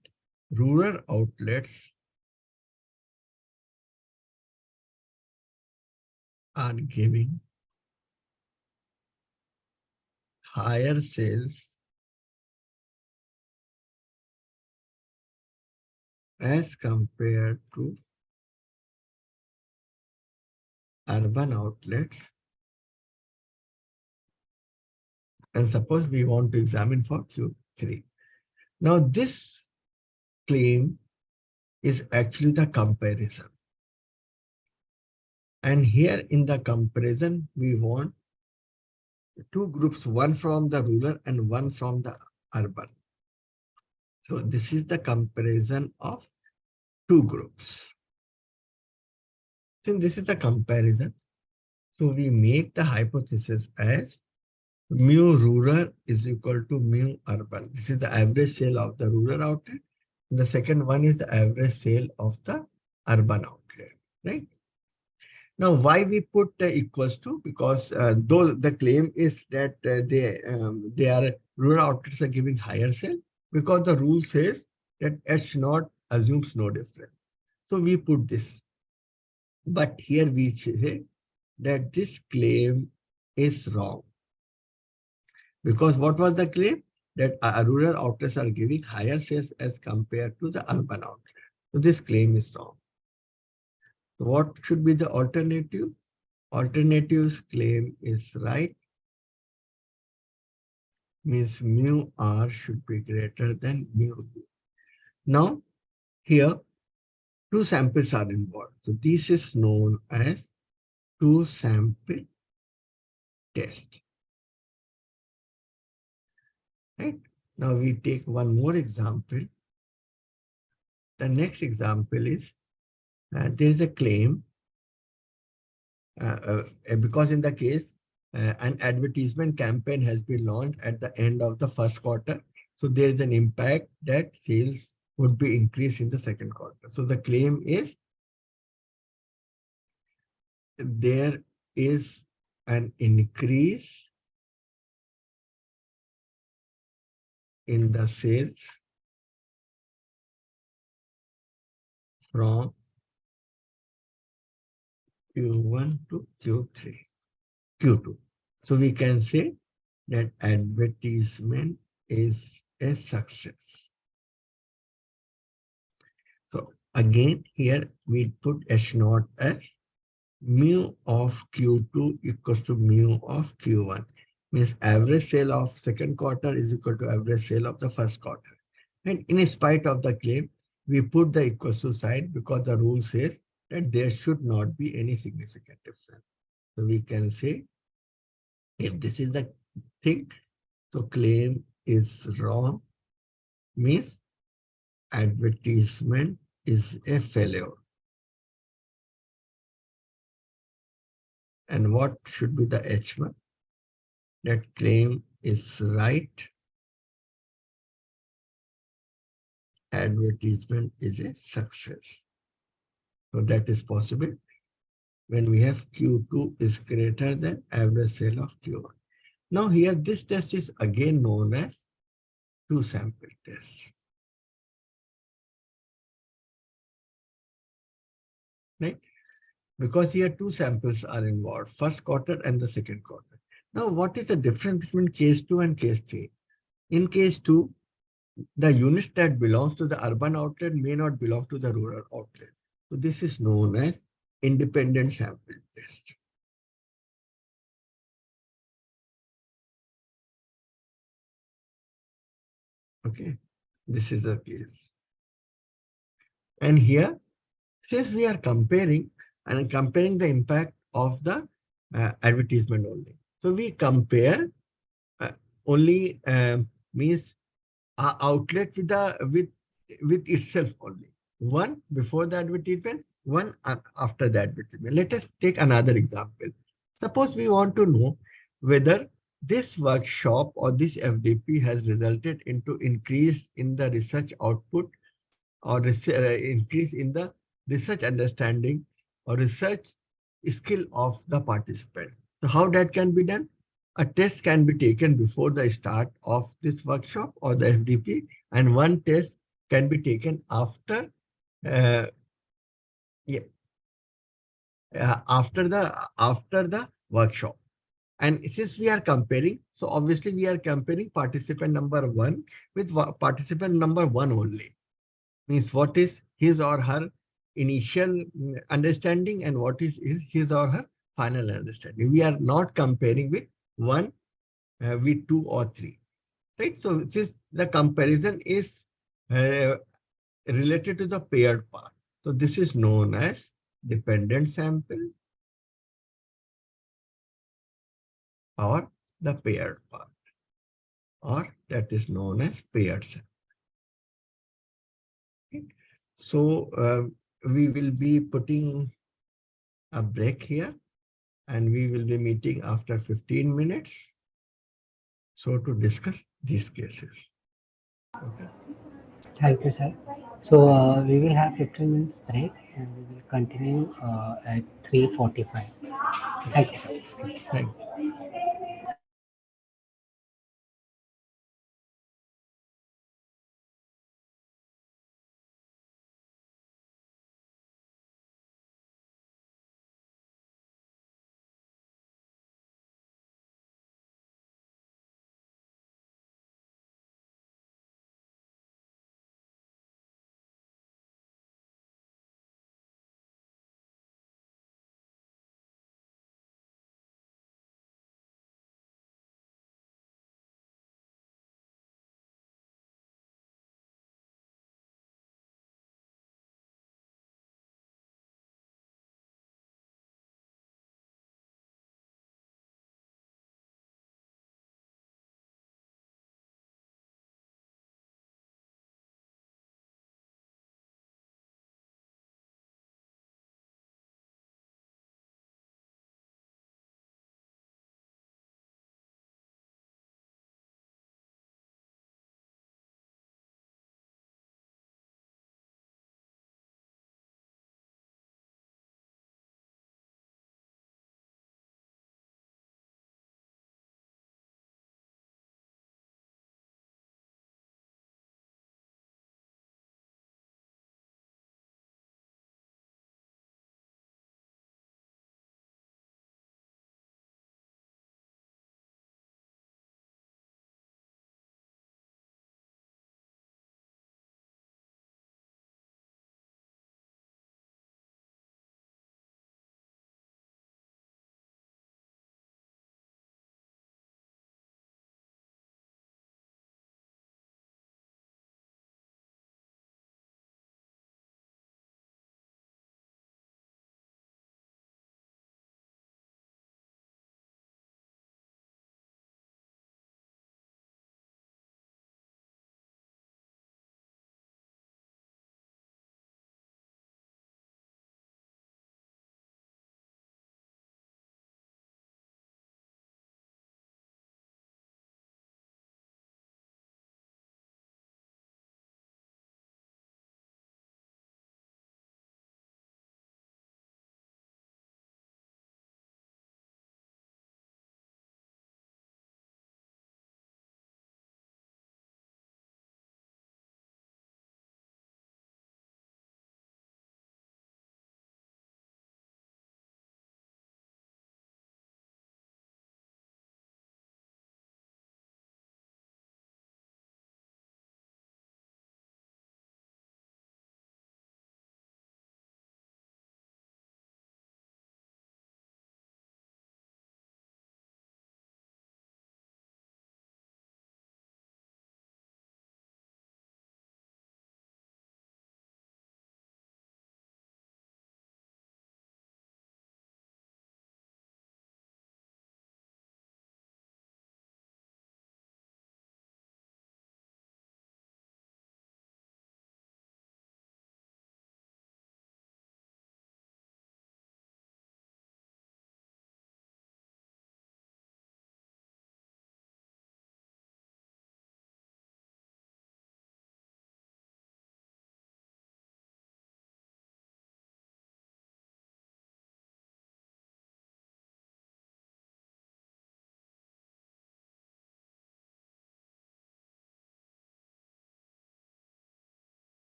rural outlets are giving higher sales as compared to urban outlets. And suppose we want to examine for Q3. Now this claim is actually the comparison. And here in the comparison, we want two groups, one from the rural and one from the urban. So this is the comparison of two groups. Since this is a comparison, so we make the hypothesis as mu rural is equal to mu urban. This is the average sale of the rural outlet. And the second one is the average sale of the urban outlet, right? Now, why we put equals to? Because though the claim is that they are rural outlets are giving higher sale, because the rule says that H naught assumes no difference. So we put this. But here we say that this claim is wrong. Because what was the claim? That rural outlets are giving higher sales as compared to the urban outlet. So this claim is wrong. What should be the alternative? Alternative's claim is right. Means mu R should be greater than mu U. Now, here, two samples are involved. So this is known as two sample test. Right? Now we take one more example. The next example is there is a claim because in the case an advertisement campaign has been launched at the end of the first quarter. So there is an impact that sales would be increased in the second quarter. So the claim is there is an increase in the sales from Q1 to Q2. So we can say that advertisement is a success. So again, here we put H naught as mu of Q2 equals to mu of Q1. Means average sale of second quarter is equal to average sale of the first quarter. And in spite of the claim we put the equal to sign because the rule says that there should not be any significant difference. So we can say, if this is the thing, so claim is wrong, means advertisement is a failure. And what should be the H1? That claim is right, advertisement is a success. So that is possible when we have Q2 is greater than average sale of Q1. Now here this test is again known as two sample test. Right? Because here two samples are involved, first quarter and the second quarter. Now what is the difference between case 2 and case 3? In case 2, the units that belongs to the urban outlet may not belong to the rural outlet. So this is known as independent sample test. Okay, this is the case. And here, since we are comparing the impact of the advertisement only. So we compare only means outlet with itself only. One before the advertisement, one after the advertisement. Let us take another example. Suppose we want to know whether this workshop or this FDP has resulted into increase in the research output or increase in the research understanding or research skill of the participant. So how that can be done? A test can be taken before the start of this workshop or the FDP, and one test can be taken after after the workshop. And since we are comparing, so obviously we are comparing participant number 1 with participant number 1 only. Means what is his or her initial understanding and what is his or her final understanding. We are not comparing with 1, with 2 or 3. Right? So since the comparison is related to the paired part. So this is known as dependent sample or the paired part, or that is known as paired sample. Okay. So we will be putting a break here and we will be meeting after 15 minutes. So to discuss these cases. Okay.
Thank you, sir. So we will have 15 minutes break and we will continue at 3:45. Thank you, sir.
Thank you.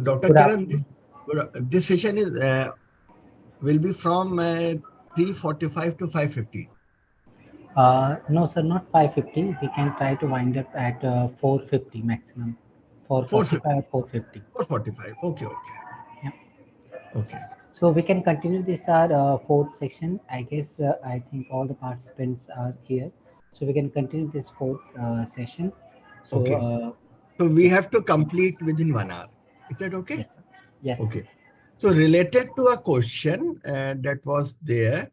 Dr.
Good
Kiran,
afternoon.
this session is will be from 3:45 to 5:50.
No, sir, not 5:50. We can try to wind up at 4:50 maximum. 4:45 or 4:50.
4:45. Okay, okay.
Yeah.
Okay.
So we can continue this our fourth section. I guess I think all the participants are here. So we can continue this fourth session. So
Okay. So we
yeah.
have to complete within 1 hour. Is that okay?
Yes, sir. Yes.
Okay. So related to a question that was there,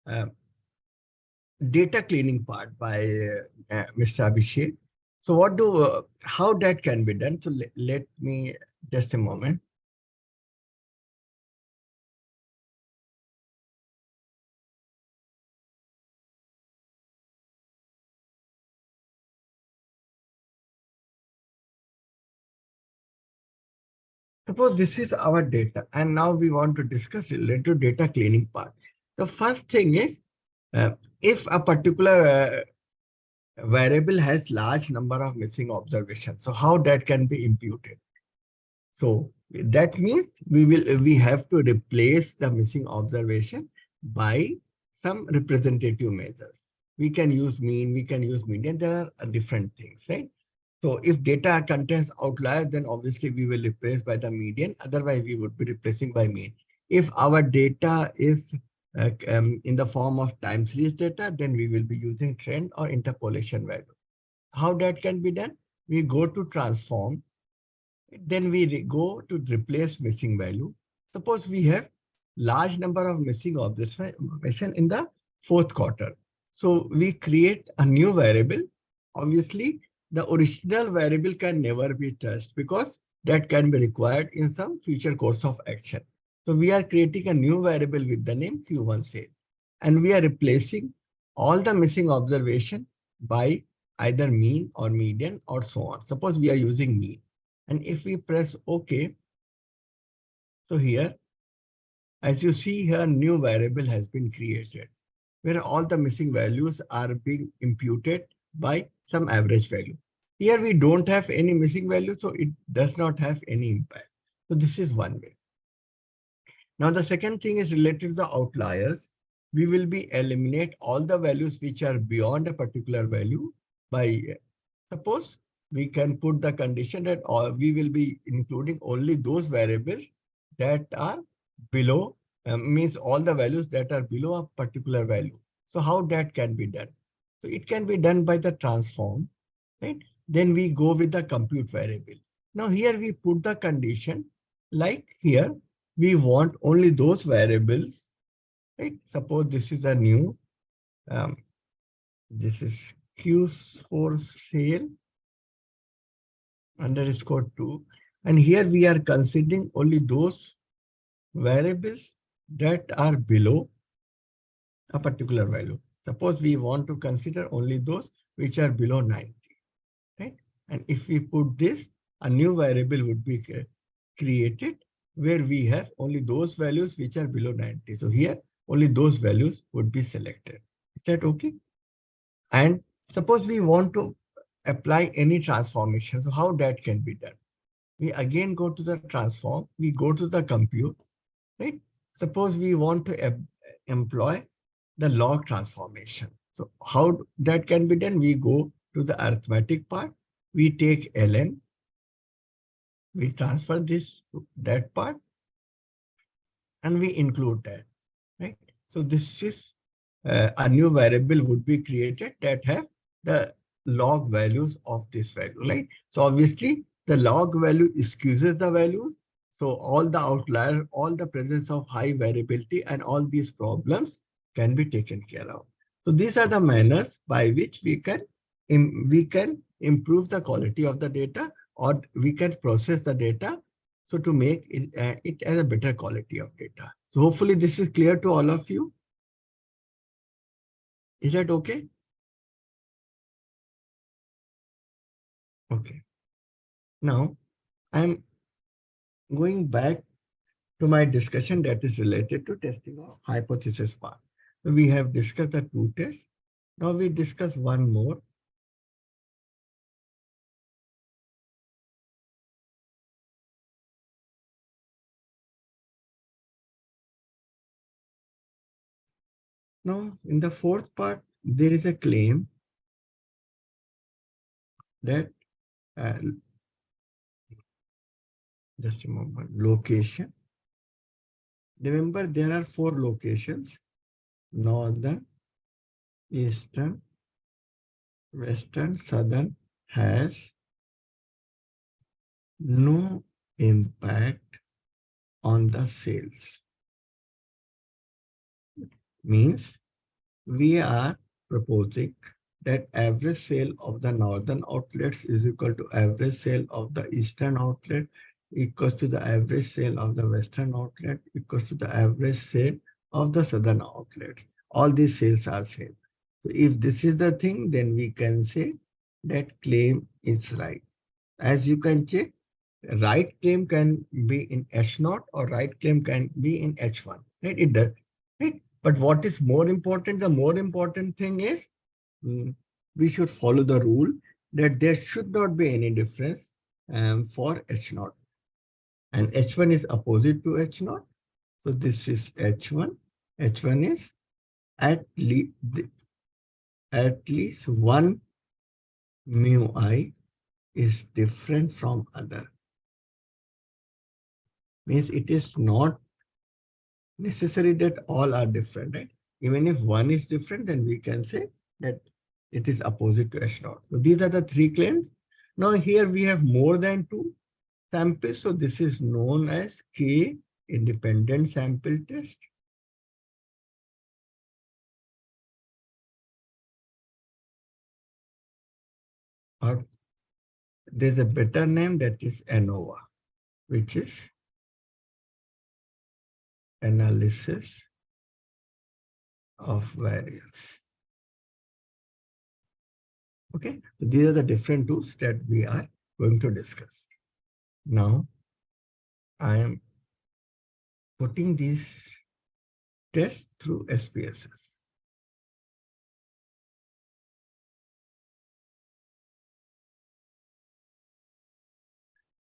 uh, data cleaning part by Mr. Abhishek. So how that can be done? So let me just a moment. Suppose this is our data, and now we want to discuss related to data cleaning part. The first thing is, if a particular variable has large number of missing observations, so how that can be imputed? So that means we have to replace the missing observation by some representative measures. We can use mean, we can use median. There are different things, right? So if data contains outliers, then obviously we will replace by the median. Otherwise, we would be replacing by mean. If our data is in the form of time series data, then we will be using trend or interpolation value. How that can be done? We go to transform. Then we go to replace missing value. Suppose we have large number of missing observation in the fourth quarter. So we create a new variable. Obviously, the original variable can never be touched because that can be required in some future course of action. So we are creating a new variable with the name Q1 sale. And we are replacing all the missing observation by either mean or median or so on. Suppose we are using mean. And if we press OK, so here, as you see here, new variable has been created, where all the missing values are being imputed by some average value. Here we don't have any missing value, so it does not have any impact. So this is one way. Now the second thing is related to the outliers. We will be eliminate all the values which are beyond a particular value by, suppose we can put the condition that we will be including only those variables that are below, means all the values that are below a particular value. So how that can be done? So it can be done by the transform, right? Then we go with the compute variable. Now here we put the condition like here, we want only those variables, right? Suppose this is a new, this is Q4 sale underscore 2. And here we are considering only those variables that are below a particular value. Suppose we want to consider only those which are below 90, right? And if we put this, a new variable would be created where we have only those values which are below 90. So here only those values would be selected. Is that okay? And suppose we want to apply any transformation. So how that can be done? We again go to the transform, we go to the compute, right? Suppose we want to employ the log transformation. So how that can be done? We go to the arithmetic part, we take ln, we transfer this to that part, and we include that, right? So this is a new variable would be created that have the log values of this value, right? So obviously the log value excuses the values. So all the outlier, all the presence of high variability and all these problems can be taken care of. So these are the manners by which we can improve the quality of the data, or we can process the data so to make it as a better quality of data. So hopefully this is clear to all of you. Is that okay? Okay. Now I'm going back to my discussion that is related to testing of hypothesis part. So we have discussed the two tests. Now we discuss one more. Now, in the fourth part, there is a claim that just a moment, location. Remember, there are 4 locations: northern, eastern, western, southern. Has no impact on the sales. Means we are proposing that average sale of the northern outlets is equal to average sale of the eastern outlet, equals to the average sale of the western outlet, equals to the average sale of the southern outlet. All these sales are same. So if this is the thing, then we can say that claim is right. As you can check, right claim can be in H0 or right claim can be in H1. Right? It does. Right? But what is more important? The more important thing is we should follow the rule that there should not be any difference for H0. And H1 is opposite to H0. So this is H1. H1 is at least one mu I is different from other. Means it is not necessary that all are different, right? Even if one is different, then we can say that it is opposite to H0. So these are the 3 claims. Now here we have more than 2 samples. So this is known as K independent sample test. Or there's a better name, that is ANOVA, which is analysis of variance. Okay, so these are the different tools that we are going to discuss. Now, I am putting these tests through SPSS.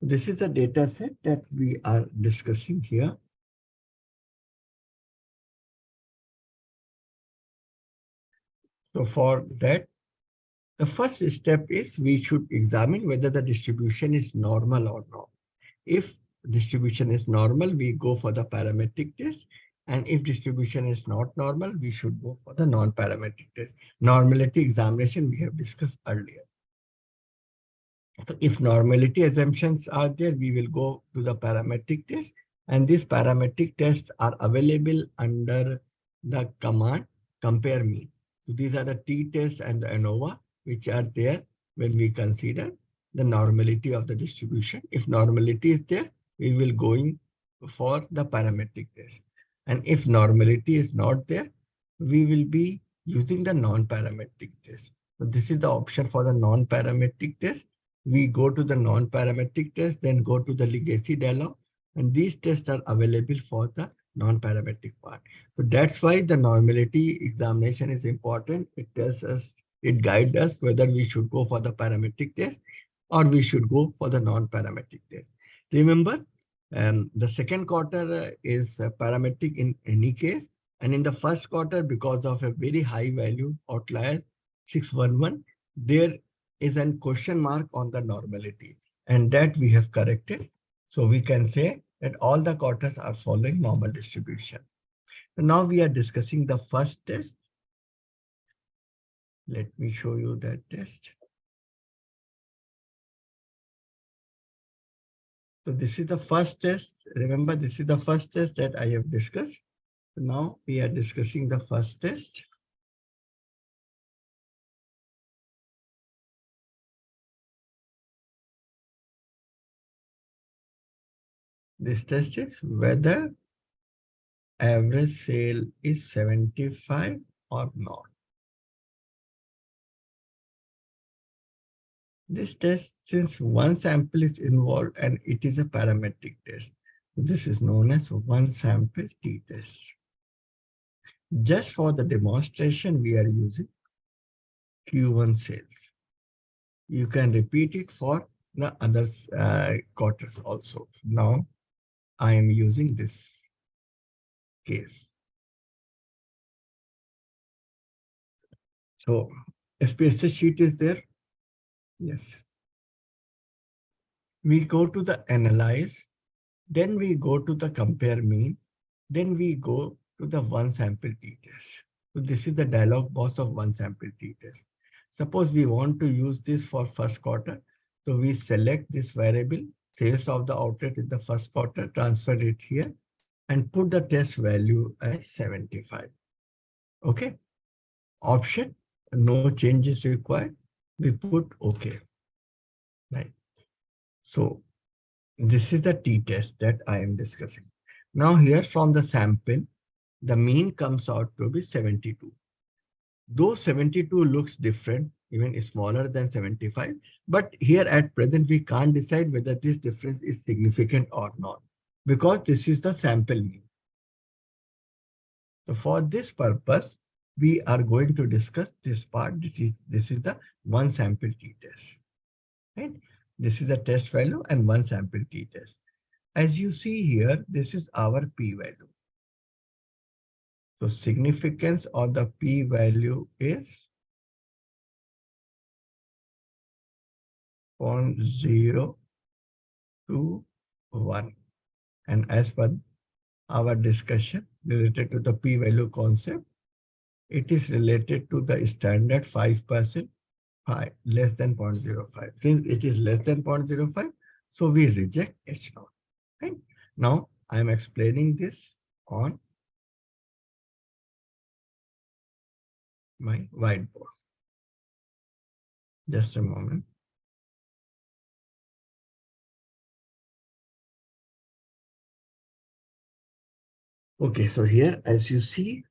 This is a data set that we are discussing here. So for that, the first step is we should examine whether the distribution is normal or not. If distribution is normal, we go for the parametric test. And if distribution is not normal, we should go for the non-parametric test. Normality examination we have discussed earlier. So if normality assumptions are there, we will go to the parametric test. And these parametric tests are available under the command compare mean. So these are the t-test and the ANOVA, which are there when we consider the normality of the distribution. If normality is there, we will going for the parametric test. And if normality is not there, we will be using the non-parametric test. So this is the option for the non-parametric test. We go to the non-parametric test, then go to the legacy dialog, and these tests are available for the non-parametric part. So that's why the normality examination is important. It tells us, it guides us whether we should go for the parametric test or we should go for the non-parametric test. Remember, the second quarter is parametric in any case. And in the first quarter, because of a very high value outlier 611, there is a question mark on the normality, and that we have corrected. So we can say that all the quarters are following normal distribution. And now we are discussing the first test. Let me show you that test. So this is the first test. Remember, this is the first test that I have discussed. So now we are discussing the first test. This test is whether average sale is 75 or not. This test, since one sample is involved and it is a parametric test, this is known as one sample t-test. Just for the demonstration, we are using Q1 sales. You can repeat it for the other quarters also. Now, I am using this case. So SPSS sheet is there. Yes. We go to the analyze, then we go to the compare mean, then we go to the one sample t-test. So this is the dialog box of one sample t-test. Suppose we want to use this for first quarter. So we select this variable, sales of the outlet in the first quarter, transfer it here, and put the test value as 75. Okay. Option, no changes required. We put OK. Right. So this is the t-test that I am discussing. Now here from the sample, the mean comes out to be 72. Though 72 looks different, even smaller than 75, but here at present, we can't decide whether this difference is significant or not, because this is the sample mean. So for this purpose, we are going to discuss this part. This is the one sample t-test. Right? This is a test value and one sample t-test. As you see here, this is our p-value. So significance of the p-value is 0.021. And as per our discussion related to the p-value concept, it is related to the standard 5%, less than 0.05. Since it is less than 0.05, so we reject H0. Right? Now I am explaining this on my whiteboard. Just a moment. Okay, so here, as you see,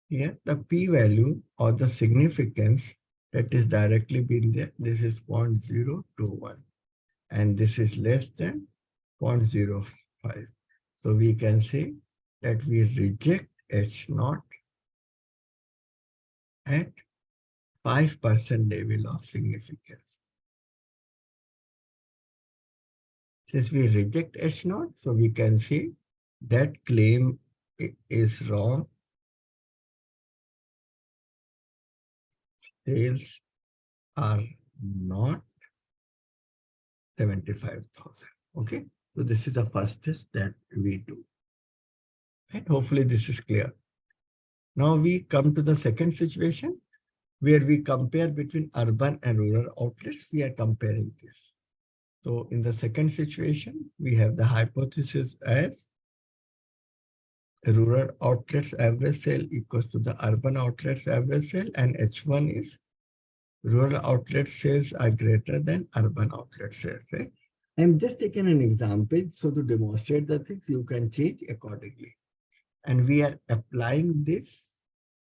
here the p-value or the significance that is directly been there, this is 0.021, and this is less than 0.05. So we can say that we reject H0 at 5% level of significance. Since we reject H0, so we can say that claim is wrong. Sales are not 75,000. Okay, so this is the first test that we do. And hopefully this is clear. Now we come to the second situation where we compare between urban and rural outlets. We are comparing this. So in the second situation, we have the hypothesis as rural outlets average sale equals to the urban outlets average sale, and H1 is rural outlet sales are greater than urban outlet sales. Right? I'm just taking an example. So to demonstrate the things, you can change accordingly. And we are applying this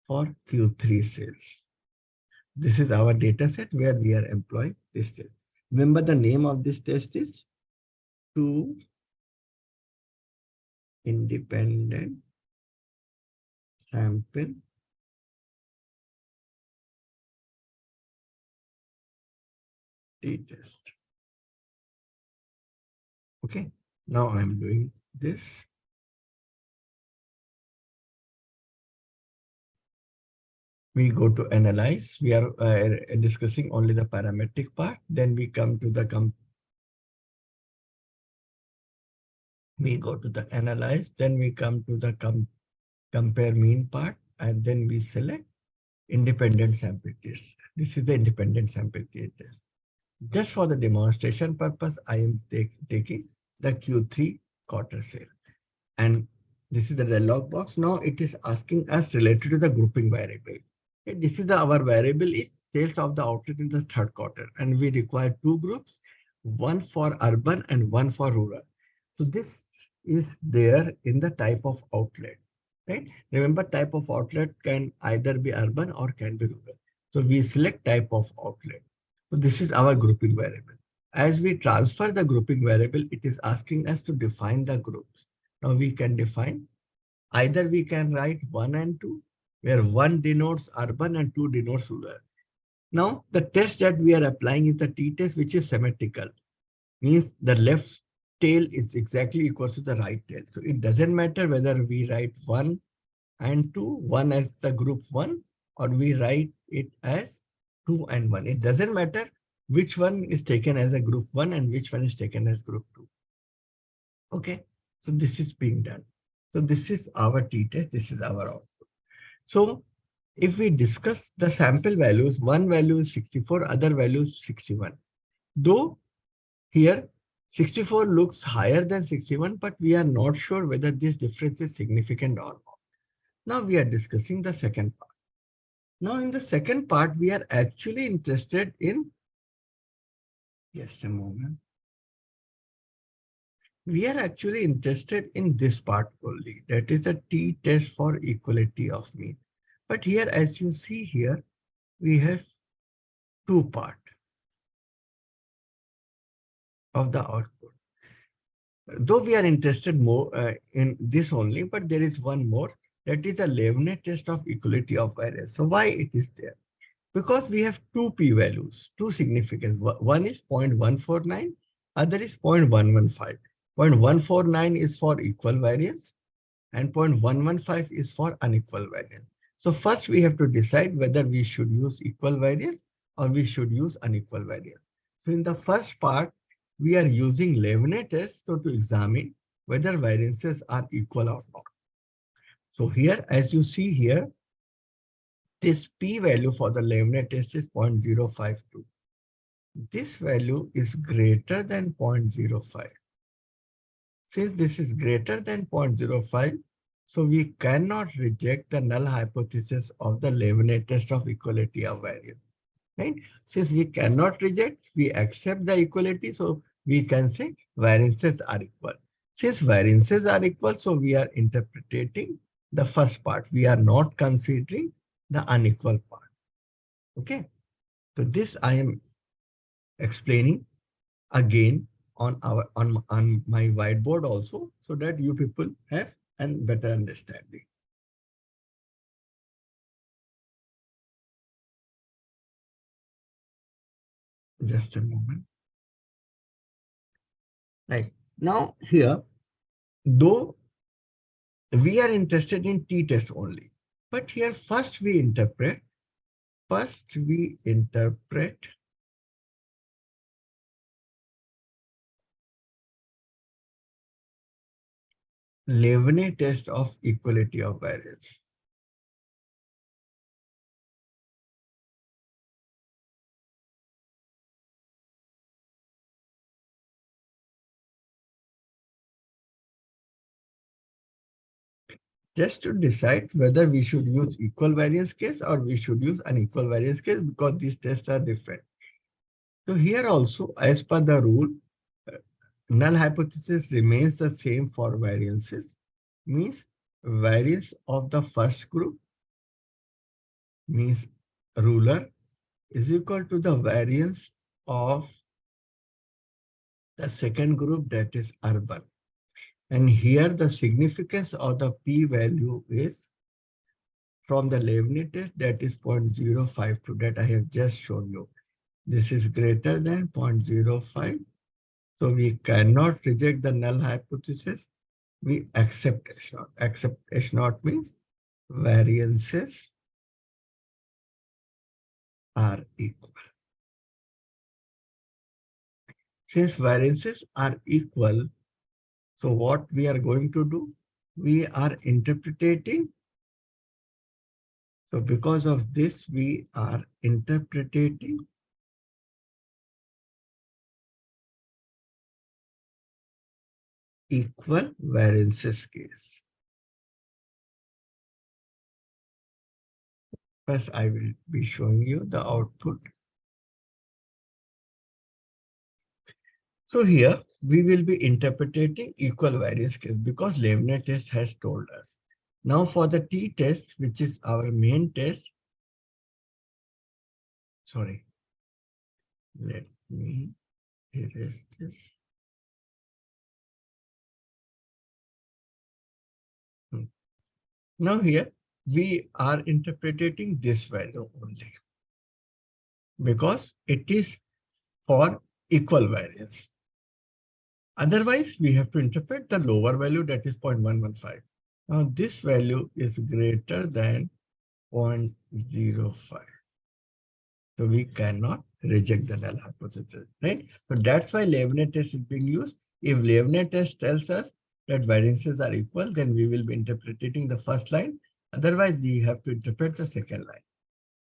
for Q3 sales. This is our data set where we are employing this test. Remember the name of this test is 2 independent sample t-test. Okay, now I'm doing this. We go to analyze. We are discussing only the parametric part. Then we come to the we go to the analyze. Then we come to the compare mean part, and then we select independent sample test. This is the independent sample test. Just for the demonstration purpose, I am taking the Q3 quarter sale. And this is the dialog box. Now it is asking us related to the grouping variable. Okay, this is our variable is sales of the outlet in the third quarter. And we require two groups, one for urban and one for rural. So this is there in the type of outlet. Right? Remember, type of outlet can either be urban or can be rural. So we select type of outlet. So this is our grouping variable. As we transfer the grouping variable, it is asking us to define the groups. Now we can define, either we can write 1 and 2, where 1 denotes urban and 2 denotes rural. Now the test that we are applying is the t-test, which is symmetrical. Means the left tail is exactly equal to the right tail. So it doesn't matter whether we write 1 and 2, 1 as the group 1, or we write it as 2 and 1. It doesn't matter which one is taken as a group 1 and which one is taken as group 2. Okay, so this is being done. So this is our t-test, this is our output. So if we discuss the sample values, one value is 64, other value is 61. Though here 64 looks higher than 61, but we are not sure whether this difference is significant or not. Now we are discussing the second part. Now in the second part, we are actually interested in, just a moment. We are actually interested in this part only. That is the t-test for equality of mean. But here, as you see here, we have two parts of the output. Though we are interested more in this only, but there is one more. That is a Leibniz test of equality of variance. So why it is there? Because we have two p-values, two significance. One is 0.149, other is 0.115. 0.149 is for equal variance and 0.115 is for unequal variance. So first we have to decide whether we should use equal variance or we should use unequal variance. So in the first part, we are using Leibniz test to examine whether variances are equal or not. So here, as you see here, this p-value for the Leibniz test is 0.052. This value is greater than 0.05. Since this is greater than 0.05, so we cannot reject the null hypothesis of the Leibniz test of equality of variance. Right? Since we cannot reject, we accept the equality, so we can say variances are equal. Since variances are equal, so we are interpreting the first part. We are not considering the unequal part. Okay, so this I am explaining again on my whiteboard also, so that you people have a better understanding. Just a moment. Right now here, though we are interested in t-test only, but here first we interpret Leibniz test of equality of variance. Just to decide whether we should use equal variance case or we should use unequal variance case, because these tests are different. So here also, as per the rule, null hypothesis remains the same for variances, means variance of the first group, means rural, is equal to the variance of the second group, that is urban. And here the significance of the p-value is from the Leibniz test, that is 0.052 that I have just shown you. This is greater than 0.05. So we cannot reject the null hypothesis. We accept H0. Accept H0 means variances are equal. Since variances are equal, so what we are going to do? We are interpreting. So because of this, we are interpreting equal variances case. First, I will be showing you the output. So here we will be interpreting equal variance case because Leibniz test has told us. Now for the t-test, which is our main test. Sorry. Let me erase this. Now here we are interpreting this value only because it is for equal variance. Otherwise, we have to interpret the lower value, that is 0.115. Now this value is greater than 0.05. So we cannot reject the null hypothesis, right? So that's why Leibniz test is being used. If Leibniz test tells us that variances are equal, then we will be interpreting the first line. Otherwise, we have to interpret the second line.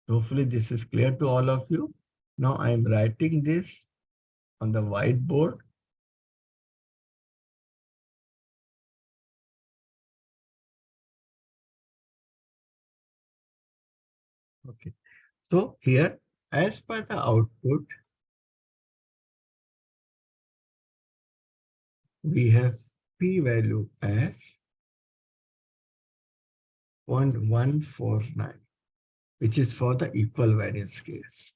Hopefully this is clear to all of you. Now I am writing this on the whiteboard. Okay. So here, as per the output, we have p-value as 0.149, which is for the equal variance case.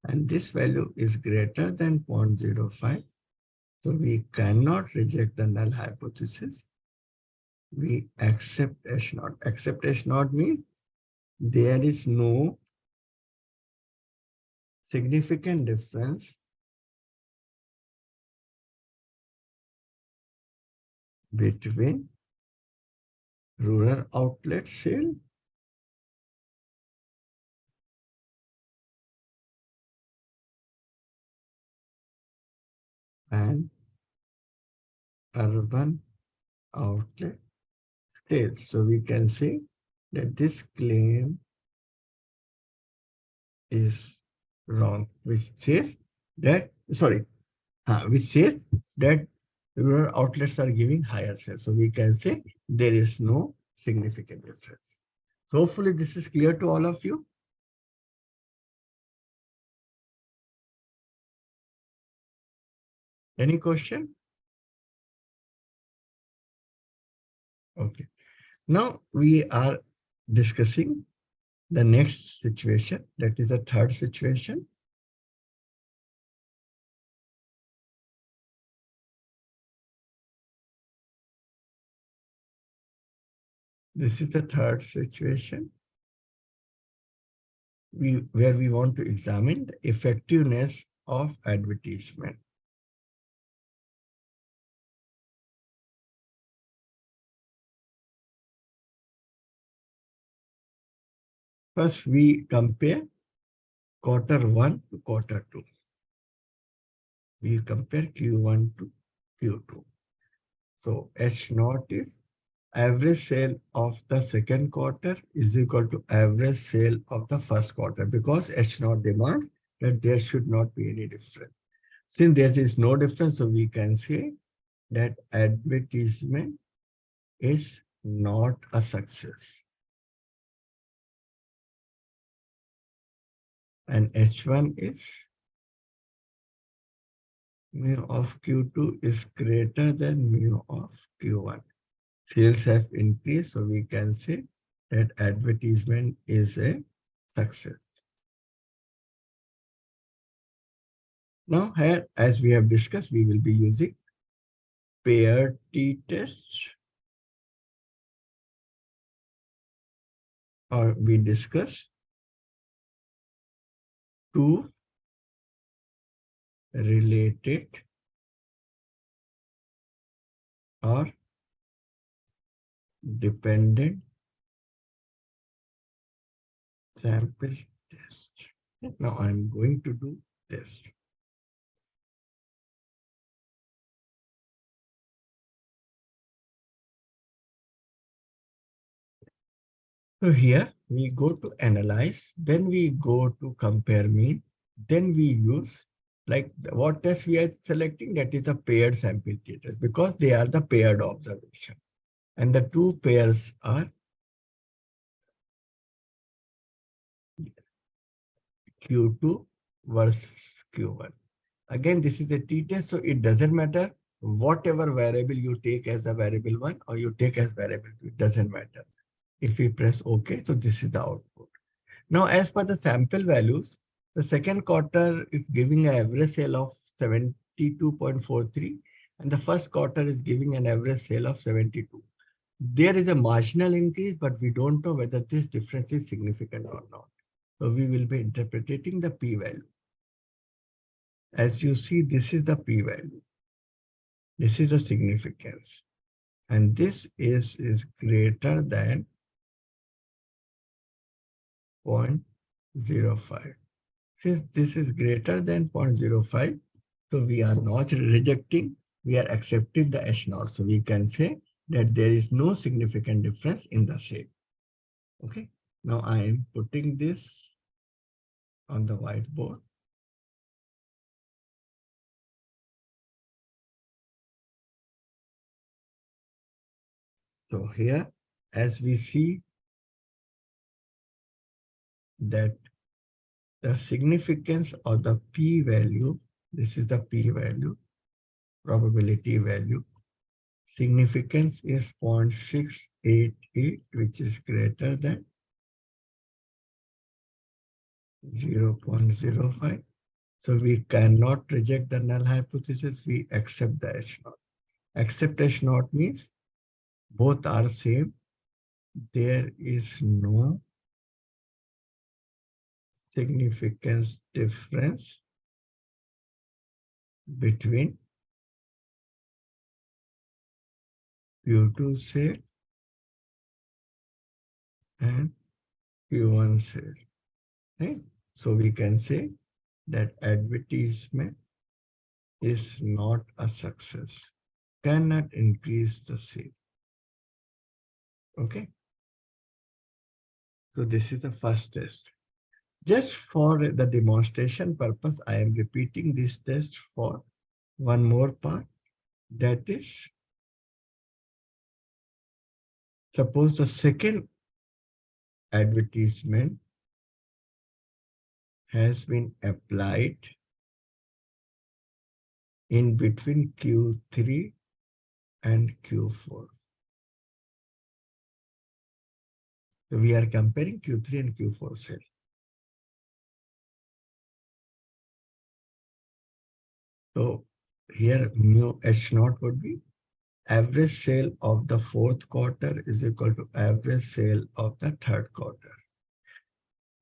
And this value is greater than 0.05. So we cannot reject the null hypothesis. We accept H0. Accept H0 means there is no significant difference between rural outlet sale and urban outlet sales. So we can say that this claim is wrong, which says that, which says that rural outlets are giving higher sales. So we can say there is no significant difference. So hopefully this is clear to all of you. Any question? Okay. Now we are discussing the next situation, that is a third situation. This is the third situation where we want to examine the effectiveness of advertisement. First, we compare Q1 to Q2. We compare Q1 to Q2. So H0 is average sale of the second quarter is equal to average sale of the first quarter, because H0 demands that there should not be any difference. Since there is no difference, so we can say that advertisement is not a success. And H1 is mu of Q2 is greater than mu of Q1. Sales have increased, so we can say that advertisement is a success. Now here, as we have discussed, we will be using paired t-tests, or we discuss two related or dependent sample test. Now I'm going to do this. So here we go to analyze, then we go to compare mean, then we use like what test we are selecting, that is a paired sample test, because they are the paired observation. And the two pairs are Q2 versus Q1. Again, this is a t-test, so it doesn't matter whatever variable you take as the variable 1 or you take as variable 2, it doesn't matter. If we press OK, so this is the output. Now, as per the sample values, the second quarter is giving an average sale of 72.43 and the first quarter is giving an average sale of 72. There is a marginal increase, but we don't know whether this difference is significant or not. So we will be interpreting the p-value. As you see, this is the p-value. This is the significance. and this is greater than 0.05. Since this is greater than 0.05, so we are not rejecting, we are accepting the H0. So we can say that there is no significant difference in the shape. Okay, now I am putting this on the whiteboard. So here, as we see that the significance of the p-value, this is the p-value, probability value, significance is 0.688, which is greater than 0.05. So we cannot reject the null hypothesis, we accept the H0. Accept H0 means both are same. There is no significance difference between Q2 cell and Q1 cell. Right? So we can say that advertisement is not a success, cannot increase the sale. Okay. So this is the first test. Just for the demonstration purpose, I am repeating this test for one more part. That is, suppose the second advertisement has been applied in between Q3 and Q4. So we are comparing Q3 and Q4 sale. So here mu H0 would be average sale of the fourth quarter is equal to average sale of the third quarter.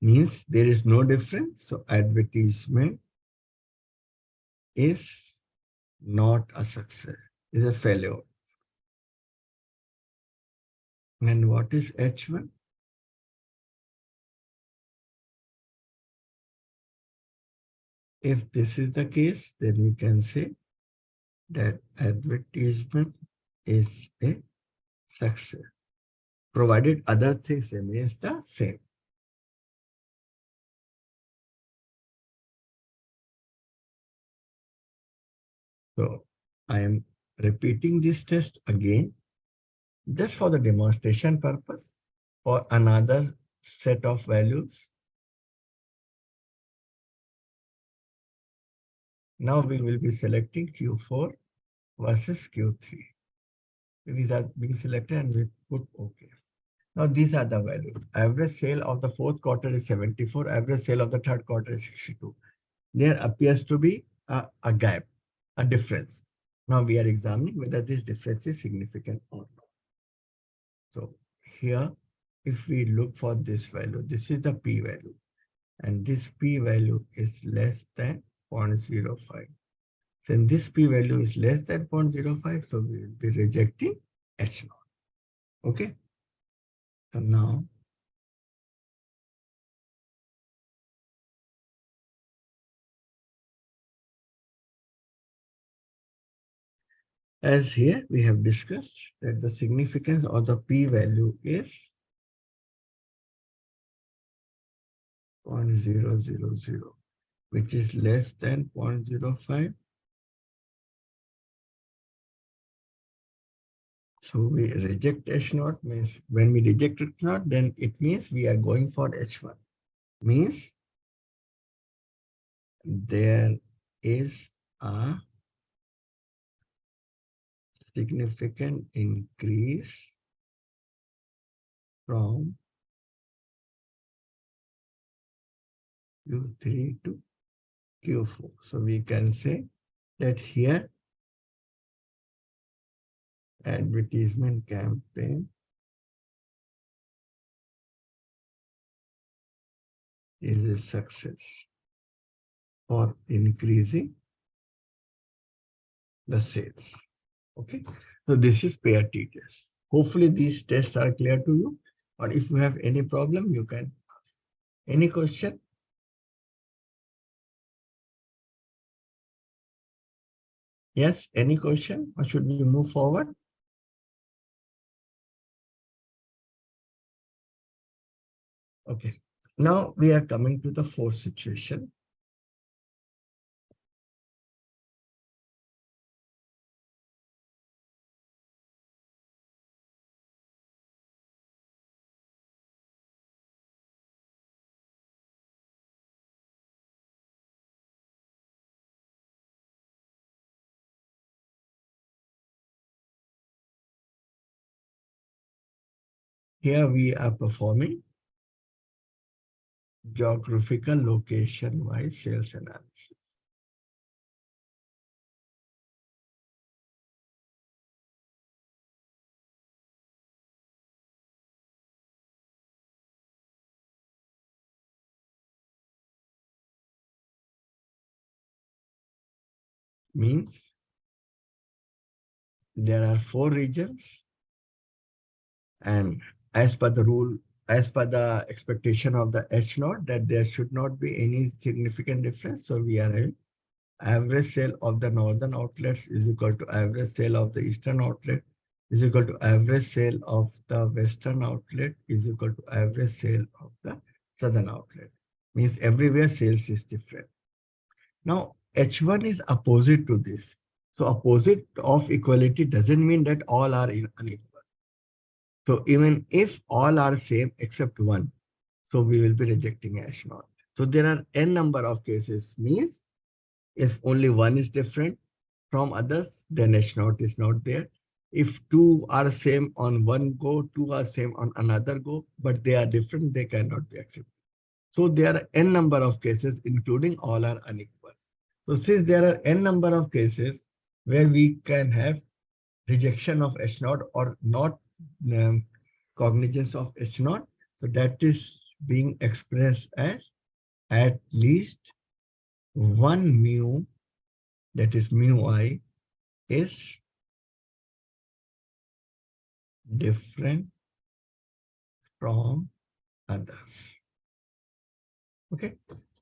Means there is no difference. So advertisement is not a success, is a failure. And what is H1? If this is the case, then we can say that advertisement is a success, provided other things remains the same. So I am repeating this test again, just for the demonstration purpose, for another set of values. Now we will be selecting Q4 versus Q3. These are being selected and we put OK. Now these are the values. Average sale of the fourth quarter is 74. Average sale of the third quarter is 62. There appears to be a gap, a difference. Now we are examining whether this difference is significant or not. So here, if we look for this value, this is the p-value. And this p-value is less than 0.05. Then this p-value is less than 0.05, so we will be rejecting H0. Okay. So now, as here we have discussed that the significance of the p-value is 0.000, which is less than 0.05. So we reject H0 means when we reject H0, then it means we are going for H1. Means there is a significant increase from Q3 to Q4. So we can say that here advertisement campaign is a success for increasing the sales. Okay. So this is pair T test. Hopefully these tests are clear to you. Or if you have any problem, you can ask. Any question? Yes, any question? Or should we move forward? Okay. Now we are coming to the fourth situation. Here we are performing geographical location-wise sales analysis. Means there are 4 regions, and as per the rule, as per the expectation of the H0, that there should not be any significant difference. So we are having average sale of the northern outlets is equal to average sale of the eastern outlet is equal to average sale of the western outlet is equal to average sale of the southern outlet. Means everywhere sales is different. Now H1 is opposite to this. So opposite of equality doesn't mean that all are unequal. So even if all are same except one, so we will be rejecting H0. So there are n number of cases, means if only one is different from others, then H0 is not there. If 2 are same on one go, 2 are same on another go, but they are different, they cannot be accepted. So there are n number of cases, including all are unequal. So since there are n number of cases where we can have rejection of H0 or not cognizance of H0, so that is being expressed as at least one mu, that is mu I, is different from others. Okay,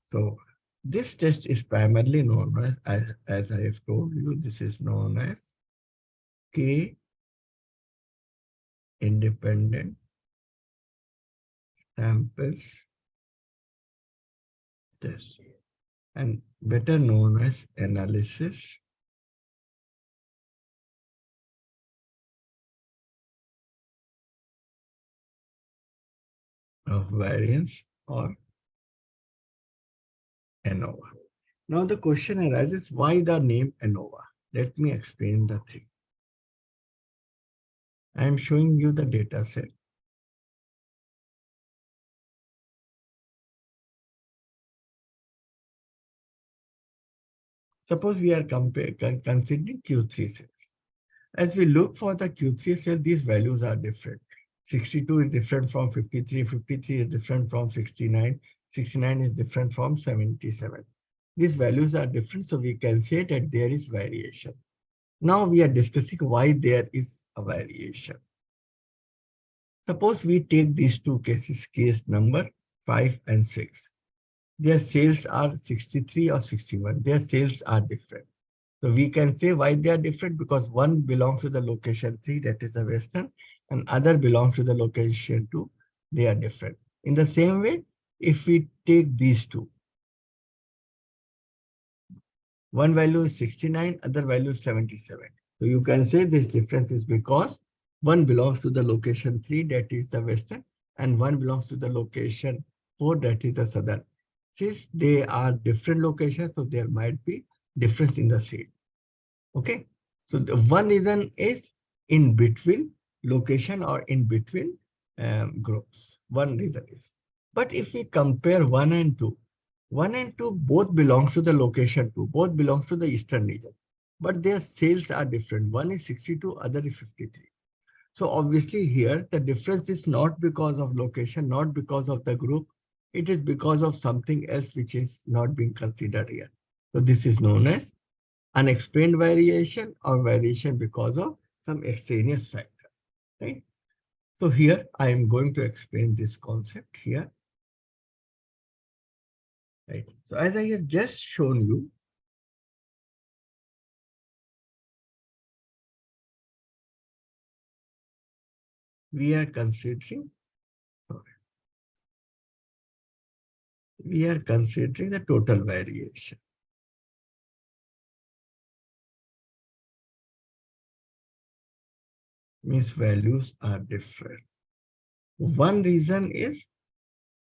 so this test is primarily known as I have told you, this is known as K independent samples test, and better known as analysis of variance or ANOVA. Now the question arises, why the name ANOVA? Let me explain the thing. I am showing you the data set. Suppose we are considering Q3 cells. As we look for the Q3 cell, these values are different. 62 is different from 53, 53 is different from 69, 69 is different from 77. These values are different, so we can say that there is variation. Now we are discussing why there is a variation. Suppose we take these two cases, case number 5 and 6. Their sales are 63 or 61. Their sales are different. So we can say why they are different, because one belongs to the location 3, that is the western, and other belongs to the location 2, they are different. In the same way, if we take these two, one value is 69, other value is 77. So you can say this difference is because one belongs to the location 3, that is the western, and one belongs to the location 4, that is the southern. Since they are different locations, so there might be difference in the seed. Okay, so the one reason is in between location or in between groups. One reason is. But if we compare 1 and 2, 1 and 2 both belongs to the location 2, both belongs to the eastern region, but their sales are different. One is 62, other is 53. So obviously here the difference is not because of location, not because of the group. It is because of something else which is not being considered here. So this is known as unexplained variation or variation because of some extraneous factor, right? So here I am going to explain this concept here. Right. So as I have just shown you, we are considering the total variation. Means values are different. One reason is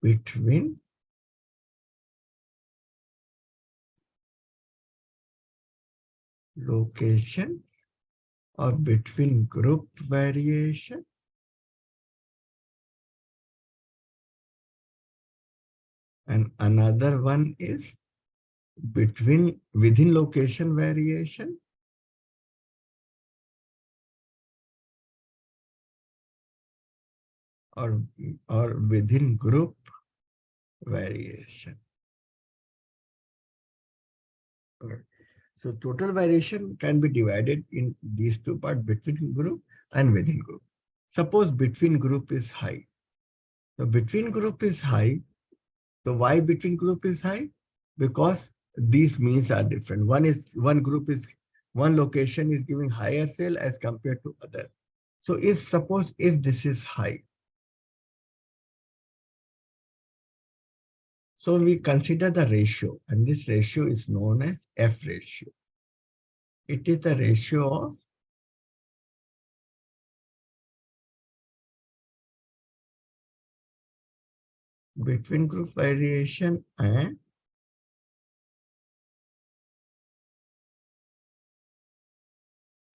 between locations or between group variation and another one is within location variation or within group variation. Right. So total variation can be divided in these two parts, between group and within group. Suppose between group is high. So between group is high. So why between group is high? Because these means are different. One location is giving higher sale as compared to other. So suppose if this is high, so we consider the ratio, and this ratio is known as F ratio. It is the ratio of between group variation and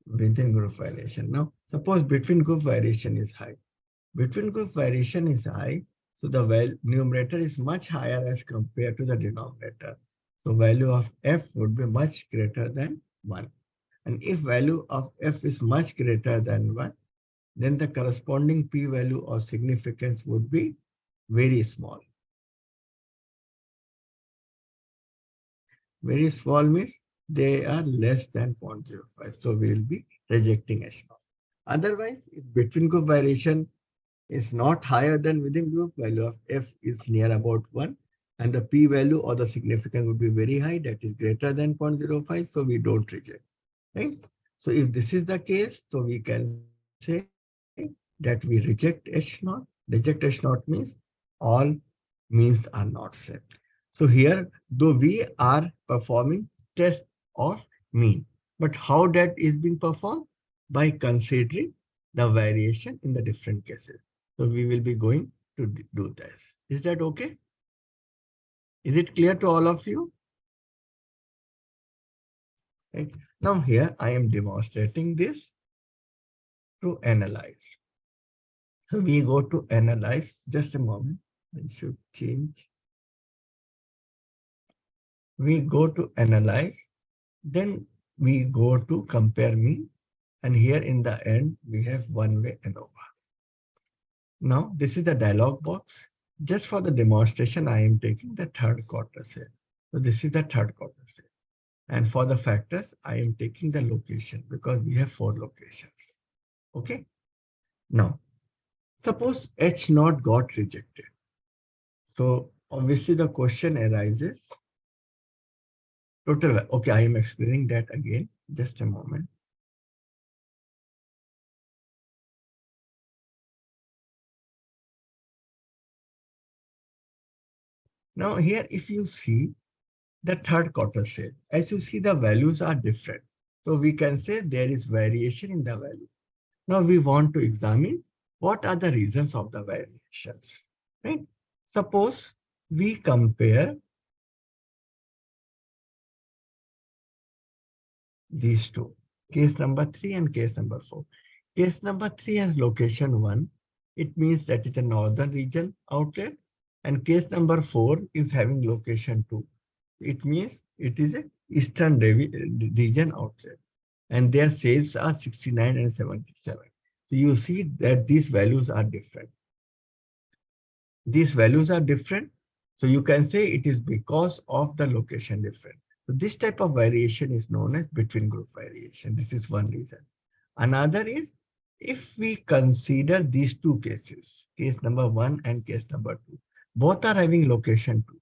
within group variation. Now, suppose between group variation is high. Between group variation is high, so the numerator is much higher as compared to the denominator. So value of F would be much greater than 1. And if value of F is much greater than 1, then the corresponding p-value or significance would be very small. Very small means they are less than 0.05. So we will be rejecting H0. Otherwise, if between group variation is not higher than within group, value of F is near about 1. And the p-value or the significance would be very high, that is greater than 0.05. So we don't reject. Right? So if this is the case, so we can say that we reject H0. Reject H0 means all means are not set. So here, though we are performing test of mean, but how that is being performed? By considering the variation in the different cases. So we will be going to do this. Is that okay? Is it clear to all of you? Right. Now here I am demonstrating this to analyze. So we go to analyze. Just a moment. I should change. We go to analyze. Then we go to compare mean. And here in the end, we have one-way ANOVA. Now, this is the dialog box. Just for the demonstration, I am taking the third quarter set. So this is the third quarter set. And for the factors, I am taking the location because we have 4 locations. Okay. Now, suppose H0 got rejected. So obviously the question arises. Total. Okay, I am explaining that again. Just a moment. Now here, if you see the third quarter set, as you see, the values are different. So we can say there is variation in the value. Now we want to examine what are the reasons of the variations, right? Suppose we compare these two, case number 3 and case number 4. Case number 3 has location 1. It means that is a northern region outlet. And case number 4 is having location 2. It means it is a eastern region outlet. And their sales are 69 and 77. So you see that these values are different. These values are different. So you can say it is because of the location difference. So this type of variation is known as between group variation. This is one reason. Another is if we consider these two cases, case number 1 and case number 2, both are having location 2,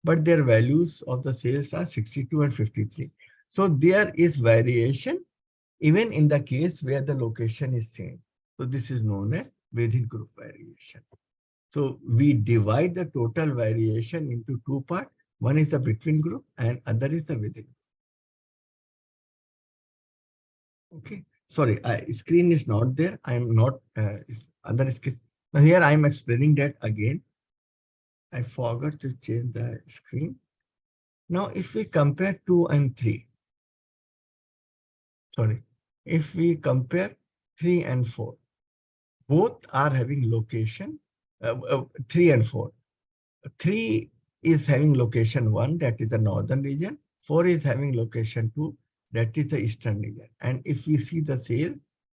but their values of the sales are 62 and 53. So there is variation even in the case where the location is same. So this is known as within group variation. So we divide the total variation into two parts. One is the between group and other is the within. Okay. Sorry, screen is not there. I am not other screen. Now here I am explaining that again. I forgot to change the screen. Now if we compare 2 and 3. Sorry. If we compare 3 and 4, both are having location 3 and 4. 3 is having location 1, that is the northern region. 4 is having location 2, that is the eastern region. And if we see the sale,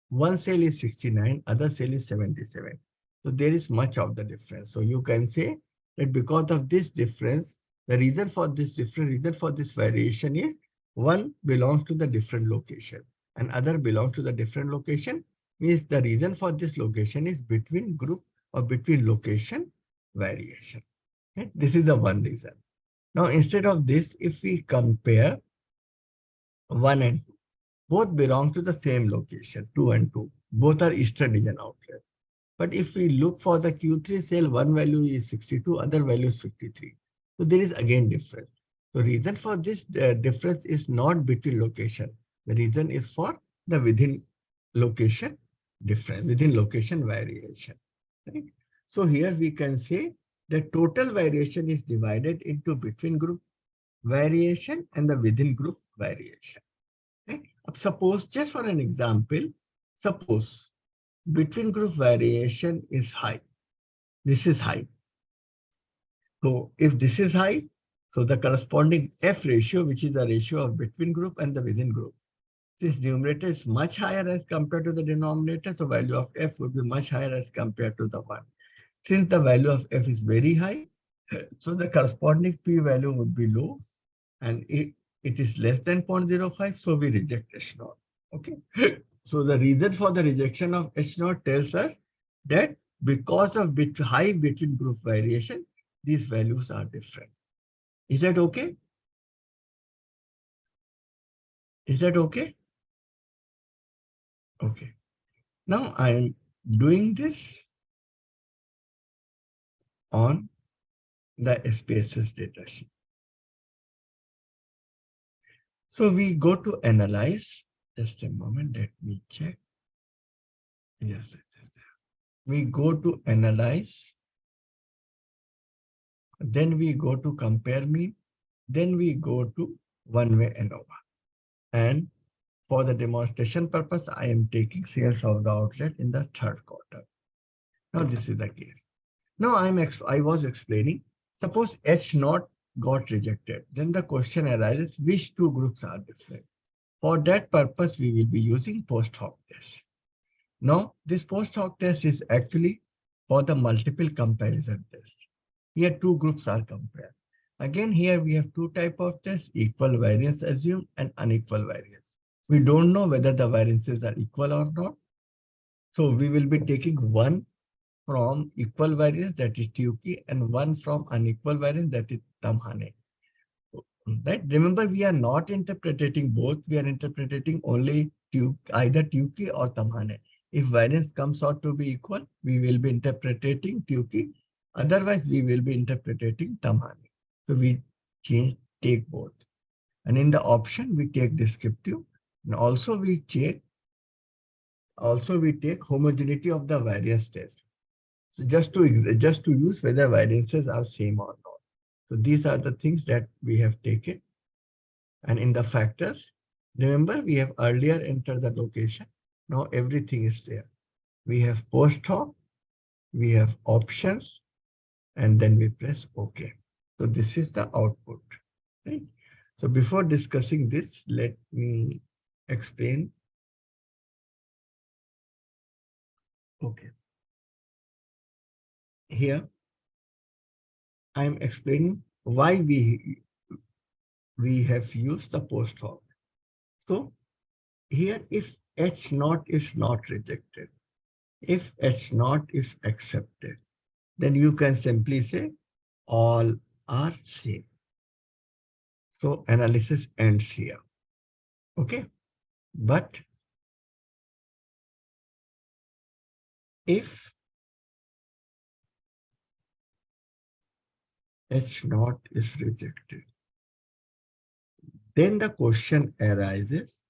one sale is 69, other sale is 77. So there is much of the difference. So you can say that because of this difference, the reason for this difference, reason for this variation is one belongs to the different location and other belongs to the different location, means the reason for this location is between group or between location variation. Okay? This is the one reason. Now, instead of this, if we compare 1 and 2, both belong to the same location, 2 and 2. Both are eastern region outlet. But if we look for the Q3 sale, one value is 62, other value is 53. So there is again difference. The reason for this difference is not between location. The reason is for the within location difference, within location variation. Right? So here we can say the total variation is divided into between group variation and the within group variation. Right? Suppose, just for an example, suppose between group variation is high. This is high. So if this is high, so the corresponding F ratio, which is the ratio of between group and the within group, this numerator is much higher as compared to the denominator. So value of F would be much higher as compared to the 1. Since the value of F is very high, so the corresponding P value would be low and it is less than 0.05. So we reject H0. Okay. So the reason for the rejection of H0 tells us that because of high between group variation, these values are different. Is that okay? Is that okay? Okay. Now I am doing this on the SPSS datasheet. So we go to analyze. Just a moment, let me check. Yes, it is there. We go to analyze. Then we go to compare mean. Then we go to one-way ANOVA. And for the demonstration purpose, I am taking sales of the outlet in the third quarter. Now this is the case. Now I was explaining, suppose H0 got rejected. Then the question arises, which two groups are different? For that purpose, we will be using post hoc test. Now, this post hoc test is actually for the multiple comparison test. Here, two groups are compared. Again, here we have two types of tests, equal variance assumed and unequal variance. We don't know whether the variances are equal or not. So we will be taking one from equal variance, that is Tukey, and one from unequal variance, that is Tamhane. Right? Remember, we are not interpreting both. We are interpreting only either Tukey or Tamhane. If variance comes out to be equal, we will be interpreting Tukey. Otherwise, we will be interpreting Tamhane. So we take both. And in the option, we take descriptive. And also we take homogeneity of the variance test. So just to use whether variances are same or not. So these are the things that we have taken. And in the factors, remember we have earlier entered the location. Now everything is there. We have post hoc, we have options, and then we press OK. So this is the output. Right? So before discussing this, let me explain. Okay. Here, I am explaining why we have used the post hoc. So here, if H naught is not rejected. If H naught is accepted, then you can simply say all are same. So analysis ends here. Okay. But if H naught is rejected, then the question arises,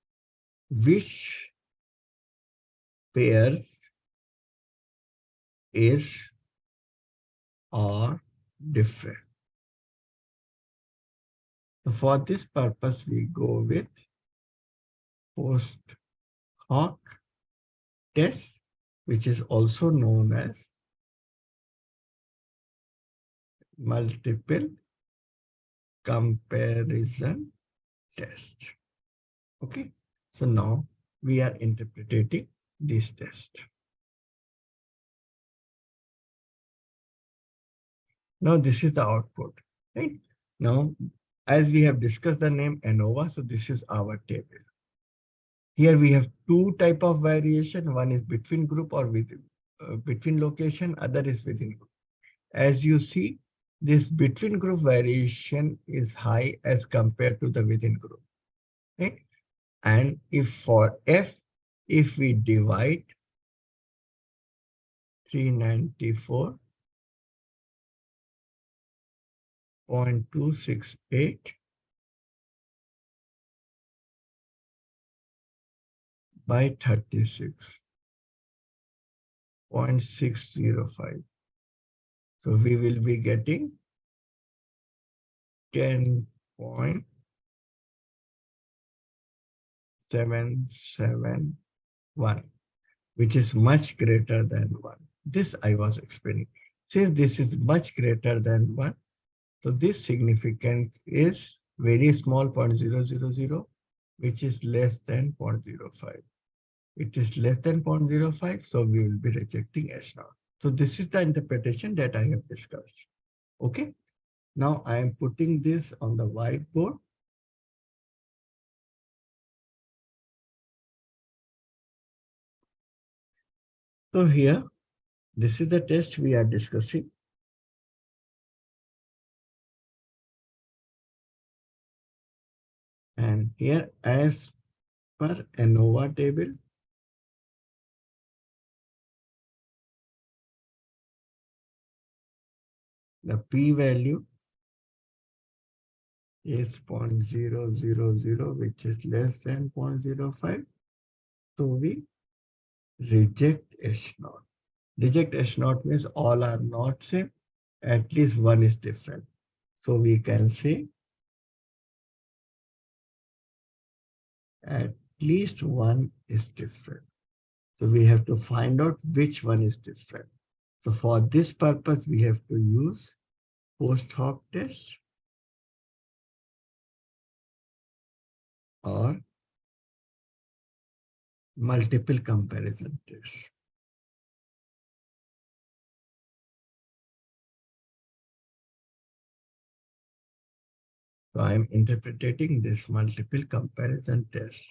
which pairs is or different? So for this purpose, we go with post hoc test, which is also known as multiple comparison test. Okay, so now we are interpreting this test. Now this is the output, right? Now, as we have discussed the name ANOVA, so this is our table. Here we have two type of variation. One is between group or within, between location, other is within group. As you see, this between group variation is high as compared to the within group, right? And if for F, if we divide 394.268 by 36.605. So we will be getting 10.771, which is much greater than 1. This I was explaining. Since this is much greater than 1, so this significance is very small, 0.000, which is less than 0.05. It is less than 0.05, so we will be rejecting H naught. So this is the interpretation that I have discussed. Okay. Now I am putting this on the whiteboard. So here, this is the test we are discussing. And here, as per ANOVA table, the p-value is 0.000, which is less than 0.05. So we reject H naught. Reject H naught means all are not same. At least one is different. So we can say at least one is different. So we have to find out which one is different. So for this purpose, we have to use post hoc test or multiple comparison test. So I am interpreting this multiple comparison test.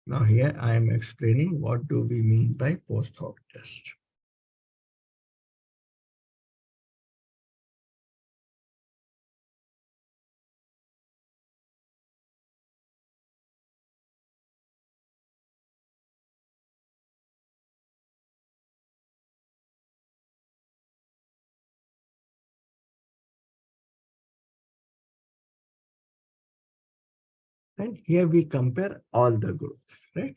Now here I am explaining what do we mean by post hoc test. And here we compare all the groups, right?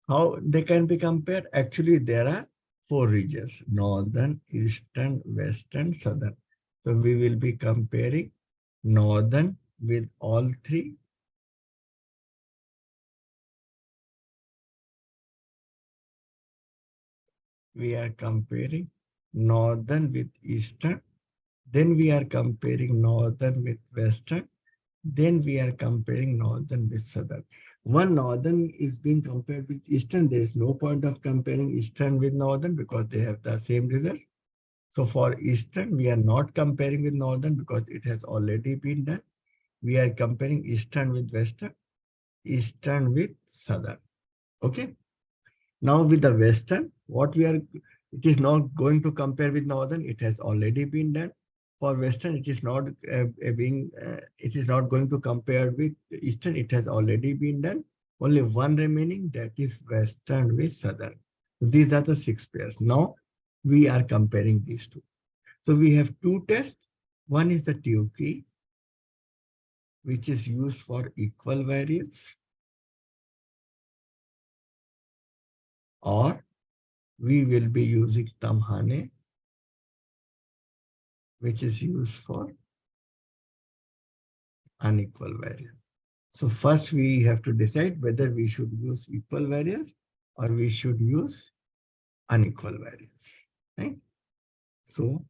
How they can be compared? Actually, there are 4 regions: northern, eastern, western, southern. So we will be comparing northern with all 3. We are comparing northern with eastern. Then we are comparing northern with western. Then we are comparing northern with southern. One northern is being compared with eastern. There is no point of comparing eastern with northern because they have the same result. So for Eastern, we are not comparing with Northern because it has already been done. We are comparing Eastern with Western, Eastern with Southern. Okay. Now with the Western, it is not going to compare with Northern. It has already been done. For Western, it is not going to compare with Eastern. It has already been done. Only one remaining, that is Western with Southern. These are the 6 pairs. Now we are comparing these two. So we have 2 tests. One is the Tukey, which is used for equal variance, or we will be using Tamhane, which is used for unequal variance. So first we have to decide whether we should use equal variance or we should use unequal variance, right? So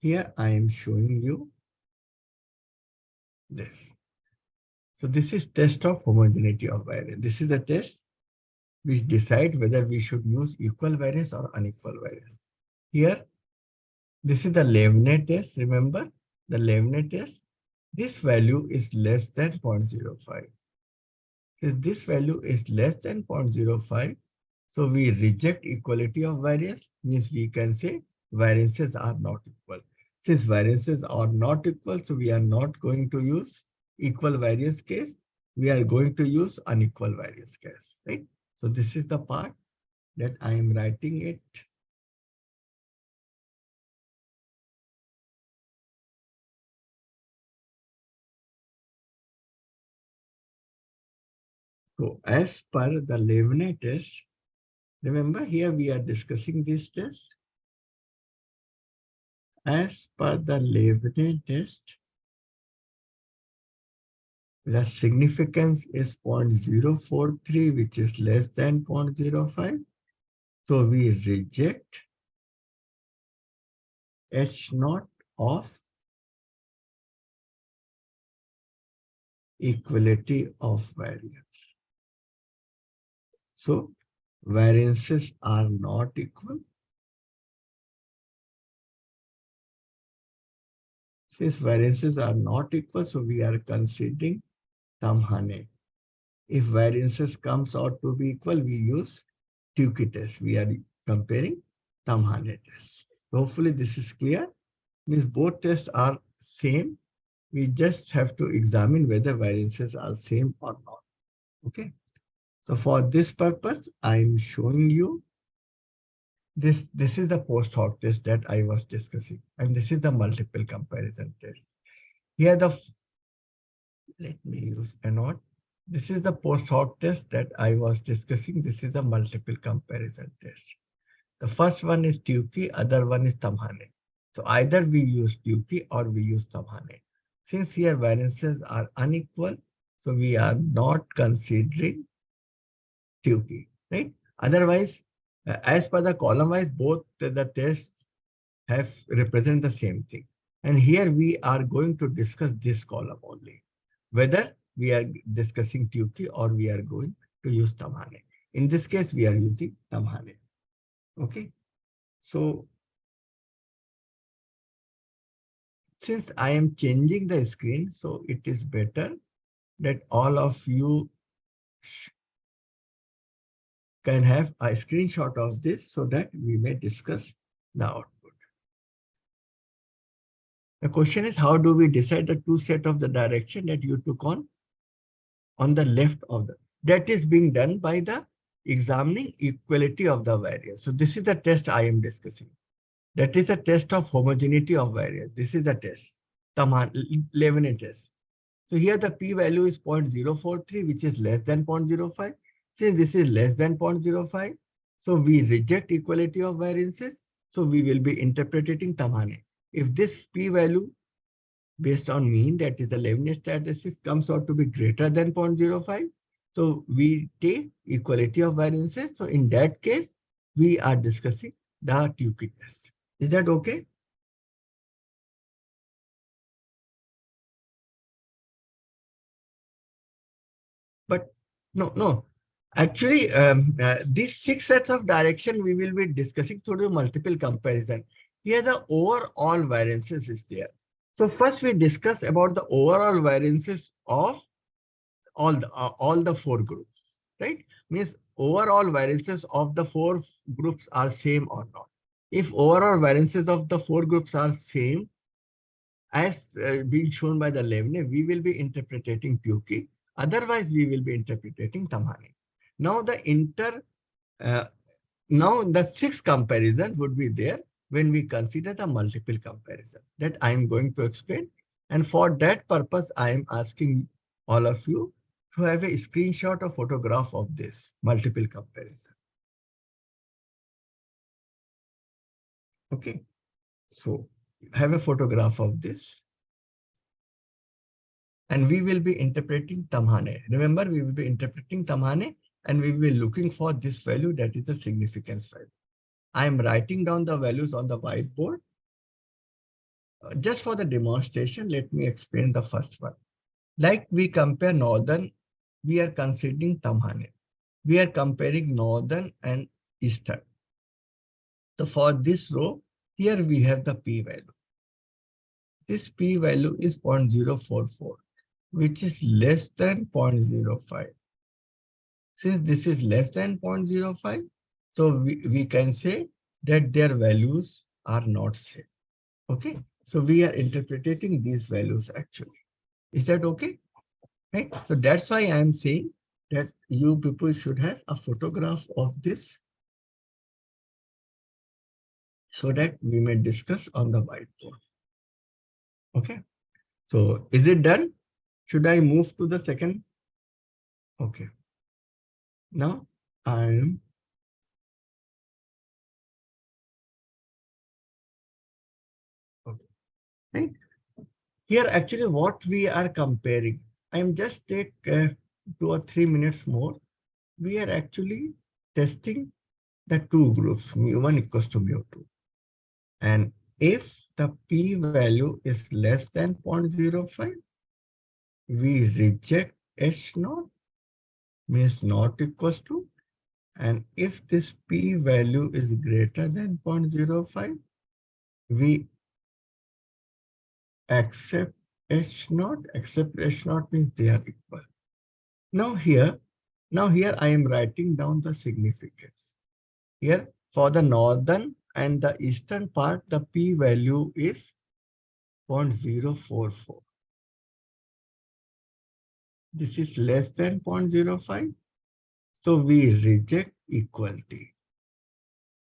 here I am showing you this. So this is test of homogeneity of variance. This is a test which decide whether we should use equal variance or unequal variance. Here, this is the Leibniz test. Remember the Leibniz test? This value is less than 0.05. If this value is less than 0.05, so we reject equality of variance, means we can say variances are not equal. Since variances are not equal, so we are not going to use equal variance case. We are going to use unequal variance case, right? So this is the part that I am writing it. So as per the Leibniz test, remember here we are discussing this test. As per the Leibniz test, the significance is 0.043, which is less than 0.05. So we reject H0 of equality of variance. So variances are not equal. Since variances are not equal, so we are considering Tamhane. If variances comes out to be equal, we use Tukey test. We are comparing Tamhane test. Hopefully this is clear. Means both tests are same. We just have to examine whether variances are same or not. Okay. So for this purpose, I'm showing you this. This is the post hoc test that I was discussing, and this is the multiple comparison test. Here let me use a note. This is the post hoc test that I was discussing. This is the multiple comparison test. The first one is Tukey, other one is Tamhane. So either we use Tukey or we use Tamhane. Since here variances are unequal, so we are not considering Tukey, right? Otherwise, as per the column wise, both the tests have represent the same thing. And here we are going to discuss this column only, whether we are discussing Tukey or we are going to use Tamhane. In this case, we are using Tamhane. Okay. So since I am changing the screen, so it is better that all of you can have a screenshot of this so that we may discuss the output. The question is, how do we decide the two set of the direction that you took on the left of the, that is being done by the examining equality of the variance. So this is the test I am discussing. That is a test of homogeneity of variance. This is the test, Leibniz test. So here the p-value is 0.043, which is less than 0.05. Since this is less than 0.05, so we reject equality of variances. So we will be interpreting Tamhane. If this p-value based on mean, that is the Leibniz statistics, comes out to be greater than 0.05, so we take equality of variances. So in that case, we are discussing the Tukey test. Is that okay? But no. Actually, these 6 sets of direction we will be discussing through the multiple comparison. Here the overall variances is there. So first we discuss about the overall variances of all the four groups, right? Means overall variances of the four groups are same or not. If overall variances of the four groups are same, as being shown by the Levene, we will be interpreting Tukey. Otherwise, we will be interpreting Tamhane. Now now the sixth comparison would be there when we consider the multiple comparison that I am going to explain. And for that purpose, I am asking all of you to have a screenshot or photograph of this multiple comparison. Okay, so have a photograph of this. And we will be interpreting Tamhane. Remember, we will be interpreting Tamhane and we will be looking for this value, that is the significance value. I am writing down the values on the whiteboard. Just for the demonstration, let me explain the first one. Like we compare northern, we are considering Tamhane. We are comparing northern and eastern. So for this row, here we have the p-value. This p-value is 0.044, which is less than 0.05. Since this is less than 0.05, so we can say that their values are not same. Okay, so we are interpreting these values actually. Is that okay? Right. So that's why I am saying that you people should have a photograph of this so that we may discuss on the whiteboard. Okay, so is it done? Should I move to the second? Okay. Now I am okay. Right. Here actually what we are comparing, I am just take 2 or 3 minutes more. We are actually testing the two groups, mu1 equals to mu2. And if the p-value is less than 0.05, we reject H0, means not equals to. And if this p-value is greater than 0.05, we accept H0. Accept H0 means they are equal. Now here I am writing down the significance. Here for the northern and the eastern part, the p-value is 0.044. This is less than 0.05. So we reject equality.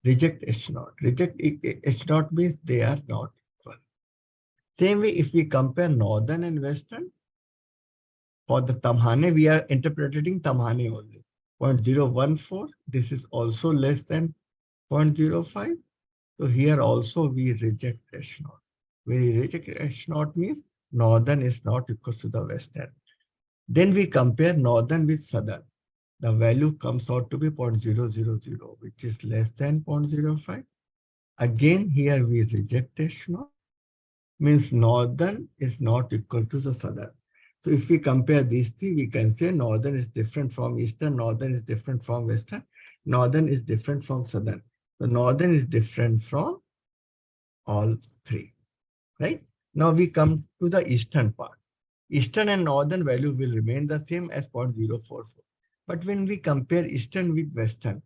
Reject H0. Reject H0 means they are not equal. Same way, if we compare northern and western, for the Tamhane, we are interpreting Tamhane only. 0.014. This is also less than 0.05. So here also we reject H0. When we reject H0 means northern is not equal to the western. Then we compare northern with southern. The value comes out to be 0.000, which is less than 0.05. Again, here we reject H0, means northern is not equal to the southern. So if we compare these three, we can say northern is different from eastern, northern is different from western, northern is different from southern. So northern is different from all three, right? Now we come to the eastern part. Eastern and northern value will remain the same as 0.044. But when we compare eastern with western,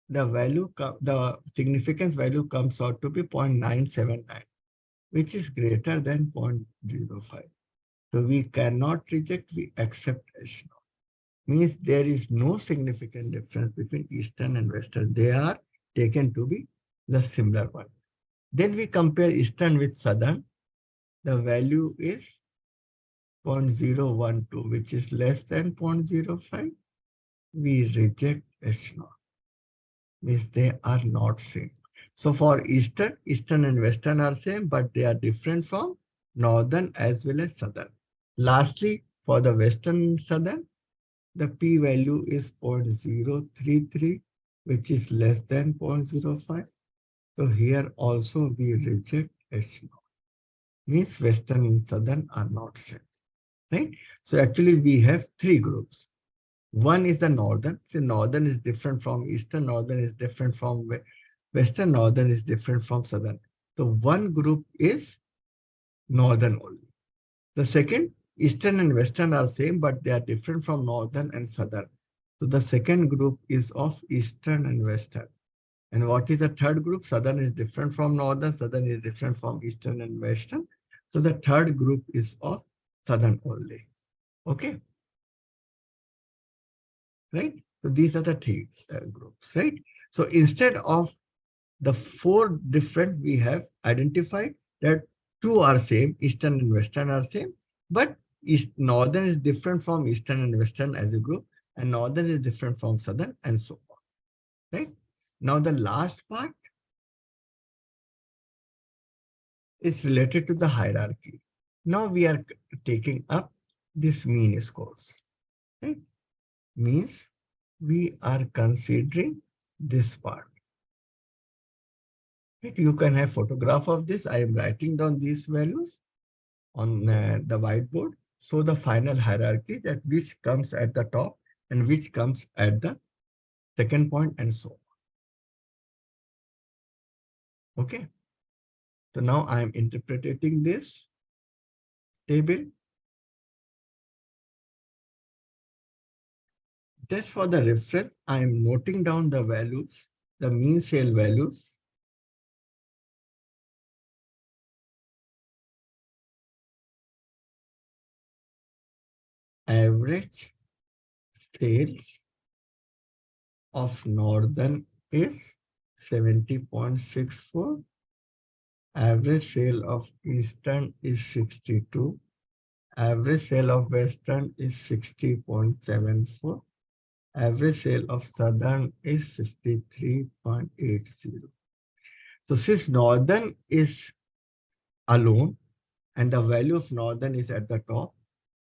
the significance value comes out to be 0.979, which is greater than 0.05. So we cannot reject, we accept H0. Means there is no significant difference between eastern and western. They are taken to be the similar one. Then we compare eastern with southern. The value is 0.012, which is less than 0.05. We reject H0. Means they are not same. So for eastern and western are same, but they are different from northern as well as southern. Lastly, for the western and southern, the p-value is 0.033, which is less than 0.05. So here also we reject H0. Means western and southern are not same. Right? So actually we have three groups. One is the northern. See, northern is different from eastern, northern is different from western, northern is different from southern. So one group is northern only. The second, eastern and western are same, but they are different from northern and southern. So the second group is of eastern and western. And what is the third group? Southern is different from northern, southern is different from eastern and western. So the third group is of southern only. Okay. Right? So these are the three groups, right? So instead of the four different, we have identified that two are same, eastern and western are same, but northern is different from eastern and western as a group, and northern is different from southern, and so on. Right? Now the last part is related to the hierarchy. Now we are taking up this mean scores. Right? Means we are considering this part. Right? You can have photograph of this. I am writing down these values on the whiteboard. So the final hierarchy, that which comes at the top and which comes at the second point, and so on. Okay. So now I am interpreting this table. Just for the reference, I am noting down the values, the mean sale values. Average sales of northern is 70.64. Average sale of eastern is 62. Average sale of western is 60.74. Average sale of southern is 53.80. So since northern is alone and the value of northern is at the top,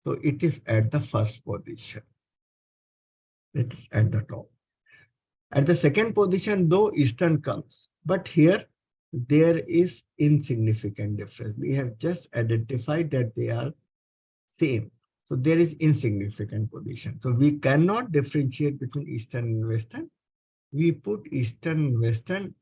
so it is at the first position. It is at the top. At the second position, though, eastern comes, but here there is insignificant difference. We have just identified that they are same. So there is insignificant position. So we cannot differentiate between eastern and western. We put eastern and western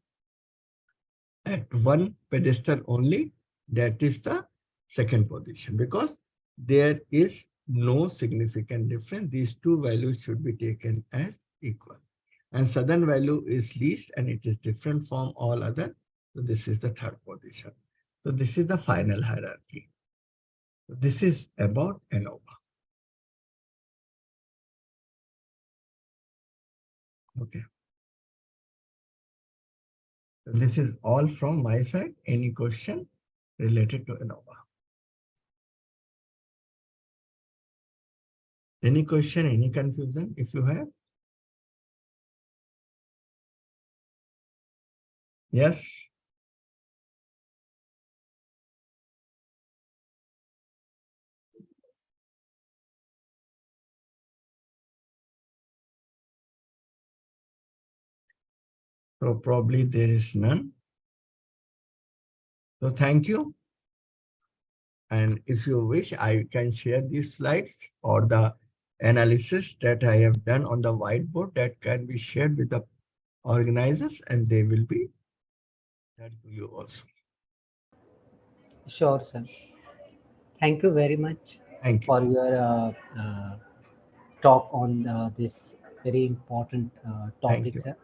at one pedestal only. That is the second position, because there is no significant difference. These two values should be taken as equal. And southern value is least and it is different from all other. So this is the third position. So this is the final hierarchy. This is about ANOVA. Okay. So this is all from my side. Any question related to ANOVA? Any question, any confusion if you have? Yes. So probably there is none. So thank you. And if you wish, I can share these slides or the analysis that I have done on the whiteboard that can be shared with the organizers, and they will be that to you also.
Sure, sir. Thank you very much for your talk on this very important topic, sir.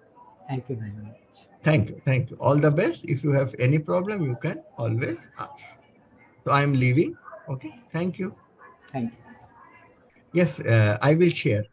Thank you very much.
Thank you. Thank you. All the best. If you have any problem, you can always ask. So I'm leaving. Okay. Thank you.
Thank you.
Yes, I will share.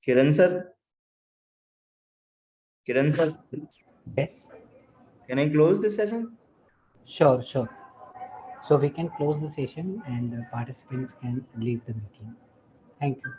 Kiran sir? Kiran sir?
Yes,
Can I close this session?
sure, sure. So we can close the session and the participants can leave the meeting. Thank you.